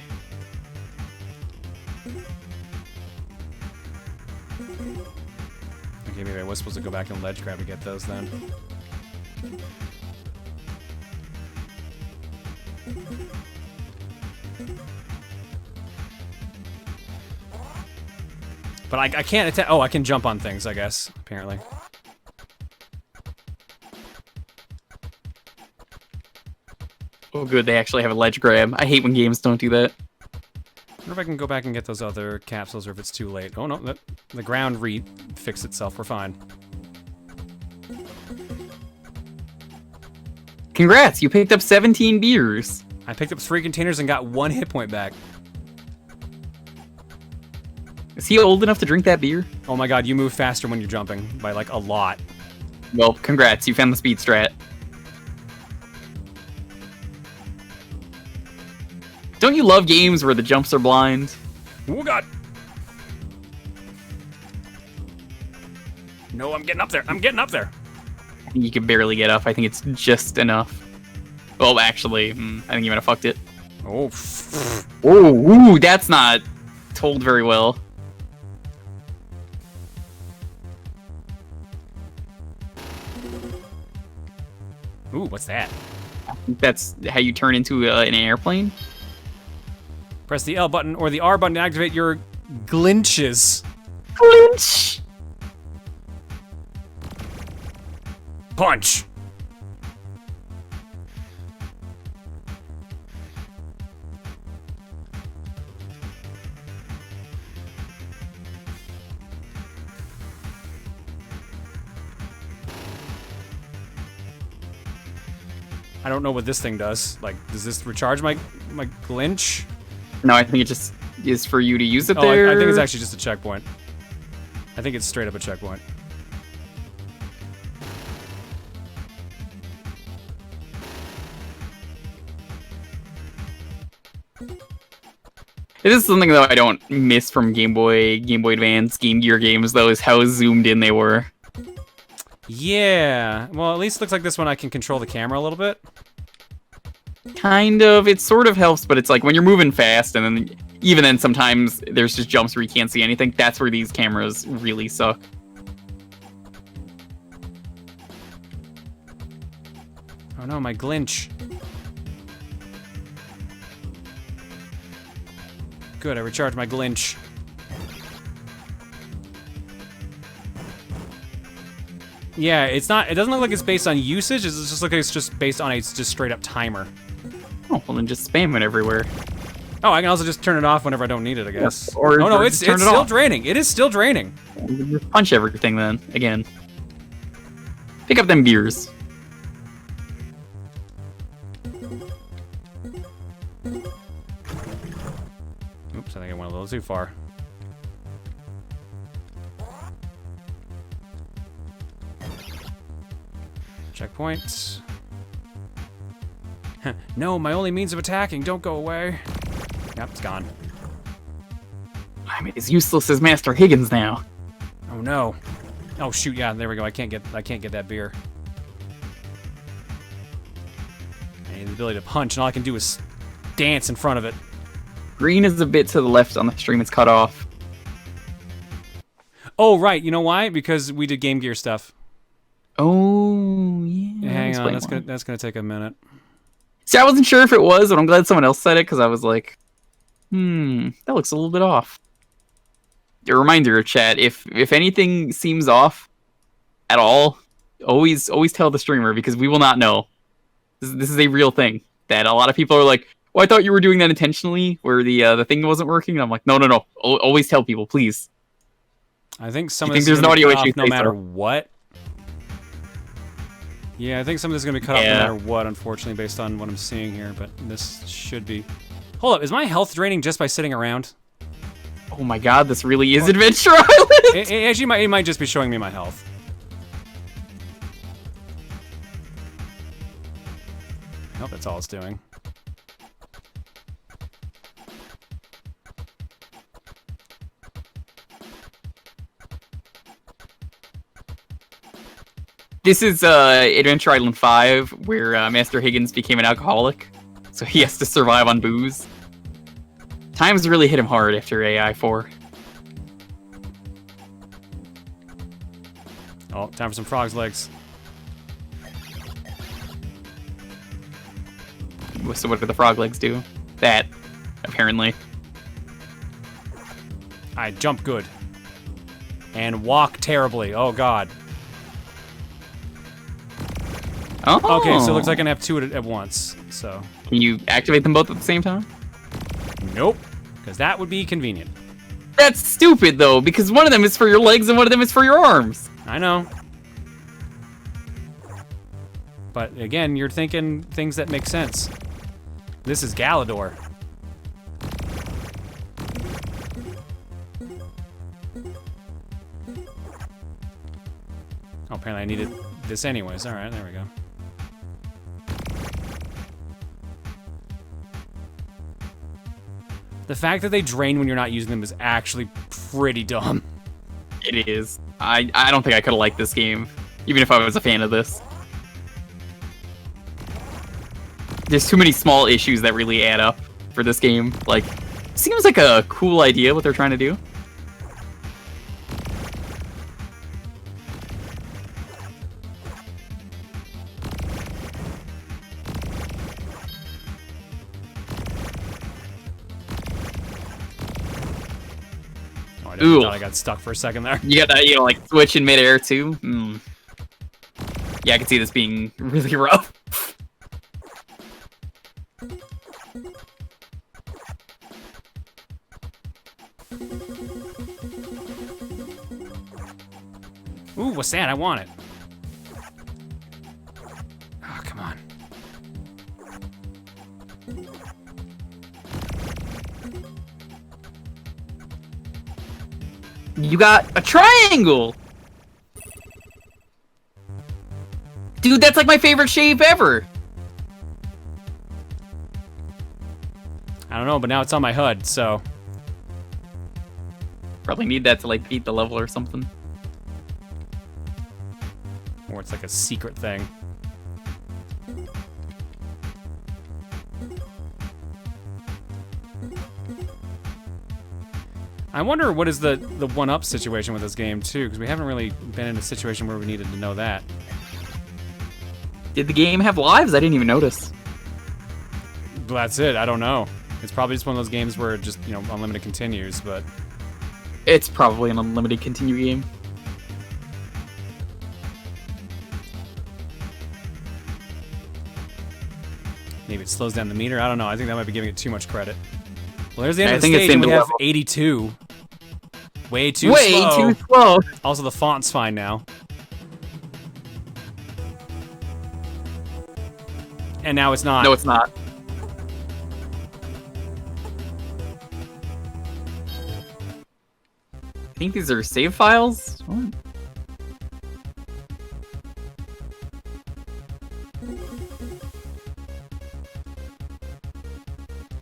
Okay, maybe I was supposed to go back and ledge grab to get those then. But I can't attack. Oh, I can jump on things, I guess, apparently. Oh, good. They actually have a ledge grab. I hate when games don't do that. I wonder if I can go back and get those other capsules or if it's too late. Oh, no. The ground fixed itself. We're fine. Congrats. You picked up 17 beers. I picked up 3 containers and got 1 hit point back. Is he old enough to drink that beer? Oh my god, you move faster when you're jumping by like a lot. Well, congrats. You found the speed strat. Don't you love games where the jumps are blind? Oh god! No, I'm getting up there. I'm getting up there. You can barely get up. I think it's just enough. Well, actually, I think you might have fucked it. Oh. Ooh, that's not told very well. Ooh, what's that? I think that's how you turn into an airplane. Press the L button or the R button to activate your glinches. Glinch! Punch! I don't know what this thing does. Like, does this recharge my glinch? No, I think it just is for you to use it Oh, there. I think it's actually just a checkpoint. I think it's straight up a checkpoint. This is something though I don't miss from Game Boy Advance, Game Gear games though, is how zoomed in they were. Yeah. Well, at least it looks like this one I can control the camera a little bit. Kind of. It sort of helps, but it's like when you're moving fast, and then even then sometimes there's just jumps where you can't see anything. That's where these cameras really suck. Oh no, my glinch. Good, I recharged my glinch. Yeah, it doesn't look like it's based on usage, it just looks like it's just based on a just straight up timer. Oh, well then just spam it everywhere. Oh, I can also just turn it off whenever I don't need it, I guess. Yeah, or oh no, it's turn it still off. draining. It is still draining. Just punch everything then, again. Pick up them beers. Oops, I think I went a little too far. Checkpoint. No, my only means of attacking. Don't go away. Yep, it's gone. I'm as useless as Master Higgins now. Oh no. Oh shoot, yeah, there we go. I can't get that beer. I need the ability to punch, and all I can do is dance in front of it. Green is a bit to the left on the stream. It's cut off. Oh right, you know why? Because we did Game Gear stuff. Oh yeah. Hang on, that's gonna take a minute. See, I wasn't sure if it was, but I'm glad someone else said it because I was like, that looks a little bit off. A reminder, chat: if anything seems off at all, always tell the streamer because we will not know. This is a real thing that a lot of people are like, "Well, I thought you were doing that intentionally, where the thing wasn't working." And I'm like, no. Always tell people, please. I think some You of this think is there's an gonna be audio cut issue, off no say matter so. what. Yeah, I think some of this is gonna be cut off no matter what, unfortunately, based on what I'm seeing here. But this should be. Hold up, is my health draining just by sitting around? Oh my god, this really is Adventure Island! It actually might just be showing me my health. Nope, that's all it's doing. This is Adventure Island 5, where Master Higgins became an alcoholic, so he has to survive on booze. Times really hit him hard after AI 4. Oh, time for some frog's legs. So what do the frog legs do? That. apparently. I jump good. And walk terribly. Oh, God. Oh. Okay, so it looks like I can have two at once, so. Can you activate them both at the same time? Nope, because that would be convenient. That's stupid, though, because one of them is for your legs and one of them is for your arms. I know. But again, you're thinking things that make sense. This is Galidor. Oh, apparently I needed this anyways. All right, there we go. The fact that they drain when you're not using them is actually pretty dumb. It is. I don't think I could have liked this game, even if I was a fan of this. There's too many small issues that really add up for this game. Like, seems like a cool idea what they're trying to do. I thought I got stuck for a second there. You gotta, like, switch in midair, too? Yeah, I can see this being really rough. Ooh, what's that? I want it. Oh, come on. You got a triangle! Dude, that's like my favorite shape ever! I don't know, but now it's on my HUD, so. Probably need that to, like, beat the level or something. Or it's like a secret thing. I wonder what is the one-up situation with this game, too, because we haven't really been in a situation where we needed to know that. Did the game have lives? I didn't even notice. That's it. I don't know. It's probably just one of those games where it just, unlimited continues, but... It's probably an unlimited continue game. Maybe it slows down the meter. I don't know. I think that might be giving it too much credit. Well, there's the end of the think stage, it's and we have level. 82. Way too slow. Also, the font's fine now. And now it's not. No, it's not. I think these are save files? What?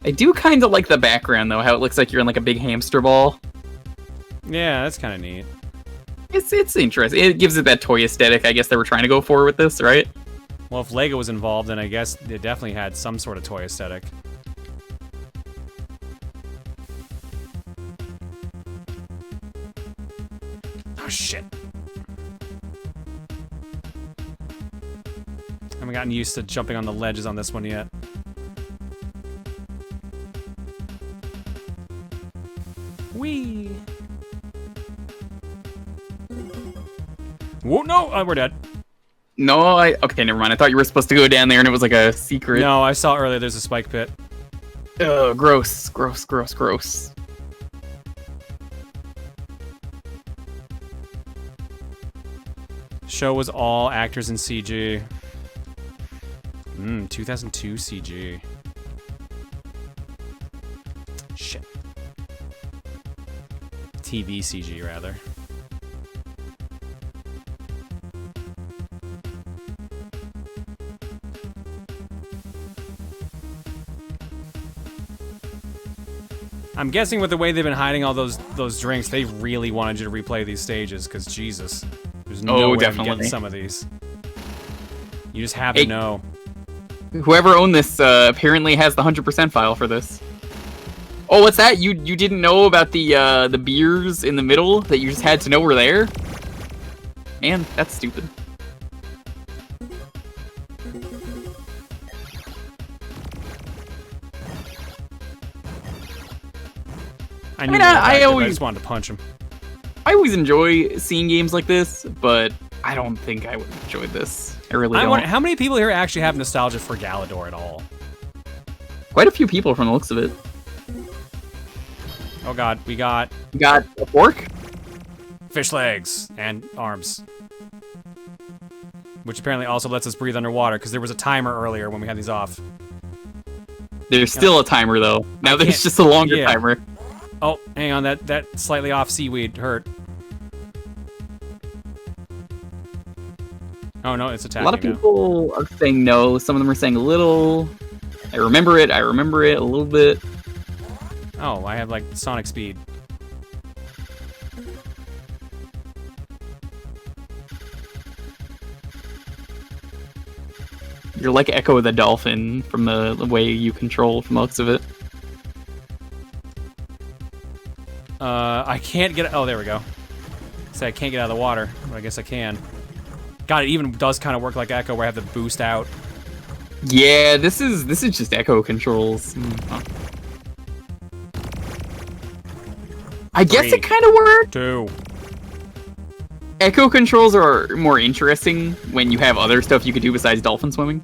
I do kind of like the background, though, how it looks like you're in like a big hamster ball. Yeah, that's kind of neat. It's interesting. It gives it that toy aesthetic I guess they were trying to go for with this, right? Well, if Lego was involved, then I guess it definitely had some sort of toy aesthetic. Oh, shit. I haven't gotten used to jumping on the ledges on this one yet. Whee! Whoa, no! Oh, we're dead. No, okay, never mind. I thought you were supposed to go down there and it was like a secret. No, I saw earlier there's a spike pit. Oh, gross, gross, gross, gross. Show was all actors in CG. 2002 CG. Shit. TV CG, rather. I'm guessing with the way they've been hiding all those drinks, they really wanted you to replay these stages, because Jesus. There's no way I'm getting some of these. You just have to know. Whoever owned this apparently has the 100% file for this. Oh, what's that? You didn't know about the beers in the middle that you just had to know were there? Man, that's stupid. I mean, I just wanted to punch him. I always enjoy seeing games like this, but I don't think I would have enjoyed this. I really don't. Wonder, how many people here actually have nostalgia for Galidor at all? Quite a few people from the looks of it. Oh god, we got a fork? Fish legs and arms. Which apparently also lets us breathe underwater, because there was a timer earlier when we had these off. There's still a timer, though. Now there's just a longer timer. Oh, hang on, that slightly off seaweed hurt. Oh no, it's attacking. A lot of people are saying no. Some of them are saying a little. I remember it a little bit. Oh, I have like sonic speed. You're like Echo the Dolphin from the way you control from the looks of it. I can't get. Oh, there we go. Say I can't get out of the water, but I guess I can. God, it even does kind of work like Echo, where I have to boost out. Yeah, this is just Echo controls. I guess it kind of worked. 2. Echo controls are more interesting when you have other stuff you could do besides dolphin swimming.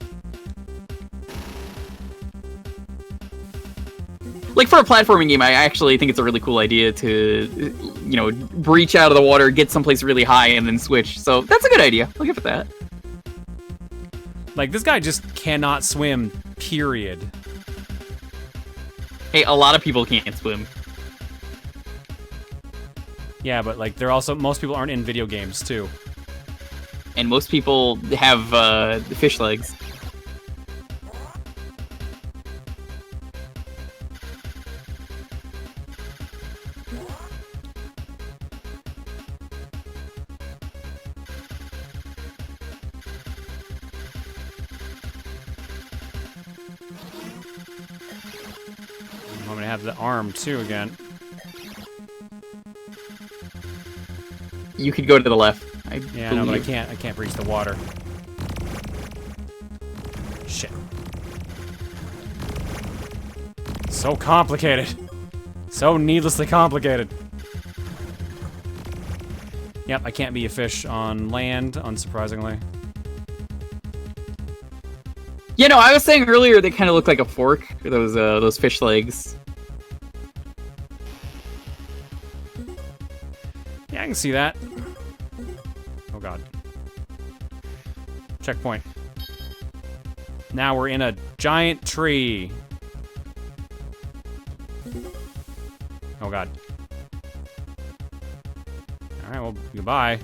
Like, for a platforming game, I actually think it's a really cool idea to, you know, breach out of the water, get someplace really high, and then switch. So that's a good idea. I'll give it that. Like, this guy just cannot swim, period. Hey, a lot of people can't swim. Yeah, but, like, most people aren't in video games, too. And most people have fish legs. I'm gonna have the arm, too, again. You could go to the left. Yeah, no, but I can't reach the water. Shit. So complicated. So needlessly complicated. Yep, I can't be a fish on land, unsurprisingly. You know, I was saying earlier they kind of look like a fork, those fish legs. Yeah, I can see that. Oh god. Checkpoint. Now we're in a giant tree. Oh god. Alright, well, goodbye.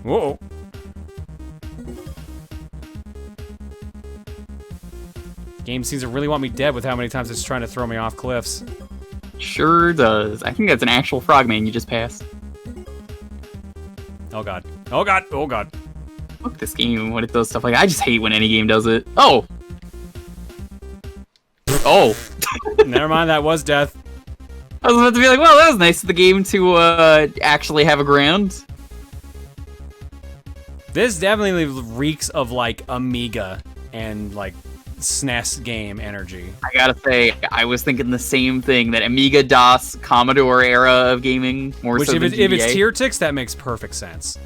Whoa. Game seems to really want me dead with how many times it's trying to throw me off cliffs. Sure does. I think that's an actual frogman you just passed. Oh god. Oh god. Oh god. Fuck this game when it does stuff like that. I just hate when any game does it. Oh! Oh! Never mind, that was death. I was about to be like, well, that was nice of the game to actually have a ground. This definitely reeks of, like, Amiga and, like, SNES game energy. I gotta say, I was thinking the same thing, that Amiga, DOS, Commodore era of gaming, more so than GBA. If it's tier ticks, that makes perfect sense.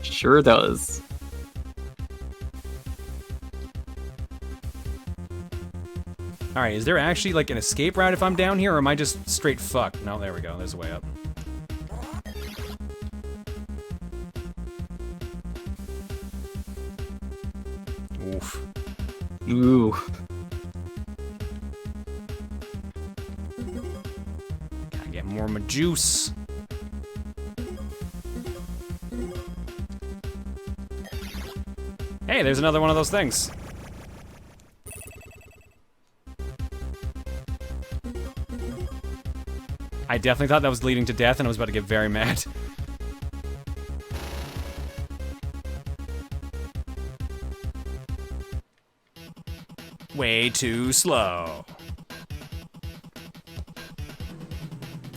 Sure does. Alright, is there actually, like, an escape route if I'm down here, or am I just straight fucked? No, there we go, there's a way up. Oof. Ooh. Gotta get more of my juice. Hey, there's another one of those things. I definitely thought that was leading to death, and I was about to get very mad. Way too slow.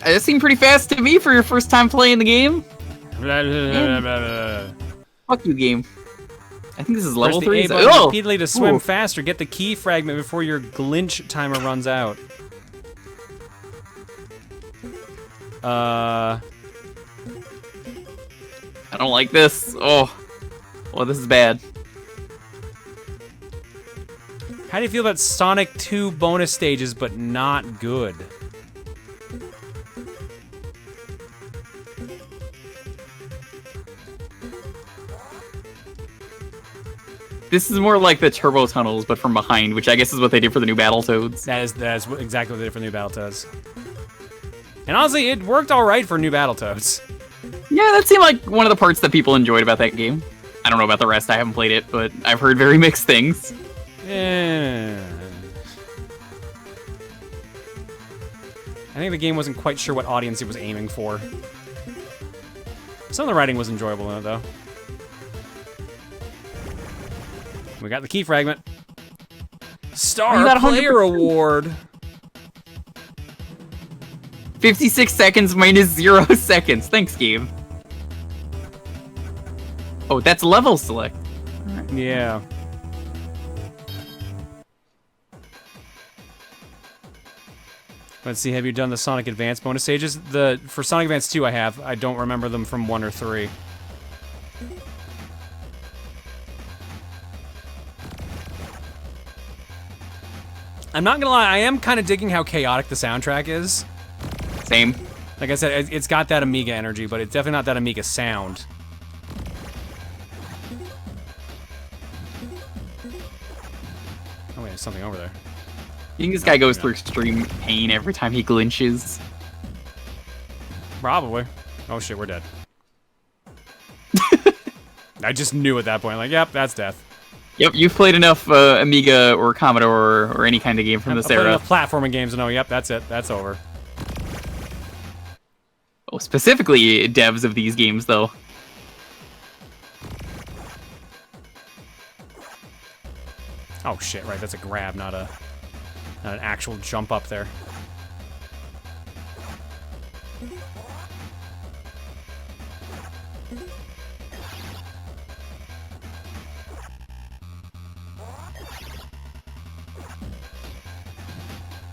It seemed pretty fast to me for your first time playing the game. Blah, blah, blah, blah, blah. Fuck you, game. I think this is level Press 3. the A button Oh! repeatedly to swim Ooh. faster. Get the key fragment before your glitch timer runs out. I don't like this. Oh, well, this is bad. How do you feel about Sonic 2 bonus stages, but not good? This is more like the turbo tunnels, but from behind, which I guess is what they did for the new Battletoads. That is exactly what they did for new Battletoads. And honestly, it worked all right for new Battletoads. Yeah, that seemed like one of the parts that people enjoyed about that game. I don't know about the rest, I haven't played it, but I've heard very mixed things. Yeah. I think the game wasn't quite sure what audience it was aiming for. Some of the writing was enjoyable in it, though. We got the key fragment. Star Player Award. 56 seconds minus 0 seconds. Thanks, game. Oh, that's level select. Yeah. Let's see, have you done the Sonic Advance bonus stages? For Sonic Advance 2 I have. I don't remember them from 1 or 3. I'm not gonna lie, I am kind of digging how chaotic the soundtrack is. Same. Like I said, it's got that Amiga energy, but it's definitely not that Amiga sound. Oh wait, there's something over there. You think this guy goes through extreme pain every time he glitches? Probably. Oh shit, we're dead. I just knew at that point, like, yep, that's death. Yep, you've played enough Amiga or Commodore or any kind of game from this I've played era. enough platforming games to know, yep, that's it, that's over. Oh, specifically devs of these games, though. Oh shit, right, that's a grab, not an actual jump up there.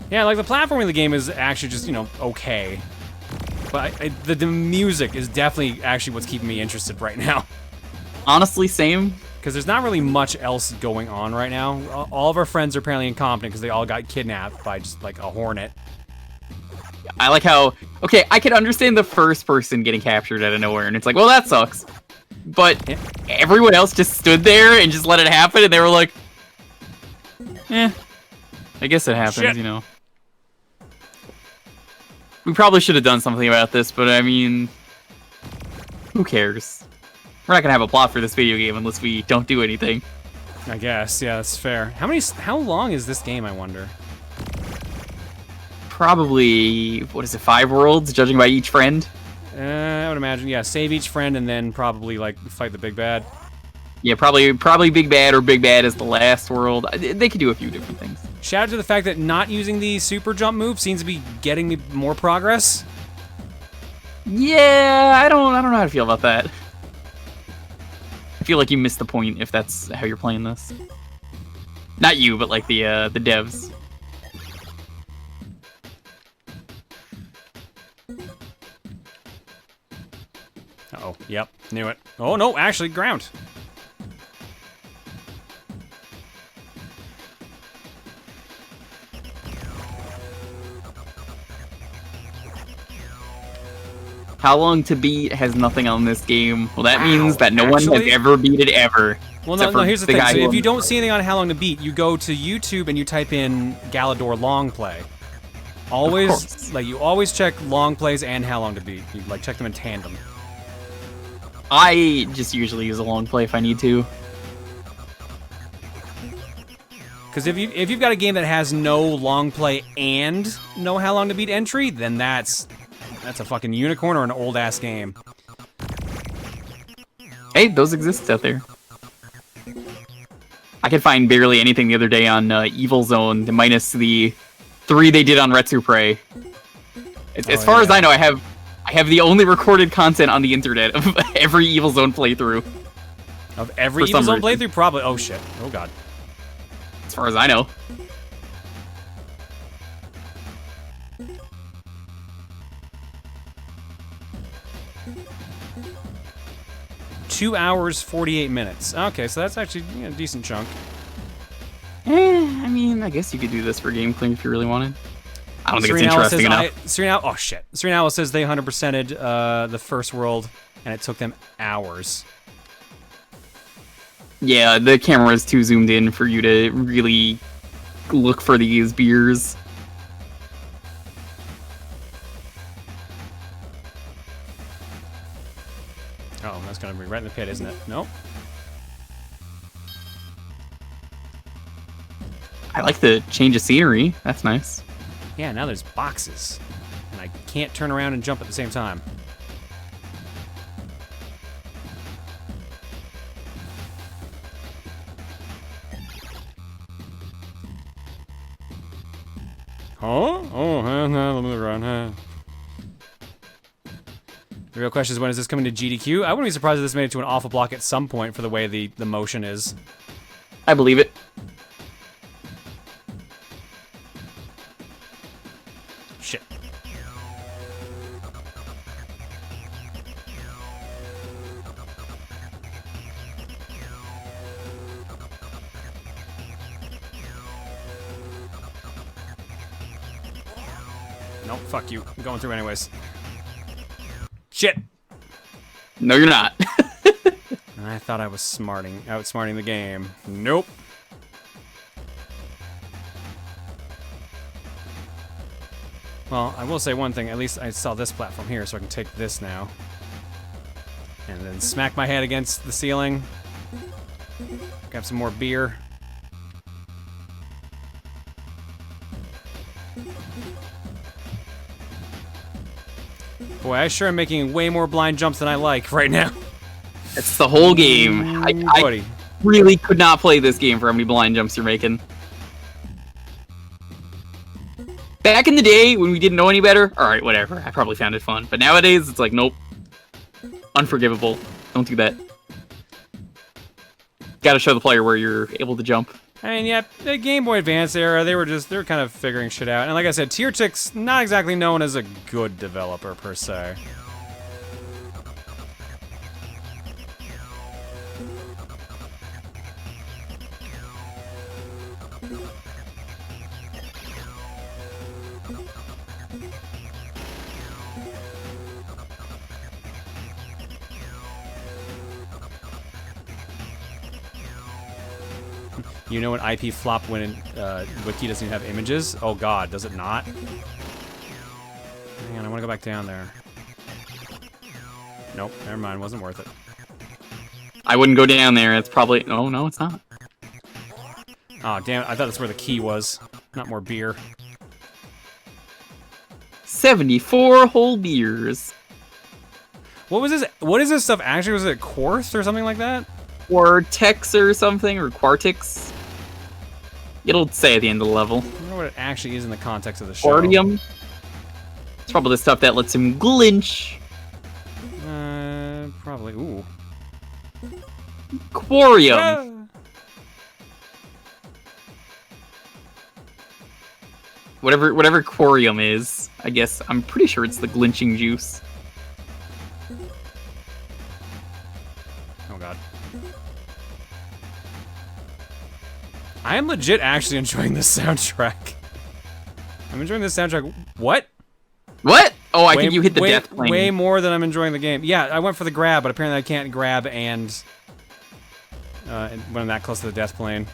Yeah, like the platforming of the game is actually just, you know, okay. But the music is definitely actually what's keeping me interested right now. Honestly, same. Because there's not really much else going on right now. All of our friends are apparently incompetent because they all got kidnapped by just like a hornet. I like how, okay, I can understand the first person getting captured out of nowhere, and it's like, well, that sucks. But everyone else just stood there and just let it happen, and they were like, eh, I guess it happens, Shit. you know. We probably should have done something about this, but I mean, who cares? We're not gonna have a plot for this video game unless we don't do anything. I guess, yeah, that's fair. How long is this game, I wonder? Probably, what is it, 5 worlds, judging by each friend? I would imagine, yeah, save each friend and then probably, like, fight the big bad. Yeah, probably Big Bad or Big Bad is the last world. They could do a few different things. Shout out to the fact that not using the super jump move seems to be getting me more progress. Yeah, I don't know how to feel about that. I feel like you missed the point if that's how you're playing this. Not you, but like the devs. Uh-oh, yep, knew it. Oh no, actually, ground. How long to beat has nothing on this game. Well, that means that no one has ever beat it ever. Well, no, here's the thing. So if you don't see anything on How Long to Beat, you go to YouTube and you type in Galidor long play. Always, like, you always check long plays and How Long to Beat. You, like, check them in tandem. I just usually use a long play if I need to. Because if you've got a game that has no long play and no How Long to Beat entry, then that's a fucking unicorn or an old ass game. Hey, those exist out there. I could find barely anything the other day on Evil Zone, minus the 3 they did on Retsu Prey. As far as I know, I have the only recorded content on the internet of every Evil Zone playthrough. Of every For Evil some Zone reason. playthrough? Probably. Oh, shit. Oh, God. As far as I know. Two hours, 48 minutes. Okay, so that's actually a decent chunk. I mean, I guess you could do this for gameplay if you really wanted. I don't think it's interesting enough. Oh, shit. Serena Alice says they 100%ed the first world, and it took them hours. Yeah, the camera is too zoomed in for you to really look for these beers. Oh, that's gonna be right in the pit, isn't it? Nope. I like the change of scenery. That's nice. Yeah, now there's boxes. And I can't turn around and jump at the same time. Huh? Oh, let me move around, huh? The real question is, when is this coming to GDQ? I wouldn't be surprised if this made it to an alpha block at some point for the way the motion is. I believe it. Shit. Nope, fuck you. I'm going through anyways. Shit! No, you're not. I thought I was outsmarting the game. Nope. Well, I will say one thing. At least I saw this platform here, so I can take this now. And then smack my head against the ceiling. Grab some more beer. Boy, I sure am making way more blind jumps than I like right now. It's the whole game. I really could not play this game for how many blind jumps you're making. Back in the day, when we didn't know any better, alright, whatever. I probably found it fun. But nowadays, it's like, nope. Unforgivable. Don't do that. Gotta show the player where you're able to jump. I mean, yeah, the Game Boy Advance era, they were kind of figuring shit out. And like I said, Tierchick's not exactly known as a good developer, per se. You know an IP flop when Wiki doesn't even have images? Oh god, does it not? Hang on, I want to go back down there. Nope, never mind, wasn't worth it. I wouldn't go down there, it's probably... Oh, no, it's not. Oh, damn it, I thought that's where the key was. Not more beer. 74 whole beers. What was this? What is this stuff actually? Was it Quartz or something like that? Quartex or something, or Quartix. It'll say at the end of the level. I wonder what it actually is in the context of the show. Quartium. It's probably the stuff that lets him glinch. Probably. Ooh. Quarium. Ah. Whatever quarium is, I guess. I'm pretty sure it's the glinching juice. Oh god. I am legit actually enjoying this soundtrack. I'm enjoying this soundtrack. What? What? Oh, I think you hit the death plane. Way more than I'm enjoying the game. Yeah, I went for the grab, but apparently I can't grab and when I'm that close to the death plane.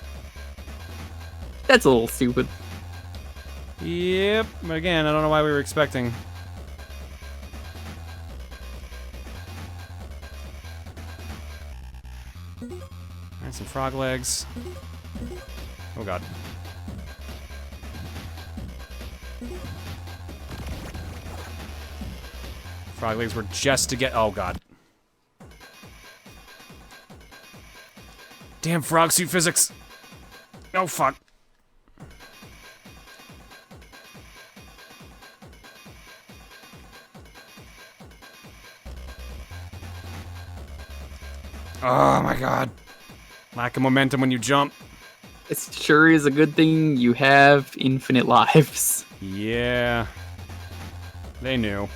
That's a little stupid. Yep, but again, I don't know why we were expecting. Alright, some frog legs. Oh god. Frog legs were just to get... Oh god. Damn frog suit physics! Oh fuck. Oh my god. Lack of momentum when you jump. It sure is a good thing you have infinite lives. Yeah. They knew.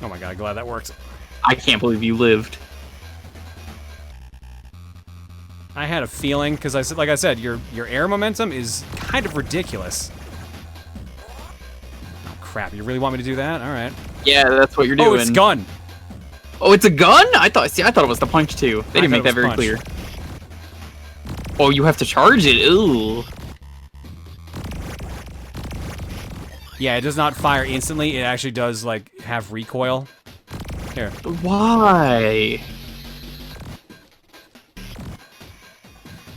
Oh my god, glad that worked. I can't believe you lived. I had a feeling, because like I said, your air momentum is kind of ridiculous. Oh crap, you really want me to do that? Alright. Yeah, that's what you're doing. Oh, it's gun! Oh, it's a gun? I thought it was the punch too. They didn't make that very punch. clear. Oh, you have to charge it? Ooh. Yeah, it does not fire instantly. It actually does, like, have recoil. Here. Why?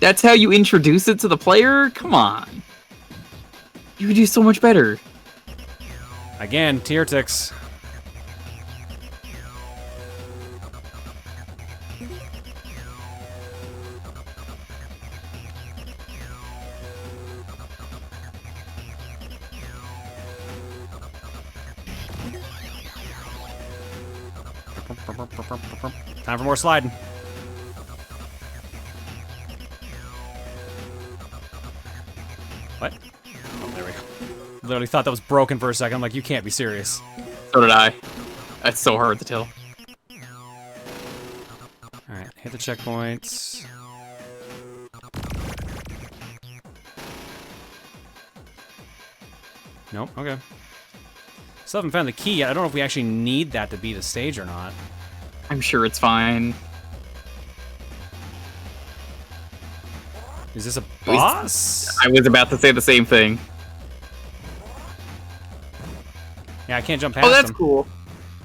That's how you introduce it to the player? Come on. You could do so much better. Again, tier ticks. Time for more sliding. What? Oh, there we go. Literally thought that was broken for a second. I'm like, you can't be serious. So did I. That's so hard to tell. Alright, hit the checkpoints. Nope, okay. Still haven't found the key yet. I don't know if we actually need that to beat the stage or not. I'm sure it's fine. Is this a boss? I was about to say the same thing. Yeah, I can't jump past Oh, that's him. cool.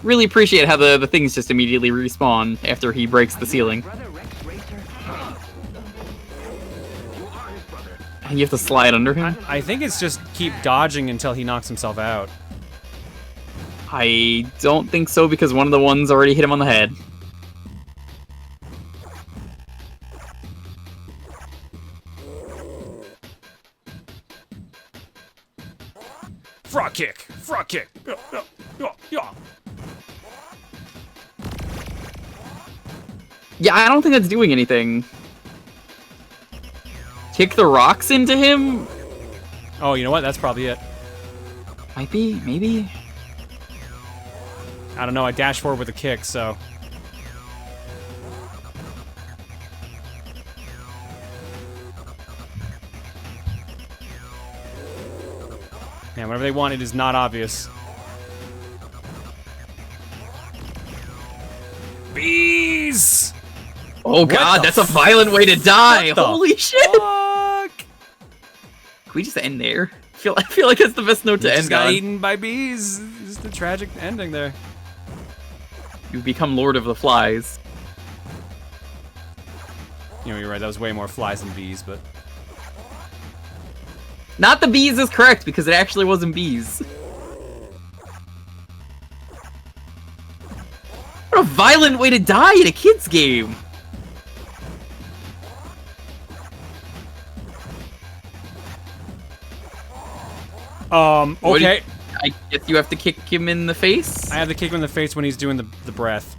Really appreciate how the things just immediately respawn after he breaks the ceiling. And you have to slide under him? I think it's just keep dodging until he knocks himself out. I don't think so, because one of the ones already hit him on the head. Frog kick! Frog kick! Yeah, I don't think that's doing anything. Kick the rocks into him? Oh, you know what? That's probably it. Might be, maybe. I don't know. I dashed forward with a kick, so. Man, whatever they want, it is not obvious. Bees! Oh god, that's a violent way to die! Holy shit! Fuck? Can we just end there? I feel like that's the best note to Just end got on. eaten by bees. Just the tragic ending there. You become Lord of the Flies. You know, you're right. That was way more flies than bees, but. Not the bees is correct, because it actually wasn't bees. What a violent way to die in a kid's game! Okay. I guess you have to kick him in the face? I have to kick him in the face when he's doing the breath.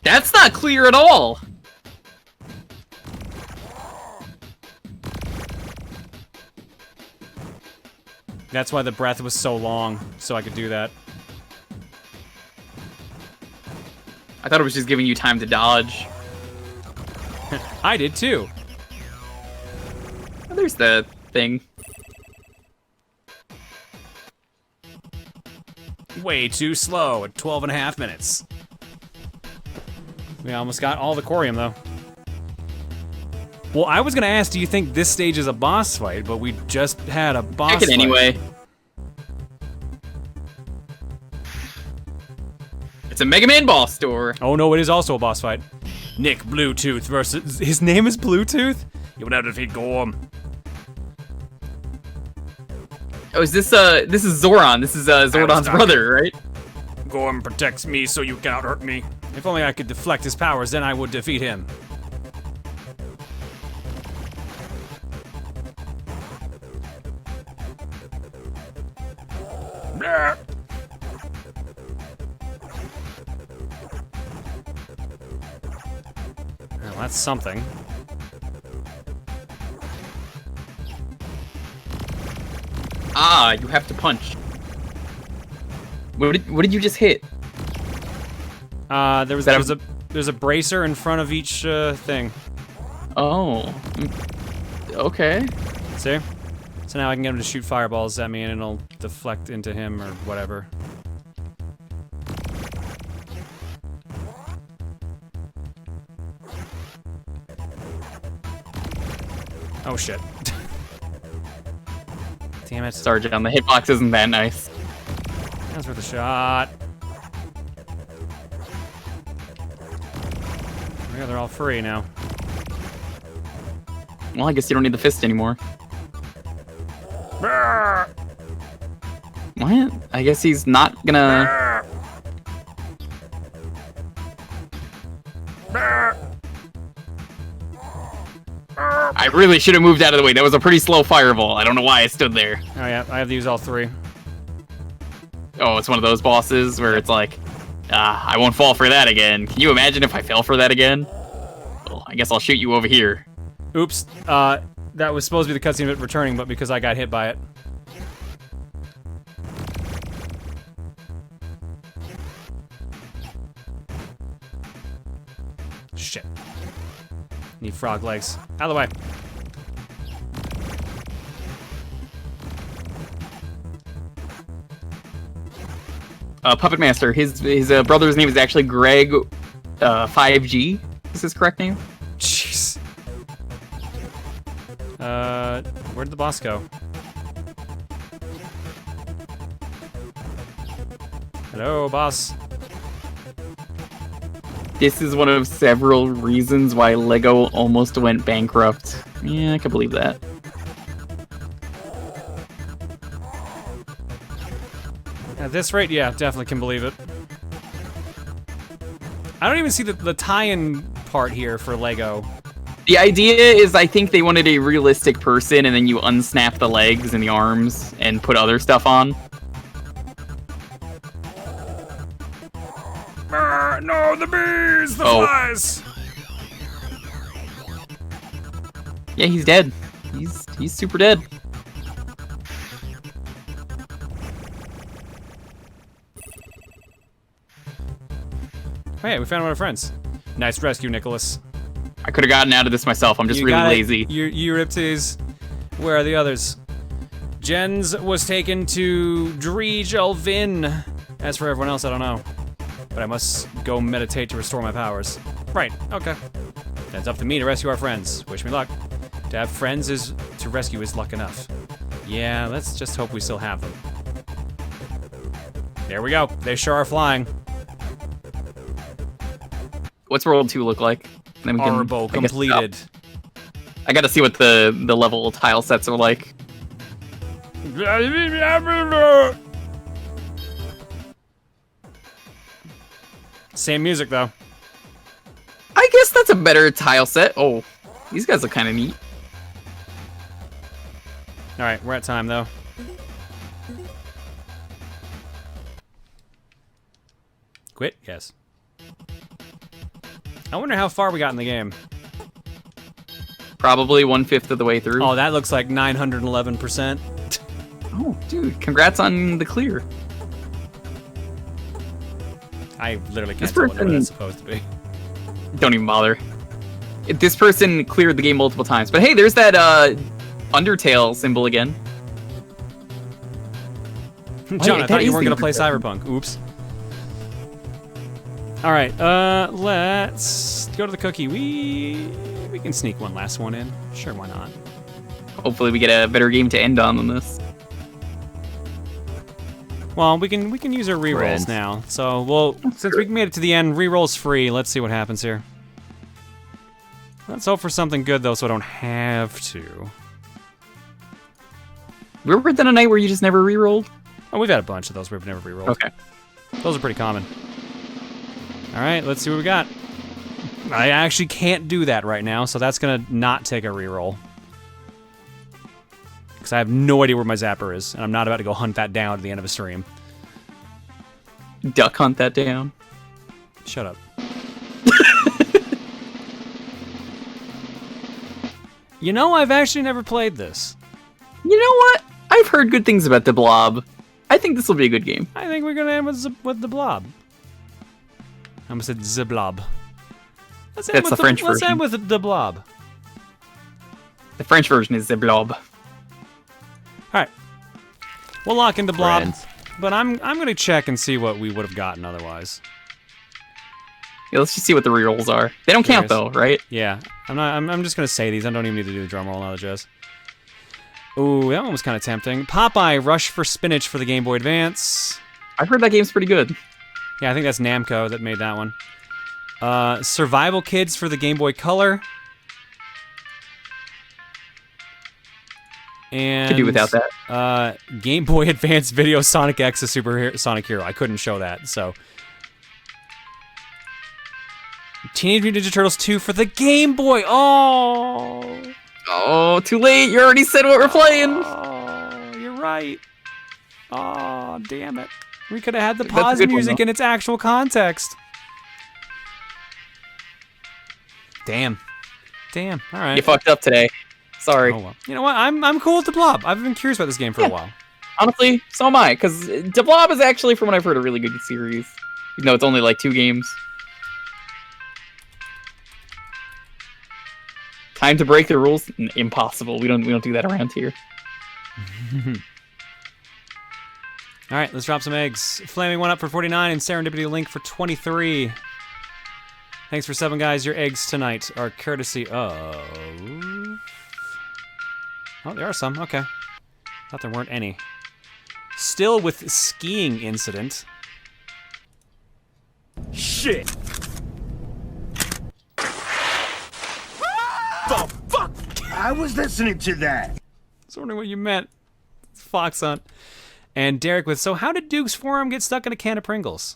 That's not clear at all! That's why the breath was so long, so I could do that. I thought it was just giving you time to dodge. I did too. Oh, there's the thing. Way too slow at 12.5 minutes. We almost got all the corium though. Well, I was gonna ask, do you think this stage is a boss fight? But we just had a boss Check it fight. anyway. It's a Mega Man boss store. Oh no, it is also a boss fight. Nick Bluetooth versus... His name is Bluetooth? You would have to defeat Gorm. Oh, is this is Zoran. This is Zordon's brother, right? Gorm protects me so you cannot hurt me. If only I could deflect his powers, then I would defeat him. Well, that's something. Ah, you have to punch. What did you just hit? There's a bracer in front of each thing. Oh. Okay. See? So now I can get him to shoot fireballs at me and it'll deflect into him or whatever. Oh shit. Damn it. Sorry, John, the hitbox isn't that nice. That's worth a shot. Yeah, they're all free now. Well, I guess you don't need the fist anymore. What? I guess he's not gonna... I really should have moved out of the way. That was a pretty slow fireball. I don't know why I stood there. Oh yeah, I have to use all three. Oh, it's one of those bosses where it's like, I won't fall for that again. Can you imagine if I fell for that again? Well, I guess I'll shoot you over here. Oops. That was supposed to be the cutscene of it returning, but because I got hit by it. Shit. Need frog legs. Out of the way. Puppet Master. His brother's name is actually Greg 5G. Is his correct name? Jeez. Where'd the boss go? Hello, boss. This is one of several reasons why LEGO almost went bankrupt. Yeah, I can believe that. At this rate, yeah, definitely can believe it. I don't even see the tie-in part here for LEGO. The idea is I think they wanted a realistic person, and then you unsnap the legs and the arms and put other stuff on. No, the bees! The flies! Yeah, he's dead. He's super dead. Hey, we found one of our friends. Nice rescue, Nicholas. I could have gotten out of this myself. I'm just really lazy. You ripties. Where are the others? Jens was taken to Dracula. As for everyone else, I don't know. But I must go meditate to restore my powers. Right, okay. Then it's up to me to rescue our friends. Wish me luck. To have friends is to rescue is luck enough. Yeah, let's just hope we still have them. There we go. They sure are flying. What's World 2 look like? Then we can, Arbo completed. I gotta see what the level tile sets are like. Same music, though. I guess that's a better tile set. Oh, these guys look kind of neat. All right, we're at time, though. Quit? Yes. I wonder how far we got in the game. Probably 1/5 of the way through. Oh, that looks like 911%. Oh, dude, congrats on the clear. I literally can't tell what that's supposed to be. Don't even bother. This person cleared the game multiple times. But hey, there's that Undertale symbol again. John, I thought you weren't going to play Cyberpunk. Oops. Alright, let's go to the cookie. We can sneak one last one in. Sure, why not? Hopefully we get a better game to end on than this. Well, we can use our rerolls now. So, well, since we made it to the end, reroll's free. Let's see what happens here. Let's hope for something good, though, so I don't have to. We ever done a night where you just never rerolled? Oh, we've had a bunch of those where we've never rerolled. Okay. Those are pretty common. Alright, let's see what we got. I actually can't do that right now, so that's gonna not take a reroll. Because I have no idea where my zapper is, and I'm not about to go hunt that down at the end of a stream. duck hunt that down. Shut up. You know, I've actually never played this. You know what? I've heard good things about the Blob. I think this will be a good game. I think we're gonna end with the Blob. I almost said the Blob. That's the French version. Let's end with the Blob. The French version is the Blob. Alright. We'll lock in the Blob. Friends. But I'm gonna check and see what we would have gotten otherwise. Yeah, let's just see what the rerolls are. They don't count though, right? Yeah. I'm just gonna say these. I don't even need to do the drum roll now, Jess. Ooh, that one was kind of tempting. Popeye Rush for Spinach for the Game Boy Advance. I've heard that game's pretty good. Yeah, I think that's Namco that made that one. Survival Kids for the Game Boy Color. And Could do without that. Game Boy Advance Video Sonic X, a Sonic Hero. I couldn't show that, so. Teenage Mutant Ninja Turtles 2 for the Game Boy. Oh, too late. You already said what we're playing. Oh, you're right. Oh, damn it. We could have had the That's a pause good one, music though. in its actual context. Damn. Damn. All right. You fucked up today. Sorry. Oh, well. You know what? I'm cool with the Blob. I've been curious about this game for a while. Honestly, so am I, because the Blob is actually, from what I've heard, a really good series. Even though it's only like 2 games. Time to break the rules? Impossible. We don't do that around here. All right, let's drop some eggs. Flaming one up for 49 and Serendipity Link for 23. Thanks for 7, guys. Your eggs tonight are courtesy of... Oh, there are some. Okay. Thought there weren't any. Still with skiing incident. Shit! The fuck? I was listening to that. I was wondering what you meant. Fox Hunt. And Derek with, so how did Duke's forearm get stuck in a can of Pringles?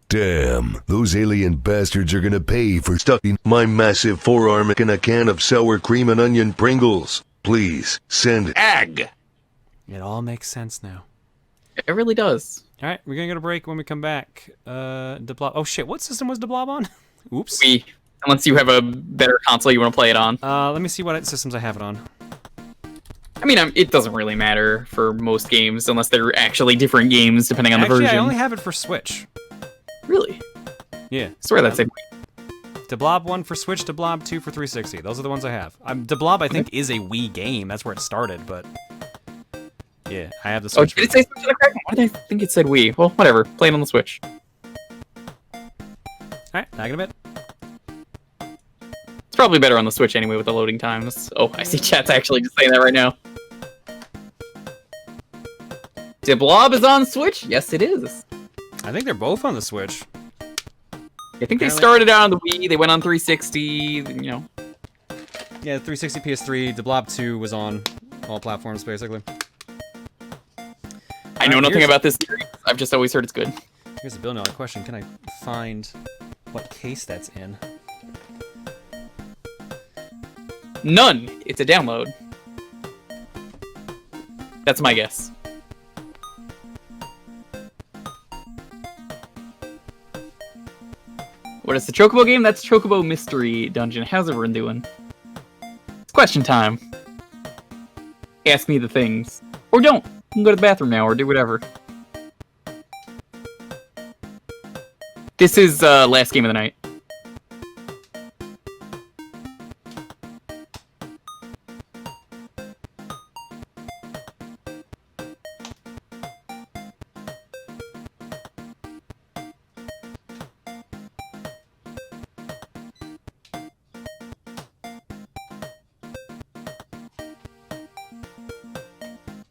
Damn, those alien bastards are gonna pay for stuffing my massive forearm in a can of sour cream and onion Pringles. Please, send Egg! It all makes sense now. It really does. All right, we're going to go to break. When we come back. The Blob. Oh, shit. What system was the Blob on? Oops. Unless you have a better console you want to play it on. Let me see what systems I have it on. I mean, it doesn't really matter for most games, unless they're actually different games, depending on the version. Actually, I only have it for Switch. Really? Yeah. I swear that's it. The Blob 1 for Switch, the Blob 2 for 360. Those are the ones I have. The Blob, I think, is a Wii game. That's where it started, but... Yeah, I have the Switch. Oh, did it say Switch on the crack? Why did I think it said Wii? Well, whatever. Play it on the Switch. Alright, back in a bit. It's probably better on the Switch anyway with the loading times. Oh, I see chat's actually just saying that right now. The Blob is on Switch? Yes, it is. I think they're both on the Switch. I think they started out on the Wii, they went on 360, you know. Yeah, 360, PS3, the Blob 2 was on all platforms, basically. I know nothing about this series. I've just always heard it's good. Here's a Bill Noah question. Can I find what case that's in? None. It's a download. That's my guess. What is the Chocobo game? That's Chocobo Mystery Dungeon. How's everyone doing? It's question time. Ask me the things. Or don't. You can go to the bathroom now, or do whatever. This is last game of the night.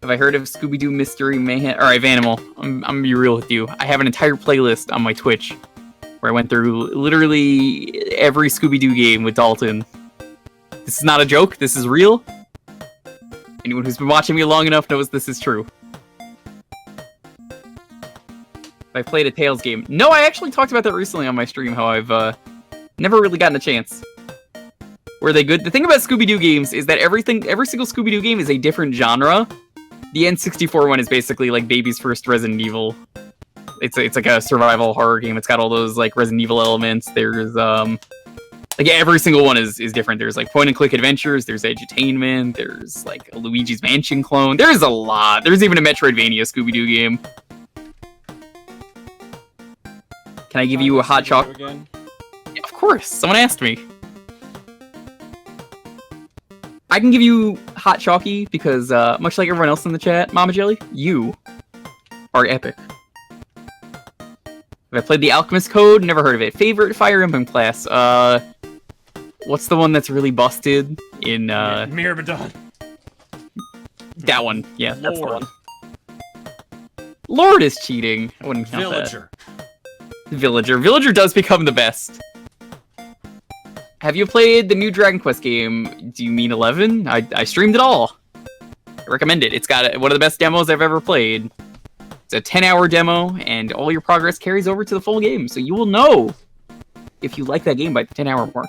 Have I heard of Scooby-Doo Mystery Mayhem? Or I have Animal. I'm gonna be real with you. I have an entire playlist on my Twitch where I went through literally every Scooby-Doo game with Dalton. This is not a joke. This is real. Anyone who's been watching me long enough knows this is true. I played a Tales game. No, I actually talked about that recently on my stream, how I've never really gotten a chance. Were they good? The thing about Scooby-Doo games is that every single Scooby-Doo game is a different genre. The N64 one is basically like baby's first Resident Evil. It's like a survival horror game. It's got all those like Resident Evil elements. There's like every single one is different. There's like point and click adventures. There's edutainment. There's like a Luigi's Mansion clone. There's a lot. There's even a Metroidvania Scooby-Doo game. Can I give you a hot chocolate? Yeah, of course. Someone asked me. I can give you hot chalky because, much like everyone else in the chat, Mama Jelly, you are epic. Have I played the Alchemist Code? Never heard of it. Favorite Fire Emblem class? What's the one that's really busted in, Myrmidon. That one. Yeah, that's the one. Lord is cheating. I wouldn't count Villager. That. Villager does become the best. Have you played the new Dragon Quest game? Do you mean 11? I streamed it all. I recommend it. It's got one of the best demos I've ever played. It's a 10-hour demo, and all your progress carries over to the full game, so you will know if you like that game by the 10-hour mark.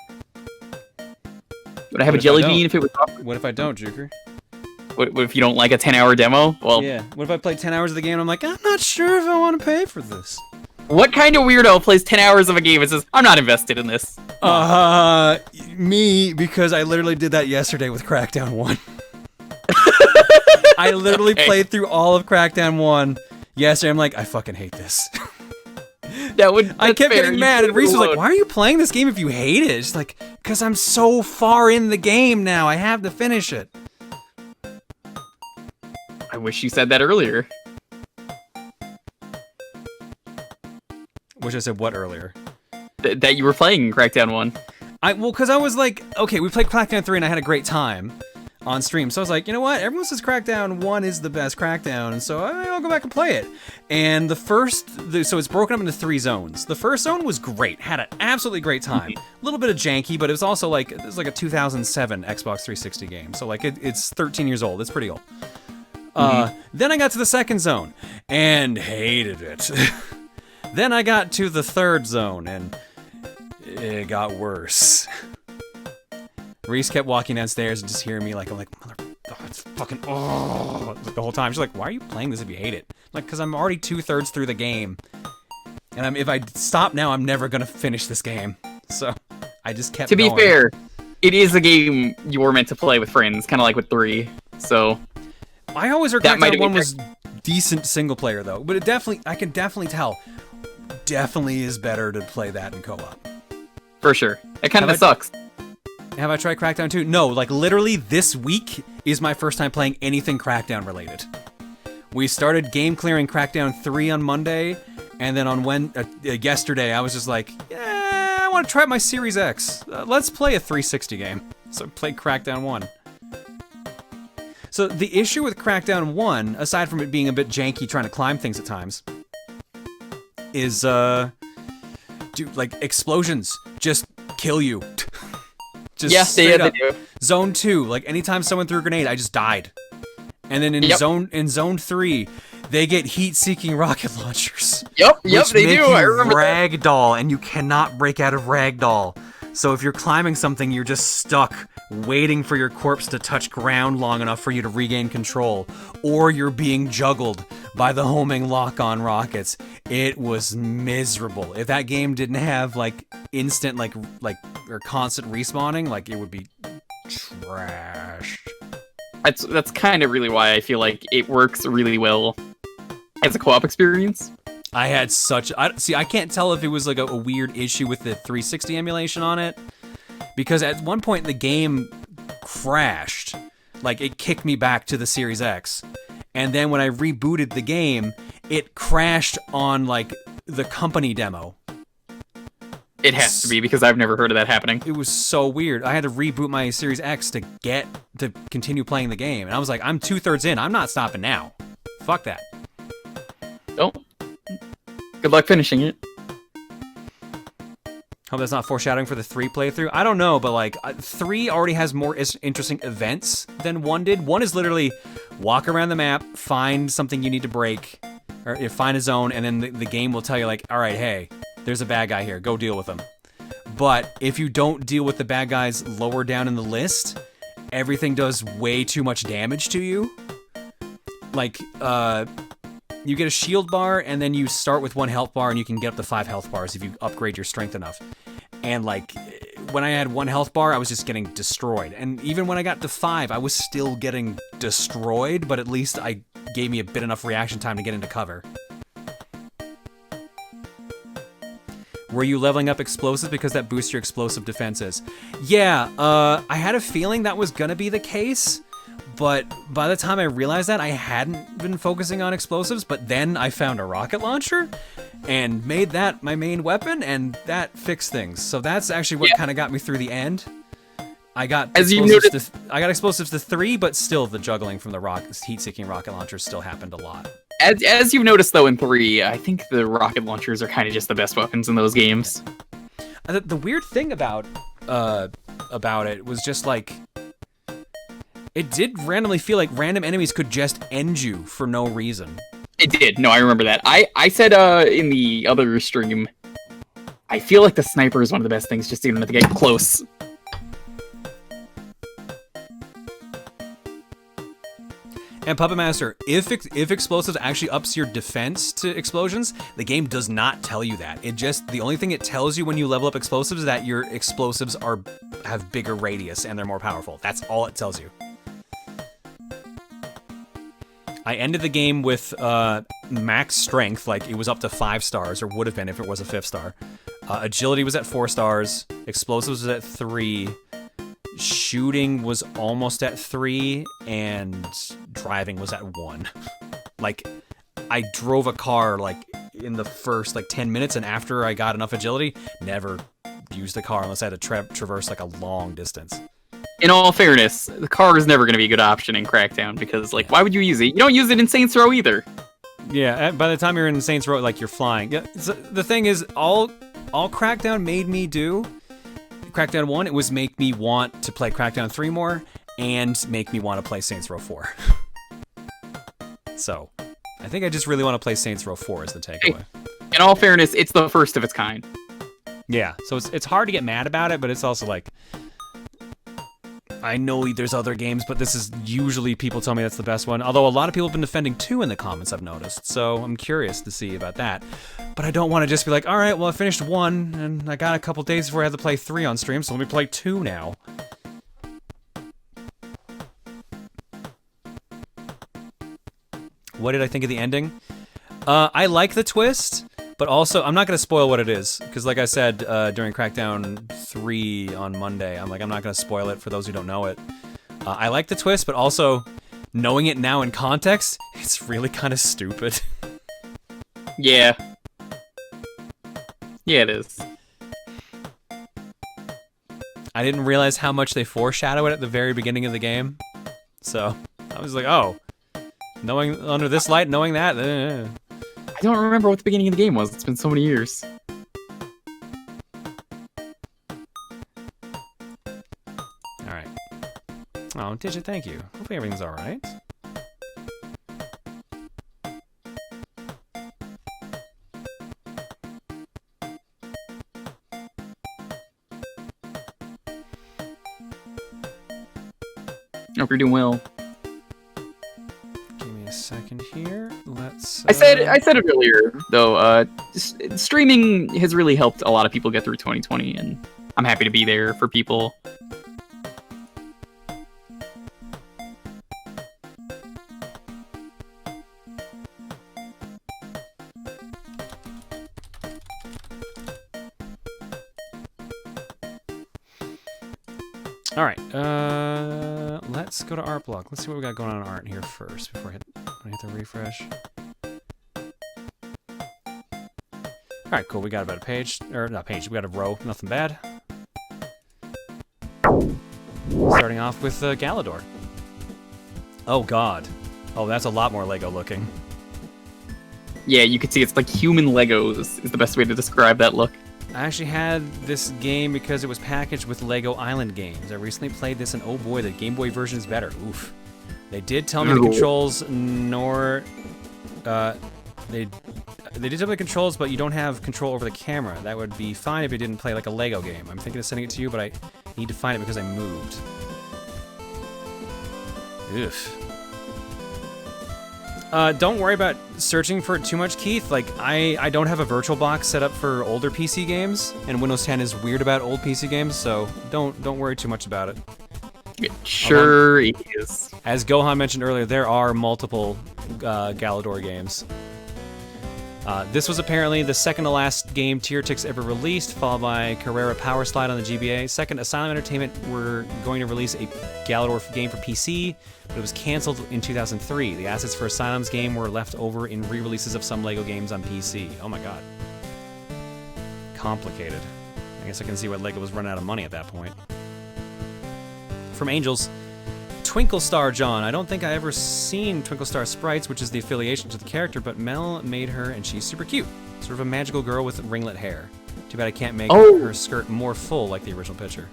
Would I have a jelly bean if it was offered? What if I don't, Juker? What if you don't like a 10-hour demo? Well, yeah. What if I play 10 hours of the game and I'm like, I'm not sure if I want to pay for this? What kind of weirdo plays 10 hours of a game and says, I'm not invested in this? Me, because I literally did that yesterday with Crackdown 1. I literally played through all of Crackdown 1 yesterday. I'm like, I fucking hate this. I kept getting mad, and Reese was like, why are you playing this game if you hate it? It's like, because I'm so far in the game now. I have to finish it. I wish you said that earlier. Wish I said what earlier? That you were playing Crackdown 1. Well, because I was like, okay, we played Crackdown 3 and I had a great time on stream. So I was like, you know what? Everyone says Crackdown 1 is the best Crackdown, and so I'll go back and play it. And so it's broken up into 3 zones. The first zone was great, had an absolutely great time. A little bit of janky, but it was also like, it was like a 2007 Xbox 360 game. So like, it's 13 years old. It's pretty old. Then I got to the second zone and hated it. Then I got to the third zone, and it got worse. Reese kept walking downstairs and just hearing me like, I'm like, it's fucking, the whole time. She's like, why are you playing this if you hate it? I'm like, because I'm already 2/3 through the game. And if I stop now, I'm never going to finish this game. So I just kept going. To be fair, it is a game you were meant to play with friends, kind of like with 3. So I always heard Crackdown 1 was decent single player, though. But I can definitely tell. Definitely is better to play that in co-op. For sure. It kind of sucks. Have I tried Crackdown 2? No, like literally this week is my first time playing anything Crackdown related. We started game clearing Crackdown 3 on Monday, and then on yesterday I was just like, yeah, I want to try my Series X. Let's play a 360 game. So I played Crackdown 1. So the issue with Crackdown 1, aside from it being a bit janky trying to climb things at times, is, dude, like, explosions just kill you. Just straight up. They do. Zone 2, like, anytime someone threw a grenade, I just died. And then in zone 3, they get heat-seeking rocket launchers. Yep, they do. I remember that. Ragdoll, and you cannot break out of ragdoll. So if you're climbing something, you're just stuck waiting for your corpse to touch ground long enough for you to regain control, or you're being juggled by the homing lock-on rockets. It was miserable. If that game didn't have like instant or constant respawning, like it would be trash. That's kind of really why I feel like it works really well as a co-op experience. I had I can't tell if it was like a weird issue with the 360 emulation on it, because at one point the game crashed. Like, it kicked me back to the Series X. And then when I rebooted the game, it crashed on, like, the company demo. It has to be, because I've never heard of that happening. It was so weird. I had to reboot my Series X to continue playing the game. And I was like, I'm 2/3 in. I'm not stopping now. Fuck that. Oh. Good luck finishing it. Hope that's not foreshadowing for the 3 playthrough. I don't know, but like 3 already has more interesting events than 1 did. 1 is literally walk around the map, find something you need to break, or find a zone, and then the game will tell you like, all right, hey, there's a bad guy here. Go deal with him. But if you don't deal with the bad guys lower down in the list, everything does way too much damage to you. like, you get a shield bar, and then you start with 1 health bar, and you can get up to 5 health bars if you upgrade your strength enough. And, like, when I had 1 health bar, I was just getting destroyed. And even when I got to 5, I was still getting destroyed, but at least I gave me a bit enough reaction time to get into cover. Were you leveling up explosives because that boosts your explosive defenses? Yeah, I had a feeling that was gonna be the case, but by the time I realized that, I hadn't been focusing on explosives, but then I found a rocket launcher and made that my main weapon, and that fixed things. So that's actually what kind of got me through the end. I got explosives to 3, but still the juggling from the heat-seeking rocket launchers still happened a lot. As you've noticed, though, in 3, I think the rocket launchers are kind of just the best weapons in those games. The weird thing about it was just, like, it did randomly feel like random enemies could just end you for no reason. It did. No, I remember that. I said in the other stream, I feel like the sniper is one of the best things, just even to get close. And Puppet Master, if explosives actually ups your defense to explosions, the game does not tell you that. The only thing it tells you when you level up explosives is that your explosives have bigger radius and they're more powerful. That's all it tells you. I ended the game with max strength, like it was up to 5 stars, or would have been if it was a 5th star. Agility was at 4 stars, explosives was at 3, shooting was almost at 3, and driving was at 1. Like, I drove a car, like, in the first, like, 10 minutes, and after I got enough agility, never used the car unless I had to traverse, like, a long distance. In all fairness, the car is never going to be a good option in Crackdown, because, like, why would you use it? You don't use it in Saints Row either. Yeah, by the time you're in Saints Row, like, you're flying. Yeah, so the thing is, all Crackdown made me do, Crackdown 1, it was make me want to play Crackdown 3 more, and make me want to play Saints Row 4. So, I think I just really want to play Saints Row 4 as the takeaway. In all fairness, it's the first of its kind. Yeah, so it's hard to get mad about it, but it's also like, I know there's other games, but this is usually people tell me that's the best one. Although a lot of people have been defending 2 in the comments, I've noticed. So I'm curious to see about that. But I don't want to just be like, all right, well, I finished 1, and I got a couple days before I had to play 3 on stream, so let me play 2 now. What did I think of the ending? I like the twist, but also, I'm not going to spoil what it is, because like I said during Crackdown 3 on Monday, I'm not going to spoil it for those who don't know it. I like the twist, but also, knowing it now in context, it's really kind of stupid. Yeah. Yeah, it is. I didn't realize how much they foreshadow it at the very beginning of the game, so I was like, oh, knowing under this light, knowing that, I don't remember what the beginning of the game was. It's been so many years. Alright. Oh, Digit, thank you. Hopefully everything's alright. Hope you're doing well. Give me a second here. Let's. I said it earlier though. Streaming has really helped a lot of people get through 2020, and I'm happy to be there for people. All right, let's go to art block. Let's see what we got going on in art here first before I hit the refresh. All right, cool. We got about a page, or not page. We got a row. Nothing bad. Starting off with Galidor. Oh God. Oh, that's a lot more Lego looking. Yeah, you can see it's like human Legos is the best way to describe that look. I actually had this game because it was packaged with Lego Island games. I recently played this, and oh boy, the Game Boy version is better. Oof. They did tell me the controls, they did tell me the controls, but you don't have control over the camera. That would be fine if you didn't play like a Lego game. I'm thinking of sending it to you, but I need to find it because I moved. Oof. Don't worry about searching for it too much, Keith. Like, I don't have a VirtualBox set up for older PC games, and Windows 10 is weird about old PC games, so don't worry too much about it. It sure is. As Gohan mentioned earlier, there are multiple Galidor games. This was apparently the second to last game Tiertix ever released, followed by Carrera Power Slide on the GBA. Second, Asylum Entertainment were going to release a Galidor game for PC, but it was canceled in 2003. The assets for Asylum's game were left over in re-releases of some LEGO games on PC. Oh my god. Complicated. I guess I can see why LEGO was running out of money at that point. From Angels, Twinkle Star John. I don't think I ever seen Twinkle Star Sprites, which is the affiliation to the character, but Mel made her and she's super cute. Sort of a magical girl with ringlet hair. Too bad I can't make her skirt more full like the original picture.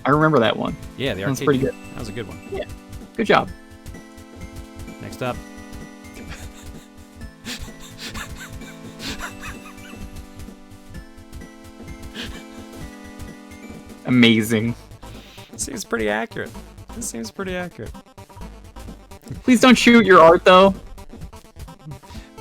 I remember that one. Yeah, the arcade. That's pretty good. That was a good one. Yeah, good job. Next up. Amazing. Seems pretty accurate. This seems pretty accurate. Please don't shoot your art, though.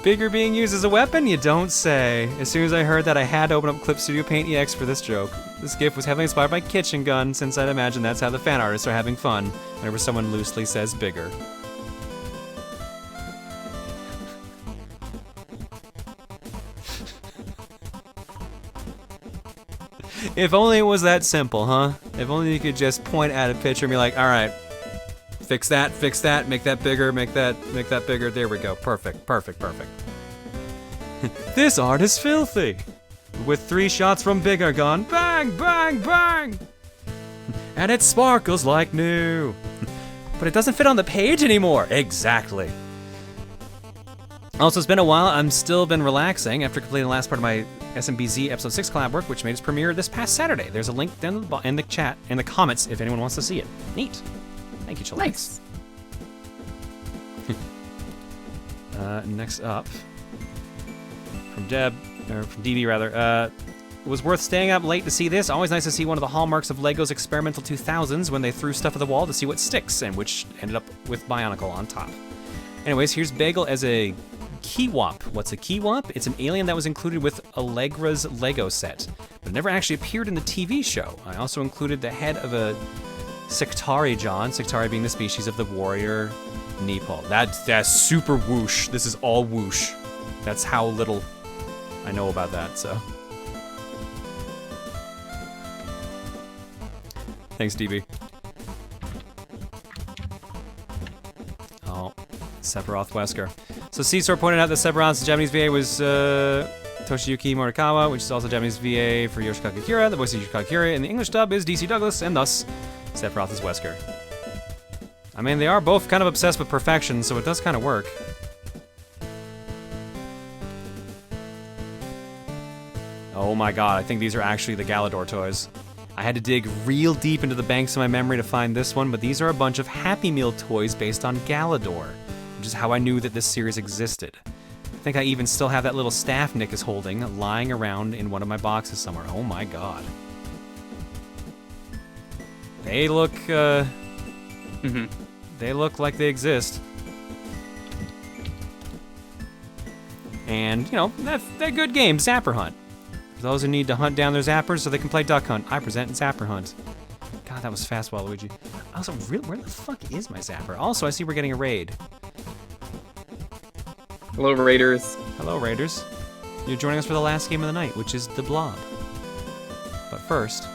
Bigger being used as a weapon? You don't say. As soon as I heard that, I had to open up Clip Studio Paint EX for this joke. This GIF was heavily inspired by Kitchen Gun, since I'd imagine that's how the fan artists are having fun whenever someone loosely says bigger. If only it was that simple, huh? If only you could just point at a picture and be like, all right, fix that, make that bigger, make that bigger. There we go. Perfect, perfect, perfect. This art is filthy. With 3 shots from Bigger gone, bang, bang, bang. And it sparkles like new. But it doesn't fit on the page anymore. Exactly. Also, it's been a while. I'm still been relaxing after completing the last part of my SMBZ Episode 6 collab work, which made its premiere this past Saturday. There's a link down in the chat, in the comments, if anyone wants to see it. Neat. Thank you, Chillax. Nice. Next up, from DB rather, it was worth staying up late to see this. Always nice to see one of the hallmarks of LEGO's experimental 2000s when they threw stuff at the wall to see what sticks, and which ended up with Bionicle on top. Anyways, here's Bagel as a Kiwop. What's a Kiwop? It's an alien that was included with Allegra's Lego set, but it never actually appeared in the TV show. I also included the head of a Sectari John, Sectari being the species of the warrior Nepal. That's super whoosh. This is all whoosh. That's how little I know about that, so. Thanks, DB. Oh, Sephiroth Wesker. So Caesar pointed out that Sephiroth's Japanese VA was Toshiyuki Morikawa, which is also Japanese VA for Yoshikage Kira. The voice of Yoshikage Kira in the English dub is DC Douglas, and thus Sephiroth is Wesker. I mean, they are both kind of obsessed with perfection, so it does kind of work. Oh my god, I think these are actually the Galidor toys. I had to dig real deep into the banks of my memory to find this one, but these are a bunch of Happy Meal toys based on Galidor, which is how I knew that this series existed. I think I even still have that little staff Nick is holding lying around in one of my boxes somewhere. Oh my god. They look, they look like they exist. And, you know, they're good games. Zapper Hunt. For those who need to hunt down their zappers so they can play Duck Hunt, I present Zapper Hunt. God, that was fast, Waluigi. Also, where the fuck is my zapper? Also, I see we're getting a raid. Hello, Raiders. Hello, Raiders. You're joining us for the last game of the night, which is the Blob. But first...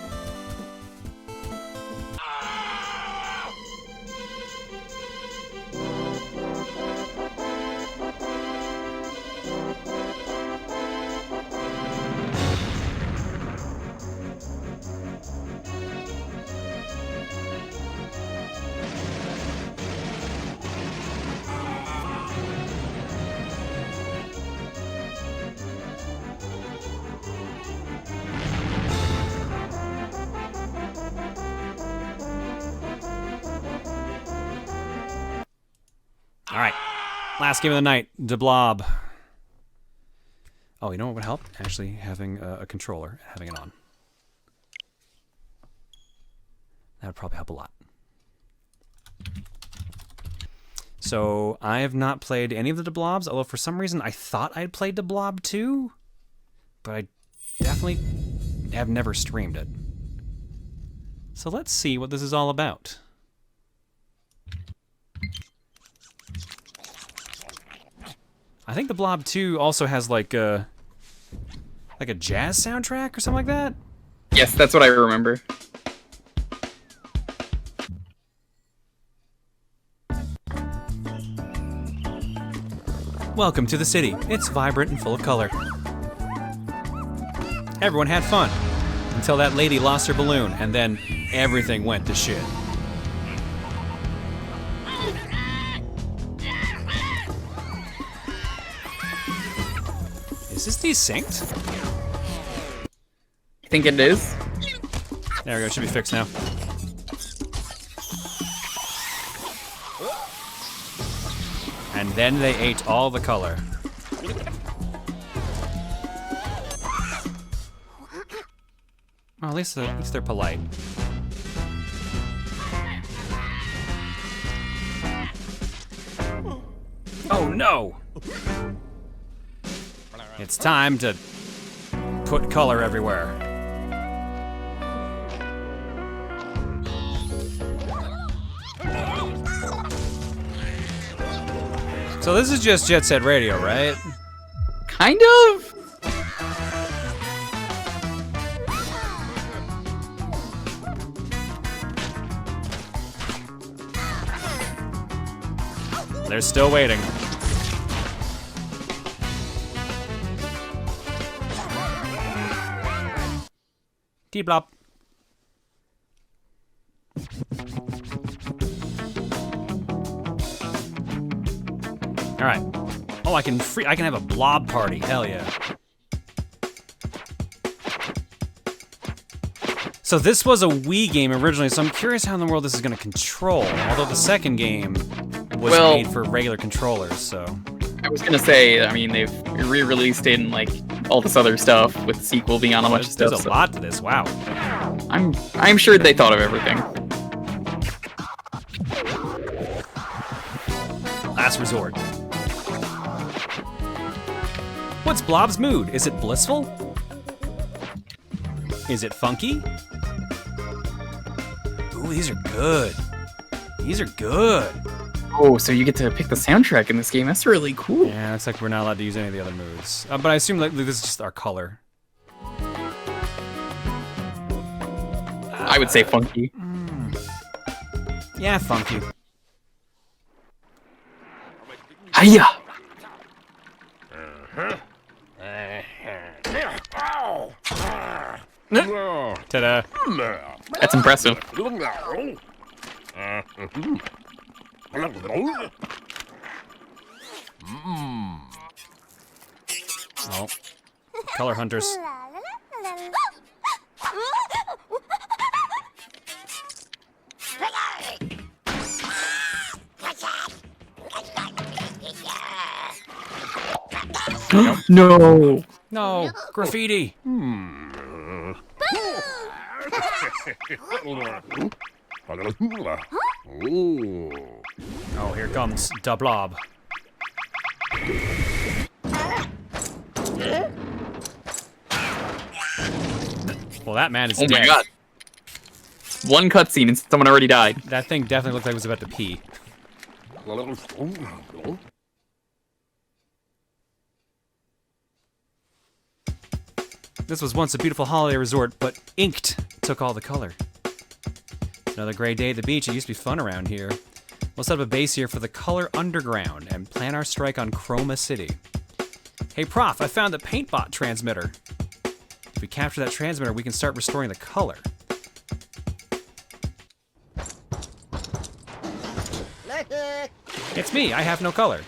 Alright, last game of the night, the Blob. Oh, you know what would help? Actually having a controller, having it on. That would probably help a lot. So I have not played any of the Blobs, although for some reason I thought I'd played the Blob 2, but I definitely have never streamed it. So let's see what this is all about. I think the Blob 2 also has like a jazz soundtrack or something like that. Yes, that's what I remember. Welcome to the city. It's vibrant and full of color. Everyone had fun until that lady lost her balloon, and then everything went to shit. Is this desynced? I think it is. There we go, it should be fixed now. And then they ate all the color. Well, at least they're polite. Oh no! It's time to put color everywhere. So this is just Jet Set Radio, right? Kind of? They're still waiting. T-Blop. All right. Oh, I can have a blob party. Hell yeah. So this was a Wii game originally, so I'm curious how in the world this is going to control. Although the second game was made for regular controllers, so. I was gonna say, I mean, they've re-released it and like all this other stuff with the sequel being on a bunch of stuff. There's a lot to this. Wow. I'm sure they thought of everything. Last resort. What's Blob's mood? Is it blissful? Is it funky? Ooh, these are good. These are good. Oh, so you get to pick the soundtrack in this game. That's really cool. Yeah, looks like we're not allowed to use any of the other moods. But I assume like this is just our color. I would say funky. Yeah, funky. Hiya! Ta-da. That's impressive. Oh. Color hunters. No. No, graffiti. Oh, here comes the Blob. Well, that man is dead. Oh my god. One cutscene and someone already died. That thing definitely looked like it was about to pee. This was once a beautiful holiday resort, but inked took all the color. Another great day at the beach. It used to be fun around here. We'll set up a base here for the Color Underground and plan our strike on Chroma City. Hey, Prof, I found the PaintBot transmitter. If we capture that transmitter, we can start restoring the color. It's me, I have no color.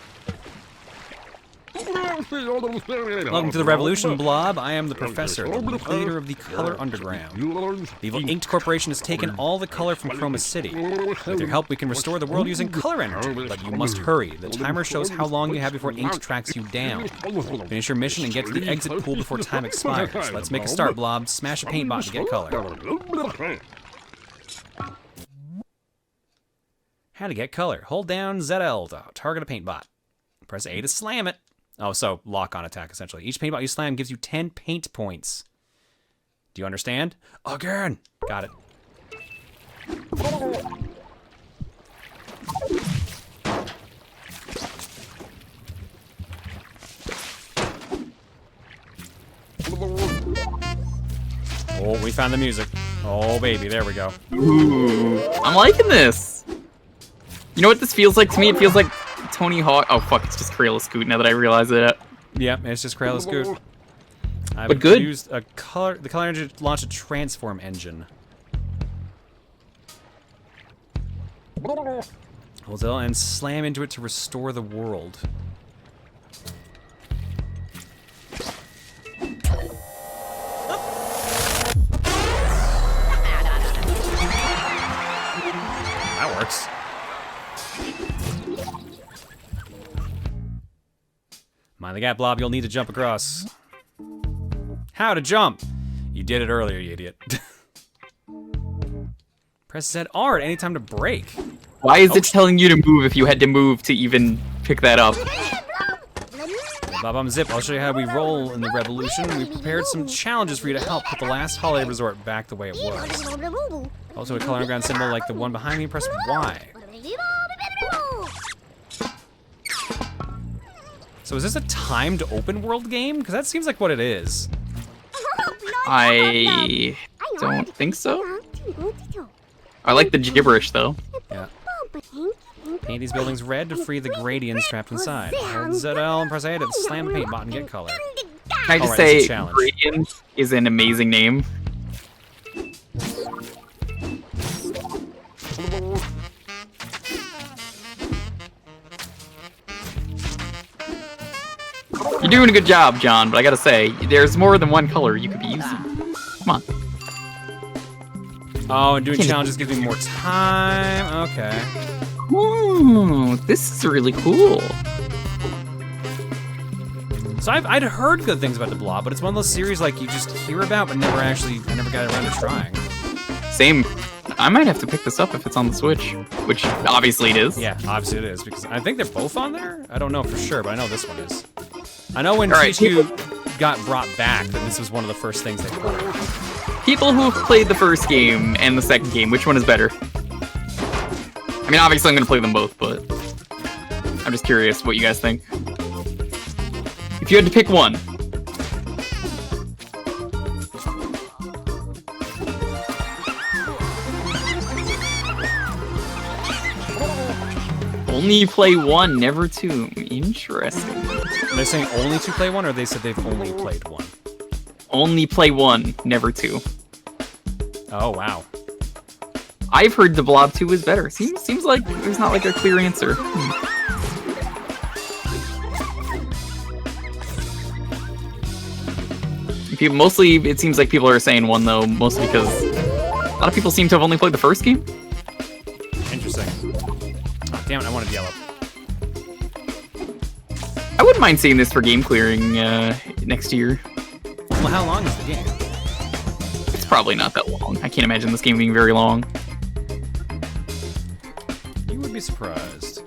Welcome to the revolution, Blob. I am the professor, the leader of the Color Underground. The Evil Inked Corporation has taken all the color from Chroma City. With your help, we can restore the world using color energy, but you must hurry. The timer shows how long you have before Inked tracks you down. Finish your mission and get to the exit pool before time expires. Let's make a start, Blob. Smash a paint bot to get color. How to get color. Hold down ZL to target a paint bot. Press A to slam it. Oh, so lock on attack, essentially. Each paint bot you slam gives you 10 paint points. Do you understand? Again! Got it. Oh, we found the music. Oh, baby, there we go. Ooh, I'm liking this. You know what this feels like to me? It feels like Tony Hawk. Oh, fuck, it's just Crayola Scoot now that I realize it. Yep, it's just Crayola Scoot. But good. Used the color engine to launch a transform engine. Hold L and slam into it to restore the world. That works. Mind the gap, Blob. You'll need to jump across. How to jump? You did it earlier, you idiot. Press ZR at any time to break. Why is it telling you to move if you had to move to even pick that up? Bob, Zip. I'll show you how we roll in the revolution. We prepared some challenges for you to help put the last holiday resort back the way it was. Also, a color underground symbol like the one behind me. Press Y. So is this a timed open world game? Because that seems like what it is. I don't think so. I like the gibberish though. Yeah. Paint these buildings red to free the gradients trapped inside. Hold ZL and press A to slam the paint bot and get color. Can I just say, Gradient is an amazing name. You're doing a good job, John, but I gotta say, there's more than one color you could be using. Come on. Oh, and doing challenges gives me more time. Okay. Ooh, this is really cool. So I'd heard good things about the Blob, but it's one of those series like you just hear about, but I never got around to trying. Same. I might have to pick this up if it's on the Switch, which obviously it is. Yeah, obviously it is, because I think they're both on there? I don't know for sure, but I know this one is. I know when THQ got brought back, that this was one of the first things they played. People who have played the first game and the second game, which one is better? I mean, obviously I'm going to play them both, but I'm just curious what you guys think. If you had to pick one. Only play one, never two. Interesting. Are they saying only to play one, or they said they've only played one? Only play one, never two. Oh, wow. I've heard the Blob 2 is better. Seems like there's not like a clear answer. Mostly, it seems like people are saying one, though, mostly because a lot of people seem to have only played the first game. Interesting. Oh, damn it, I wanted yellow. I wouldn't mind seeing this for game clearing next year. Well, how long is the game? It's probably not that long. I can't imagine this game being very long. You would be surprised.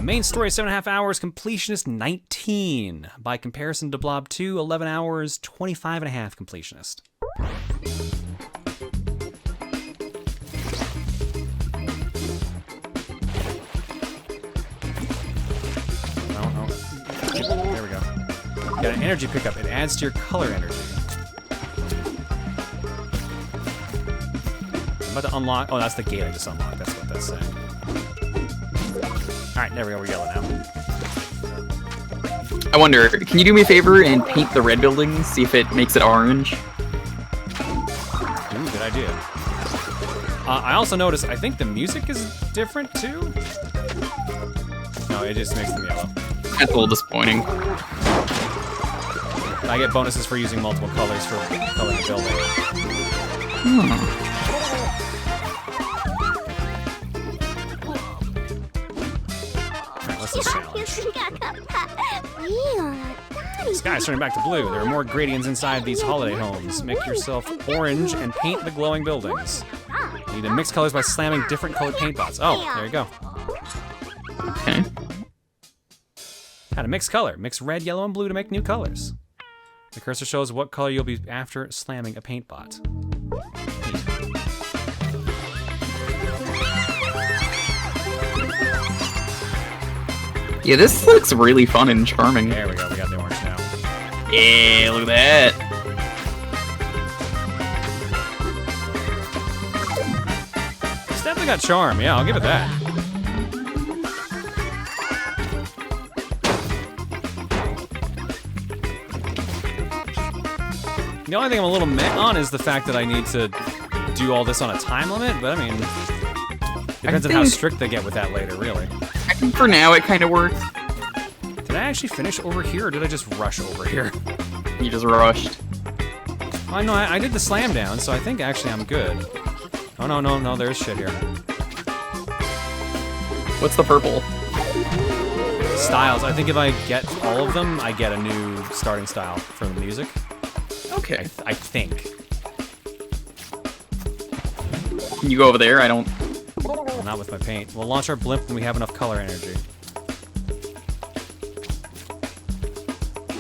Main story, 7.5 hours. Completionist, 19. By comparison to Blob 2, 11 hours, 25.5 completionist. There we go. Got an energy pickup. It adds to your color energy. I'm about to unlock. Oh, that's the gate I just unlocked. That's what that's saying. Alright, there we go. We're yellow now. I wonder, can you do me a favor and paint the red building? See if it makes it orange? Ooh, good idea. I also noticed, I think the music is different too? No, it just makes them yellow. That's a little disappointing. I get bonuses for using multiple colors for coloring the building. Alright, what's this challenge? The sky's turning back to blue. There are more gradients inside these holiday homes. Make yourself orange and paint the glowing buildings. You need to mix colors by slamming different colored paint dots. Oh, there you go. Okay. How to mix color. Mix red, yellow, and blue to make new colors. The cursor shows what color you'll be after slamming a paint bot. Yeah, this looks really fun and charming. There we go, we got the orange now. Yeah, look at that. It's definitely got charm, yeah, I'll give it that. The only thing I'm a little meh on is the fact that I need to do all this on a time limit, but I mean, depends on how strict they get with that later, really. I think for now it kind of works. Did I actually finish over here, or did I just rush over here? You just rushed. Oh, no, I did the slam down, so I think actually I'm good. Oh, no, there's shit here. What's the purple? Styles. I think if I get all of them, I get a new starting style for the music. Okay. I think. Can you go over there? I don't... Well, not with my paint. We'll launch our blimp when we have enough color energy.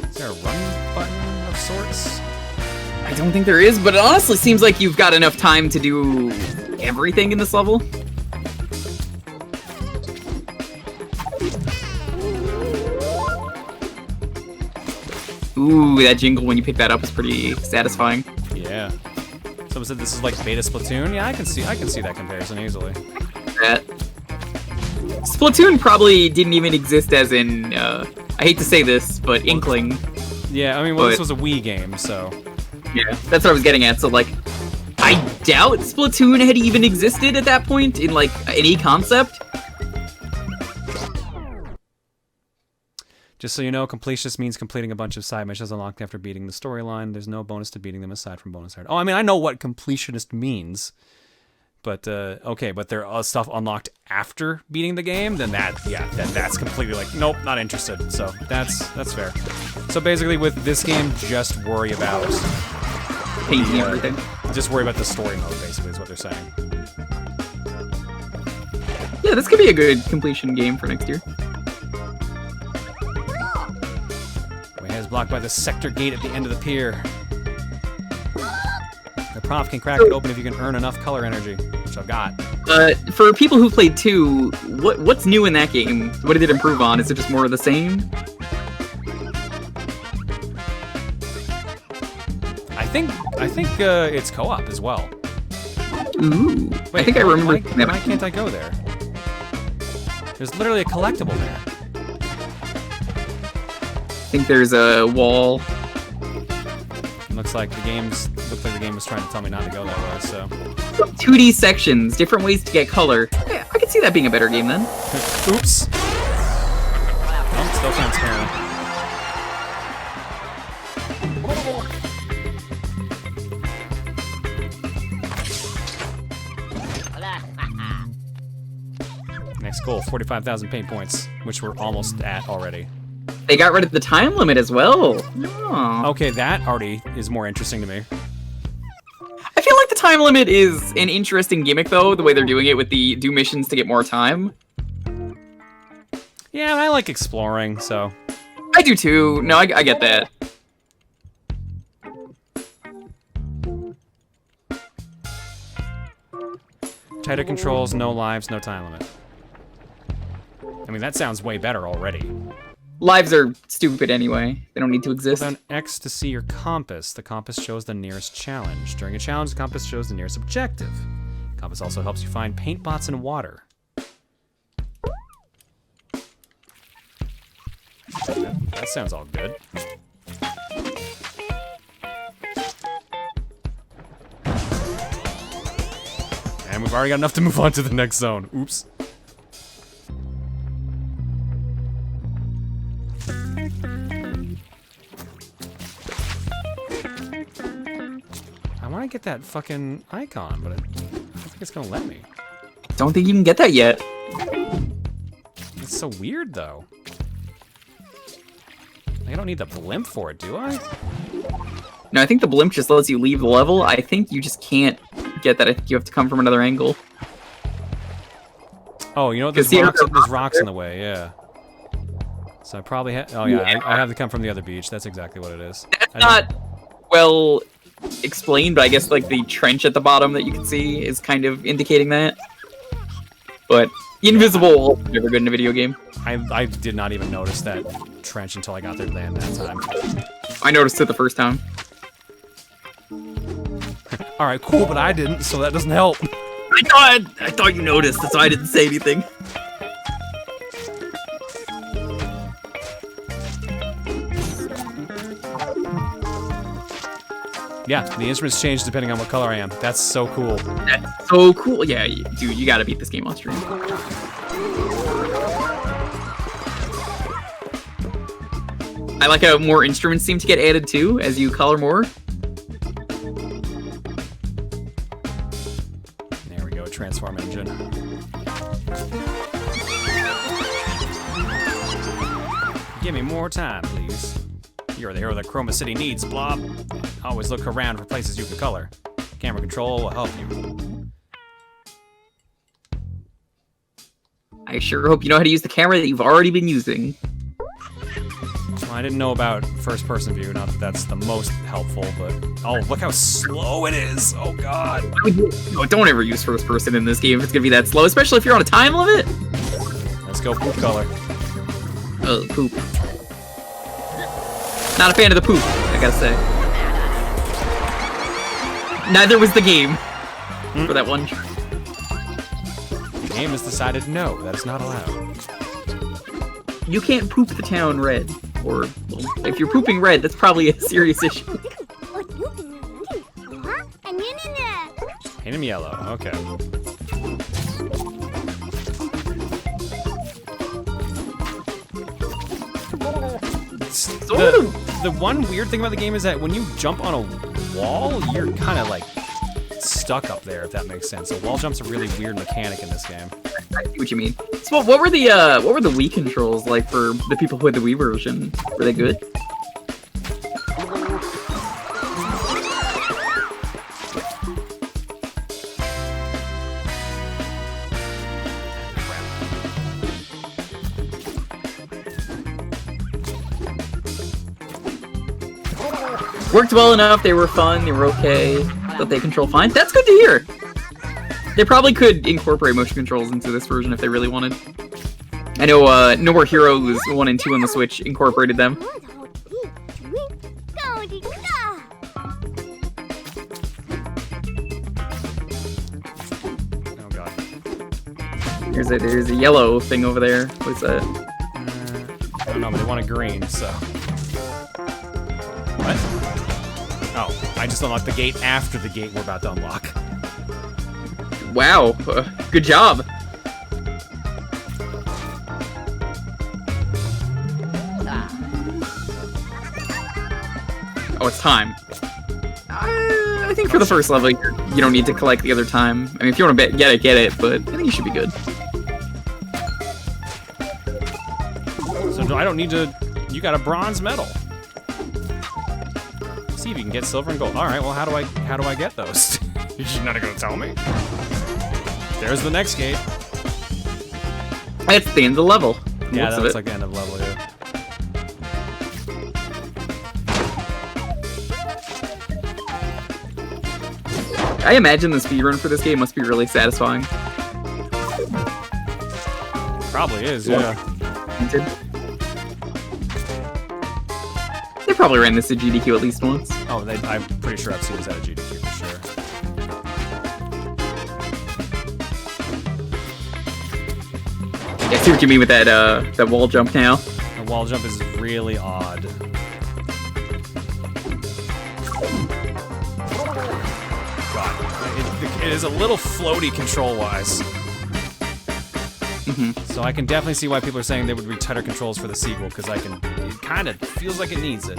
Is there a run button of sorts? I don't think there is, but it honestly seems like you've got enough time to do everything in this level. Ooh, that jingle when you pick that up is pretty satisfying. Yeah. Someone said this is like beta Splatoon. Yeah, I can see that comparison easily. That Splatoon probably didn't even exist as in I hate to say this, but Inkling. Yeah, I mean, well, this was a Wii game, so. Yeah, that's what I was getting at. So like, I doubt Splatoon had even existed at that point in like any concept. Just so you know, completionist means completing a bunch of side missions unlocked after beating the storyline. There's no bonus to beating them aside from bonus art. Oh, I mean, I know what completionist means, but okay, but there are stuff unlocked after beating the game. Then that's completely like, nope, not interested. So that's fair. So basically, with this game, just worry about painting everything. Just worry about the story mode. Basically, is what they're saying. Yeah, this could be a good completion game for next year. Is blocked by the sector gate at the end of the pier. The prof can crack it open if you can earn enough color energy, which I've got. For people who played 2, what's new in that game? What did it improve on? Is it just more of the same? I think it's co-op as well. Ooh. Wait, I think I remember. Why can't I go there? There's literally a collectible there. I think there's a wall. Looks like the game was trying to tell me not to go that way, so. 2D sections, different ways to get color. Yeah, I could see that being a better game then. Oops. Oh, still transparent. Next goal, 45,000 paint points, which we're almost at already. They got rid of the time limit as well. Oh. Okay, that already is more interesting to me. I feel like the time limit is an interesting gimmick, though, the way they're doing it with the do missions to get more time. Yeah, I like exploring, so. I do too. No, I get that. Tighter controls, no lives, no time limit. I mean, that sounds way better already. Lives are stupid anyway. They don't need to exist. Hold down X to see your compass. The compass shows the nearest challenge. During a challenge, the compass shows the nearest objective. The compass also helps you find paint bots in water. That sounds all good. And we've already got enough to move on to the next zone. Oops. I want to get that fucking icon, but I don't think it's gonna let me. Don't think you can get that yet. It's so weird, though. I don't need the blimp for it, do I? No, I think the blimp just lets you leave the level. I think you just can't get that, I think you have to come from another angle. Oh, you know what? There's rocks in the way, yeah. So I probably have... Oh, yeah, I have to come from the other beach. That's exactly what it is. That's not well explained, but I guess, like, the trench at the bottom that you can see is kind of indicating that. But invisible walls are never good in a video game. I did not even notice that trench until I got there to land that time. I noticed it the first time. Alright, cool, but I didn't, so that doesn't help. I thought you noticed, that's why I didn't say anything. Yeah, the instruments change depending on what color I am. That's so cool. That's so cool. Yeah, dude, you gotta beat this game on stream. I like how more instruments seem to get added too as you color more. There we go, transform engine. Give me more time, please. You're the hero that Chroma City needs, Blob. Always look around for places you can color. Camera control will help you. I sure hope you know how to use the camera that you've already been using. Well, I didn't know about first-person view, not that that's the most helpful, but... Oh, look how slow it is! Oh, God! No, don't ever use first-person in this game if it's gonna be that slow, especially if you're on a time limit! Let's go poop color. Oh, poop. Not a fan of the poop, I gotta say. Neither was the game for that one. The game has decided no, that is not allowed. You can't poop the town red. Or, well, if you're pooping red, that's probably a serious issue. Paint him yellow, okay. The one weird thing about the game is that when you jump on a wall, you're kind of like stuck up there, if that makes sense. So wall jump's a really weird mechanic in this game. I see what you mean. So what were the Wii controls like for the people who had the Wii version? Were they good? Worked well enough, they were fun, they were okay, thought they control fine. That's good to hear! They probably could incorporate motion controls into this version if they really wanted. I know No More Heroes 1 and 2 on the Switch incorporated them. Oh god. There's a yellow thing over there. What's that? I don't know, but they want a green, so... What? Oh, I just unlocked the gate after the gate we're about to unlock. Wow, good job. Oh, it's time. I think for the first level, you don't need to collect the other time. I mean, if you want to get it, but I think you should be good. So I don't need to... You got a bronze medal. See if you can get silver and gold. All right, well, how do I get those? You're not gonna tell me? There's the next gate. It's the end of the level. Yeah, that looks like the end of the level, yeah. I imagine the speedrun for this game must be really satisfying. Probably is, yeah. They probably ran this at GDQ at least once. Oh, I'm pretty sure I've seen this at a GDQ for sure. I see what you mean with that wall jump now. The wall jump is really odd. God, it is a little floaty control-wise. So I can definitely see why people are saying there would be tighter controls for the sequel, because it kind of feels like it needs it.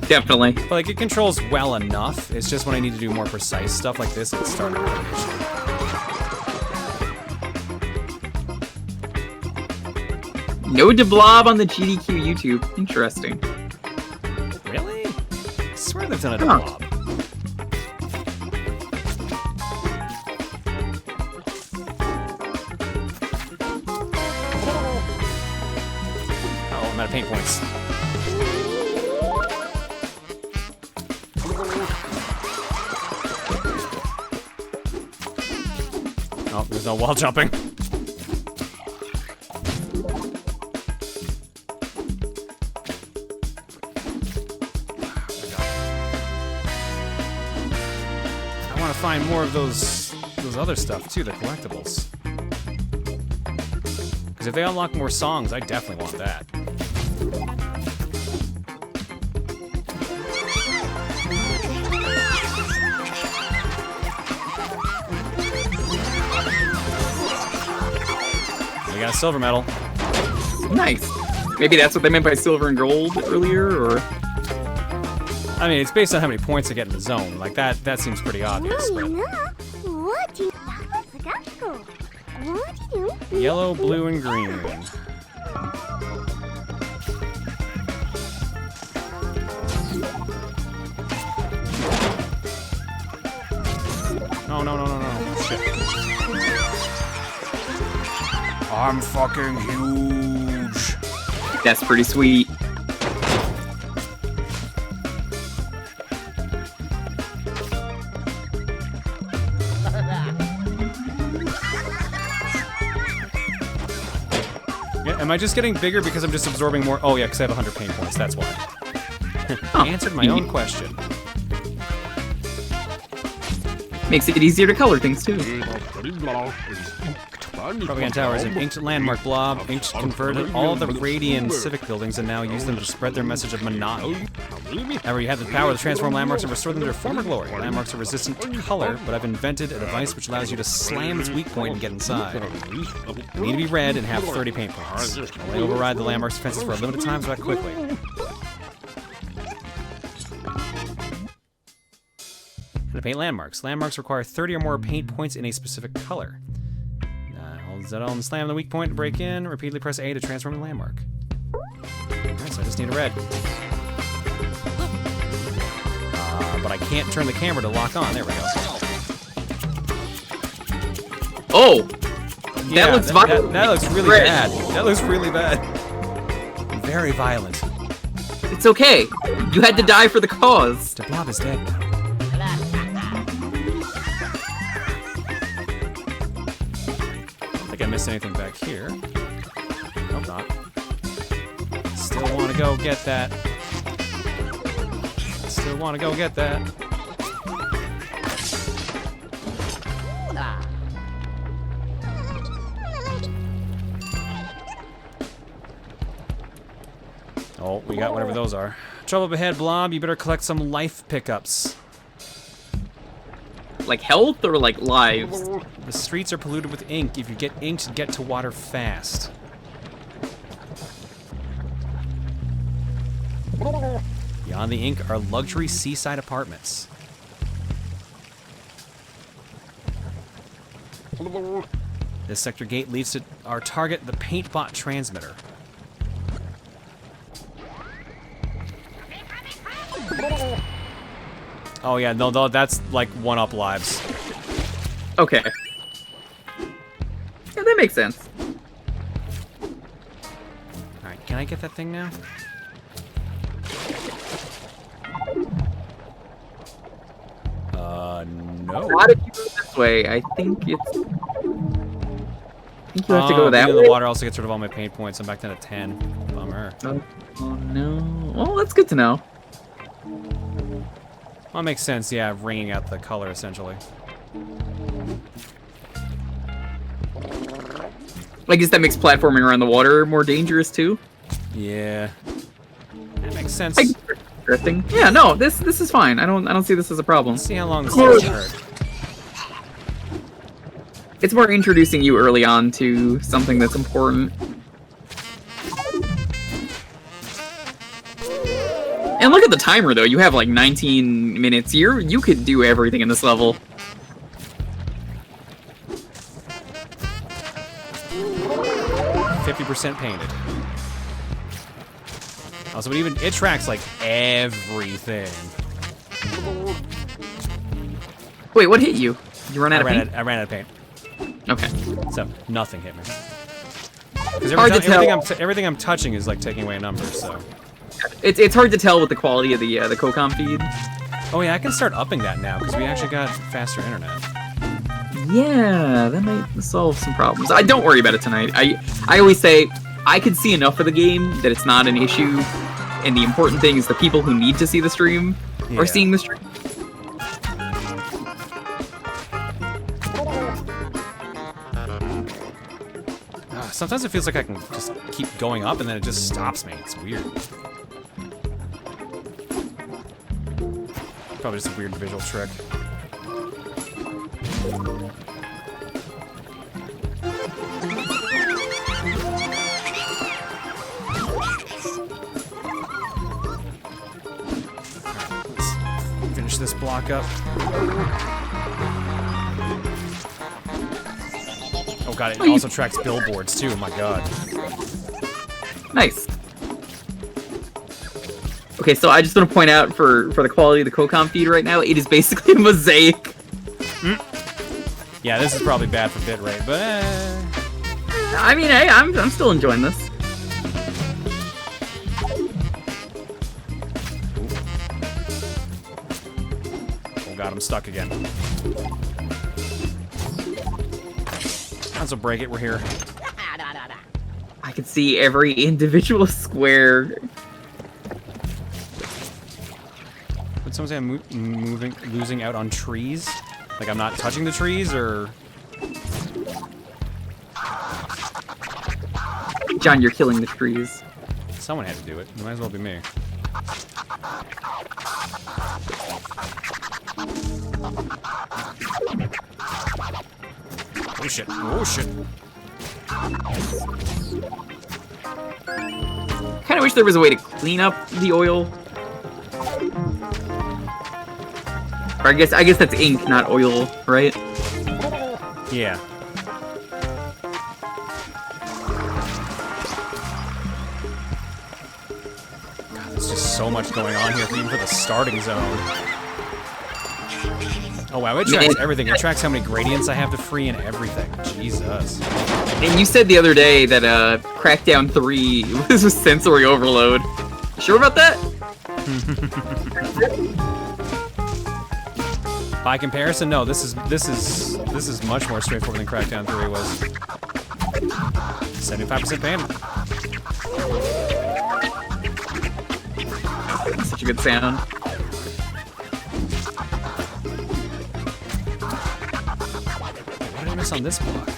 Definitely. But like, it controls well enough. It's just when I need to do more precise stuff like this, it's starting to be an issue. No to Blob on the GDQ YouTube. Interesting. Really? I swear they've done it to Blob. paint points. Oh, there's no wall jumping. I want to find more of those other stuff too, the collectibles. Because if they unlock more songs, I definitely want that. We got a silver medal. Nice. Maybe that's what they meant by silver and gold earlier, or... I mean, it's based on how many points they get in the zone. Like, that seems pretty obvious, but... Yellow, blue, and green. No. Shit. I'm fucking huge. That's pretty sweet. Am I just getting bigger because I'm just absorbing more? Oh yeah, because I have 100 pain points, that's why. I answered my own question. Makes it easier to color things too. Propaganda Tower is an ancient landmark. Blob inked converted all the Radian civic buildings and now use them to spread their message of monotony. However, you have the power to transform landmarks and restore them to their former glory. Landmarks are resistant to color, but I've invented a device which allows you to slam its weak point and get inside. They need to be red and have 30 paint points. Only override the landmark's defenses for a limited time, so act quickly. To paint landmarks. Landmarks require 30 or more paint points in a specific color. Hold Z and slam the weak point to break in. Repeatedly press A to transform the landmark. Alright, so I just need a red. But I can't turn the camera to lock on. There we go. Oh! Yeah, that looks that looks really bad. That looks really bad. Very violent. It's okay. You had to die for the cause. The Blob is dead now. I missed anything back here. Nope, not. Still want to go get that. Still want to go get that. Oh, we got whatever those are. Trouble up ahead, Blob. You better collect some life pickups. Like health or like lives? The streets are polluted with ink. If you get inked, get to water fast. Beyond the ink are luxury seaside apartments. This sector gate leads to our target, the Paintbot transmitter. Oh yeah, no, that's like one-up lives. Okay. Yeah, that makes sense. Alright, can I get that thing now? No. Not if you go this way. I think it's... I think you have to go that way. The water also gets rid of all my paint points. I'm back down to 10. Bummer. Oh no. Well, that's good to know. Well, it makes sense, yeah, wringing out the color, essentially. I guess that makes platforming around the water more dangerous, too? Yeah. That makes sense. Drifting. Yeah, no, this is fine. I don't see this as a problem. Let's see how long this takes to hurt. It's more introducing you early on to something that's important. And look at the timer, though. You have like 19 minutes. You could do everything in this level. %50 painted. Also, it tracks like everything. Wait, what hit you? You run out of paint? I ran out of paint. Okay. So nothing hit me. Because hard to tell. everything I'm touching is like taking away a number, so. It's hard to tell with the quality of the Cocom feed. Oh yeah, I can start upping that now because we actually got faster internet. Yeah, that might solve some problems. Don't worry about it tonight. I always say I can see enough of the game that it's not an issue, and the important thing is the people who need to see the stream are seeing the stream. Sometimes it feels like I can just keep going up and then it just stops me. It's weird. Probably just a weird visual trick. Let's finish this block up. Oh god, it also tracks billboards too, my god. Nice. Okay, so I just want to point out for the quality of the Cocom feed right now, it is basically a mosaic. Yeah, this is probably bad for bitrate, but I mean, hey, I'm still enjoying this. Oh god, I'm stuck again. That's a break it, we're here. I can see every individual square. Would someone say I'm losing out on trees? Like I'm not touching the trees, or? John, you're killing the trees. Someone had to do it. It might as well be me. Oh shit. Oh shit. Kind of wish there was a way to clean up the oil. Or I guess that's ink, not oil, right? Yeah. God, there's just so much going on here, even for the starting zone. Oh wow, it tracks everything. It tracks how many gradients I have to free and everything. Jesus. And you said the other day that Crackdown 3 was a sensory overload. Sure about that? By comparison, no. This is much more straightforward than Crackdown 3 was. 75% payment. Such a good sound. What did I miss on this block?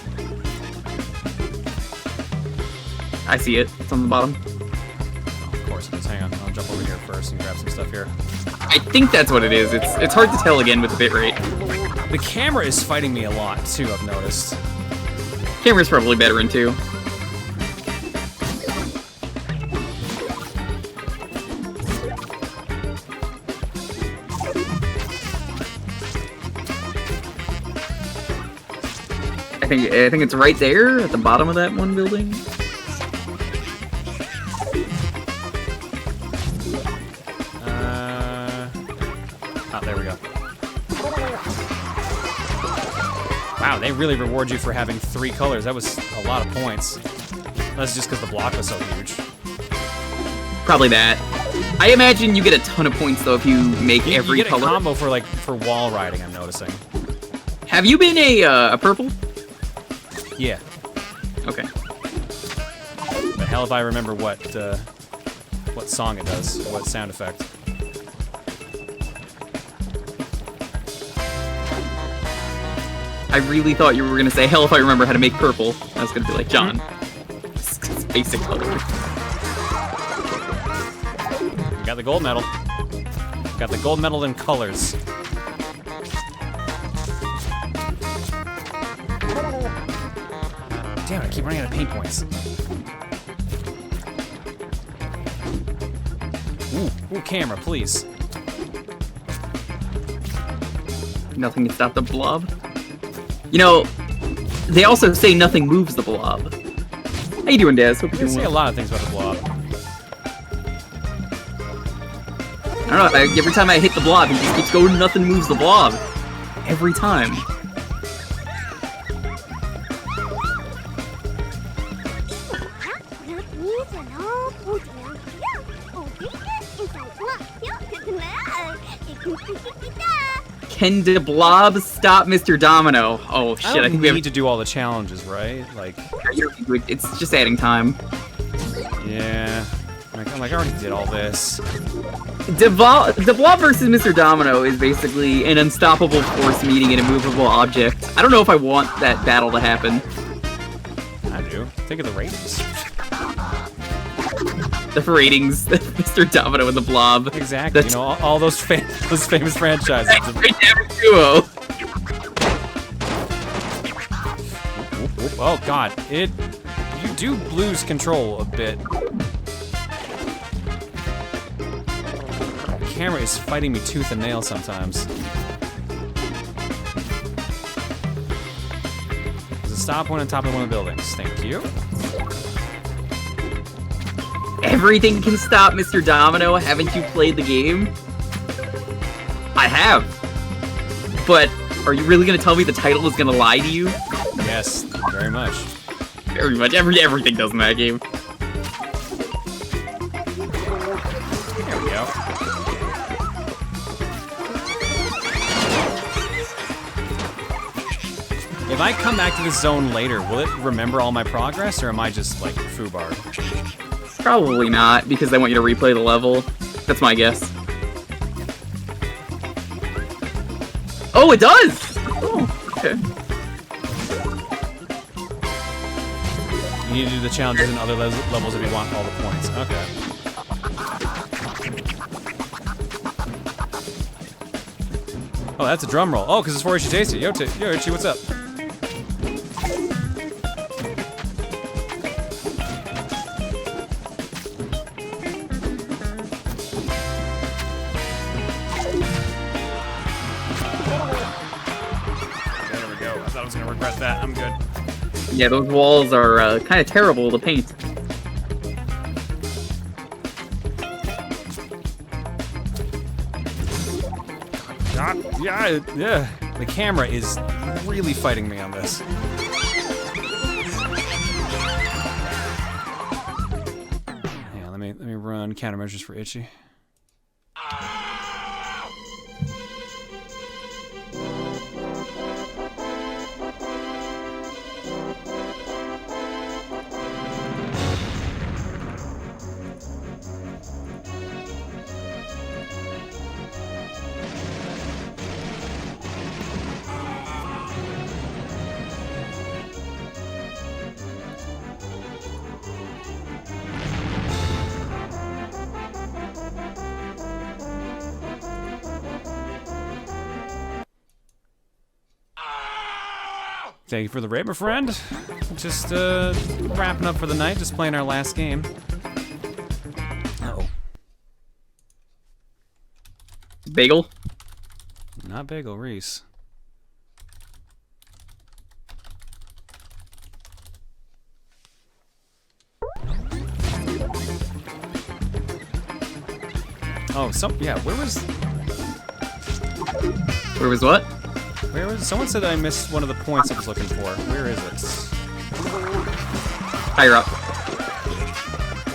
I see it. It's on the bottom. Oh, of course it is. Hang on. I'll jump over here first and grab some stuff here. I think that's what it is. It's hard to tell again with the bitrate. The camera is fighting me a lot too, I've noticed. Camera's probably better in 2. I think it's right there at the bottom of that one building. There we go. Wow, they really reward you for having 3 colors. That was a lot of points. That's just because the block was so huge. Probably that. I imagine you get a ton of points though if you make every you get color. A combo for wall riding. I'm noticing. Have you been a purple? Yeah. Okay. But hell if I remember what song it does, what sound effect. I really thought you were gonna say, hell if I remember how to make purple. I was gonna be like, John. It's basic color. Got the gold medal. Got the gold medal in colors. Damn it, I keep running out of paint points. Ooh, camera, please. Nothing can stop the blob. You know, they also say nothing moves the blob. How you doing, Daz? Hope you're doing well. Say a lot of things about the blob. I don't know, every time I hit the blob, he just keeps going, nothing moves the blob. Every time. Can the Blob stop Mr. Domino? Oh shit! I think we need to do all the challenges, right? Like, it's just adding time. Yeah. I'm like, I already did all this. The Blob versus Mr. Domino is basically an unstoppable force meeting an immovable object. I don't know if I want that battle to happen. I do. Think of the ratings. The ratings, Mr. Domino and the Blob. Exactly. You know, all those famous franchises. Duo. Oh god, you do lose control a bit. The camera is fighting me tooth and nail sometimes. There's a stop one on top of one of the buildings. Thank you. Everything can stop Mr. Domino. Haven't you played the game? I have. But are you really gonna tell me the title is gonna lie to you? Yes, very much. Very much. Everything does in that game. There we go. If I come back to this zone later, will it remember all my progress, or am I just, like, foobarred? Probably not, because they want you to replay the level. That's my guess. Oh, it does! Oh, okay. You need to do the challenges in other levels if you want all the points. Okay. Oh, that's a drum roll. Oh, because it's for Itchy Tasty. Yo, Itchy, what's up? There we go. I thought I was going to regret that. I'm good. Yeah, those walls are kind of terrible to paint. God, yeah. The camera is really fighting me on this. Yeah, let me run countermeasures for Itchy. Thank you for the raid, my friend. Just wrapping up for the night, just playing our last game. Uh-oh. Bagel? Not Bagel, Reese. Oh, yeah, where was what? Where was someone said that I missed one of the points I was looking for. Where is it? Higher up.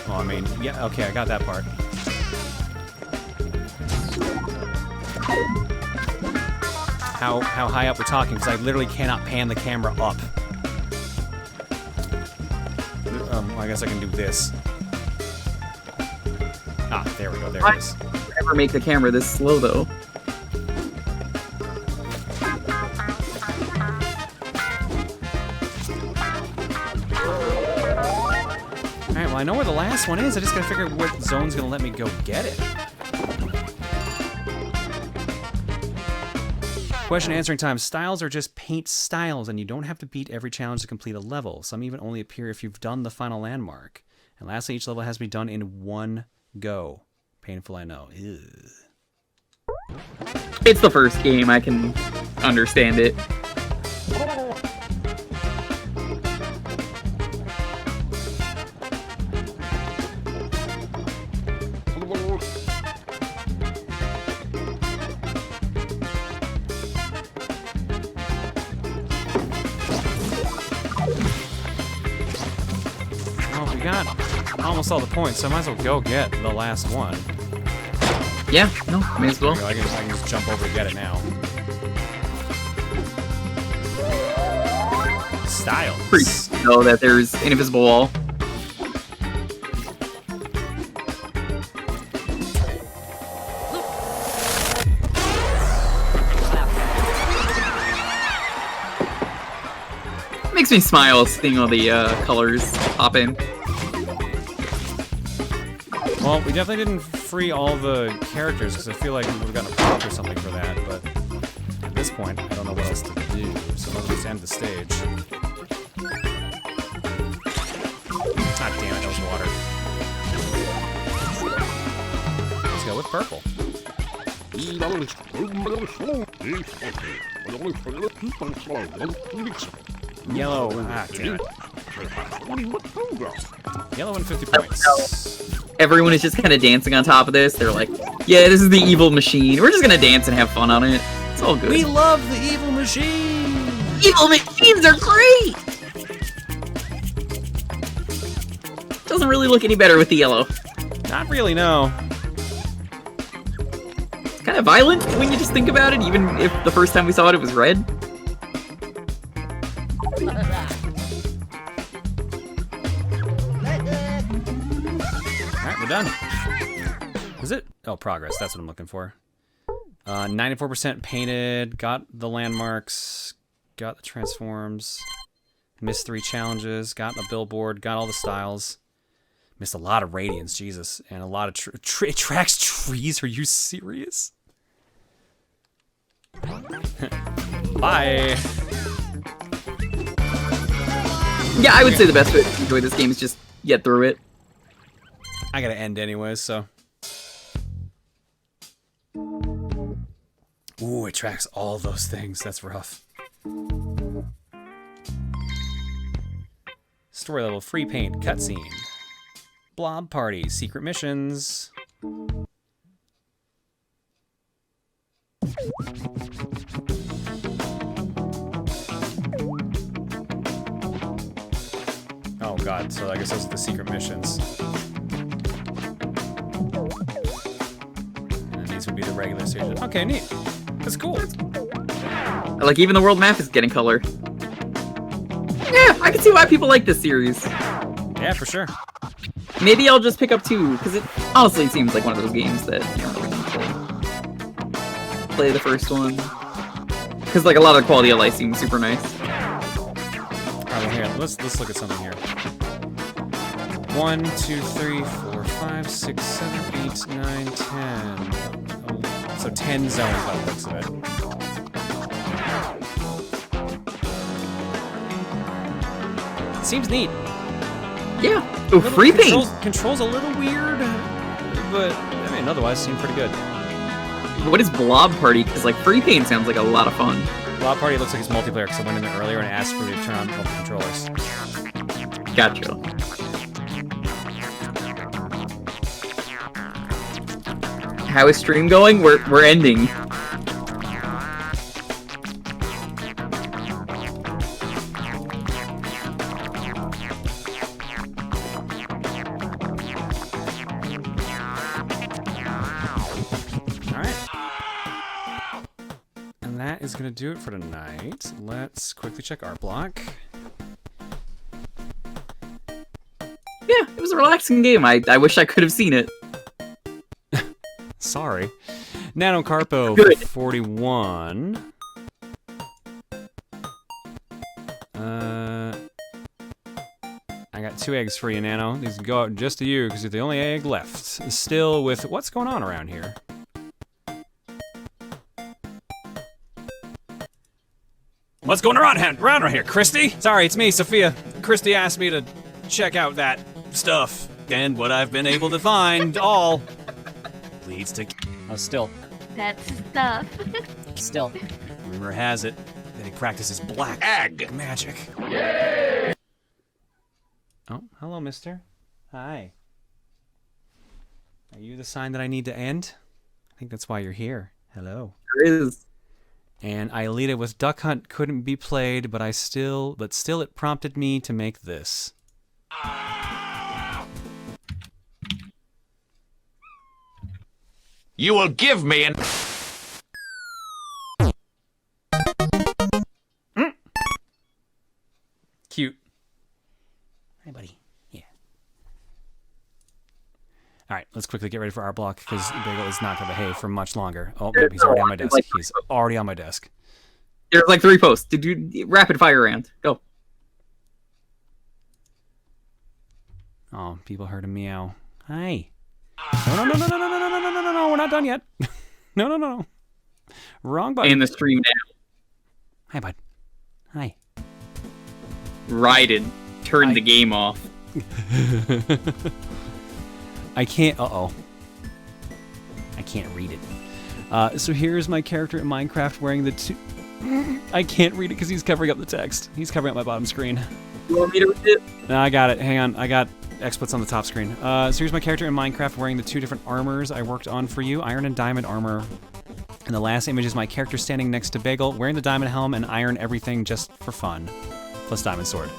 Oh, I mean, yeah, okay, I got that part. How high up we're talking, because I literally cannot pan the camera up. I guess I can do this. Ah, there we go, there it is. Never make the camera this slow, though. Alright, well, I know where the last one is. I just gotta figure out what zone's gonna let me go get it. Question answering time. Styles are just paint styles, and you don't have to beat every challenge to complete a level. Some even only appear if you've done the final landmark. And lastly, each level has to be done in one go. Painful, I know. Ew. It's the first game, I can understand it. Well, we got almost all the points, so I might as well go get the last one. Yeah, no, may as well. I can just jump over to get it now. Styles. Pretty know that there's an invisible wall. Makes me smile seeing all the colors pop in. Well, we definitely didn't free all the characters because I feel like we would have gotten a prompt or something for that, but at this point, I don't know what else to do, so let's just end the stage. Ah, damn it, that was water. Let's go with purple. Yellow. Ah, damn it. Yellow and 50 points. Everyone is just kind of dancing on top of this. They're like, yeah, this is the evil machine. We're just gonna dance and have fun on it. It's all good. We love the evil machine! Evil machines are great! Doesn't really look any better with the yellow. Not really, no. It's kind of violent when you just think about it, even if the first time we saw it, it was red. Alright, we're done. Is it? Oh, progress. That's what I'm looking for. 94% painted. Got the landmarks. Got the transforms. Missed 3 challenges. Got a billboard. Got all the styles. Missed a lot of radiance, Jesus. And a lot of it tracks trees. Are you serious? Bye. Yeah, I would say the best way to enjoy this game is just get through it. I gotta end anyways, so. Ooh, it tracks all those things. That's rough. Story level, free paint, cutscene. Blob party, secret missions. Oh god, so I guess those are the secret missions. And these would be the regular series. Okay, neat. That's cool. Like, even the world map is getting color. Yeah, I can see why people like this series. Yeah, for sure. Maybe I'll just pick up 2, because it honestly seems like one of those games that you don't really need to play the first one. Because, like, a lot of the quality of life seems super nice. Alright, well, here, let's look at something here. 1, 2, 3, 4, 5, 6, 7, 8, 9, 10. Oh, so 10 zones by the looks of it. Seems neat. Yeah. Oh, free paint. Controls a little weird, but I mean, otherwise seem pretty good. What is Blob Party? Because like free paint sounds like a lot of fun. Blob Party looks like it's multiplayer because I went in there earlier and asked for me to turn on both controllers. Gotcha. How is stream going? We're ending. Is gonna do it for tonight. Let's quickly check art block. Yeah, it was a relaxing game. I wish I could have seen it. Sorry. Nanocarpo 41. I got 2 eggs for you, Nano. These go out just to you because you're the only egg left. Still with what's going on around here? What's going around right here, Christy? Sorry, it's me, Sophia. Christy asked me to check out that stuff, and what I've been able to find all leads to... Oh, still. That stuff. Still. Rumor has it that he practices black magic. Yay! Oh, hello, mister. Hi. Are you the sign that I need to end? I think that's why you're here. Hello. There is. And Aelita with Duck Hunt couldn't be played, but still it prompted me to make this. You will give me an... Cute. Hey, buddy. Yeah. All right, let's quickly get ready for our block because Bagel is not going to behave for much longer. Oh, yep, he's already on my desk. He's already on my desk. There's like 3 posts. Do rapid fire round. Go. Oh, people heard a meow. Hi. No, we're not done yet. No. Wrong button. In the stream now. Hi, bud. Hi. Raiden turned the game off. I can't. I can't read it. So here's my character in Minecraft wearing the two. I can't read it because he's covering up the text. He's covering up my bottom screen. You want me to read it? No, I got it. Hang on. I got XSplits on the top screen. So here's my character in Minecraft wearing the 2 different armors I worked on for you. Iron and diamond armor. And the last image is my character standing next to Bagel, wearing the diamond helm and iron everything just for fun. Plus diamond sword.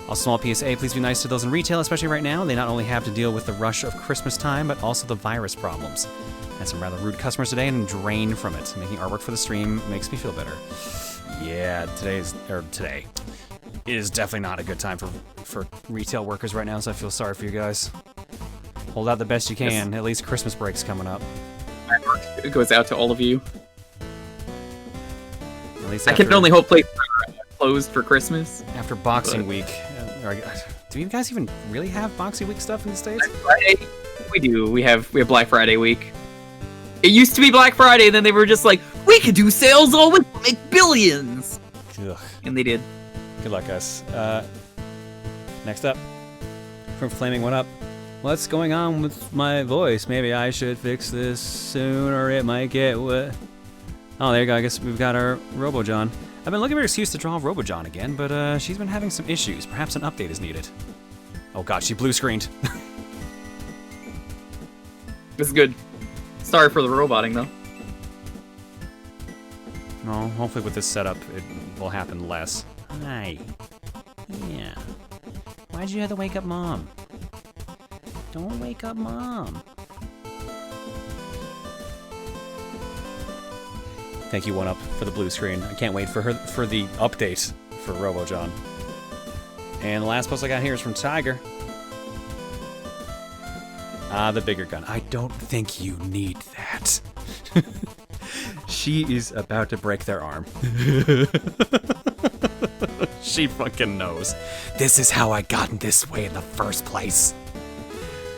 Also, small PSA, please be nice to those in retail, especially right now. They not only have to deal with the rush of Christmas time, but also the virus problems. Had some rather rude customers today and I'm drained from it. Making artwork for the stream makes me feel better. Yeah, today is definitely not a good time for retail workers right now, so I feel sorry for you guys. Hold out the best you can. Yes. At least Christmas break's coming up. It goes out to all of you. At least I can only hope places are closed for Christmas. After Boxing Week. Do you guys even really have Boxing Week stuff in the States? Friday, we do. We have Black Friday week. It used to be Black Friday, and then they were just like, we could do sales all week, we'll make billions. Ugh. And they did. Good luck, guys. Next up, from Flaming One Up. What's going on with my voice? Maybe I should fix this soon, or it might get wet. Oh, there you go. I guess we've got our Rosa Jon. I've been looking for an excuse to draw Rosa Jon again, but she's been having some issues. Perhaps an update is needed. Oh god, she blue screened. This is good. Sorry for the roboting, though. No, hopefully with this setup, it will happen less. Hi. Yeah. Why'd you have to wake up Mom? Don't wake up Mom. Thank you, One Up, for the blue screen. I can't wait for the update for Rosa Jon. And the last post I got here is from Tiger. The bigger gun. I don't think you need that. She is about to break their arm. She fucking knows. This is how I got in this way in the first place.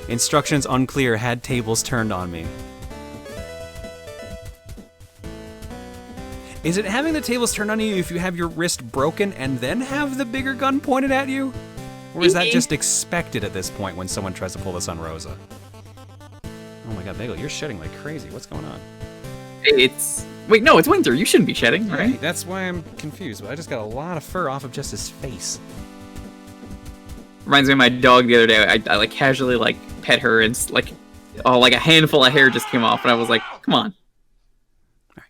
Instructions unclear, had tables turned on me. Is it having the tables turned on you if you have your wrist broken and then have the bigger gun pointed at you? Or is that just expected at this point when someone tries to pull this on Rosa? Oh my god, Bagel, you're shedding like crazy. What's going on? Wait, no, it's winter. You shouldn't be shedding, right? Yeah, that's why I'm confused, but I just got a lot of fur off of just his face. Reminds me of my dog the other day. I like casually like pet her and like a handful of hair just came off and I was like, come on. All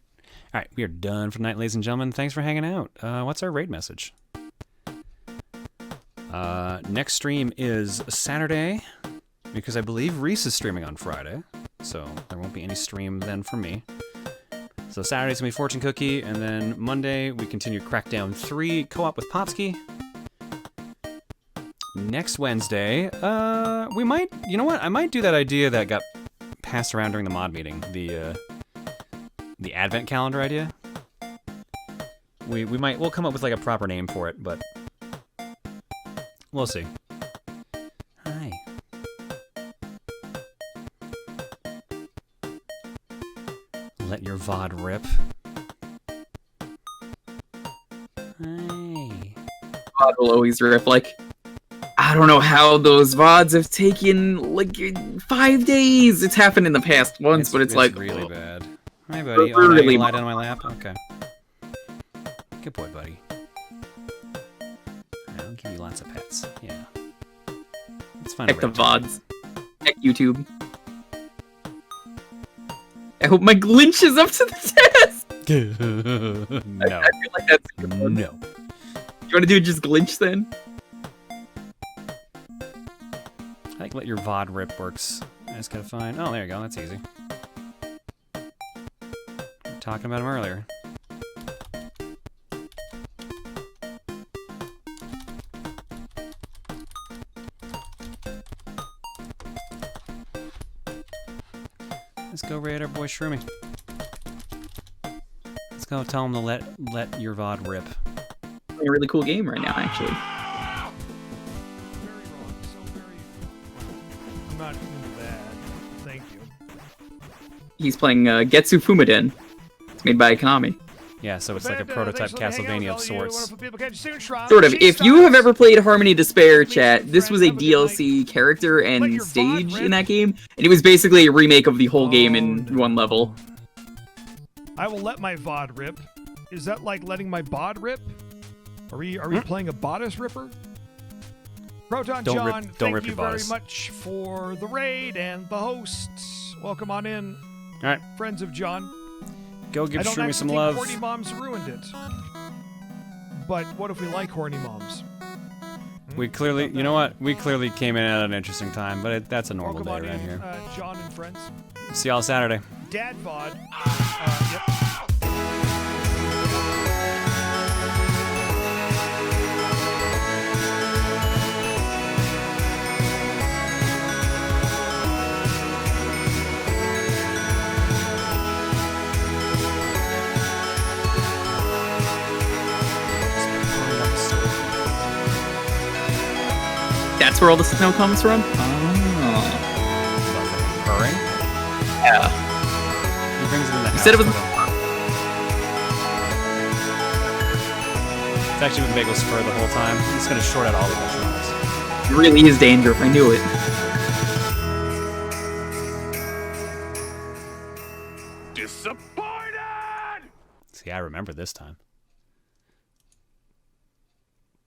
right, we are done for tonight, ladies and gentlemen. Thanks for hanging out. What's our raid message? Next stream is Saturday, because I believe Reese is streaming on Friday, so there won't be any stream then for me. So Saturday's gonna be Fortune Cookie, and then Monday we continue Crackdown 3 co-op with Popsky. Next Wednesday, we might, you know what? I might do that idea that got passed around during the mod meeting, the advent calendar idea. We'll come up with like a proper name for it, but we'll see. Hi. Let your VOD rip. Hi. VOD will always rip. Like, I don't know how those VODs have taken like 5 days. It's happened in the past once, but it's like really bad. Hi, buddy. Oh, you lie down on my lap? Okay. Good boy, buddy. I'll give you lots of pets. Yeah. It's fun. Heck the VODs. Heck YouTube. I hope my glitch is up to the test! No. I feel like that's a good one. No. You want to do just glitch then? I think let your VOD rip works. That's kind of fine. Oh, there you go. That's easy. talking about him earlier. Let's go raid our boy Shroomy. Let's go tell him to let your VOD rip. A really cool game right now, actually. I'm not into that. Thank you. He's playing Getsu Fumiden. It's made by Konami. Yeah, so it's like a prototype Castlevania of sorts. Sort of. If you have ever played Harmony Despair, chat, this was a DLC character and stage in that game, and it was basically a remake of the whole game in one level. I will let my VOD rip. Is that like letting my bod rip? Are we playing a bodice ripper? Proton Jon, thank you very much for the raid and the hosts. Welcome on in. All right. Friends of John. Go give Shroomy some think love. Horny moms ruined it. But what if we like horny moms? We clearly, you know what? We clearly came in at an interesting time, but that's a normal Welcome day on around in, here. John and friends. See y'all Saturday. Dad VOD. Yep. That's where all the snow comes from? Oh. Purring? Yeah. He brings it in the house. You said it was... It's actually been Bagel's fur the whole time. I'm just gonna short out all the mushrooms. It really is dangerous. I knew it. Disappointed! See, I remember this time.